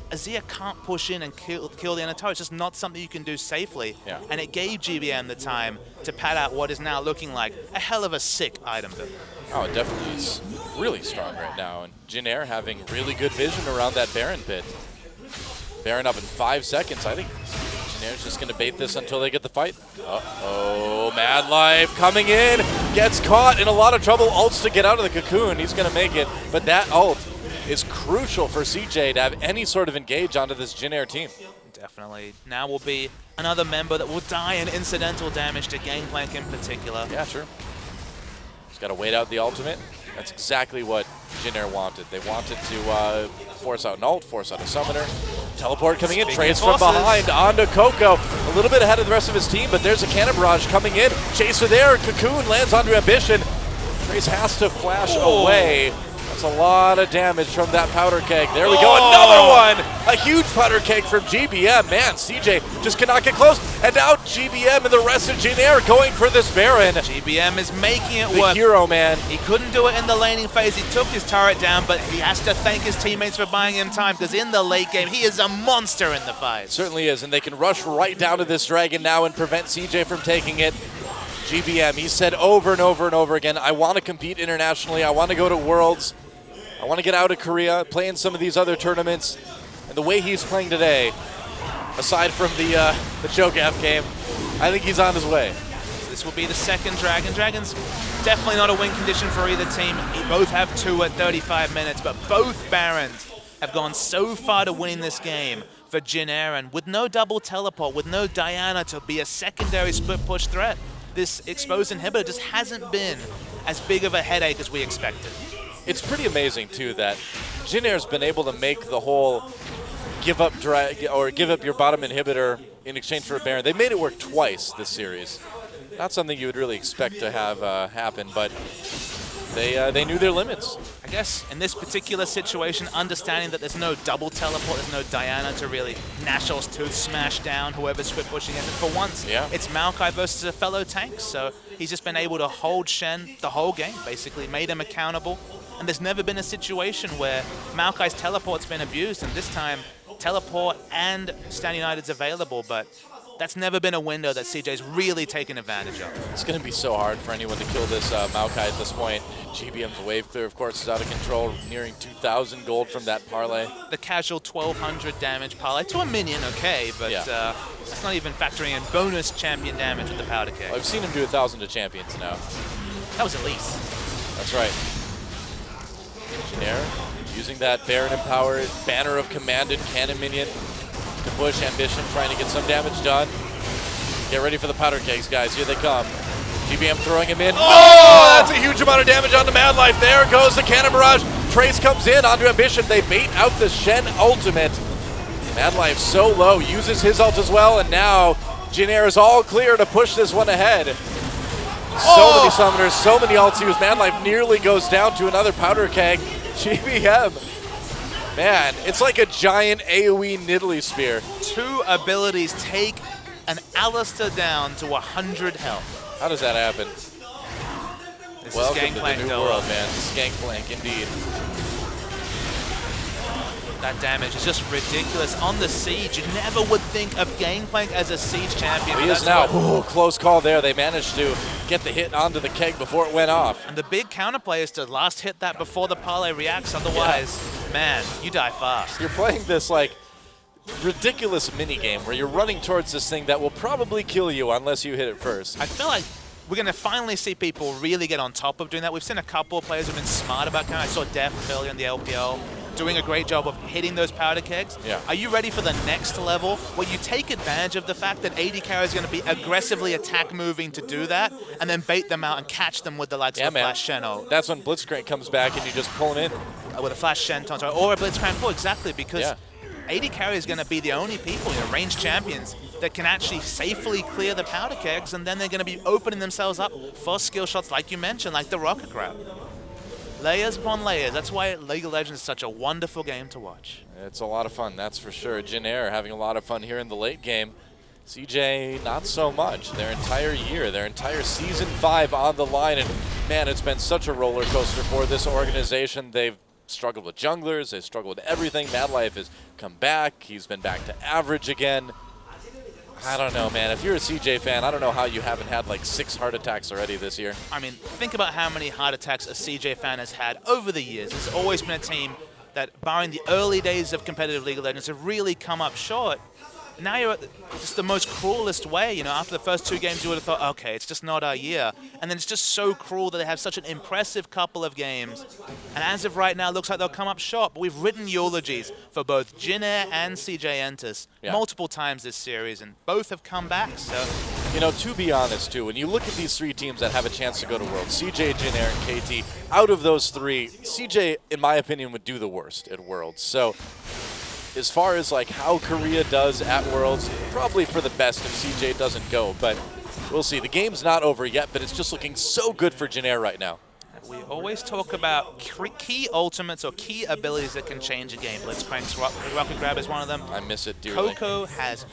Azir can't push in and kill the inner turret. It's just not something you can do safely. Yeah. And it gave GBM the time to pad out what is now looking like a hell of a sick item build. Oh, it definitely is really strong right now. And Jin Air having really good vision around that Baron pit. Baron up in 5 seconds. I think Jin Air's just going to bait this until they get the fight. Uh-oh, Mad Life coming in. Gets caught in a lot of trouble. Ults to get out of the cocoon. He's going to make it. But that ult is crucial for CJ to have any sort of engage onto this Jin Air team. Definitely. Now will be another member that will die in incidental damage to Gangplank in particular. Yeah, sure. He's got to wait out the ultimate. That's exactly what Jin Air wanted. They wanted to force out an ult, force out a summoner. Teleport coming in, Trace from behind onto Coco. A little bit ahead of the rest of his team, but there's a cannon barrage coming in. Chaser there, Cocoon lands onto Ambition. Trace has to flash away. That's a lot of damage from that powder keg. There we go, another one! A huge powder keg from GBM. Man, CJ just cannot get close. And now GBM and the rest of Jin Air going for this Baron. GBM is making it the work. Hero, man. He couldn't do it in the laning phase. He took his turret down, but he has to thank his teammates for buying him time, because in the late game, he is a monster in the fight. Certainly is, and they can rush right down to this dragon now and prevent CJ from taking it. GBM, he said over and over and over again, I want to compete internationally. I want to go to Worlds. I want to get out of Korea, play in some of these other tournaments. And the way he's playing today, aside from the Cho'Gath game, I think he's on his way. This will be the second Dragon. Dragon's definitely not a win condition for either team. Both have 2 at 35 minutes, but both Barons have gone so far to winning this game for Jin Air, and with no double teleport, with no Diana to be a secondary split push threat, this exposed inhibitor just hasn't been as big of a headache as we expected. It's pretty amazing, too, that Jin Air's been able to make the whole give up your bottom inhibitor in exchange for a Baron. They made it work twice this series. Not something you would really expect to have happen, but they knew their limits. I guess in this particular situation, understanding that there's no double teleport, there's no Diana to really Nashal's Tooth smash down whoever's split pushing it. And for once, it's Maokai versus a fellow tank, so he's just been able to hold Shen the whole game, basically, made him accountable. And there's never been a situation where Maokai's teleport's been abused, and this time Teleport and Stand United's available, but that's never been a window that CJ's really taken advantage of. It's going to be so hard for anyone to kill this Maokai at this point. GBM's wave clear, of course, is out of control, nearing 2,000 gold from that parlay. The casual 1,200 damage parlay to a minion, okay, but that's not even factoring in bonus champion damage with the powder keg. I've seen him do 1,000 to champions now. That was Elise. That's right. Jin using that Baron empowered Banner of Commanded cannon minion to push Ambition, trying to get some damage done. Get ready for the powder kegs, guys. Here they come. GBM throwing him in. Oh, that's a huge amount of damage onto Mad Life. There goes the Cannon Barrage. Trace comes in onto Ambition. They bait out the Shen ultimate. Mad Life so low, uses his ult as well, and now Jin is all clear to push this one ahead. So many summoners, so many ults used. Mad Life nearly goes down to another powder keg. GBM. Man, it's like a giant AoE Nidalee Spear. 2 abilities take an Alistar down to 100 health. How does that happen? This Welcome is Gangplank to the new world, man. Gangplank, indeed. That damage is just ridiculous. On the siege, you never would think of Gangplank as a siege champion. He is now. Ooh, close call there. They managed to get the hit onto the keg before it went off. And the big counterplay is to last hit that before the parlay reacts. Otherwise, man, you die fast. You're playing this like ridiculous mini game where you're running towards this thing that will probably kill you unless you hit it first. I feel like we're going to finally see people really get on top of doing that. We've seen a couple of players who've been smart about I saw Def earlier in the LPL doing a great job of hitting those powder kegs. Yeah. Are you ready for the next level where you take advantage of the fact that AD carry is going to be aggressively attack moving to do that and then bait them out and catch them with the likes of a Flash Shen ult? That's when Blitzcrank comes back and you just pull him in. With a Flash Shen taunt, or a Blitzcrank pull, exactly, because AD carry is going to be the only people, ranged champions, that can actually safely clear the powder kegs, and then they're going to be opening themselves up for skill shots like you mentioned, like the rocket grab. Layers upon layers. That's why League of Legends is such a wonderful game to watch. It's a lot of fun, that's for sure. Jin having a lot of fun here in the late game. CJ, not so much. Their entire year, their entire Season 5 on the line, and man, it's been such a roller coaster for this organization. They've struggled with junglers, they've struggled with everything. Mad Life has come back, he's been back to average again. I don't know, man. If you're a CJ fan, I don't know how you haven't had like 6 heart attacks already this year. I mean, think about how many heart attacks a CJ fan has had over the years. It's always been a team that, barring the early days of competitive League of Legends, have really come up short. Now you're at just the most cruelest way. After the first 2 games, you would have thought, okay, it's just not our year. And then it's just so cruel that they have such an impressive couple of games. And as of right now, it looks like they'll come up short. But we've written eulogies for both Jin and CJ Entus multiple times this series, and both have come back. So, to be honest, too, when you look at these 3 teams that have a chance to go to Worlds, CJ, Jin and KT, out of those 3, CJ, in my opinion, would do the worst at Worlds. So, as far as like how Korea does at Worlds, probably for the best if CJ doesn't go, but we'll see. The game's not over yet, but it's just looking so good for Jin right now. We always talk about key ultimates or key abilities that can change a game. Blitzcrank's Rocket Grab is one of them. I miss it dearly. Coco has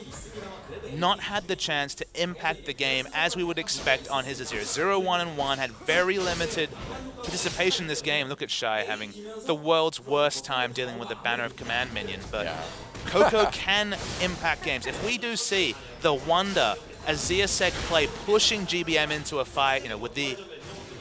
not had the chance to impact the game as we would expect on his Azir. 0-1-1 had very limited participation in this game. Look at Shy having the world's worst time dealing with the Banner of Command minion, but Coco can impact games. If we do see the Wonder Azir Seg play pushing GBM into a fight, with the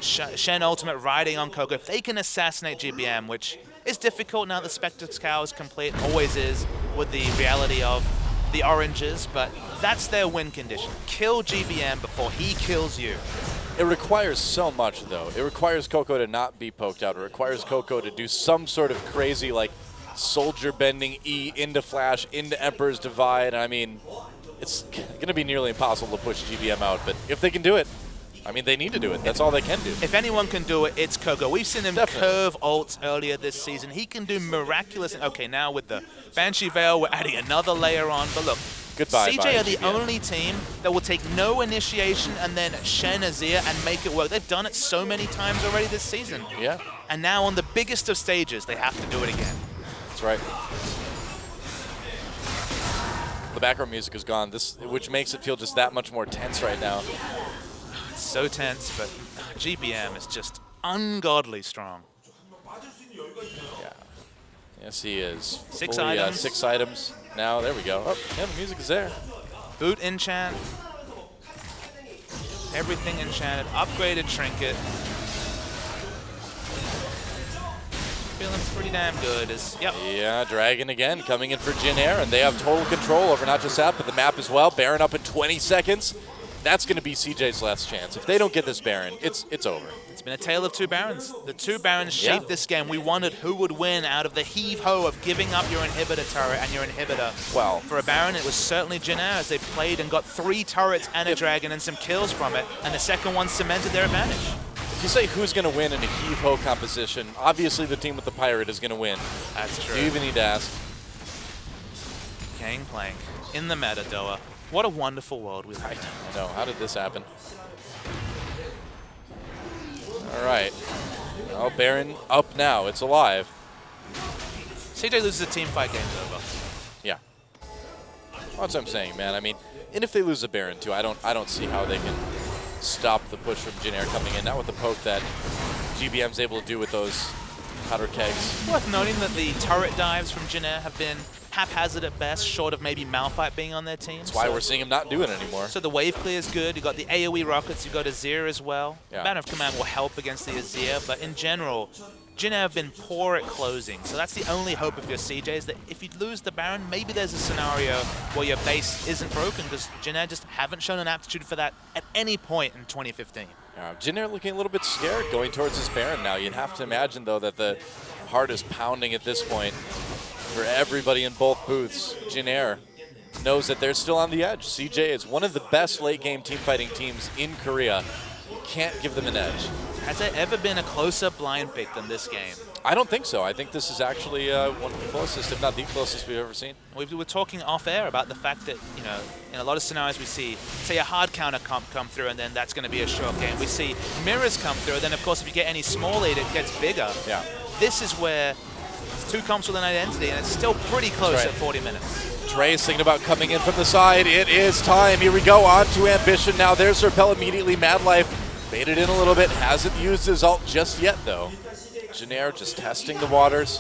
Shen ultimate riding on Coco, if they can assassinate GBM, which is difficult now that Spectre's Cow is complete, always is with the reality of the oranges, but that's their win condition. Kill GBM before he kills you. It requires so much, though. It requires Coco to not be poked out. It requires Coco to do some sort of crazy, like, soldier bending E into Flash, into Emperor's Divide. I mean, it's going to be nearly impossible to push GBM out, but if they can do it, I mean, they need to do it. That's all they can do. If anyone can do it, it's Coco. We've seen him curve ults earlier this season. He can do miraculous. Okay, now with the Banshee Veil, we're adding another layer on. But look, CJ are the only team that will take no initiation and then Shen Azir and make it work. They've done it so many times already this season. Yeah. And now on the biggest of stages, they have to do it again. That's right. The background music is gone, which makes it feel just that much more tense right now. It's so tense, but GBM is just ungodly strong. Yes, he is. Six Fully, items. 6 items. Now, there we go. Oh, yeah, the music is there. Boot enchant. Everything enchanted. Upgraded trinket. Feeling pretty damn good. Yep. Yeah, Dragon again coming in for Jin Air, and they have total control over not just that, but the map as well. Baron up in 20 seconds. That's going to be CJ's last chance. If they don't get this Baron, it's over. It's been a tale of two Barons. The two Barons shaped this game. We wondered who would win out of the heave-ho of giving up your inhibitor turret and your inhibitor. Well, for a Baron, it was certainly Jin Air as they played and got 3 turrets and a Dragon and some kills from it, and the second one cemented their advantage. If you say who's going to win in a heave-ho composition, obviously the team with the Pirate is going to win. That's true. Do you even need to ask? Gangplank in the meta, Doa. What a wonderful world we live in. I know. How did this happen? All right. Oh, Baron up now. It's alive. CJ loses a team fight, game's over. Yeah. That's what I'm saying, man. I mean, and if they lose a Baron too, I don't see how they can stop the push from Jin Air coming in. Not with the poke that GBM's able to do with those powder kegs. Worth noting that the turret dives from Jin Air have been haphazard at best, short of maybe Malphite being on their team. That's why we're seeing him not doing it anymore. So the wave clear is good. You've got the AoE rockets. You've got Azir as well. Yeah. Banner of Command will help against the Azir, but in general, Jin Air have been poor at closing. So that's the only hope of your CJ is that if you lose the Baron, maybe there's a scenario where your base isn't broken because Jin Air just haven't shown an aptitude for that at any point in 2015. Jin Air looking a little bit scared going towards this Baron now. You'd have to imagine, though, that the heart is pounding at this point for everybody in both booths. Jin Air knows that they're still on the edge. CJ is one of the best late-game team-fighting teams in Korea. You can't give them an edge. Has there ever been a closer blind pick than this game? I don't think so. I think this is actually one of the closest, if not the closest we've ever seen. We were talking off air about the fact that, you know, in a lot of scenarios we see, say a hard counter come through and then that's going to be a short game. We see mirrors come through, then of course if you get any small lead, it gets bigger. Yeah. This is where it's 2 comps with an identity and it's still pretty close at 40 minutes. Trey's thinking about coming in from the side. It is time. Here we go on to Ambition now. There's Repel immediately. Mad Life baited in a little bit. Hasn't used his ult just yet, though. Jin Air just testing the waters,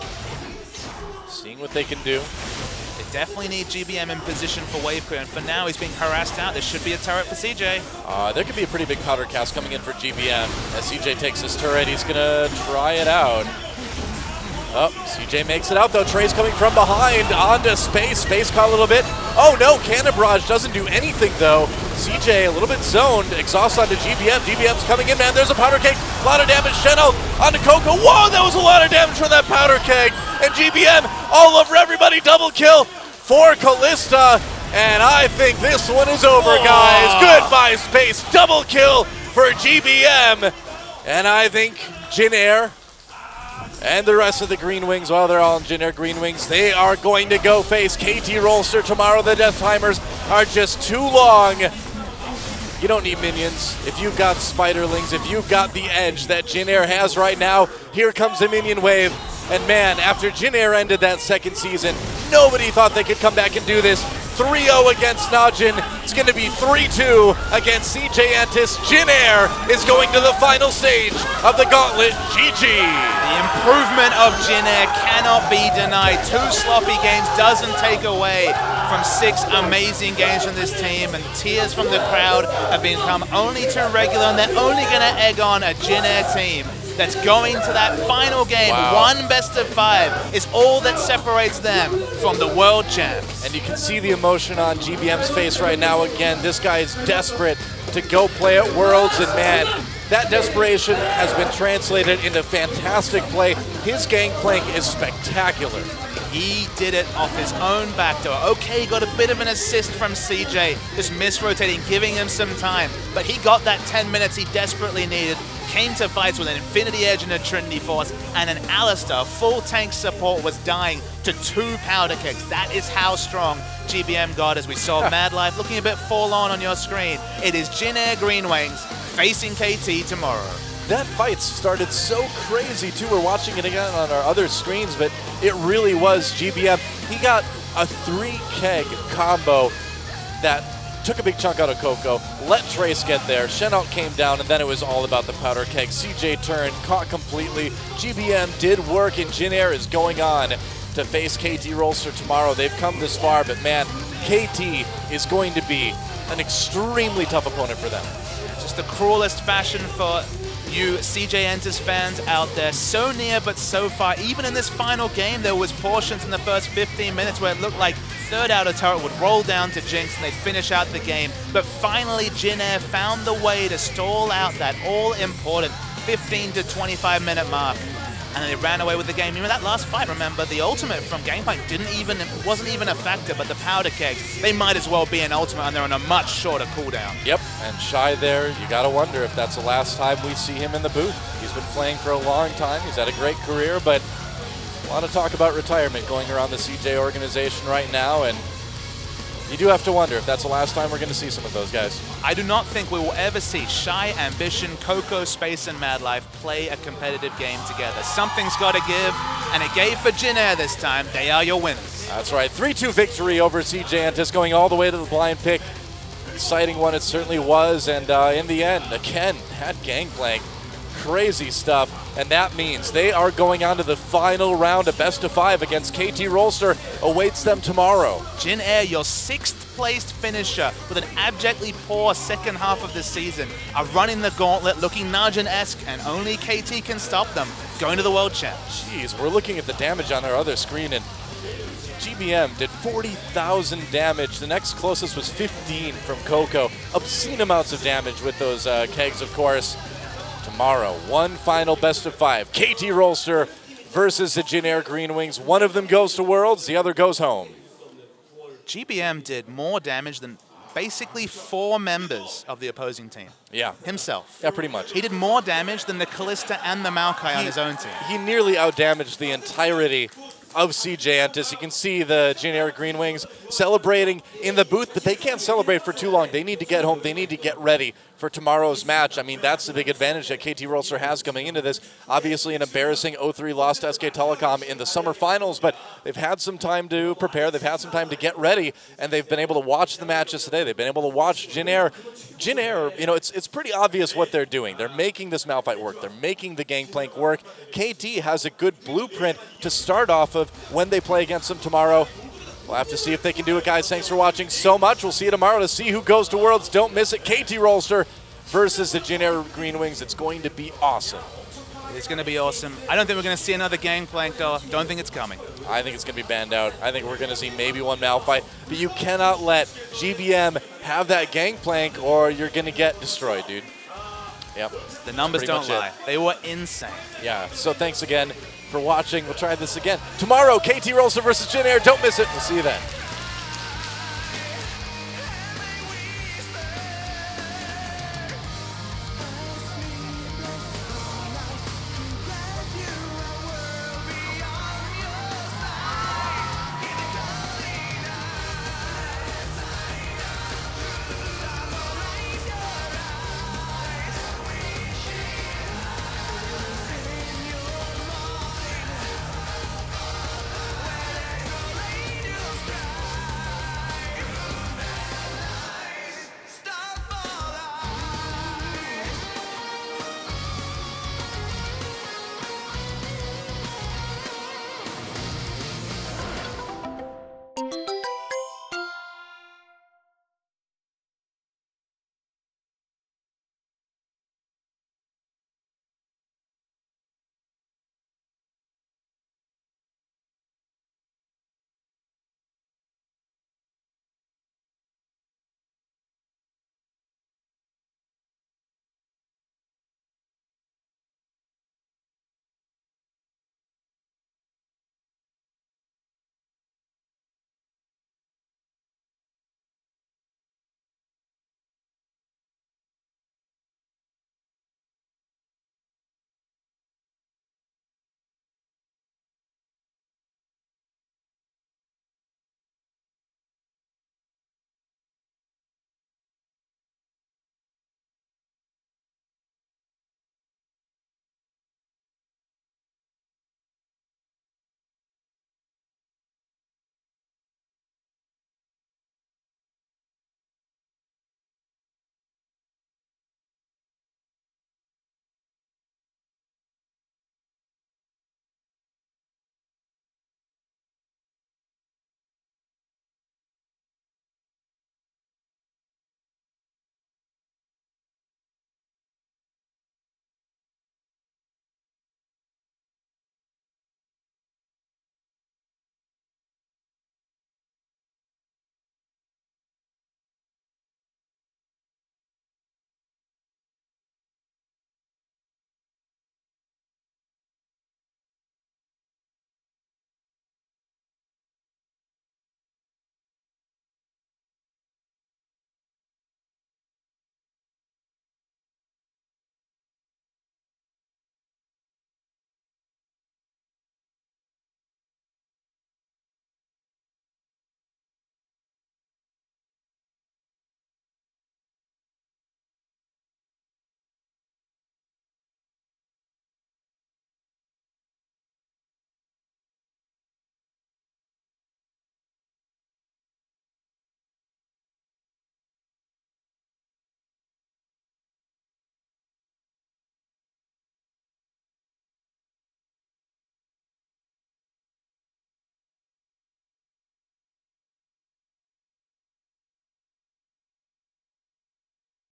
seeing what they can do. They definitely need GBM in position for wave clear, and for now he's being harassed out. There should be a turret for CJ. There could be a pretty big powder cast coming in for GBM. As CJ takes his turret, he's going to try it out. Oh, CJ makes it out, though. Trey's coming from behind onto Space. Space caught a little bit. Oh, no, Cannon Barrage doesn't do anything, though. CJ a little bit zoned. Exhaust onto GBM. GBM's coming in, man. There's a powder keg. A lot of damage. Shenno onto Coco. Whoa, that was a lot of damage from that powder keg. And GBM all over everybody. Double kill for Kalista. And I think this one is over, guys. Goodbye, Space. Double kill for GBM. And I think Jin Air and the rest of the Green Wings, well, they're all in Jin Air Green Wings, they are going to go face KT Rolster tomorrow. The death timers are just too long. You don't need minions. If you've got Spiderlings, if you've got the edge that Jin Air has right now, here comes the minion wave. And man, after Jin Air ended that second season, nobody thought they could come back and do this. 3-0 against Najin. It's going to be 3-2 against CJ Antis. Jin Air is going to the final stage of the Gauntlet. GG. The improvement of Jin Air cannot be denied. 2 sloppy games doesn't take away from 6 amazing games from this team, and tears from the crowd have become only too regular, and they're only going to egg on a Jin Air team that's going to that final game. Wow. 1 best of 5 is all that separates them from the world champs. And you can see the emotion on GBM's face right now. Again, this guy is desperate to go play at Worlds, and man, that desperation has been translated into fantastic play. His gangplank is spectacular. He did it off his own backdoor. Okay, got a bit of an assist from CJ, just misrotating, giving him some time. But he got that 10 minutes he desperately needed, came to fights with an Infinity Edge and a Trinity Force, and an Alistar, full tank support, was dying to 2 powder kicks. That is how strong GBM got, as we saw Mad Life looking a bit forlorn on your screen. It is Jin Air Green Wings facing KT tomorrow. That fight started so crazy, too. We're watching it again on our other screens, but it really was GBM. He got a 3-keg combo that took a big chunk out of Coco, let Trace get there, Shenalt came down, and then it was all about the powder keg. CJ turned, caught completely. GBM did work, and Jin Air is going on to face KT Rolster tomorrow. They've come this far, but man, KT is going to be an extremely tough opponent for them. Just the cruelest fashion for you CJ Entus fans out there. So near, but so far. Even in this final game, there was portions in the first 15 minutes where it looked like third outer turret would roll down to Jinx and they'd finish out the game. But finally, Jin Air found the way to stall out that all-important 15 to 25 minute mark. And they ran away with the game. Even that last fight, remember, the ultimate from Gangplank wasn't even a factor, but the powder kegs, they might as well be an ultimate, and they're on a much shorter cooldown. Yep, and Shy there, you gotta wonder if that's the last time we see him in the booth. He's been playing for a long time, he's had a great career, but a lot of talk about retirement going around the CJ organization right now, and you do have to wonder if that's the last time we're going to see some of those guys. I do not think we will ever see Shy, Ambition, Coco, Space, and Madlife play a competitive game together. Something's got to give, and it gave for Jin Air this time. They are your winners. That's right, 3-2 victory over CJ Entus, going all the way to the blind pick. Exciting one it certainly was, and in the end, again, that Gangplank, crazy stuff. And that means they are going on to the final round of best of 5 against KT Rolster. Awaits them tomorrow. Jin Air, your 6th placed finisher with an abjectly poor second half of the season, are running the gauntlet, looking Najin-esque, and only KT can stop them. Going to the World Champ. Jeez, we're looking at the damage on our other screen, and GBM did 40,000 damage. The next closest was 15 from Coco. Obscene amounts of damage with those kegs, of course. Tomorrow, one final best of 5. KT Rolster versus the Jin Air Green Wings. One of them goes to Worlds, the other goes home. GBM did more damage than basically 4 members of the opposing team. Yeah. Himself. Yeah, pretty much. He did more damage than the Kalista and the Maokai on his own team. He nearly outdamaged the entirety of CJ Entus. You can see the Jin Air Green Wings celebrating in the booth, but they can't celebrate for too long. They need to get home. They need to get ready for tomorrow's match. I mean, that's the big advantage that KT Rolster has coming into this. Obviously, an embarrassing 0-3 loss to SK Telecom in the summer finals, but they've had some time to prepare. They've had some time to get ready, and they've been able to watch the matches today. They've been able to watch Jin Air. Jin Air, you know, it's pretty obvious what they're doing. They're making this Malphite work. They're making the Gangplank work. KT has a good blueprint to start off of when they play against them tomorrow. We'll have to see if they can do it, guys. Thanks for watching so much. We'll see you tomorrow to see who goes to Worlds. Don't miss it. KT Rolster versus the Jin Air Green Wings. It's going to be awesome. It's going to be awesome. I don't think we're going to see another Gangplank, though. Don't think it's coming. I think it's going to be banned out. I think we're going to see maybe one Malphite. But you cannot let GBM have that Gangplank or you're going to get destroyed, dude. Yep. The numbers don't lie. They were insane. Yeah, so thanks again for watching. We'll try this again tomorrow. KT Rolster versus Jin Air. Don't miss it. We'll see you then.